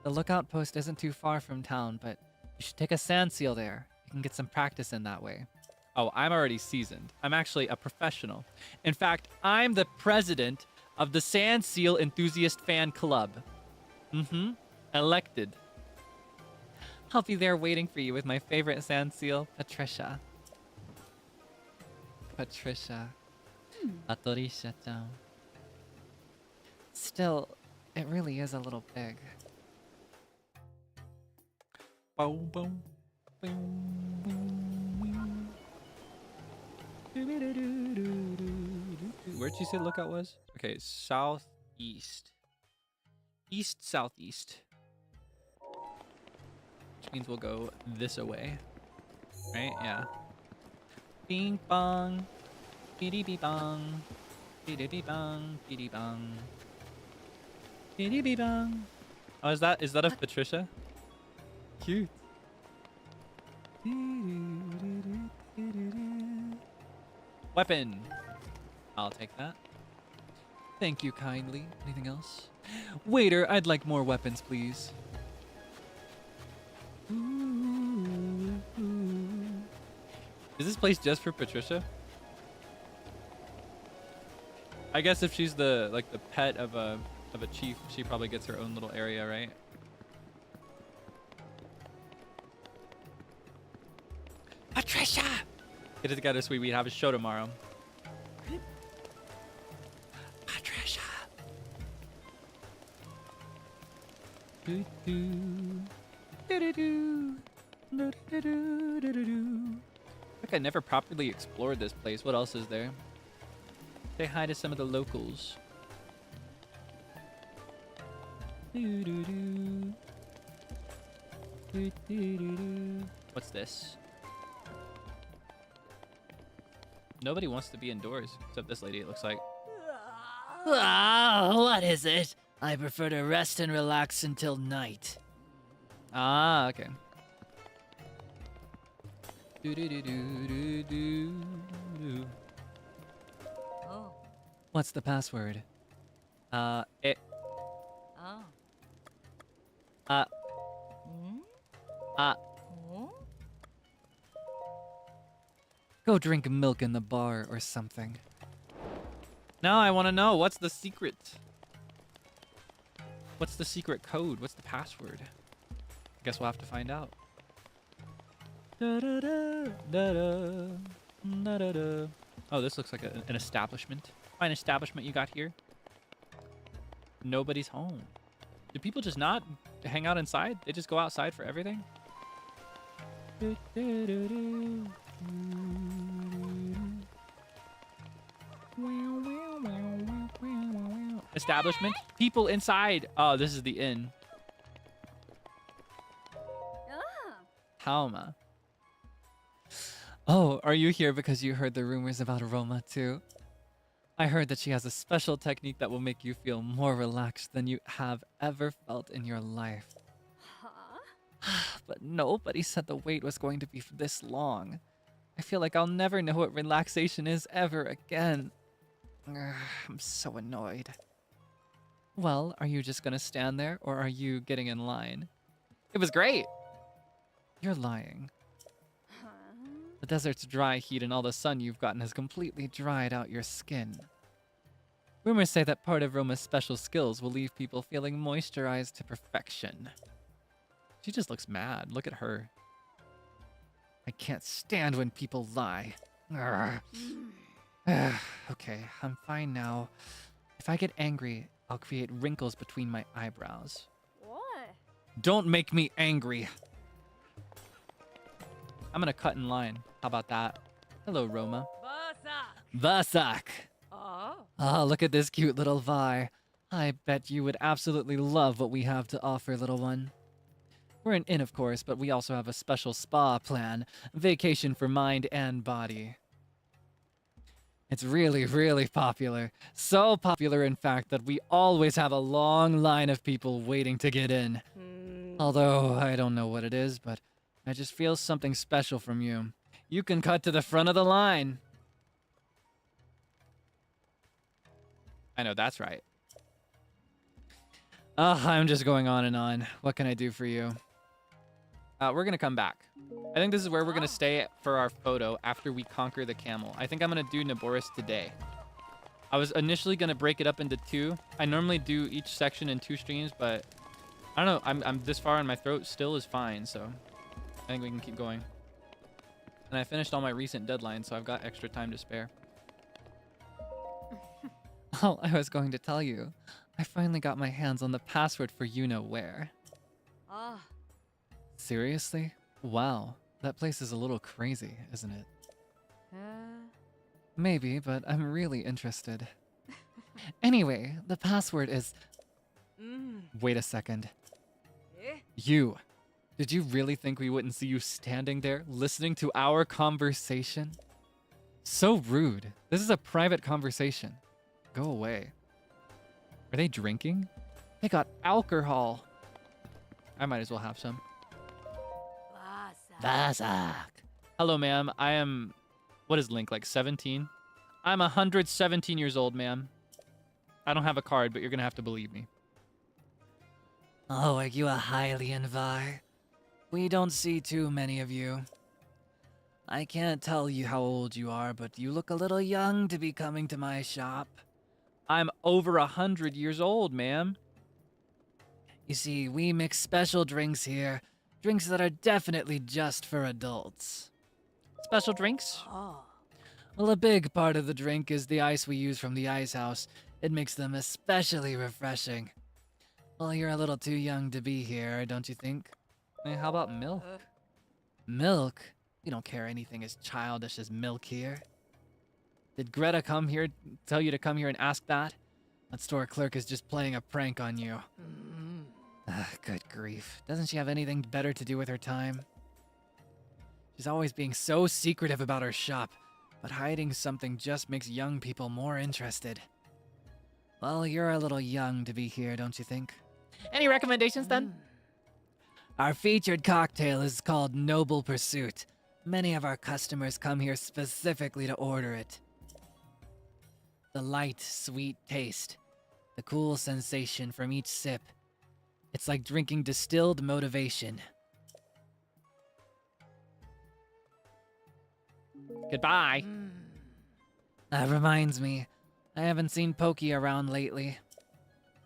The lookout post isn't too far from town, but you should take a sand seal there. You can get some practice in that way. Oh, I'm already seasoned. I'm actually a professional. In fact, I'm the president of the Sand Seal Enthusiast Fan Club. Elected. I'll be there waiting for you with my favorite sand seal, Patricia. Patricia. Patricia-chan. Still, it really is a little big. Boom, boom, boom, boom. Where'd you say lookout was? Okay, southeast. East-southeast. Which means we'll go this away. Right? Yeah. Bing bong. Biddy bee bong. Biddy bee bong. Biddy bong. Biddy bee bong. Oh, is that a Patricia? Cute. Weapon. I'll take that. Thank you kindly. Anything else? Waiter, I'd like more weapons, please. Is this place just for Patricia? I guess if she's the pet of a chief, she probably gets her own little area, right? Patricia! Get it together, sweet. We have a show tomorrow. Patricia! Like I never properly explored this place. What else is there? Say hi to some of the locals. What's this? Nobody wants to be indoors except this lady, it looks like. Ah, what is it? I prefer to rest and relax until night. Ah, okay. What's the password? It. Oh. Uh. Go drink milk in the bar or something. Now I want to know, what's the secret? What's the secret code? What's the password? I guess we'll have to find out. Oh, this looks like an establishment. Fine establishment you got here. Nobody's home. Do people just not hang out inside? They just go outside for everything? Establishment? People inside! Oh, this is the inn. Halma. Oh, are you here because you heard the rumors about Roma too? I heard that she has a special technique that will make you feel more relaxed than you have ever felt in your life. But nobody said the wait was going to be this long. I feel like I'll never know what relaxation is ever again. I'm so annoyed. Well, are you just gonna stand there, or are you getting in line? It was great! You're lying. The desert's dry heat and all the sun you've gotten has completely dried out your skin. Rumors say that part of Roma's special skills will leave people feeling moisturized to perfection. She just looks mad. Look at her. I can't stand when people lie. Okay, I'm fine now. If I get angry, I'll create wrinkles between my eyebrows. What? Don't make me angry. I'm gonna cut in line. How about that? Hello, Roma. Vasak! Oh. Oh, look at this cute little Vi. I bet you would absolutely love what we have to offer, little one. We're an inn, of course, but we also have a special spa plan. Vacation for mind and body. It's really, really popular. So popular, in fact, that we always have a long line of people waiting to get in. Although, I don't know what it is, but I just feel something special from you. You can cut to the front of the line. I know, that's right. I'm just going on and on. What can I do for you? We're gonna come back. I think this is where we're gonna stay for our photo after we conquer the camel. I think I'm gonna do Naboris today. I was initially gonna break it up into 2. I normally do each section in 2 streams, but I don't know. I'm this far and my throat still is fine, so I think we can keep going. And I finished all my recent deadlines, so I've got extra time to spare. Oh, I was going to tell you. I finally got my hands on the password for you-know-where. Seriously? Wow, that place is a little crazy, isn't it? Maybe, but I'm really interested. Anyway, the password is... Wait a second. You. Did you really think we wouldn't see you standing there, listening to our conversation? So rude. This is a private conversation. Go away. Are they drinking? They got alcohol. I might as well have some. Vasak. Hello, ma'am. I am... What is Link, like 17? I'm 117 years old, ma'am. I don't have a card, but you're gonna have to believe me. Oh, are you a Hylian, Vi? We don't see too many of you. I can't tell you how old you are, but you look a little young to be coming to my shop. I'm over 100 years old, ma'am. You see, we mix special drinks here. Drinks that are definitely just for adults. Special drinks? Well, a big part of the drink is the ice we use from the ice house. It makes them especially refreshing. Well, you're a little too young to be here, don't you think? Hey, how about milk? Milk? We don't care anything as childish as milk here. Did Greta tell you to come here and ask that? That store clerk is just playing a prank on you. Good grief. Doesn't she have anything better to do with her time? She's always being so secretive about her shop, but hiding something just makes young people more interested. Well, you're a little young to be here, don't you think? Any recommendations, then? Our featured cocktail is called Noble Pursuit. Many of our customers come here specifically to order it. The light, sweet taste. The The cool sensation from each sip. It's like drinking distilled motivation. Goodbye. That reminds me, I haven't seen Pokey around lately.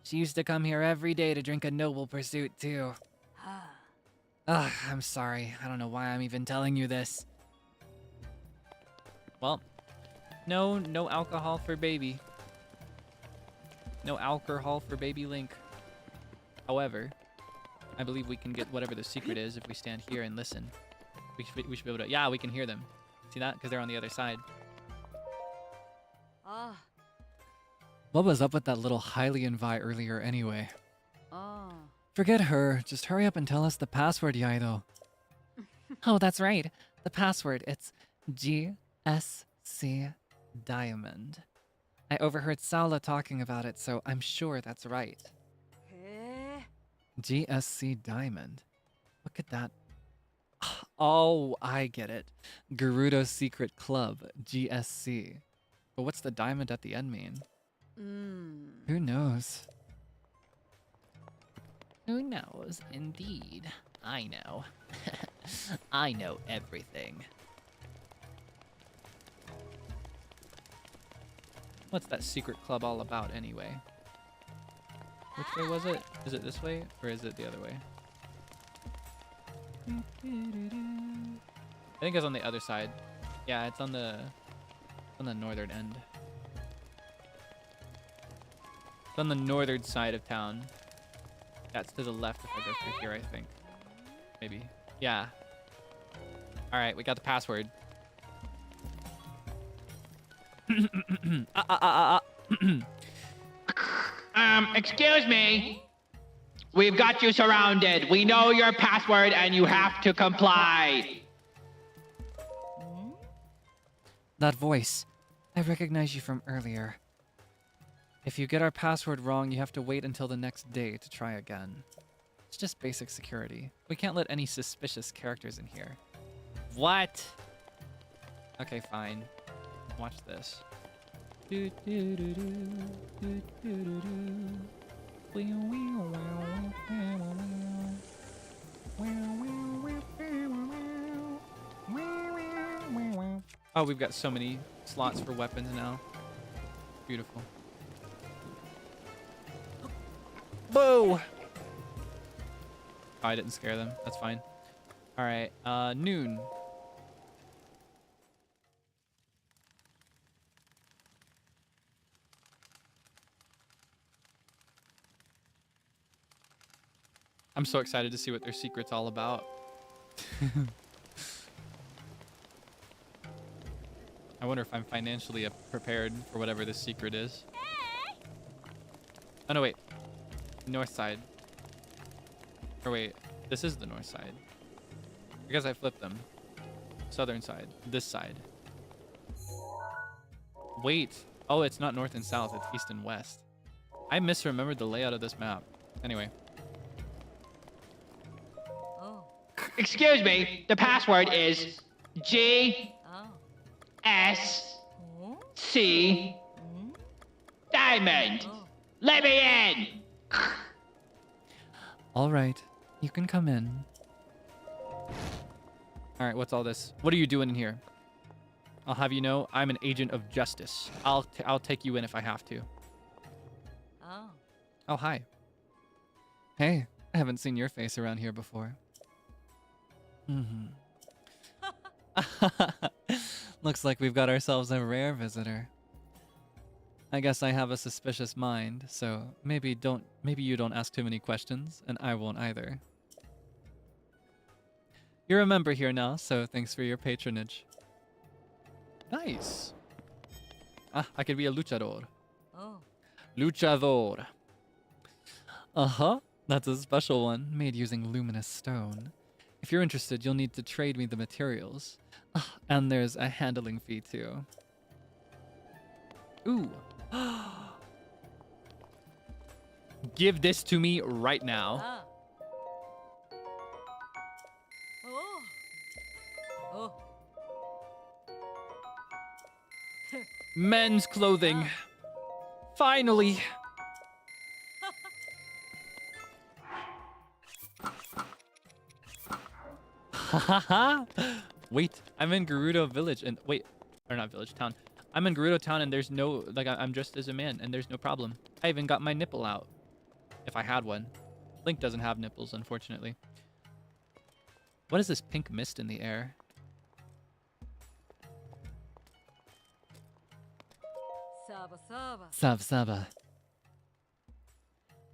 She used to come here every day to drink a Noble Pursuit, too. Ugh, I'm sorry. I don't know why I'm even telling you this. Well, no alcohol for baby. No alcohol for baby Link. However, I believe we can get whatever the secret is if we stand here and listen. We should be able to. Yeah, we can hear them. See that? Because they're on the other side. Ah. What was up with that little Hylian Vi earlier anyway? Ah. Forget her. Just hurry up and tell us the password, Yaido. Oh, that's right. The password. It's GSC Diamond. I overheard Saula talking about it, so I'm sure that's right. GSC Diamond. Look at that. Oh, I get it. Gerudo Secret Club, GSC. But what's the diamond at the end mean? Who knows? Who knows? Indeed. I know. I know everything. What's that secret club all about anyway? Which way was it? Is it this way or is it the other way? I think it's on the other side. Yeah, it's on the northern end. It's on the northern side of town. That's to the left if I go through here, I think. Maybe. Yeah. All right, we got the password. Excuse me. We've got you surrounded. We know your password and you have to comply. That voice. I recognize you from earlier. If you get our password wrong, you have to wait until the next day to try again. It's just basic security. We can't let any suspicious characters in here. What? Okay, fine. Watch this. Oh, we've got so many slots for weapons now. Beautiful. Boo! Oh, I didn't scare them. That's fine. All right, noon. I'm so excited to see what their secret's all about. I wonder if I'm financially prepared for whatever this secret is. Oh, no, wait. North side. Or wait, this is the north side. Because I flipped them. Southern side. This side. Wait. Oh, it's not north and south. It's east and west. I misremembered the layout of this map. Anyway. Excuse me. The password is GSC Diamond. Let me in. All right, you can come in. All right, what's all this? What are you doing in here? I'll have you know, I'm an agent of justice. I'll take you in if I have to. Oh, hi. Hey, I haven't seen your face around here before. Looks like we've got ourselves a rare visitor. I guess I have a suspicious mind, so maybe you don't ask too many questions, and I won't either. You're a member here now, so thanks for your patronage. Nice. Ah, I could be a luchador. Oh. Luchador. Uh-huh. That's a special one, made using luminous stone. If you're interested, you'll need to trade me the materials. And there's a handling fee, too. Ooh. Give this to me right now. Oh. Men's clothing. Finally. Wait, I'm in Gerudo village and wait, or not village, town. I'm in Gerudo town and there's no, like I'm dressed as a man and there's no problem. I even got my nipple out. If I had one. Link doesn't have nipples, unfortunately. What is this pink mist in the air? Saba Saba. Sav Saba.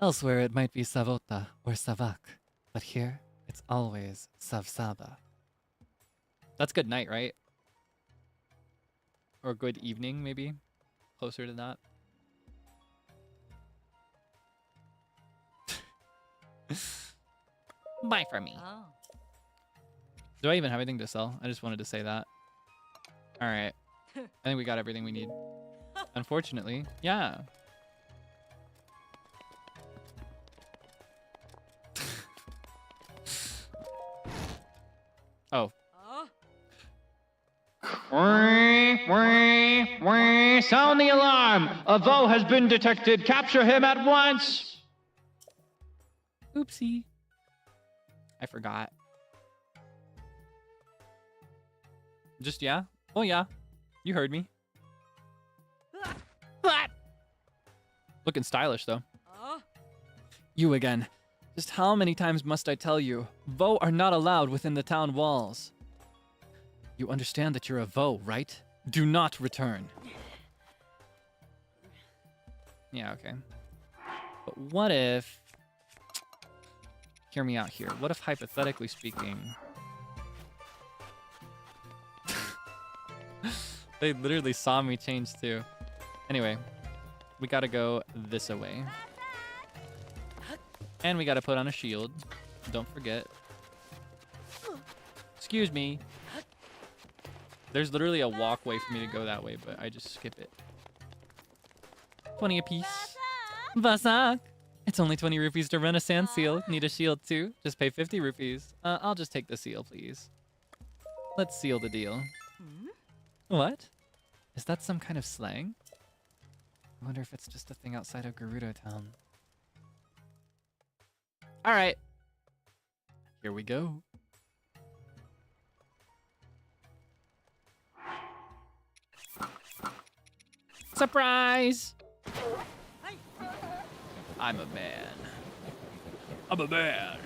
Elsewhere it might be Savota or Savak, but here it's always Sav Saba. That's good night, right? Or good evening, maybe? Closer to that. Bye for me. Oh. Do I even have anything to sell? I just wanted to say that. Alright. I think we got everything we need. Unfortunately. Yeah. Oh. Sound the alarm! A Vo has been detected. Capture him at once! Oopsie. I forgot. Just yeah? Oh yeah. You heard me. Looking stylish though. You again. Just how many times must I tell you? Vo are not allowed within the town walls. You understand that you're a Vo, right? Do not return. Yeah, okay. But what if... Hear me out here. What if, hypothetically speaking... They literally saw me change too. Anyway, we gotta go this away. And we gotta put on a shield. Don't forget. Excuse me. There's literally a walkway for me to go that way, but I just skip it. 20 apiece. Vasak! It's only 20 rupees to run a sand seal. Need a shield too? Just pay 50 rupees. I'll just take the seal, please. Let's seal the deal. What? Is that some kind of slang? I wonder if it's just a thing outside of Gerudo Town. All right. Here we go. Surprise! I'm a man. I'm a man.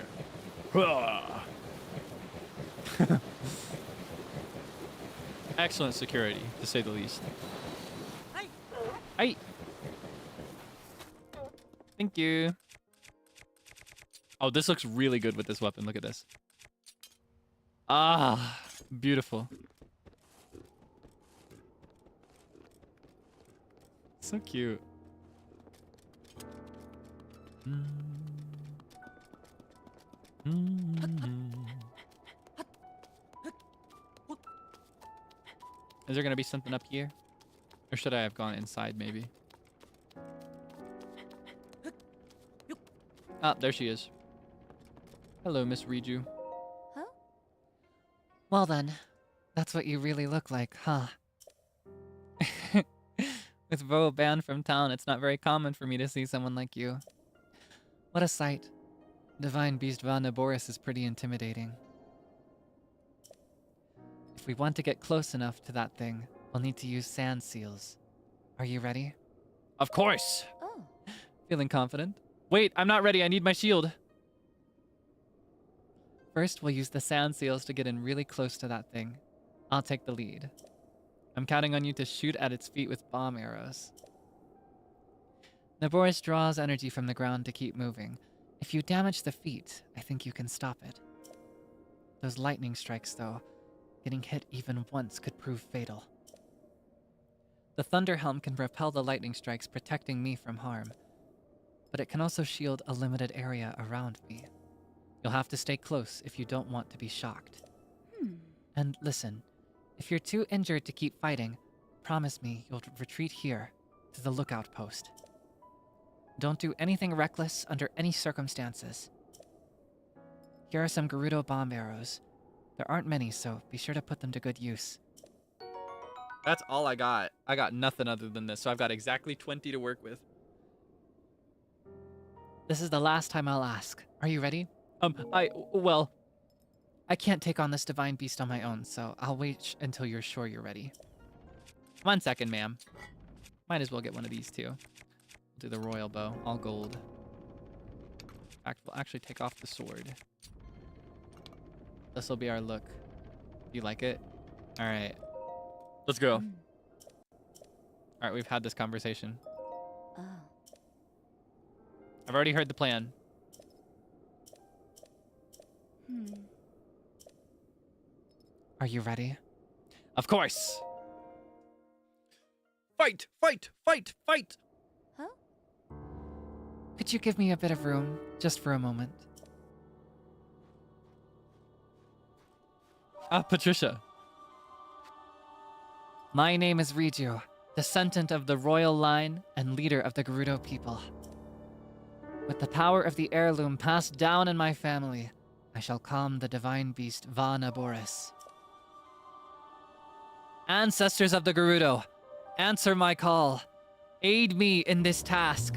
Excellent security, to say the least. Hey. Thank you. Oh, this looks really good with this weapon. Look at this. Ah, beautiful. So cute. Is there gonna be something up here? Or should I have gone inside, maybe? Ah, there she is. Hello, Miss Riju. Huh? Well then, that's what you really look like, huh? With Vo banned from town, it's not very common for me to see someone like you. What a sight. Divine Beast Van Naboris is pretty intimidating. If we want to get close enough to that thing, we'll need to use sand seals. Are you ready? Of course! Oh. Feeling confident? Wait, I'm not ready. I need my shield. First, we'll use the sand seals to get in really close to that thing. I'll take the lead. I'm counting on you to shoot at its feet with bomb arrows. Naboris draws energy from the ground to keep moving. If you damage the feet, I think you can stop it. Those lightning strikes, though, getting hit even once could prove fatal. The Thunder Helm can repel the lightning strikes, protecting me from harm. But it can also shield a limited area around me. You'll have to stay close if you don't want to be shocked. And listen, if you're too injured to keep fighting, promise me you'll retreat here, to the lookout post. Don't do anything reckless under any circumstances. Here are some Gerudo bomb arrows. There aren't many, so be sure to put them to good use. That's all I got. I got nothing other than this, so I've got exactly 20 to work with. This is the last time I'll ask. Are you ready? Well... I can't take on this divine beast on my own, so I'll wait until you're sure you're ready. 1 second, ma'am. Might as well get one of these too. Do the royal bow, all gold. In fact, we'll actually take off the sword. This will be our look. You like it? All right. Let's go. All right, we've had this conversation. Oh. I've already heard the plan. Are you ready? Of course. Fight, fight, fight, fight. Huh? Could you give me a bit of room, just for a moment? Ah, Patricia. My name is Riju, descendant of the royal line and leader of the Gerudo people. With the power of the heirloom passed down in my family, I shall calm the divine beast Vana Boris. Ancestors of the Gerudo, answer my call. Aid me in this task.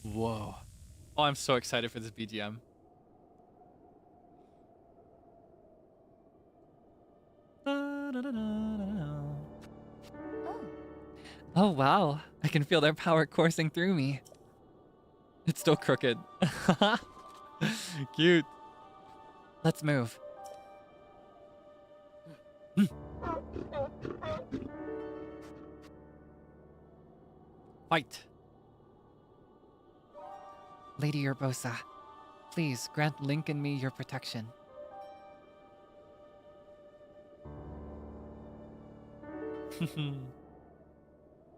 Whoa. Oh, I'm so excited for this BGM. Oh wow, I can feel their power coursing through me. It's still crooked. Cute. Let's move. Fight. Lady Urbosa, please grant Link and me your protection.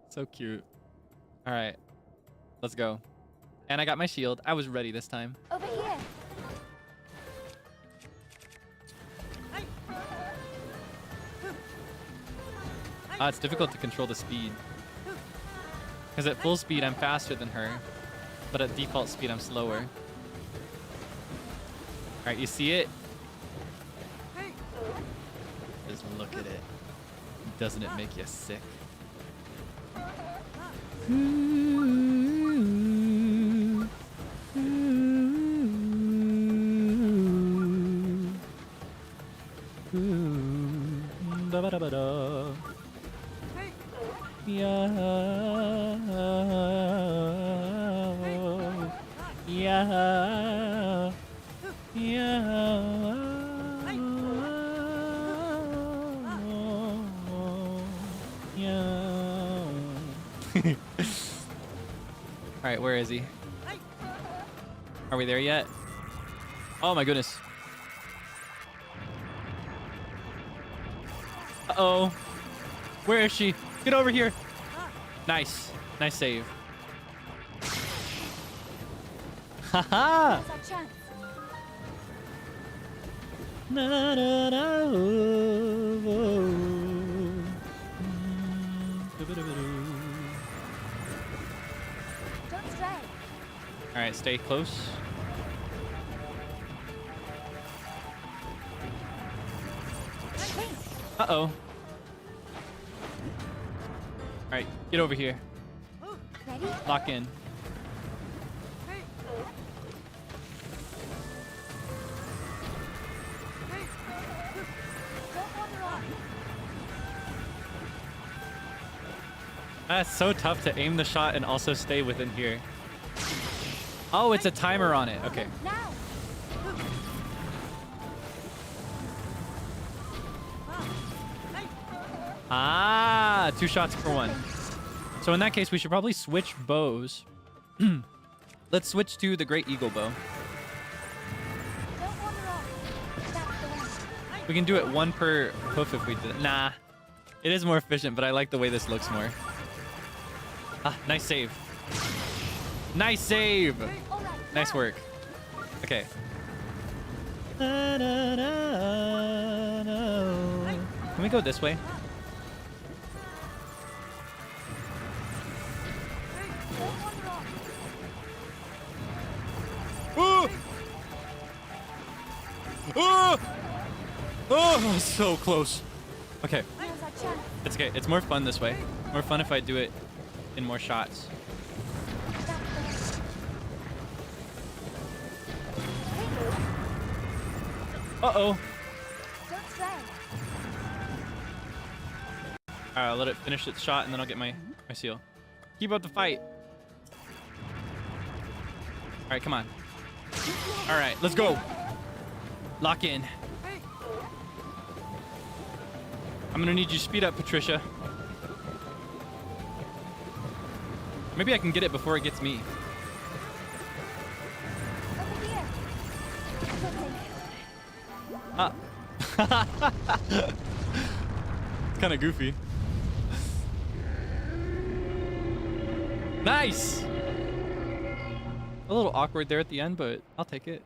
So cute. All right, let's go. And I got my shield. I was ready this time. Over here. It's difficult to control the speed. Because at full speed, I'm faster than her. But at default speed, I'm slower. All right, you see it? Just look at it. Doesn't it make you sick? All right, where is he? Are we there yet? Oh my goodness. Uh-oh. Where is she? Get over here. Nice. Nice save. Haha. There's our chance. Na, na, na, oh, oh. Don't stray. All right, stay close. Uh-oh. All right, get over here. Ready? Lock in. Don't wander off. That's so tough to aim the shot and also stay within here. Oh, it's a timer on it. Okay. Now. Ah, 2 shots per one. So in that case, we should probably switch bows. Let's switch to the Great Eagle bow. Don't wander off. That's the one. We can do it 1 per hoof if we did it. Nah, it is more efficient, but I like the way this looks more. Ah, nice save. Nice save. All right. Nice work. Okay. Can we go this way? Don't wander off. Oh! Oh! Oh, so close. Okay, There's our chance. it's okay. It's more fun this way. More fun if I do it in more shots. That's the one. Uh-oh. Don't stray. Alright, I'll let it finish its shot and then I'll get my seal. Keep up the fight. Alright, come on. Alright, let's go. Lock in. I'm gonna need you to speed up, Patricia. Maybe I can get it before it gets me. Over here. Ah. It's kind of goofy. Nice! A little awkward there at the end, but I'll take it.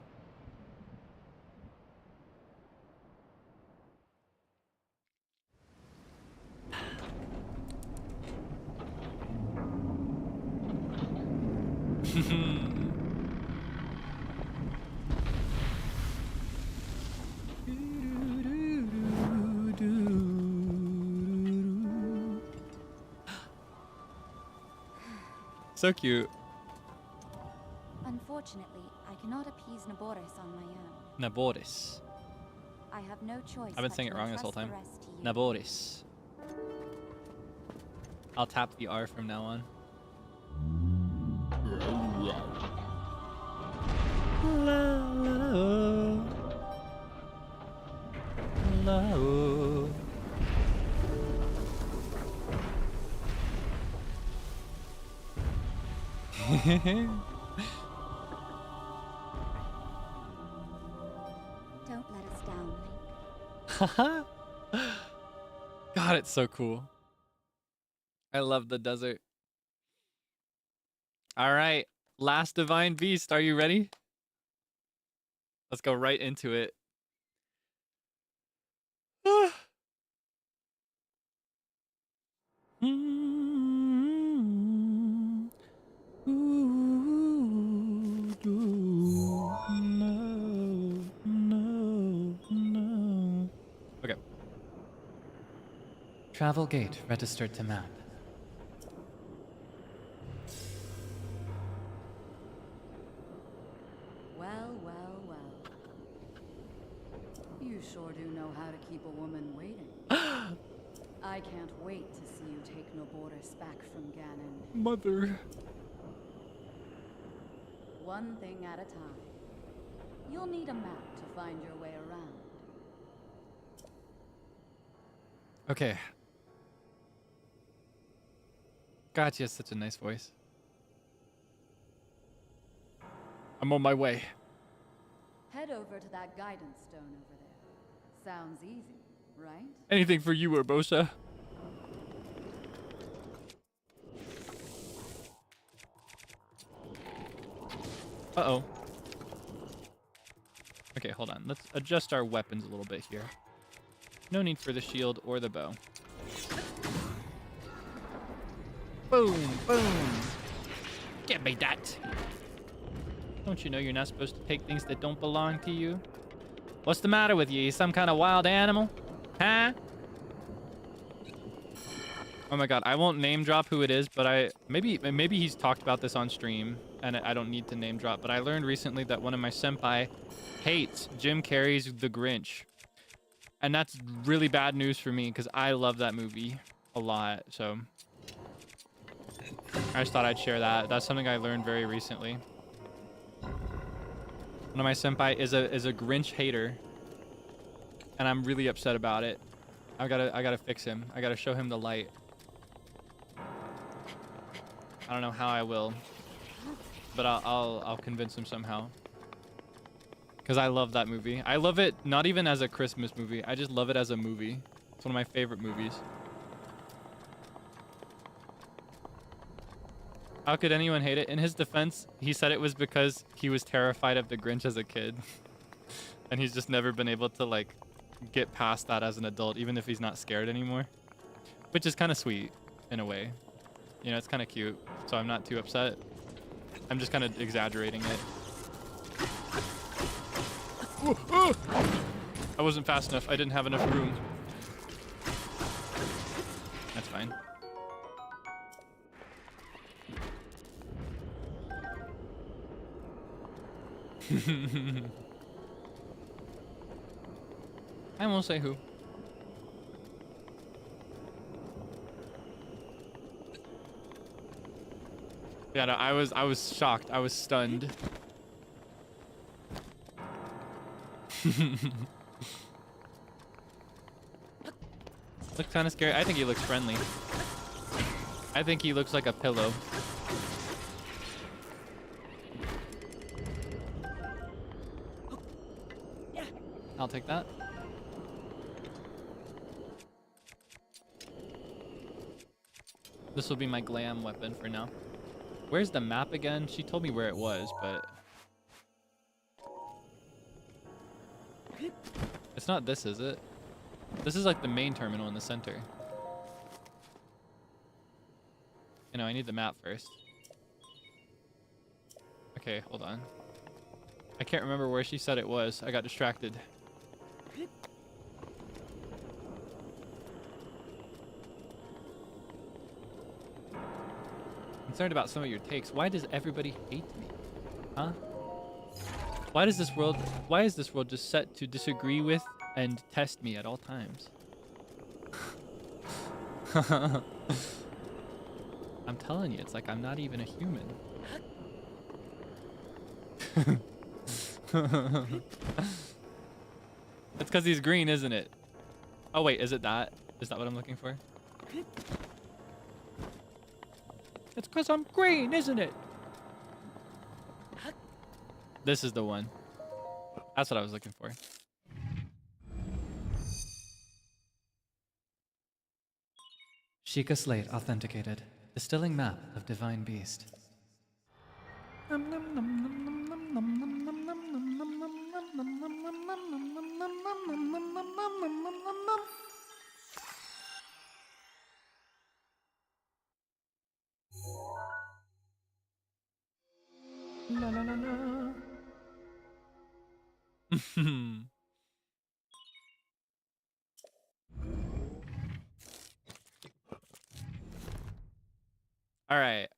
So cute. Unfortunately, I cannot appease Naboris on my own. Naboris. I have no choice. I've been but saying it to wrong this whole entrust time. the rest to you. Naboris. I'll tap the R from now on. Don't let us down, Link. God, it's so cool. I love the desert. All right, last divine beast. Are you ready? Let's go right into it. Okay. Travel gate registered to map. Well, well, well. You sure do know how to keep a woman waiting. I can't wait to see you take Naboris back from Ganon. Mother. One thing at a time. You'll need a map to find your way around. Okay. God, she has such a nice voice. I'm on my way. Head over to that guidance stone over there. Sounds easy, right? Anything for you, Urbosa. Uh-oh. Okay, hold on. Let's adjust our weapons a little bit here. No need for the shield or the bow. Boom, boom. Give me that. Don't you know you're not supposed to take things that don't belong to you? What's the matter with you? You some kind of wild animal? Huh? Oh my god, I won't name drop who it is, but maybe he's talked about this on stream, and I don't need to name drop, but I learned recently that one of my senpai hates Jim Carrey's The Grinch. And that's really bad news for me, because I love that movie a lot, so I just thought I'd share that. That's something I learned very recently. One of my senpai is a Grinch hater, and I'm really upset about it. I gotta fix him. I gotta show him the light. I don't know how I will, but I'll convince him somehow. Because I love that movie. I love it not even as a Christmas movie. I just love it as a movie. It's one of my favorite movies. How could anyone hate it? In his defense, he said it was because he was terrified of the Grinch as a kid. And he's just never been able to, like, get past that as an adult, even if he's not scared anymore. Which is kind of sweet, in a way. You know, it's kind of cute, so I'm not too upset. I'm just kind of exaggerating it. I wasn't fast enough. I didn't have enough room. That's fine. I won't say who. Yeah, no, I was shocked. I was stunned. Looks kind of scary. I think he looks friendly. I think he looks like a pillow. I'll take that. This will be my glam weapon for now. Where's the map again? She told me where it was, but... It's not this, is it? This is like the main terminal in the center. You know, I need the map first. Okay, hold on. I can't remember where she said it was. I got distracted. Concerned about some of your takes. Why does everybody hate me? Huh? Why is this world just set to disagree with and test me at all times? I'm telling you, it's like I'm not even a human. It's because he's green, isn't it? Oh wait, is it that? Is that what I'm looking for? It's because I'm green, isn't it? This is the one. That's what I was looking for. Sheikah Slate authenticated. Distilling map of Divine Beast. La la la la. All right.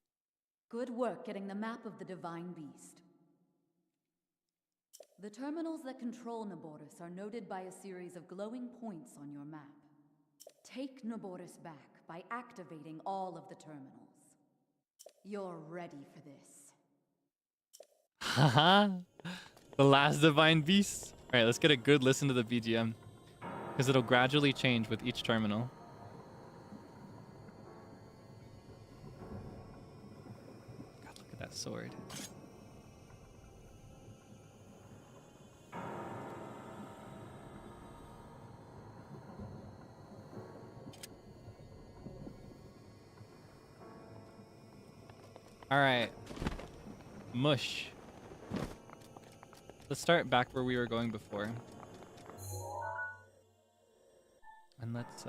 Good work getting the map of the Divine Beast. The terminals that control Naboris are noted by a series of glowing points on your map. Take Naboris back by activating all of the terminals. You're ready for this. Haha. The last Divine Beast. All right, let's get a good listen to the BGM, because it'll gradually change with each terminal. God, look at that sword. All right. Mush. Let's start back where we were going before. And let's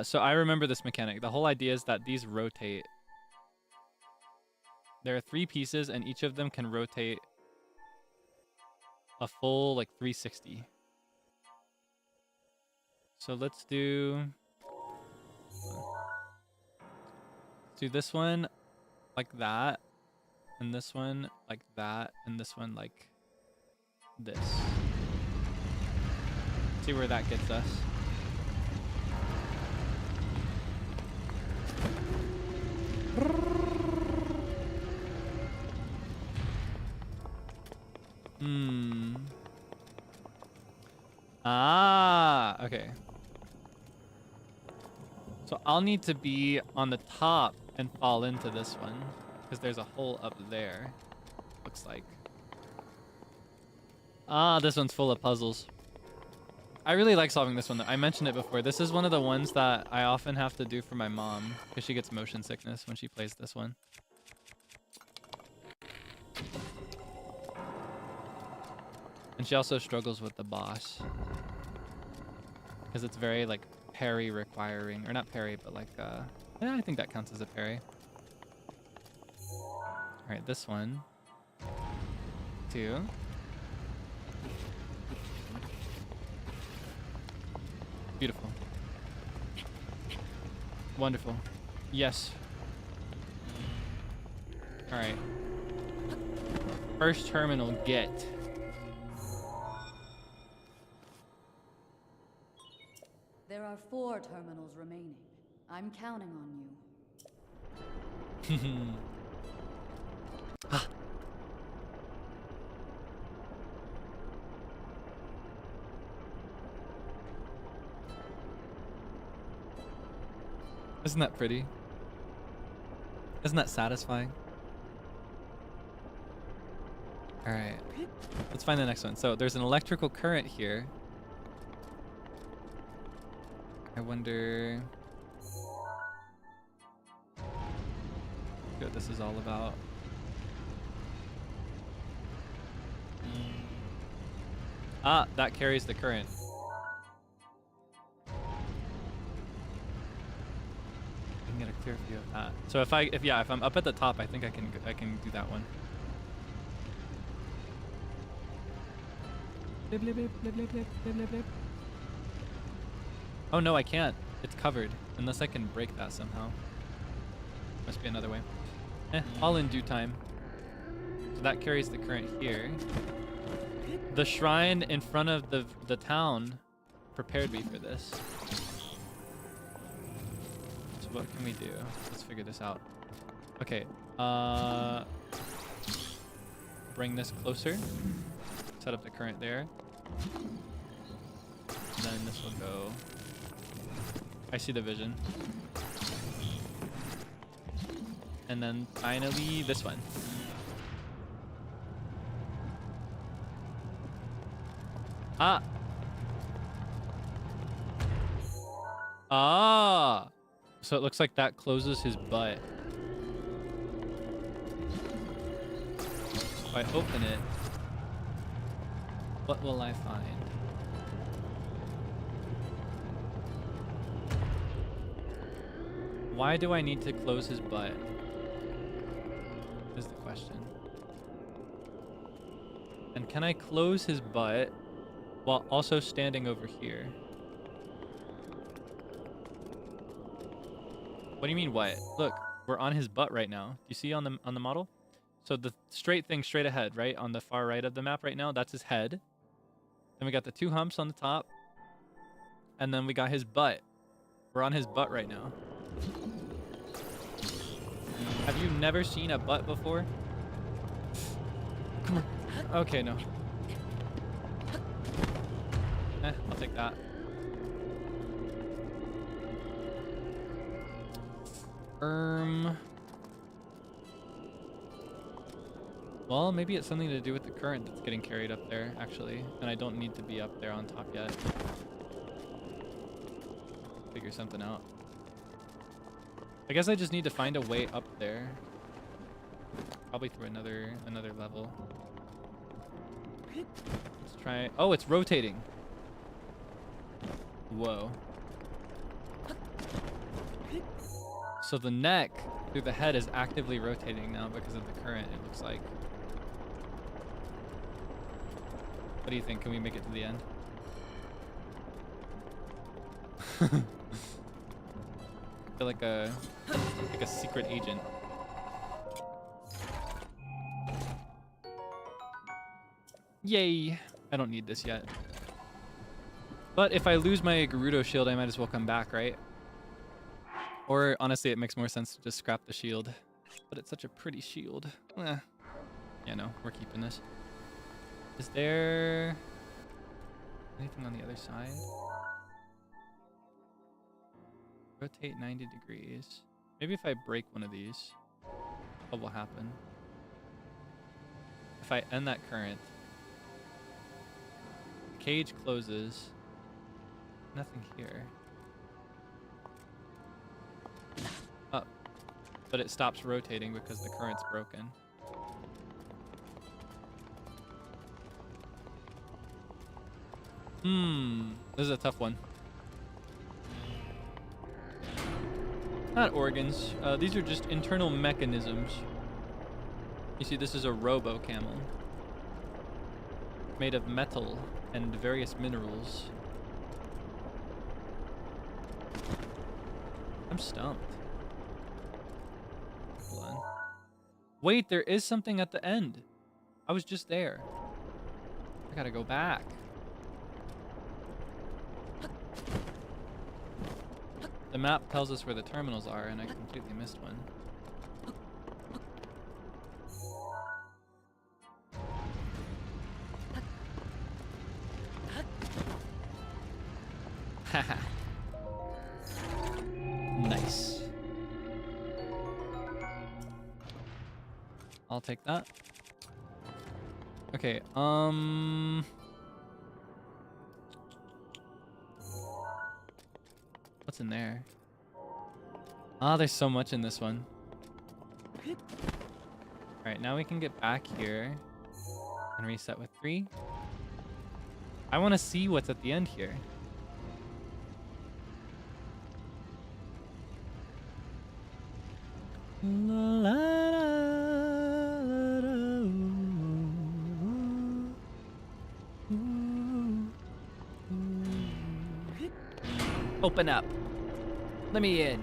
so I remember this mechanic. The whole idea is that these rotate. There are 3 pieces and each of them can rotate a full like 360. So let's do this one like that, and this one like that, and this one like this. See where that gets us. Ah, okay. So I'll need to be on the top and fall into this one, because there's a hole up there, looks like. Ah, this one's full of puzzles. I really like solving this one though. I mentioned it before. This is one of the ones that I often have to do for my mom, because she gets motion sickness when she plays this one. And she also struggles with the boss, because it's very like parry requiring, or not parry, but like yeah, I think that counts as a parry. All right, this one, 2. Beautiful. Wonderful. Yes. All right. First terminal, get. counting on you. Isn't that pretty? Isn't that satisfying? All right, let's find the next one. So there's an electrical current here. I wonder what this is all about. Ah, that carries the current. I can get a clear view of that. So if I'm up at the top, I think I can do that one. Blip, blip, blip, blip, blip, blip, blip, blip. Oh no, I can't. It's covered. Unless I can break that somehow. Must be another way. All in due time. So that carries the current here. The shrine in front of the town prepared me for this. So what can we do? Let's figure this out. Okay. Bring this closer. Set up the current there. And then this will go. I see the vision. And then finally this one. Ah! Ah! So it looks like that closes his butt. If I open it, what will I find? Why do I need to close his butt? Is the question. And can I close his butt while also standing over here? What do you mean what? Look, we're on his butt right now. Do you see on the model? So the straight thing straight ahead, right? On the far right of the map right now, that's his head. Then we got the two humps on the top. And then we got his butt. We're on his butt right now. Have you never seen a butt before? Come on. Okay, no. I'll take that. Well, maybe it's something to do with the current that's getting carried up there, actually. And I don't need to be up there on top yet. Figure something out. I guess I just need to find a way up there. Probably through another level. Let's try. Oh, it's rotating. Whoa. So the neck through the head is actively rotating now because of the current, it looks like. What do you think? Can we make it to the end? I feel like a secret agent. Yay! I don't need this yet. But if I lose my Gerudo shield, I might as well come back, right? Or honestly, it makes more sense to just scrap the shield. But it's such a pretty shield. Yeah, no, we're keeping this. Is there anything on the other side? Rotate 90 degrees. Maybe if I break one of these, what will happen? If I end that current, the cage closes. Nothing here. Up. But it stops rotating because the current's broken. This is a tough one. Not organs. These are just internal mechanisms. You see, this is a robo-camel. Made of metal and various minerals. I'm stumped. Hold on. Wait, there is something at the end. I was just there. I gotta go back. The map tells us where the terminals are, and I completely missed one. Haha. Nice. I'll take that. Okay, what's in there? Ah, there's so much in this one. Alright, now we can get back here and reset with 3. I want to see what's at the end here. Open up. Let me in.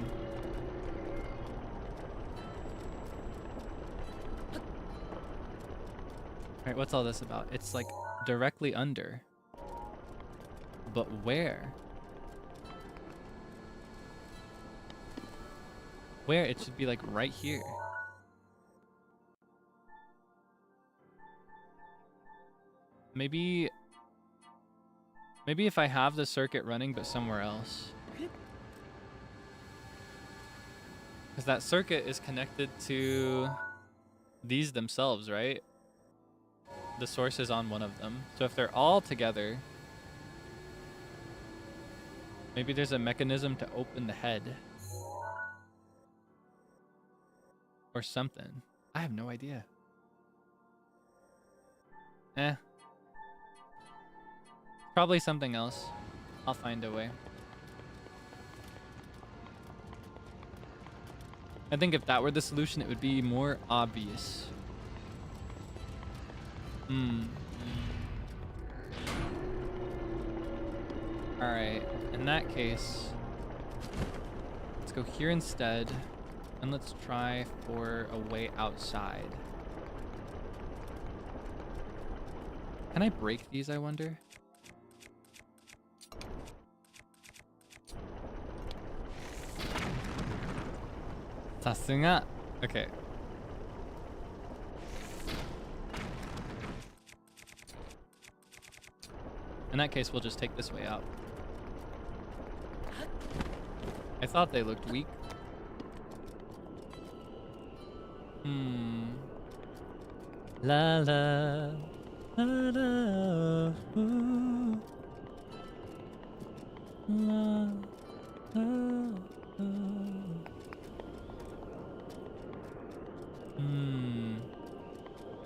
Alright, what's all this about? It's like directly under. But where? Where? It should be like right here. Maybe if I have the circuit running but somewhere else. Because that circuit is connected to these themselves, right? The source is on one of them. So if they're all together, maybe there's a mechanism to open the head. Or something. I have no idea. Probably something else. I'll find a way. I think if that were the solution, it would be more obvious. Alright, in that case, let's go here instead, and let's try for a way outside. Can I break these, I wonder? Sasunga. Okay. In that case, we'll just take this way out. I thought they looked weak. La la. La la. Ooh. La la.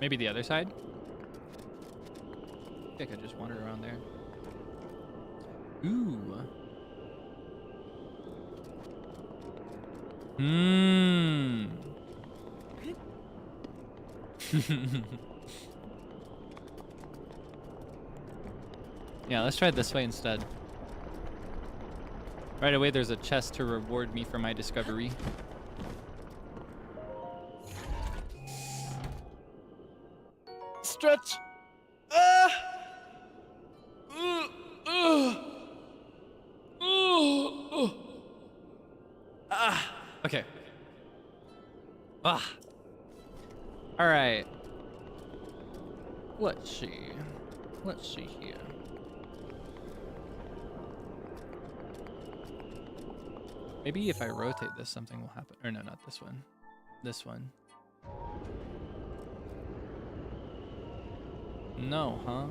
Maybe the other side? I think I could just wander around there. Ooh. Yeah, let's try it this way instead. Right away, there's a chest to reward me for my discovery. Stretch. Okay. All right. Let's see. Let's see here. Maybe if I rotate this, something will happen. Or no, not this one. This one. No, huh?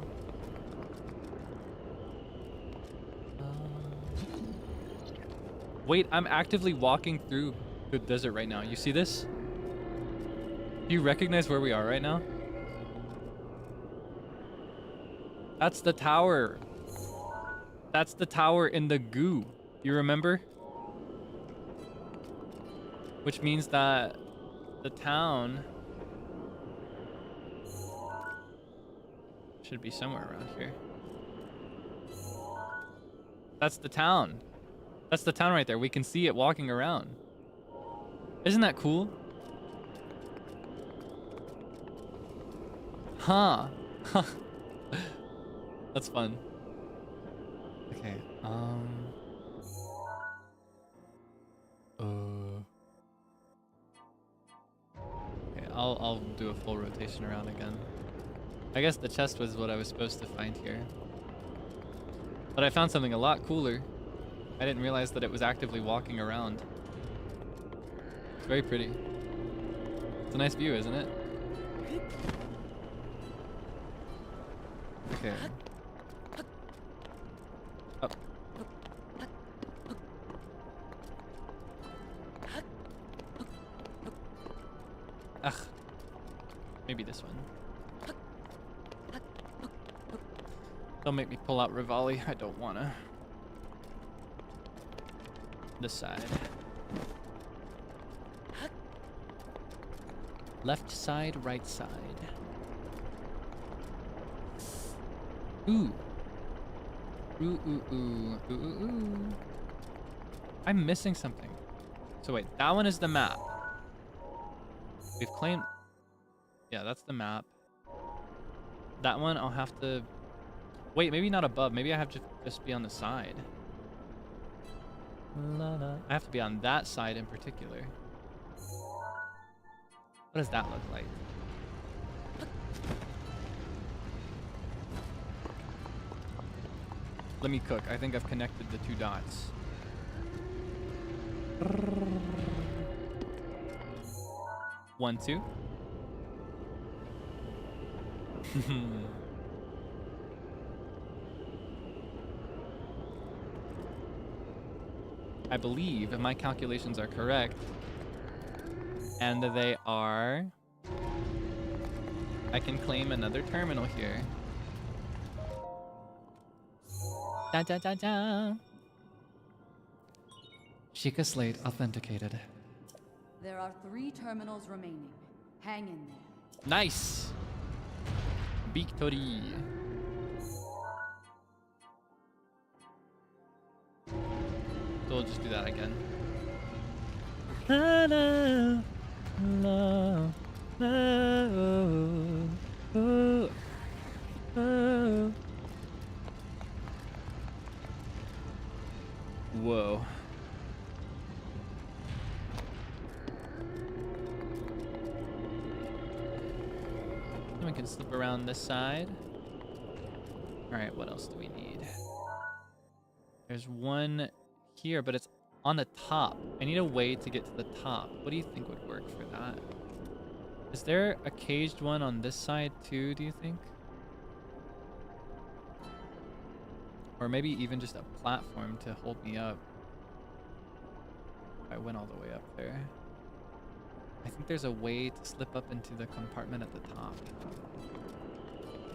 Wait, I'm actively walking through the desert right now. You see this? Do you recognize where we are right now? That's the tower. That's the tower in the goo. You remember? Which means that the town should be somewhere around here. That's the town. That's the town right there. We can see it walking around. Isn't that cool? Huh. That's fun. Okay, I'll do a full rotation around again. I guess the chest was what I was supposed to find here. But I found something a lot cooler. I didn't realize that it was actively walking around. It's very pretty. It's a nice view, isn't it? Okay. Up. Ugh. Maybe this one. Don't make me pull out Rivali. I don't wanna. This side. Left side, right side. Ooh. Ooh, ooh, ooh. Ooh, ooh, ooh. I'm missing something. So wait, that one is the map. We've claimed... Yeah, that's the map. That one I'll have to... Wait, maybe not above. Maybe I have to just be on the side. I have to be on that side in particular. What does that look like? Let me cook. I think I've connected the two dots. One, two. I believe if my calculations are correct, and they are, I can claim another terminal here. Da da da da. Sheikah Slate authenticated. There are 3 terminals remaining. Hang in there. Nice. Victory. So we'll just do that again. La, la, la, la, oh, oh. Whoa. Then we can slip around this side. Alright, what else do we need? There's one here, but it's on the top. I need a way to get to the top. What do you think would work for that? Is there a caged one on this side too, do you think? Or maybe even just a platform to hold me up. I went all the way up there. I think there's a way to slip up into the compartment at the top.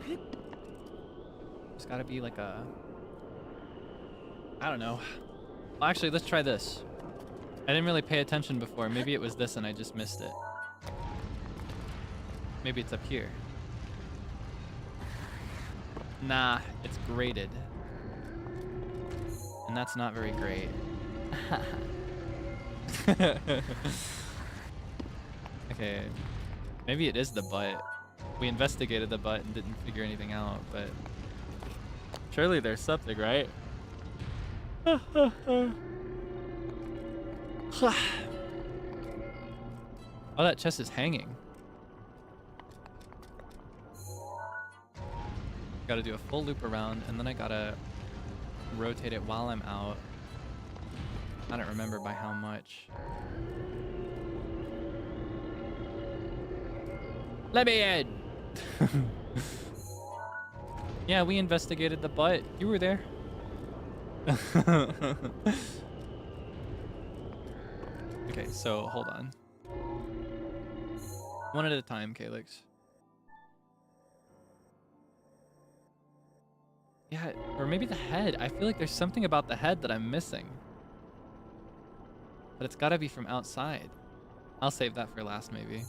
There's gotta be like a... I don't know. Well, actually, let's try this. I didn't really pay attention before. Maybe it was this and I just missed it. Maybe it's up here. Nah, it's graded. And that's not very great. Okay, maybe it is the butt. We investigated the butt and didn't figure anything out, but surely there's something, right? Oh, that chest is hanging. Gotta do a full loop around, and then I gotta rotate it while I'm out. I don't remember by how much. Let me in! Yeah, we investigated the butt. You were there. Okay, so hold on. One at a time, Kaelix. Yeah, or maybe the head. I feel like there's something about the head that I'm missing. But it's gotta be from outside. I'll save that for last, maybe.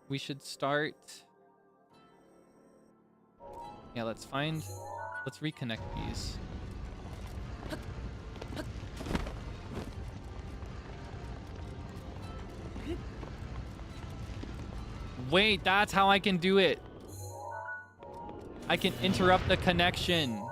We should start... Yeah, let's reconnect these. Wait, that's how I can do it. I can interrupt the connection.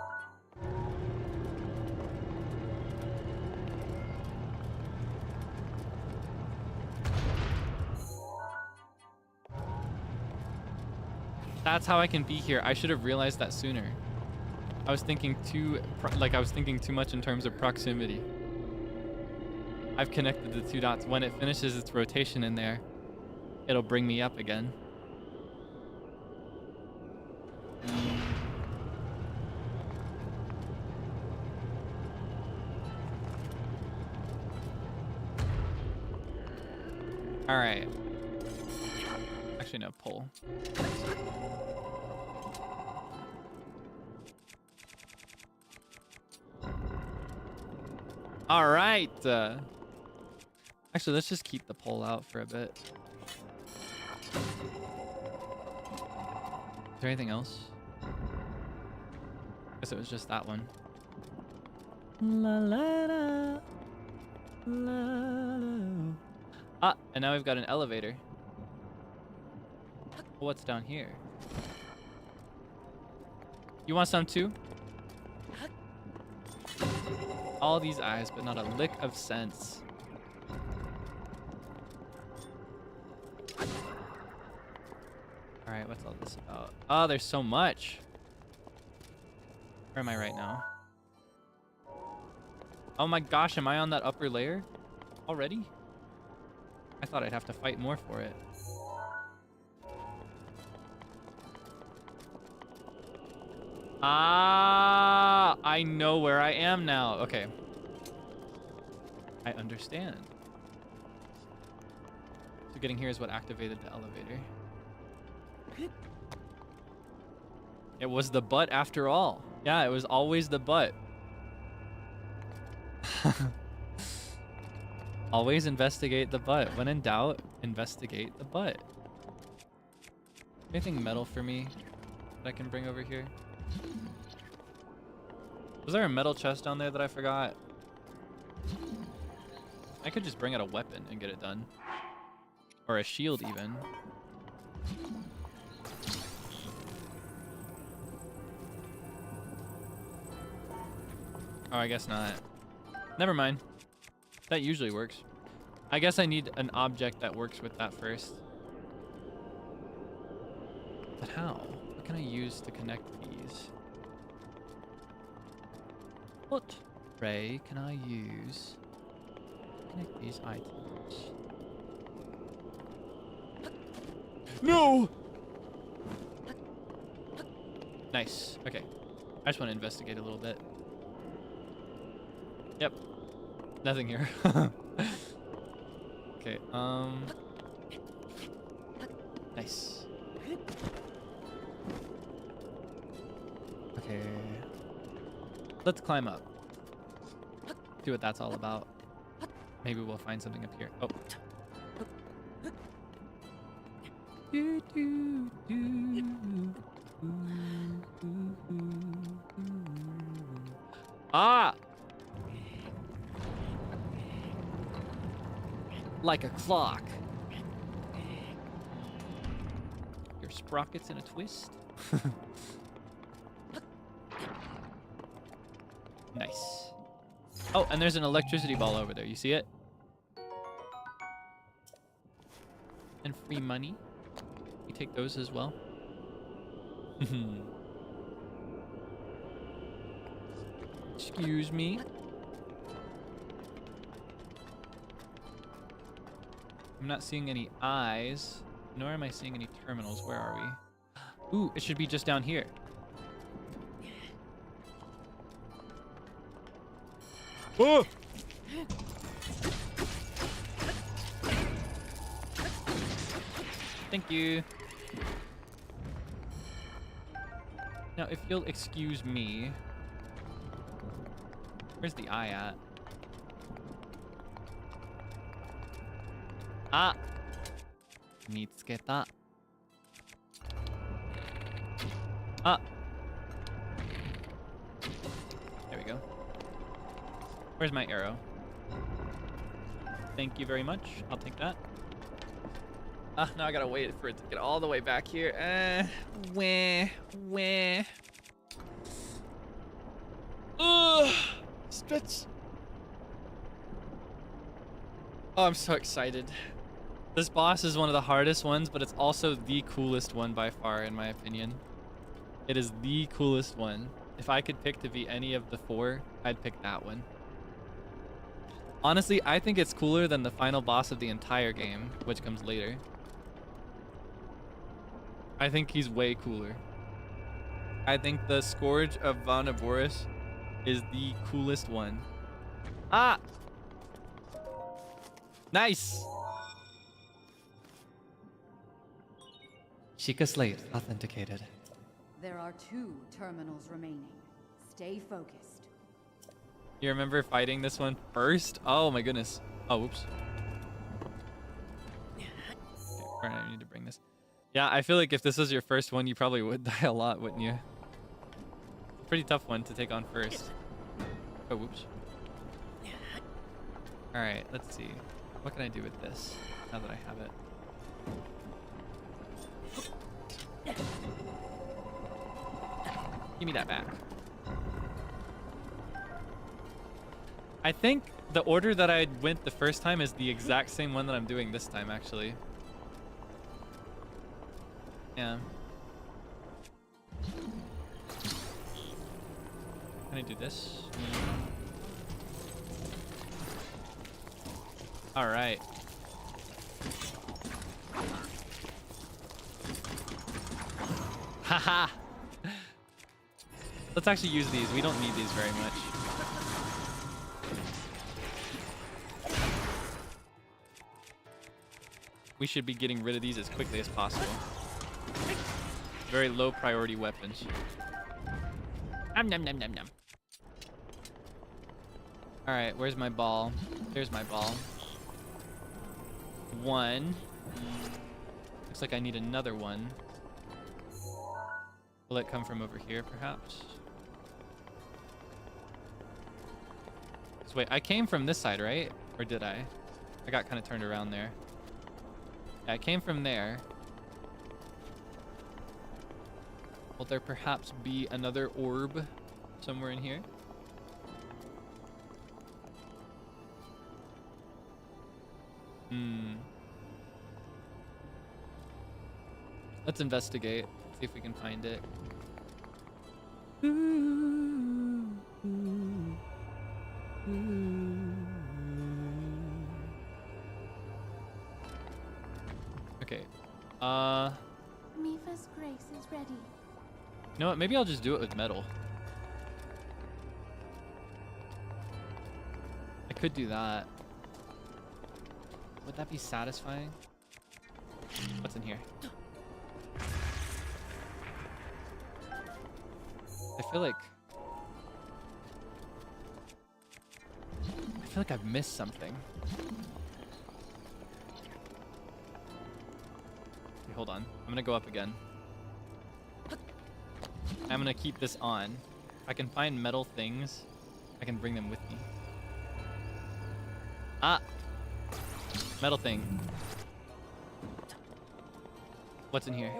That's how I can be here. I should have realized that sooner. I was thinking too much in terms of proximity. I've connected the 2 dots. When it finishes its rotation in there, it'll bring me up again. All right. Actually, no, pull. All right. Actually, let's just keep the pole out for a bit. Is there anything else? Guess it was just that one. La la la. La la. Ah, and now we've got an elevator. What's down here? You want some too? All these eyes, but not a lick of sense. Alright, what's all this about? Oh, there's so much. Where am I right now? Oh my gosh, am I on that upper layer already? I thought I'd have to fight more for it. Ah, I know where I am now. Okay. I understand. So getting here is what activated the elevator. It was the butt after all. Yeah, it was always the butt. Always investigate the butt. When in doubt, investigate the butt. Anything metal for me that I can bring over here? Was there a metal chest down there that I forgot? I could just bring out a weapon and get it done. Or a shield even. Oh, I guess not. Never mind. That usually works. I guess I need an object that works with that first. But how? What can I use to connect these? What ray can I use to connect these items? No! Nice. Okay. I just want to investigate a little bit. Yep. Nothing here. Okay, nice. Okay. Let's climb up. See what that's all about. Maybe we'll find something up here. Oh. Ah! Like a clock. Your sprockets in a twist. Nice. Oh, and there's an electricity ball over there. You see it? And free money. You take those as well. Excuse me. I'm not seeing any eyes, nor am I seeing any terminals. Where are we? Ooh, it should be just down here. Oh! Thank you. Now, if you'll excuse me, where's the eye at? Ah! Mitsuketa. Ah! There we go. Where's my arrow? Thank you very much. I'll take that. Ah, now I gotta wait for it to get all the way back here. Where? Ugh! Stretch! Oh, I'm so excited. This boss is one of the hardest ones, but it's also the coolest one by far, in my opinion. It is the coolest one. If I could pick to be any of the 4, I'd pick that one. Honestly, I think it's cooler than the final boss of the entire game, which comes later. I think he's way cooler. I think the Scourge of Vanaboris is the coolest one. Ah! Nice! Sheikah Slate authenticated. There are 2 terminals remaining. Stay focused. You remember fighting this one first? Oh my goodness. Oh, whoops. Okay, I need to bring this. Yeah, I feel like if this was your first one, you probably would die a lot, wouldn't you? Pretty tough one to take on first. Oh, whoops. Alright, let's see. What can I do with this now that I have it? Give me that back. I think the order that I went the first time is the exact same one that I'm doing this time, actually. Yeah. Can I do this? All right. Haha. Let's actually use these. We don't need these very much. We should be getting rid of these as quickly as possible. Very low priority weapons. Nom nom nom nom nom. All right, where's my ball? There's my ball. 1. Looks like I need another one. Will it come from over here, perhaps? So wait, I came from this side, right? Or did I? I got kind of turned around there. Yeah, I came from there. Will there perhaps be another orb somewhere in here? Let's investigate. See if we can find it. Okay. Mifa's grace is ready. You know what? Maybe I'll just do it with metal. I could do that. Would that be satisfying? What's in here? I feel like I've missed something. Okay, hold on. I'm gonna go up again. I'm gonna keep this on. If I can find metal things, I can bring them with me. Ah! Metal thing. What's in here?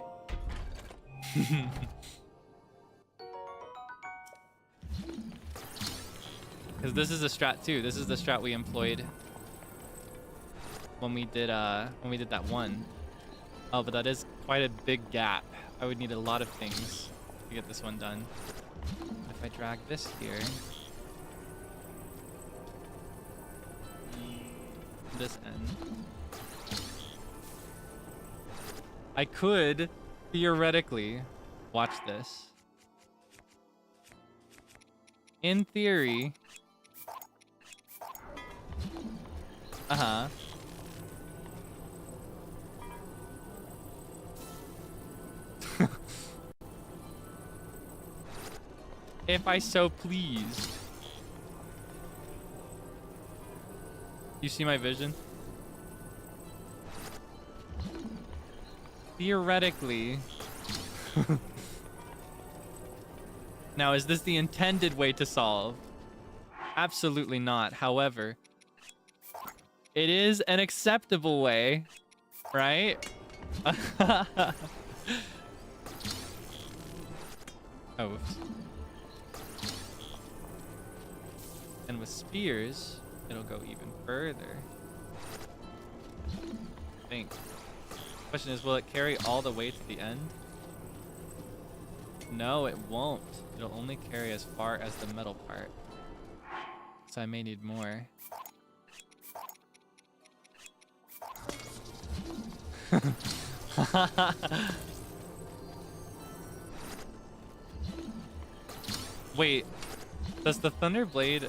Because this is a strat too. This is the strat we employed when we did that one. Oh, but that is quite a big gap. I would need a lot of things to get this one done. If I drag this here, this end, I could theoretically watch this. In theory, if I so pleased. You see my vision? Theoretically. Now, is this the intended way to solve? Absolutely not. However, it is an acceptable way, right? Oh, whoops. And with spears, it'll go even further. think. Question is, will it carry all the way to the end? No, it won't. It'll only carry as far as the metal part. So I may need more. Wait, does the Thunder Blade,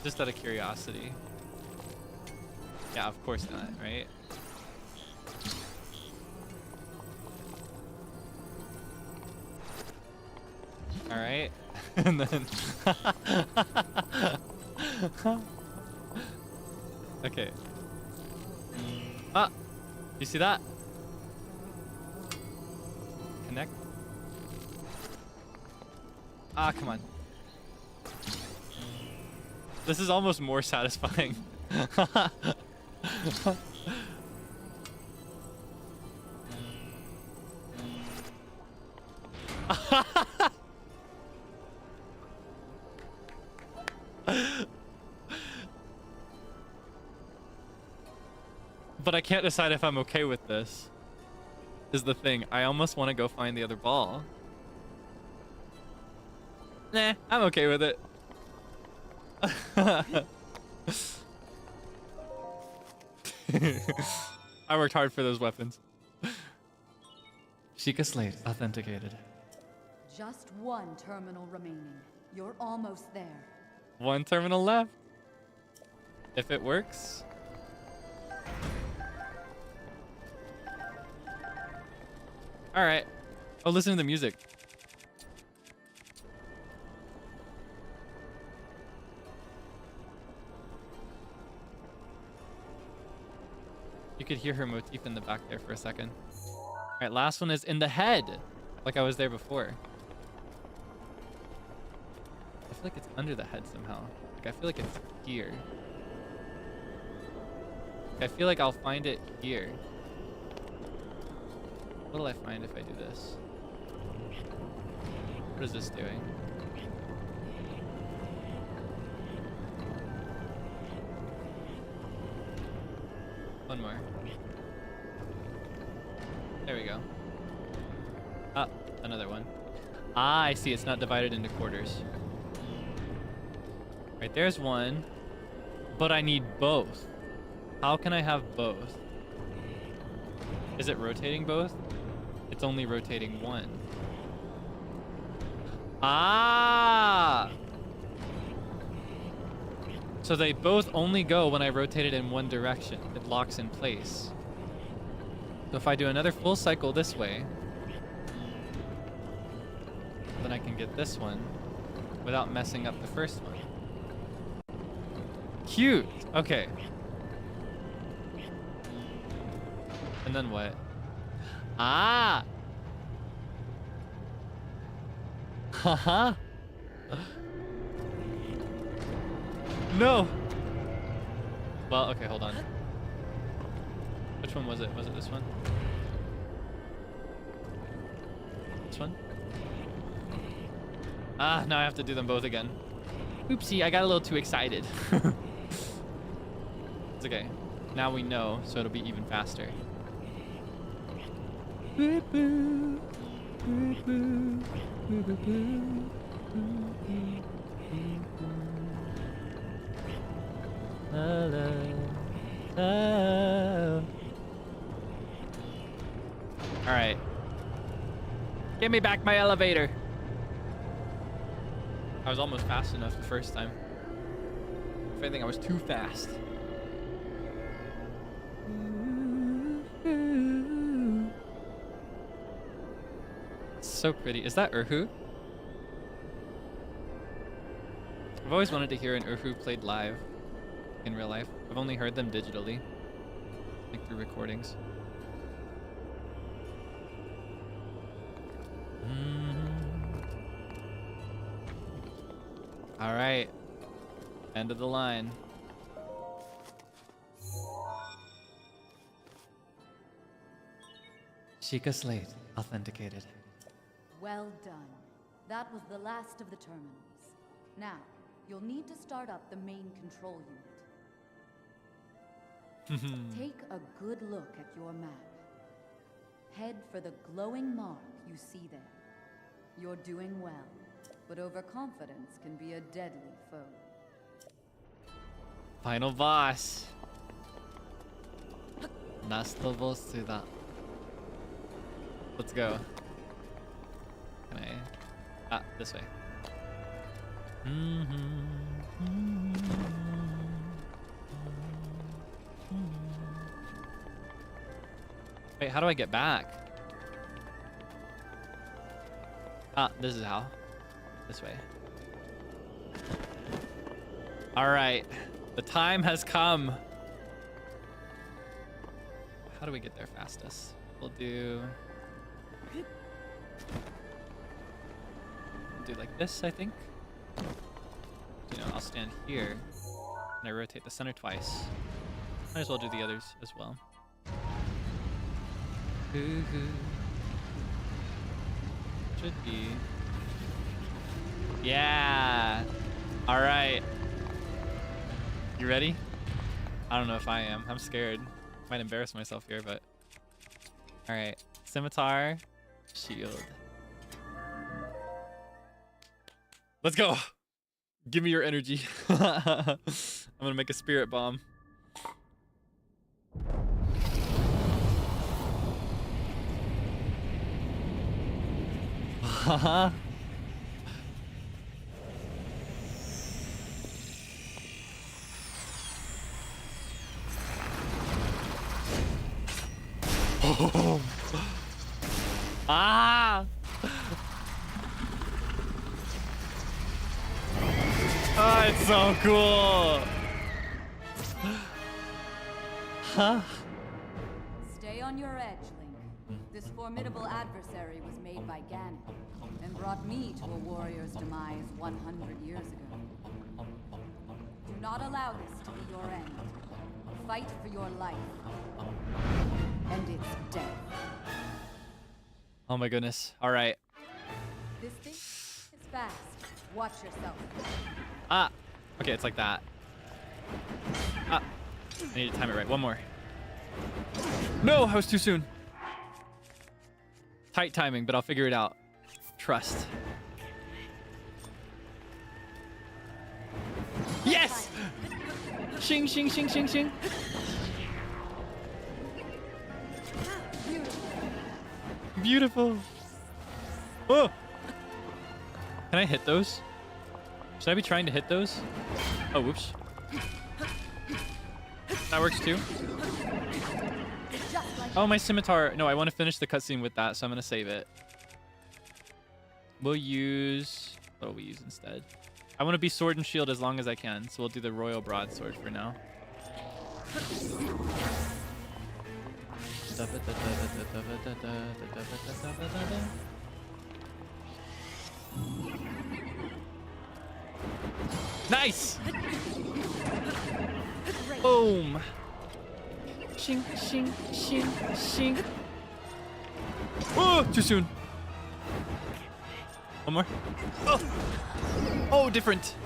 just out of curiosity? Yeah, of course not, right? All right, and then okay. Ah, you see that? Connect. Ah, come on. This is almost more satisfying. But I can't decide if I'm okay with this, is the thing. I almost want to go find the other ball. Nah, I'm okay with it. I worked hard for those weapons. Sheikah Slate authenticated. Just one terminal remaining. You're almost there. One terminal left. If it works. All right. Oh, listen to the music. You could hear her motif in the back there for a second. All right, last one is in the head, like I was there before. I feel like it's under the head somehow. Like I feel like it's here. I feel like I'll find it here. What'll I find if I do this? What is this doing? One more. There we go. Ah, another one. Ah, I see. It's not divided into quarters. Right, there's one. But I need both. How can I have both? Is it rotating both? It's only rotating one. Ah! So they both only go when I rotate it in one direction. It locks in place. So if I do another full cycle this way, then I can get this one without messing up the first one. Cute! Okay. And then what? Ah! Haha! No! Well, okay, hold on. Which one was it? Was it this one? This one? Ah, now I have to do them both again. Oopsie, I got a little too excited. It's okay. Now we know, so it'll be even faster. All right. Give me back my elevator. I was almost fast enough the first time. If anything, I was too fast. So pretty. Is that Urhu? I've always wanted to hear an Urhu played live in real life. I've only heard them digitally, like through recordings. All right, end of the line. Sheikah Slate authenticated. Well done. That was the last of the terminals. Now, you'll need to start up the main control unit. Take a good look at your map. Head for the glowing mark you see there. You're doing well, but overconfidence can be a deadly foe. Final boss. Last boss to that. Let's go. Can I? Ah, this way. Wait, how do I get back? Ah, this is how. This way. All right, the time has come. How do we get there fastest? We'll do like this, I think. You know, I'll stand here and I rotate the center twice. Might as well do the others as well. Should be. Yeah. All right. You ready? I don't know if I am. I'm scared. Might embarrass myself here, but. All right. Scimitar, shield. Let's go. Give me your energy. I'm gonna make a spirit bomb. Haha. Oh. Ah! Oh, it's so cool! Huh? Stay on your edge, Link. This formidable adversary was made by Ganon and brought me to a warrior's demise 100 years ago. Do not allow this to be your end. Fight for your life. And it's death. Oh my goodness. Alright. This thing is fast. Watch yourself. Ah! Okay, it's like that. Ah! I need to time it right. One more. No! I was too soon. Tight timing, but I'll figure it out. Trust. Yes! Shing, shing, shing, shing, shing. Beautiful. Oh! Can I hit those? Should I be trying to hit those? Oh, whoops. That works too. Oh, my scimitar. No, I want to finish the cutscene with that, so I'm going to save it. We'll use... What will we use instead? I want to be sword and shield as long as I can, so we'll do the royal broadsword for now. Nice! Boom! Shing, shing, shing, shing. Oh, too soon. One more. Oh, oh, different.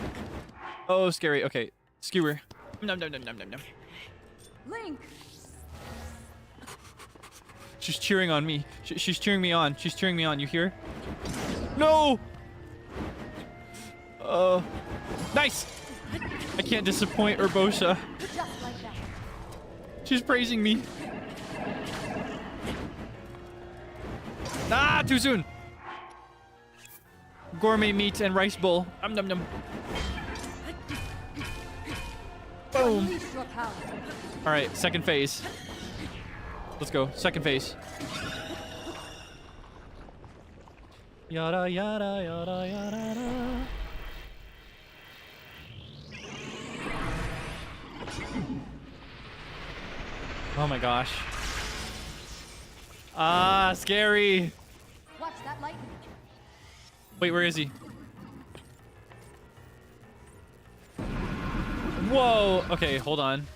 Oh, scary. Okay, skewer. Nom nom nom nom nom nom. Link! She's cheering on me. She's cheering me on. She's cheering me on. You hear? No! Nice! I can't disappoint Urbosa. Just like that. She's praising me. Ah, too soon. Gourmet meat and rice bowl. Num num num. Boom. Unleash your power. All right, second phase. Let's go. Second phase. Yada yada yada yada. Oh my gosh. Ah, scary. Watch that lightning. Wait, where is he? Whoa. Okay, hold on.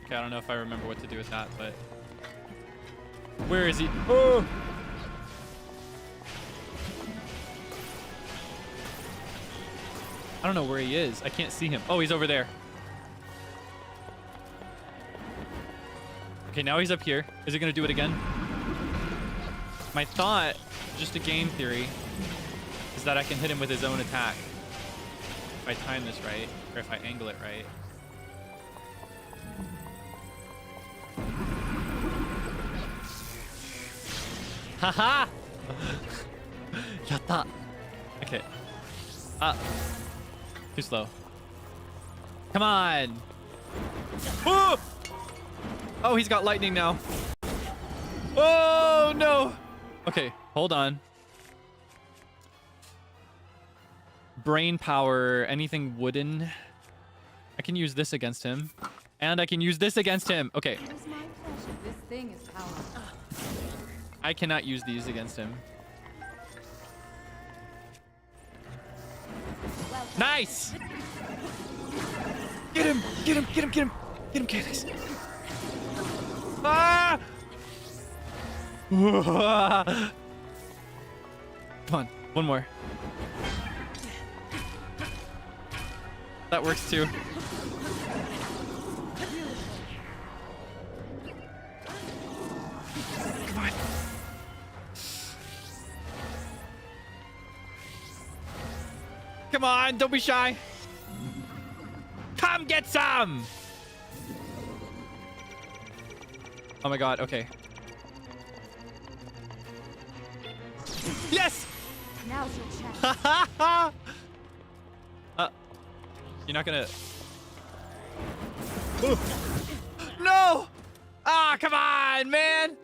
Okay, I don't know if I remember what to do with that, but... Where is he? Oh! don't know where he is. I can't see him. Oh, he's over there. Okay, now he's up here. Is he gonna do it again? My thought, just a game theory, is that I can hit him with his own attack. If I time this right, or if I angle it right. Haha! Yatta! Okay. Too slow. Come on! Oh! Oh, he's got lightning now. Oh, no! Okay, hold on. Brain power, anything wooden. I can use this against him. And I can use this against him. Okay. It is my pleasure. This thing is powerful. I cannot use these against him. Nice! Get him! Get him! Get him! Get him! Get him, Kaelix! Ah! Come on, one more. That works too. Come on. Come on, don't be shy. Come get some! Oh my god, okay. Yes! Now's your chance. You're not gonna... No! Ah, come on, man!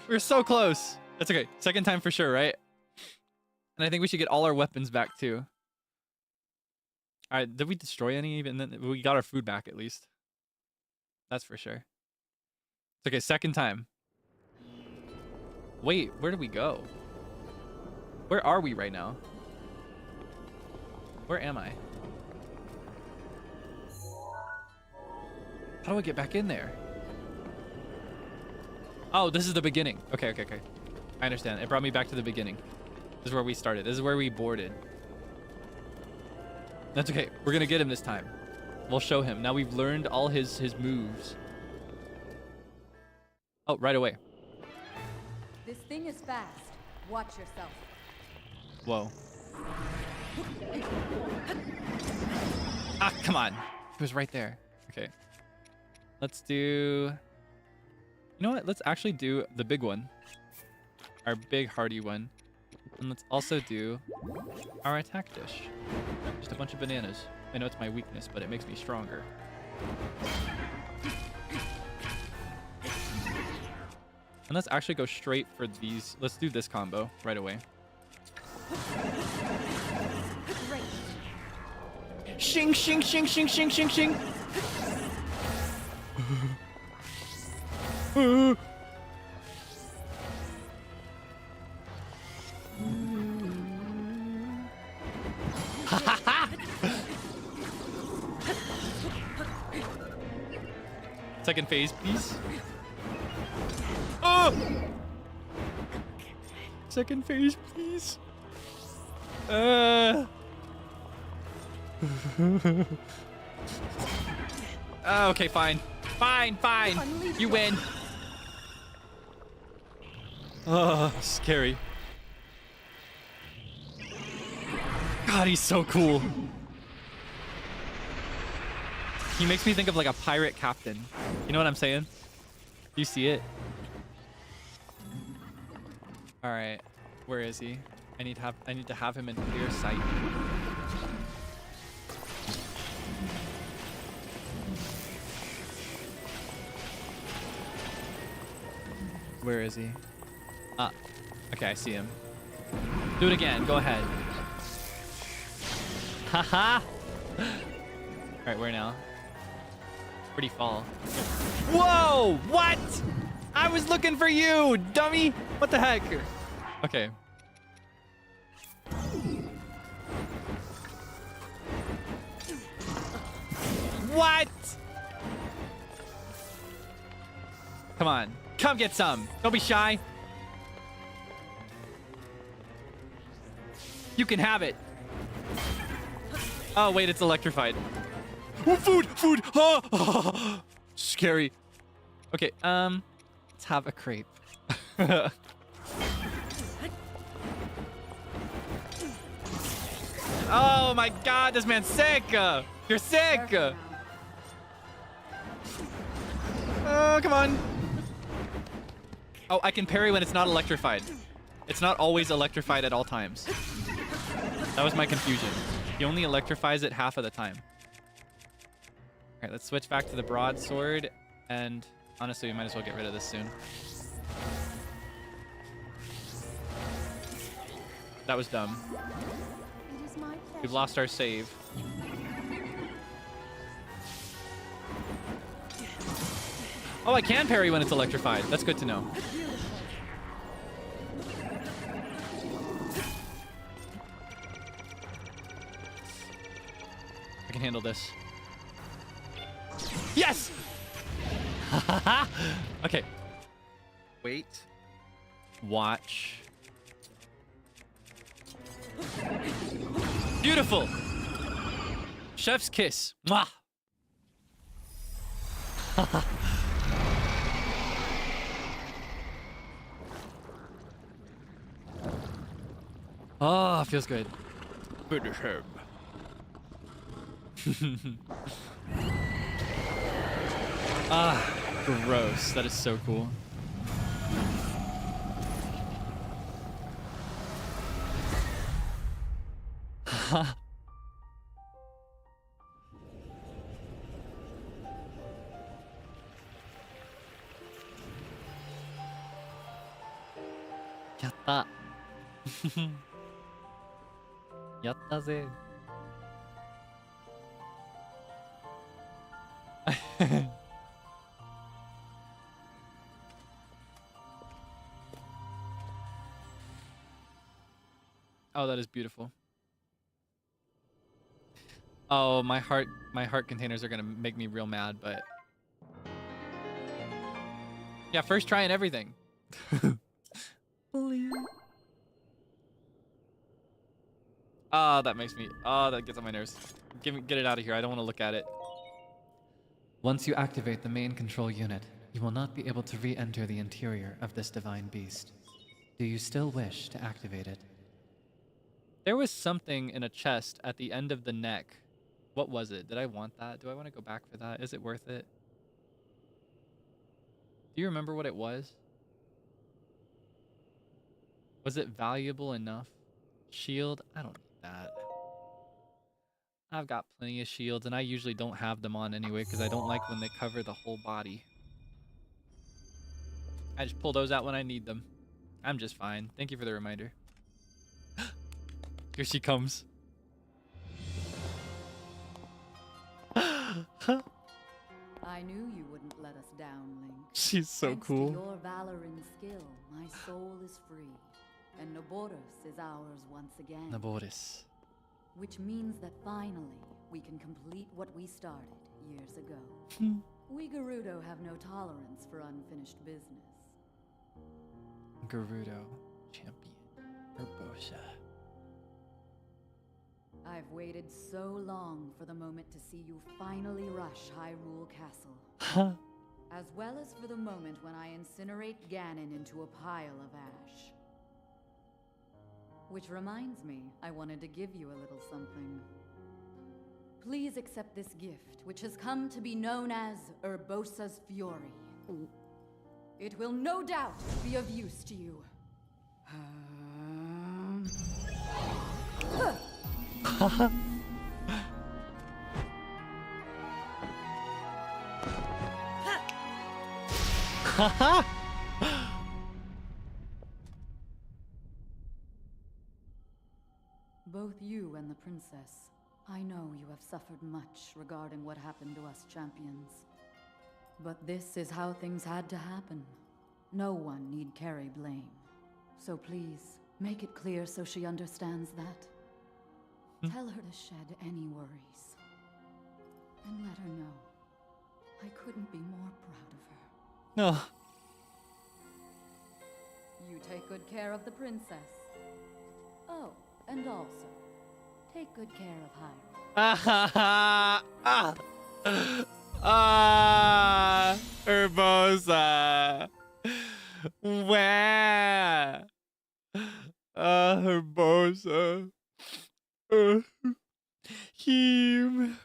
We're so close. That's okay. Second time for sure, right? And I think we should get all our weapons back too. All right, did we destroy any even then? We got our food back at least. That's for sure. It's okay, second time. Wait, where did we go? Where are we right now? Where am I? How do I get back in there? Oh, this is the beginning. Okay, okay, okay. I understand. It brought me back to the beginning. This is where we started. This is where we boarded. That's okay. We're gonna get him this time. We'll show him. Now we've learned all his moves. Oh, right away. This thing is fast. Watch yourself. Whoa. Ah, come on. He was right there. Okay. Let's do... You know what? Let's actually do the big one. Our big hearty one. And let's also do our attack dish. Just a bunch of bananas. I know it's my weakness, but it makes me stronger. And let's actually go straight for these. Let's do this combo right away. Shing, shing, shing, shing, shing, shing, shing. Second phase, please. Oh! Second phase, please. Okay, fine. Fine, fine. You win. Oh, scary. God, he's so cool. He makes me think of like a pirate captain. You know what I'm saying? Do you see it? All right, where is he? I need to have him in clear sight. Where is he? Ah, okay, I see him. Do it again. Go ahead. Haha. All right, where now? Where'd he fall? Whoa! What? I was looking for you, dummy! What the heck? Okay. What? Come on. Come get some. Don't be shy. You can have it. Oh, wait, it's electrified. Oh, food! Food! Ah! Scary. Okay, let's have a crepe. Oh my god, this man's sick! You're sick! Oh, come on. Oh, I can parry when it's not electrified. It's not always electrified at all times. That was my confusion. He only electrifies it half of the time. Alright, let's switch back to the broadsword. And honestly, we might as well get rid of this soon. That was dumb. It is my pleasure. We've lost our save. Oh, I can parry when it's electrified. That's good to know. I can handle this. Yes! Okay. Wait. Watch. Beautiful! Chef's kiss. Mwah! Oh, feels good. Finish him. Ah, gross. That is so cool. Yatta. Yatta ze. Oh, that is beautiful. Oh, my heart containers are gonna make me real mad, but yeah, first try and everything. Please. Ah, that makes me. Ah, that gets on my nerves. Get it out of here. I don't want to look at it. Once you activate the main control unit, you will not be able to re-enter the interior of this divine beast. Do you still wish to activate it? There was something in a chest at the end of the neck. What was it? Did I want that? Do I want to go back for that? Is it worth it? Do you remember what it was? Was it valuable enough? Shield? I don't need that. I've got plenty of shields, and I usually don't have them on anyway because I don't like when they cover the whole body. I just pull those out when I need them. I'm just fine. Thank you for the reminder. Here she comes. I knew you wouldn't let us down, Link. She's so Thanks cool. to your valor and skill, my soul is free, and Naboris is ours once again. Naboris. Which means that finally we can complete what we started years ago. We Gerudo have no tolerance for unfinished business. Gerudo, champion, Urbosa. I've waited so long for the moment to see you finally rush Hyrule Castle. As well as for the moment when I incinerate Ganon into a pile of ash. Which reminds me, I wanted to give you a little something. Please accept this gift, which has come to be known as Urbosa's Fury. It will no doubt be of use to you. Both you and the princess, I know you have suffered much regarding what happened to us champions. But this is how things had to happen. No one need carry blame. So please, make it clear so she understands that. Tell her to shed any worries. And let her know I couldn't be more proud of her. No. You take good care of the princess. Oh, and also, take take good care of Hyrule. Urbosa. Where? Urbosa. Him.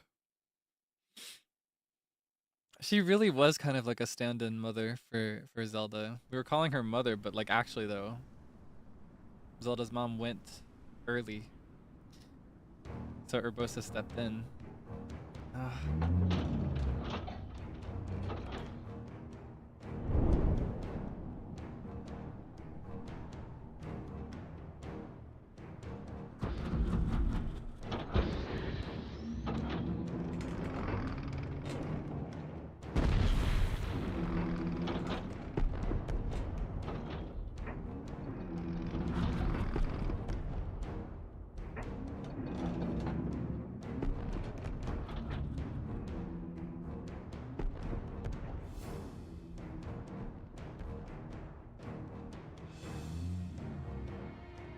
She really was kind of like a stand-in mother for Zelda. We were calling her mother, but like actually though, Zelda's mom went early, so Urbosa stepped in.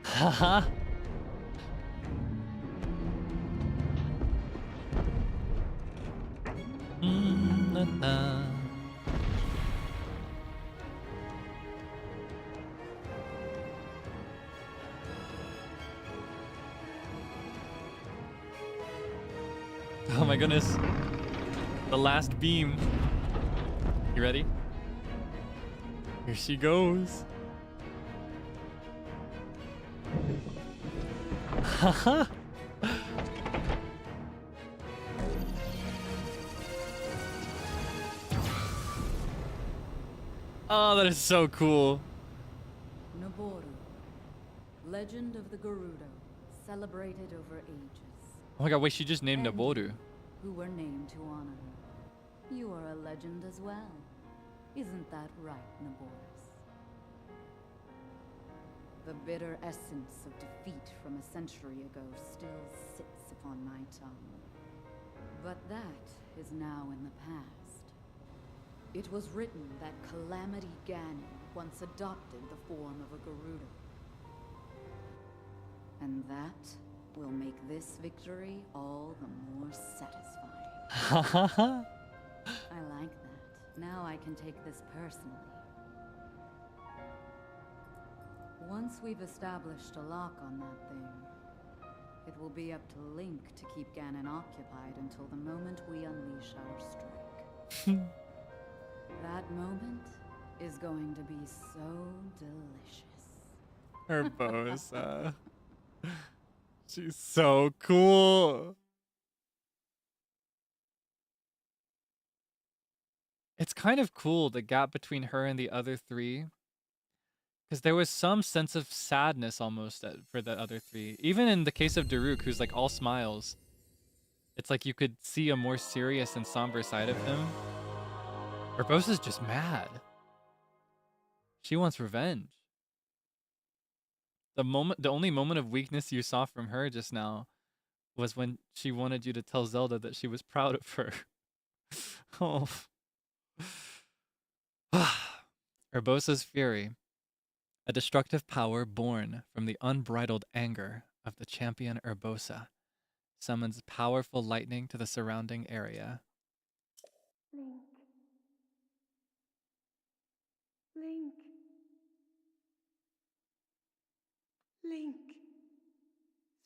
Haha. Oh my goodness. The last beam. You ready? Here she goes. Haha. Oh, that is so cool. Naboru, legend of the Gerudo, celebrated over ages. Oh my god, wait, she just named And Naboru. who were named to honor her. You are a legend as well. Isn't that right, Naboris? The bitter essence of defeat from a century ago still sits upon my tongue. But that is now in the past. It was written that Calamity Ganon once adopted the form of a Gerudo. And that will make this victory all the more satisfying. I like that. Now I can take this personally. Once we've established a lock on that thing, it will be up to Link to keep Ganon occupied until the moment we unleash our strike. That moment is going to be so delicious. Urbosa. She's so cool. It's kind of cool, the gap between her and the other three. Because there was some sense of sadness almost for the other three. Even in the case of Daruk, who's like all smiles. It's like you could see a more serious and somber side of him. Urbosa's just mad. She wants revenge. The only moment of weakness you saw from her just now was when she wanted you to tell Zelda that she was proud of her. Oh. Urbosa's fury. A destructive power born from the unbridled anger of the champion Urbosa summons powerful lightning to the surrounding area. Link. Link. Link.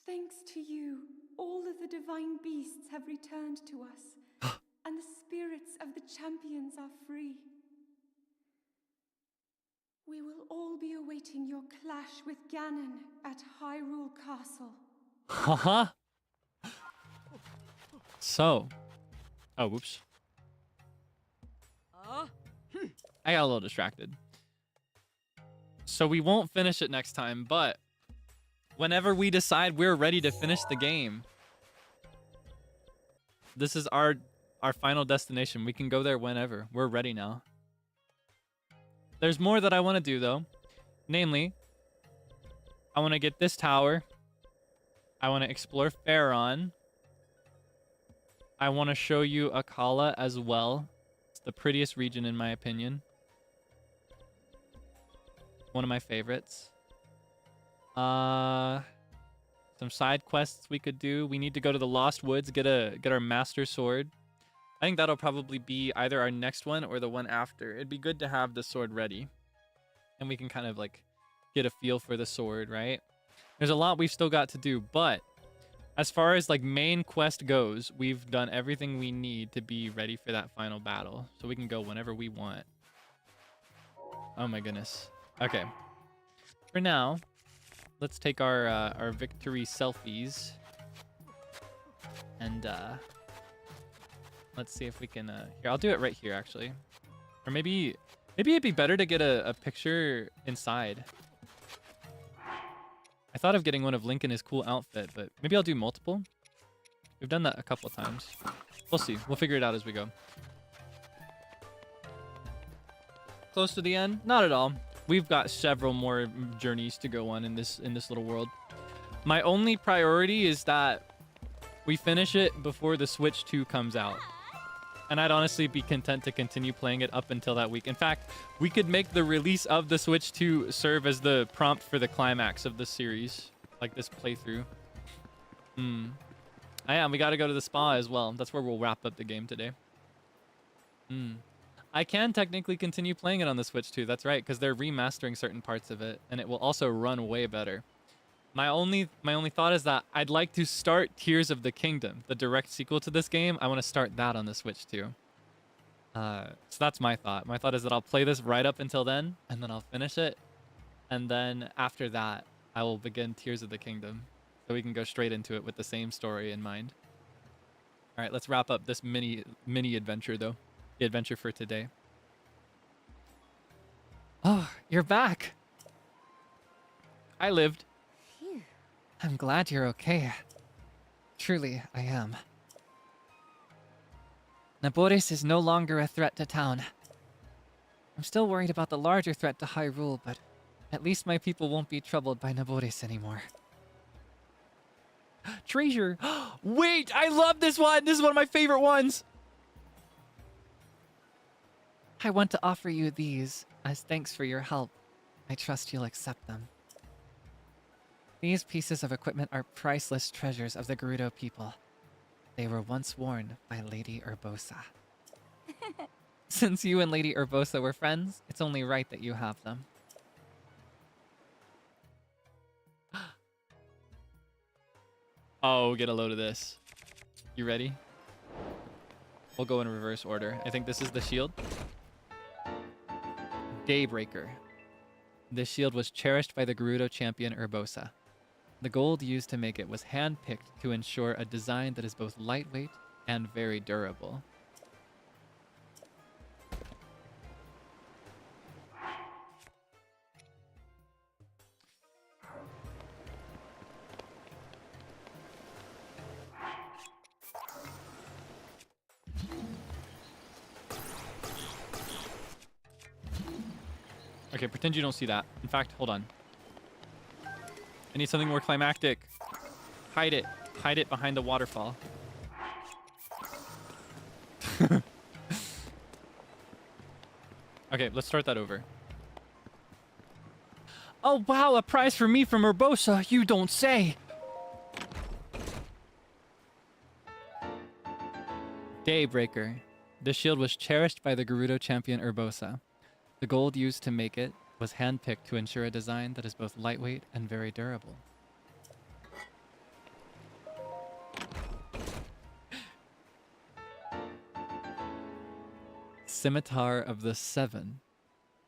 Thanks to you, all of the divine beasts have returned to us, and the spirits of the champions are free. We will all be awaiting your clash with Ganon at Hyrule Castle. Haha. So. Oh, whoops. I got a little distracted. So we won't finish it next time, but whenever we decide we're ready to finish the game, this is our final destination. We can go there whenever. We're ready now. There's more that I want to do, though. Namely, I want to get this tower. I want to explore Faron. I want to show you Akala as well. It's the prettiest region, in my opinion. One of my favorites. some side quests we could do. We need to go to the Lost Woods, get our Master Sword. I think that'll probably be either our next one or the one after. It'd be good to have the sword ready. And we can kind of like get a feel for the sword, right? There's a lot we've still got to do, but as far as like main quest goes, we've done everything we need to be ready for that final battle. So we can go whenever we want. Oh my goodness. Okay. For now, let's take our victory selfies. And let's see if we can here, I'll do it right here actually. Or maybe it'd be better to get a picture inside. I thought of getting one of Link in his cool outfit, but maybe I'll do multiple. We've done that a couple times. We'll see. We'll figure it out as we go. Close to the end? Not at all. We've got several more journeys to go on in this little world. My only priority is that we finish it before the Switch 2 comes out. And I'd honestly be content to continue playing it up until that week. In fact, we could make the release of the Switch 2 serve as the prompt for the climax of the series. Like this playthrough. And we gotta go to the spa as well. That's where we'll wrap up the game today. I can technically continue playing it on the Switch 2. That's right, because they're remastering certain parts of it. And it will also run way better. My only thought is that I'd like to start Tears of the Kingdom, the direct sequel to this game. I want to start that on the Switch too. So that's my thought. My thought is that I'll play this right up until then, and then I'll finish it. And then after that, I will begin Tears of the Kingdom. So we can go straight into it with the same story in mind. All right, let's wrap up this mini adventure though. The adventure for today. Oh, you're back. I lived. I'm glad you're okay. Truly, I am. Naboris is no longer a threat to town. I'm still worried about the larger threat to Hyrule, but at least my people won't be troubled by Naboris anymore. Treasure! Wait, I love this one! This is one of my favorite ones! I want to offer you these as thanks for your help. I trust you'll accept them. These pieces of equipment are priceless treasures of the Gerudo people. They were once worn by Lady Urbosa. Since you and Lady Urbosa were friends, it's only right that you have them. Oh, get a load of this. You ready? We'll go in reverse order. I think this is the shield. Daybreaker. This shield was cherished by the Gerudo champion Urbosa. The gold used to make it was hand-picked to ensure a design that is both lightweight and very durable. Okay, pretend you don't see that. In fact, hold on. I need something more climactic. Hide it. Hide it behind the waterfall. Okay, let's start that over. Oh wow, a prize for me from Urbosa, you don't say! Daybreaker. This shield was cherished by the Gerudo champion Urbosa. The gold used to make it was hand-picked to ensure a design that is both lightweight and very durable. Scimitar of the Seven,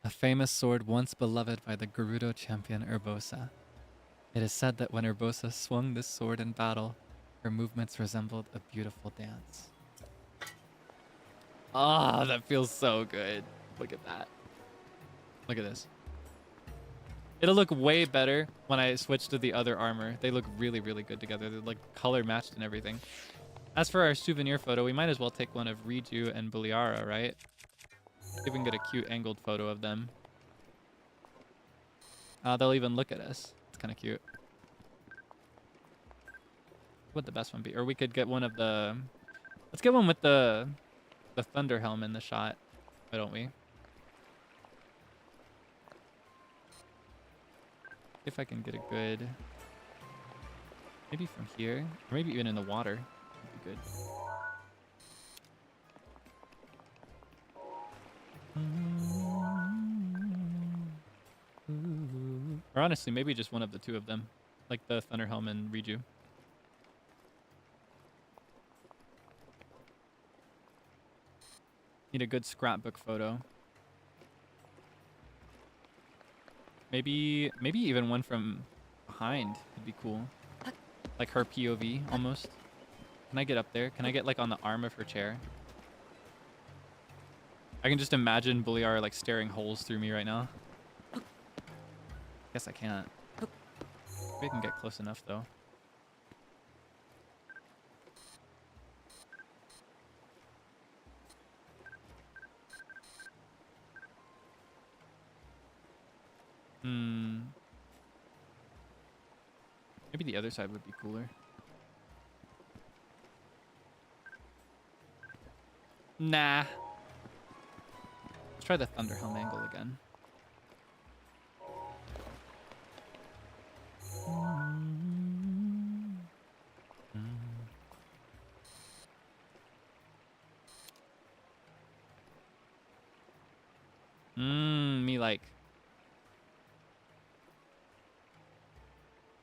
a famous sword once beloved by the Gerudo champion Urbosa. It is said that when Urbosa swung this sword in battle, her movements resembled a beautiful dance. Ah, that feels so good. Look at that. Look at this. It'll look way better when I switch to the other armor. They look really, really good together. They're like color matched and everything. As for our souvenir photo, we might as well take one of Riju and Beliara, right? See if we can get a cute angled photo of them. They'll even look at us. It's kind of cute. What would the best one be? Or we could get one of the... Let's get one with the thunder helm in the shot. Why don't we? If I can get a good... Maybe from here, or maybe even in the water. Would be good. Or honestly, maybe just one of the two of them, like the Thunderhelm and Riju. Need a good scrapbook photo. Maybe even one from behind would be cool. Like her POV almost. Can I get up there? Can I get like on the arm of her chair? I can just imagine Bulliar like staring holes through me right now. Guess I can't. Maybe I can get close enough though. Maybe the other side would be cooler. Nah. Let's try the Thunderhelm angle again. Me like.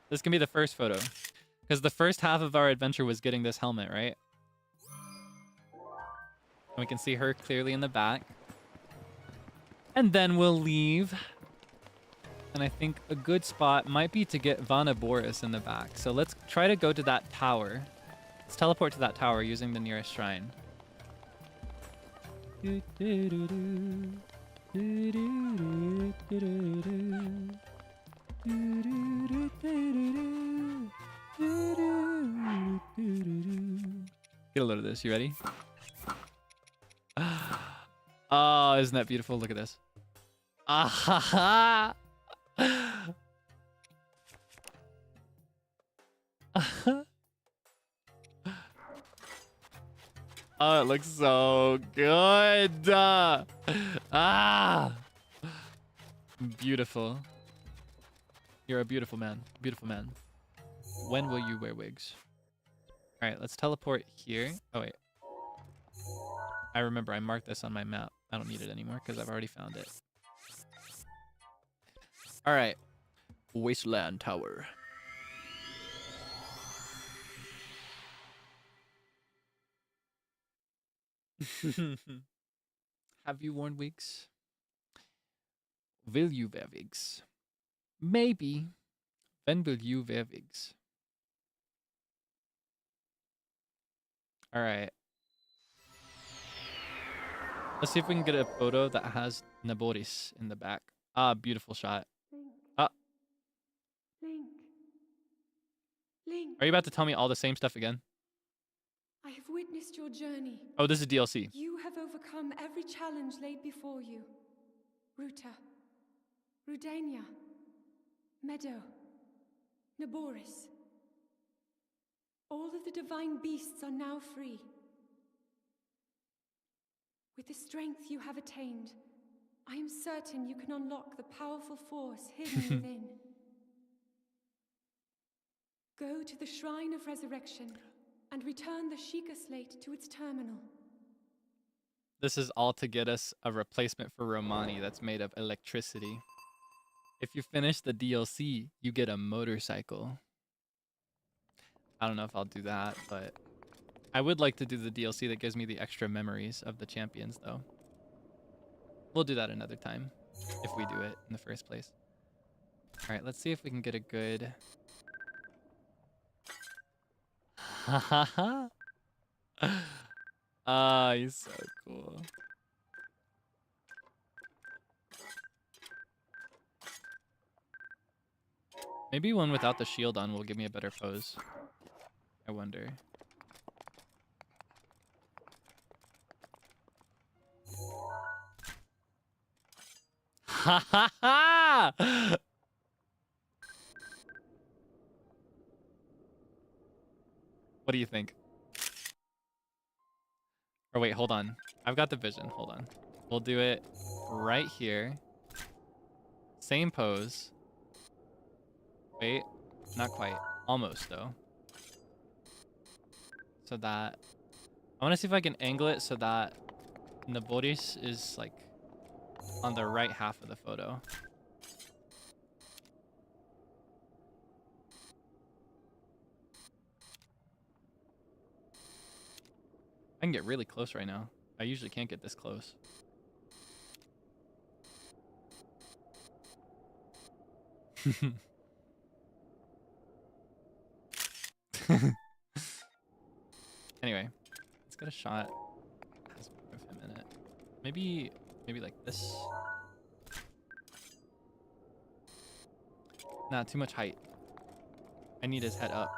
This can be the first photo. Because the first half of our adventure was getting this helmet, right? And we can see her clearly in the back. And then we'll leave. And I think a good spot might be to get Vana Boris in the back. So let's try to go to that tower. Let's teleport to that tower using the nearest shrine. Get a load of this. You ready? Oh, isn't that beautiful? Look at this. Ah ha ha! Oh, it looks so good. Beautiful. You're a beautiful man. Beautiful man. When will you wear wigs? All right, let's teleport here. Oh, wait. I remember I marked this on my map. I don't need it anymore because I've already found it. All right. Wasteland Tower. Have you worn wigs? Will you wear wigs? Maybe. When will you wear wigs? All right. Let's see if we can get a photo that has Naboris in the back. Ah, beautiful shot. Ah. Link. Are you about to tell me all the same stuff again? I have witnessed your journey. Oh, this is DLC. You have overcome every challenge laid before you. Ruta, Rudania, Meadow, Naboris. All of the divine beasts are now free. With the strength you have attained, I am certain you can unlock the powerful force hidden within. Go to the Shrine of Resurrection and return the Sheikah Slate to its terminal. This is all to get us a replacement for Romani that's made of electricity. If you finish the DLC, you get a motorcycle. I don't know if I'll do that, but I would like to do the DLC that gives me the extra memories of the champions, though. We'll do that another time, if we do it in the first place. All right, let's see if we can get a good... Ha ha ha! Ah, he's so cool. Maybe one without the shield on will give me a better pose. I wonder. Ha ha ha! What do you think? Or wait, hold on. I've got the vision. Hold on. We'll do it right here. Same pose. Wait, not quite. Almost, though. so that I want to see if I can angle it so that Naboris is like on the right half of the photo. I can get really close right now. I usually can't get this close. Anyway, let's get a shot. Has more of him in it. Maybe like this. Nah, too much height. I need his head up.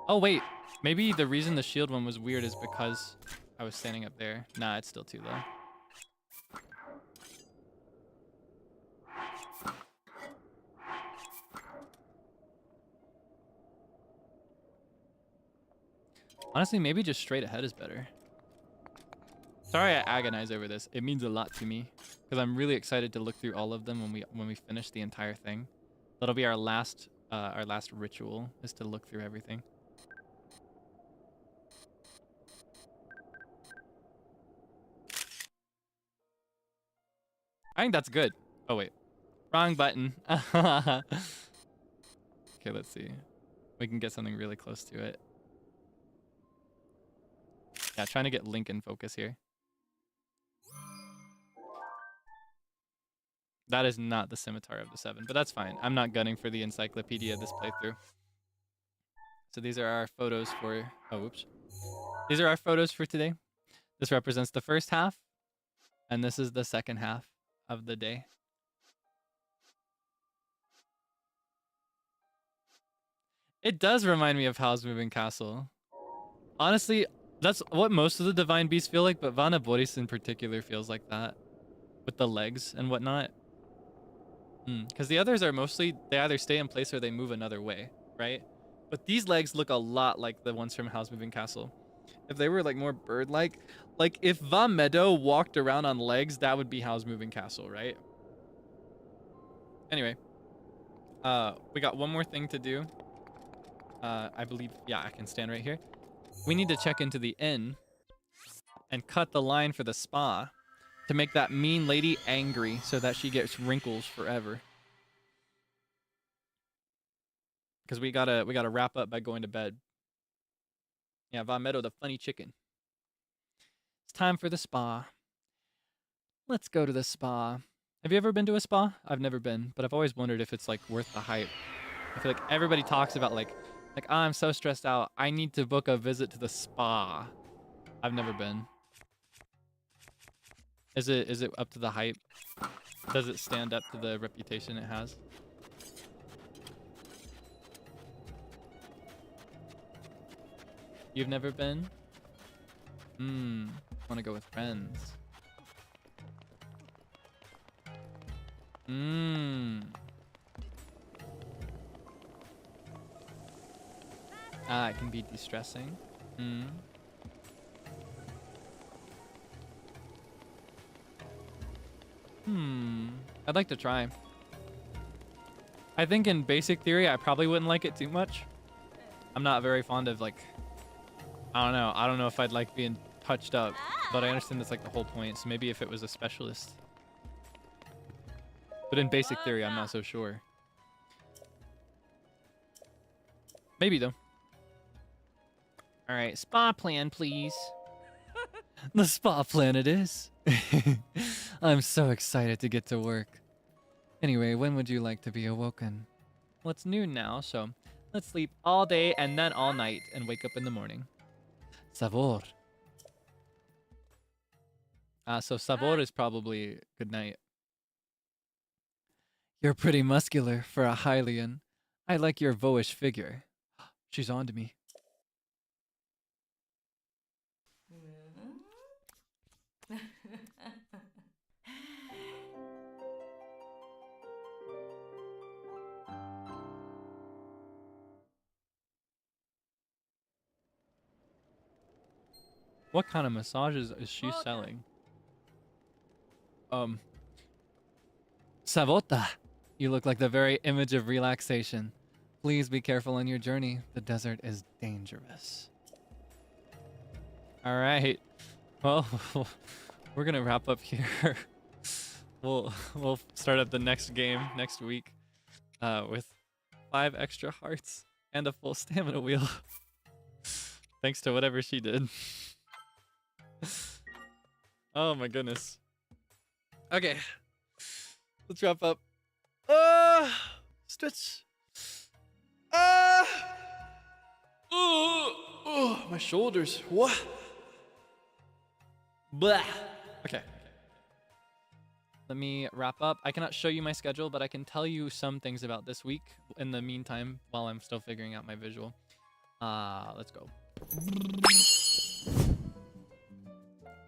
Oh wait, maybe the reason the shield one was weird is because I was standing up there. Nah, it's still too low. Honestly, maybe just straight ahead is better. Sorry I agonize over this. It means a lot to me because I'm really excited to look through all of them when we finish the entire thing. That'll be our last ritual, is to look through everything. I think that's good. Oh wait, wrong button. Okay, let's see. We can get something really close to it. Yeah, trying to get Link in focus here. That is not the Scimitar of the Seven, but that's fine. I'm not gunning for the encyclopedia this playthrough. So these are our photos for... Oh, oops. These are our photos for today. This represents the first half, and this is the second half of the day. It does remind me of Howl's Moving Castle. Honestly, that's what most of the Divine Beasts feel like, but Vana Boris in particular feels like that. With the legs and whatnot. Because the others are mostly, they either stay in place or they move another way, right? But these legs look a lot like the ones from Howl's Moving Castle. If they were like more bird-like, like if Va Meadow walked around on legs, that would be Howl's Moving Castle, right? Anyway, we got one more thing to do. I believe, yeah, I can stand right here. We need to check into the inn and cut the line for the spa to make that mean lady angry so that she gets wrinkles forever. Because we gotta wrap up by going to bed. Yeah, Va Meadow, the funny chicken. It's time for the spa. Let's go to the spa. Have you ever been to a spa? I've never been, but I've always wondered if it's like worth the hype. I feel like everybody talks about like oh, I'm so stressed out, I need to book a visit to the spa. I've never been. Is it up to the hype? Does it stand up to the reputation it has? You've never been? Want to go with friends. Ah, it can be distressing. I'd like to try. I think in basic theory, I probably wouldn't like it too much. I'm not very fond of like, I don't know. I don't know if I'd like being touched up, but I understand that's like the whole point. So maybe if it was a specialist. But in basic theory, I'm not so sure. Maybe though. All right, spa plan, please. The spa plan it is. I'm so excited to get to work. Anyway, when would you like to be awoken? Well, it's noon now, so let's sleep all day and then all night and wake up in the morning. Sabor. So sabor is probably good night. You're pretty muscular for a Hylian. I like your voish figure. She's on to me. What kind of massages is she selling? Savota, you look like the very image of relaxation. Please be careful on your journey. The desert is dangerous. All right. Well, we're gonna wrap up here. We'll start up the next game next week with 5 extra hearts and a full stamina wheel. Thanks to whatever she did. Oh my goodness. Okay. Let's wrap up. Stretch. My shoulders. What? Blah. Okay. Let me wrap up. I cannot show you my schedule, but I can tell you some things about this week in the meantime while I'm still figuring out my visual. Let's go.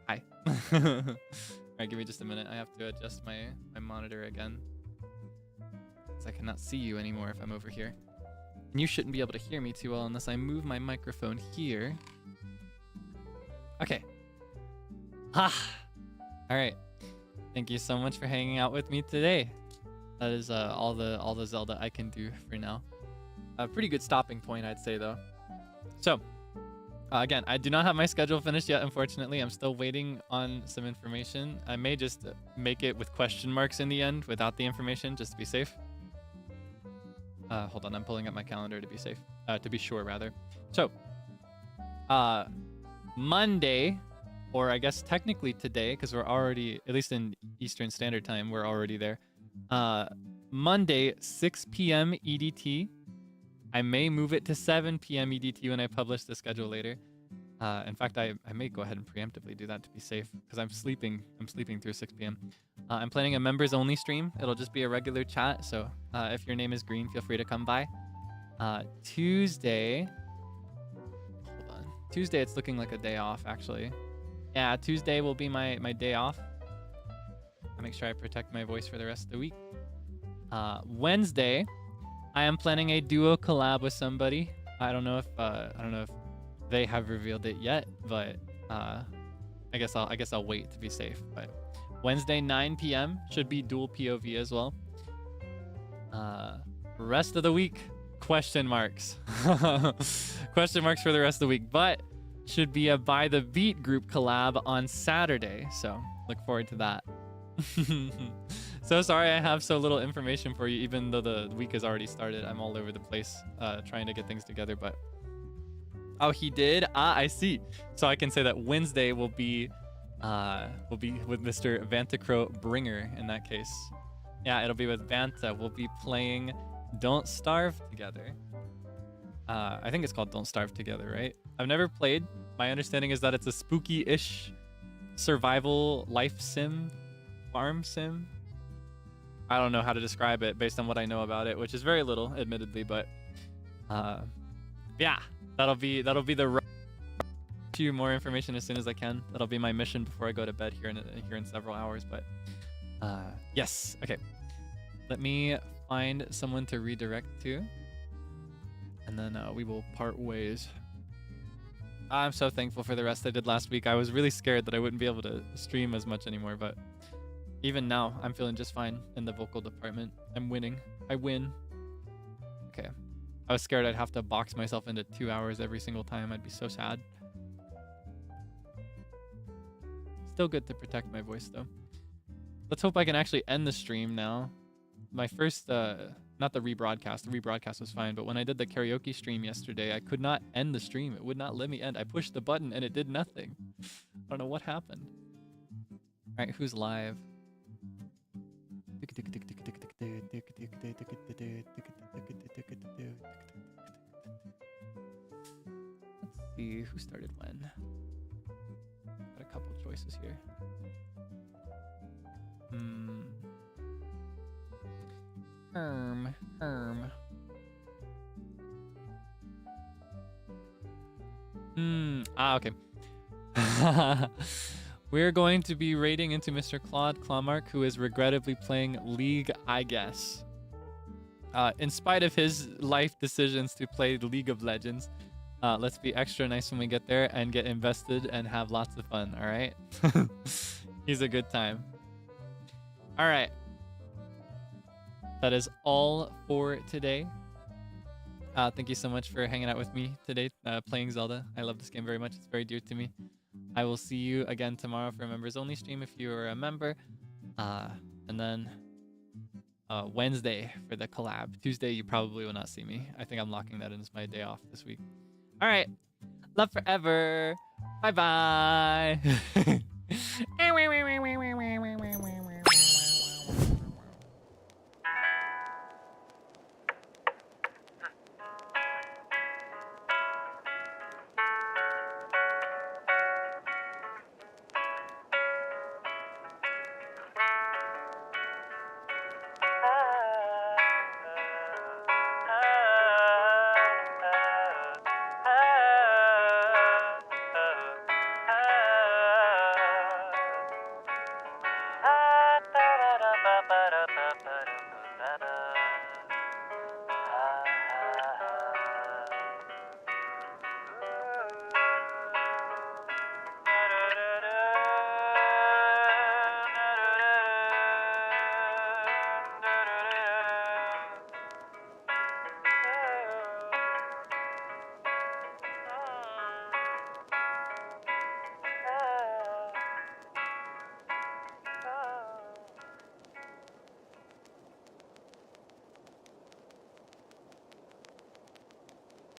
Hi. Alright, give me just a minute. I have to adjust my monitor again. Because I cannot see you anymore if I'm over here. And you shouldn't be able to hear me too well unless I move my microphone here. Okay. Alright. Thank you so much for hanging out with me today. That is all the Zelda I can do for now. A pretty good stopping point, I'd say, though. So, again, I do not have my schedule finished yet, unfortunately. I'm still waiting on some information. I may just make it with question marks in the end without the information, just to be safe. Hold on, I'm pulling up my calendar to be safe. To be sure, rather. So, Monday, or I guess technically today, because we're already, at least in Eastern Standard Time, we're already there. Monday, 6 p.m. EDT. I may move it to 7 p.m. EDT when I publish the schedule later. In fact, I may go ahead and preemptively do that to be safe, because I'm sleeping through 6 p.m. I'm planning a members only stream. It'll just be a regular chat, so if your name is green, feel free to come by. Tuesday, hold on. Tuesday, it's looking like a day off, actually. Yeah, Tuesday will be my day off. I'll make sure I protect my voice for the rest of the week. Wednesday, I am planning a duo collab with somebody. I don't know if they have revealed it yet, but I guess I'll wait to be safe. But Wednesday 9 p.m. should be dual POV as well. Rest of the week, question marks. Question marks for the rest of the week, but should be a By the Beat group collab on Saturday. So look forward to that. So sorry I have so little information for you, even though the week has already started. I'm all over the place trying to get things together, but oh, he did? I see. So I can say that Wednesday will be with Mr. Vantacro Bringer in that case. Yeah, it'll be with Vanta. We'll be playing Don't Starve together. I think it's called Don't Starve Together, right? I've never played. My understanding is that it's a spooky-ish survival life sim, farm sim. I don't know how to describe it based on what I know about it, which is very little, admittedly, but yeah, that'll be the few more information as soon as I can. That'll be my mission before I go to bed here in several hours. But yes, okay. Let me find someone to redirect to, and then we will part ways. I'm so thankful for the rest I did last week. I was really scared that I wouldn't be able to stream as much anymore, but even now, I'm feeling just fine in the vocal department. I'm winning. I win. Okay. I was scared I'd have to box myself into 2 hours every single time. I'd be so sad. Still good to protect my voice, though. Let's hope I can actually end the stream now. My first, not the rebroadcast. The rebroadcast was fine, but when I did the karaoke stream yesterday, I could not end the stream. It would not let me end. I pushed the button and it did nothing. I don't know what happened. All right, who's live? Let's see who started when. Got a couple choices here. Okay. We're going to be raiding into Mr. Claude Clamark, who is regrettably playing League, I guess. In spite of his life decisions to play League of Legends, let's be extra nice when we get there and get invested and have lots of fun, all right? He's a good time. All right. That is all for today. Thank you so much for hanging out with me today, playing Zelda. I love this game very much. It's very dear to me. I will see you again tomorrow for a members only stream if you are a member. And then Wednesday for the collab. Tuesday, you probably will not see me. I think I'm locking that in as my day off this week. All right. Love forever. Bye-bye.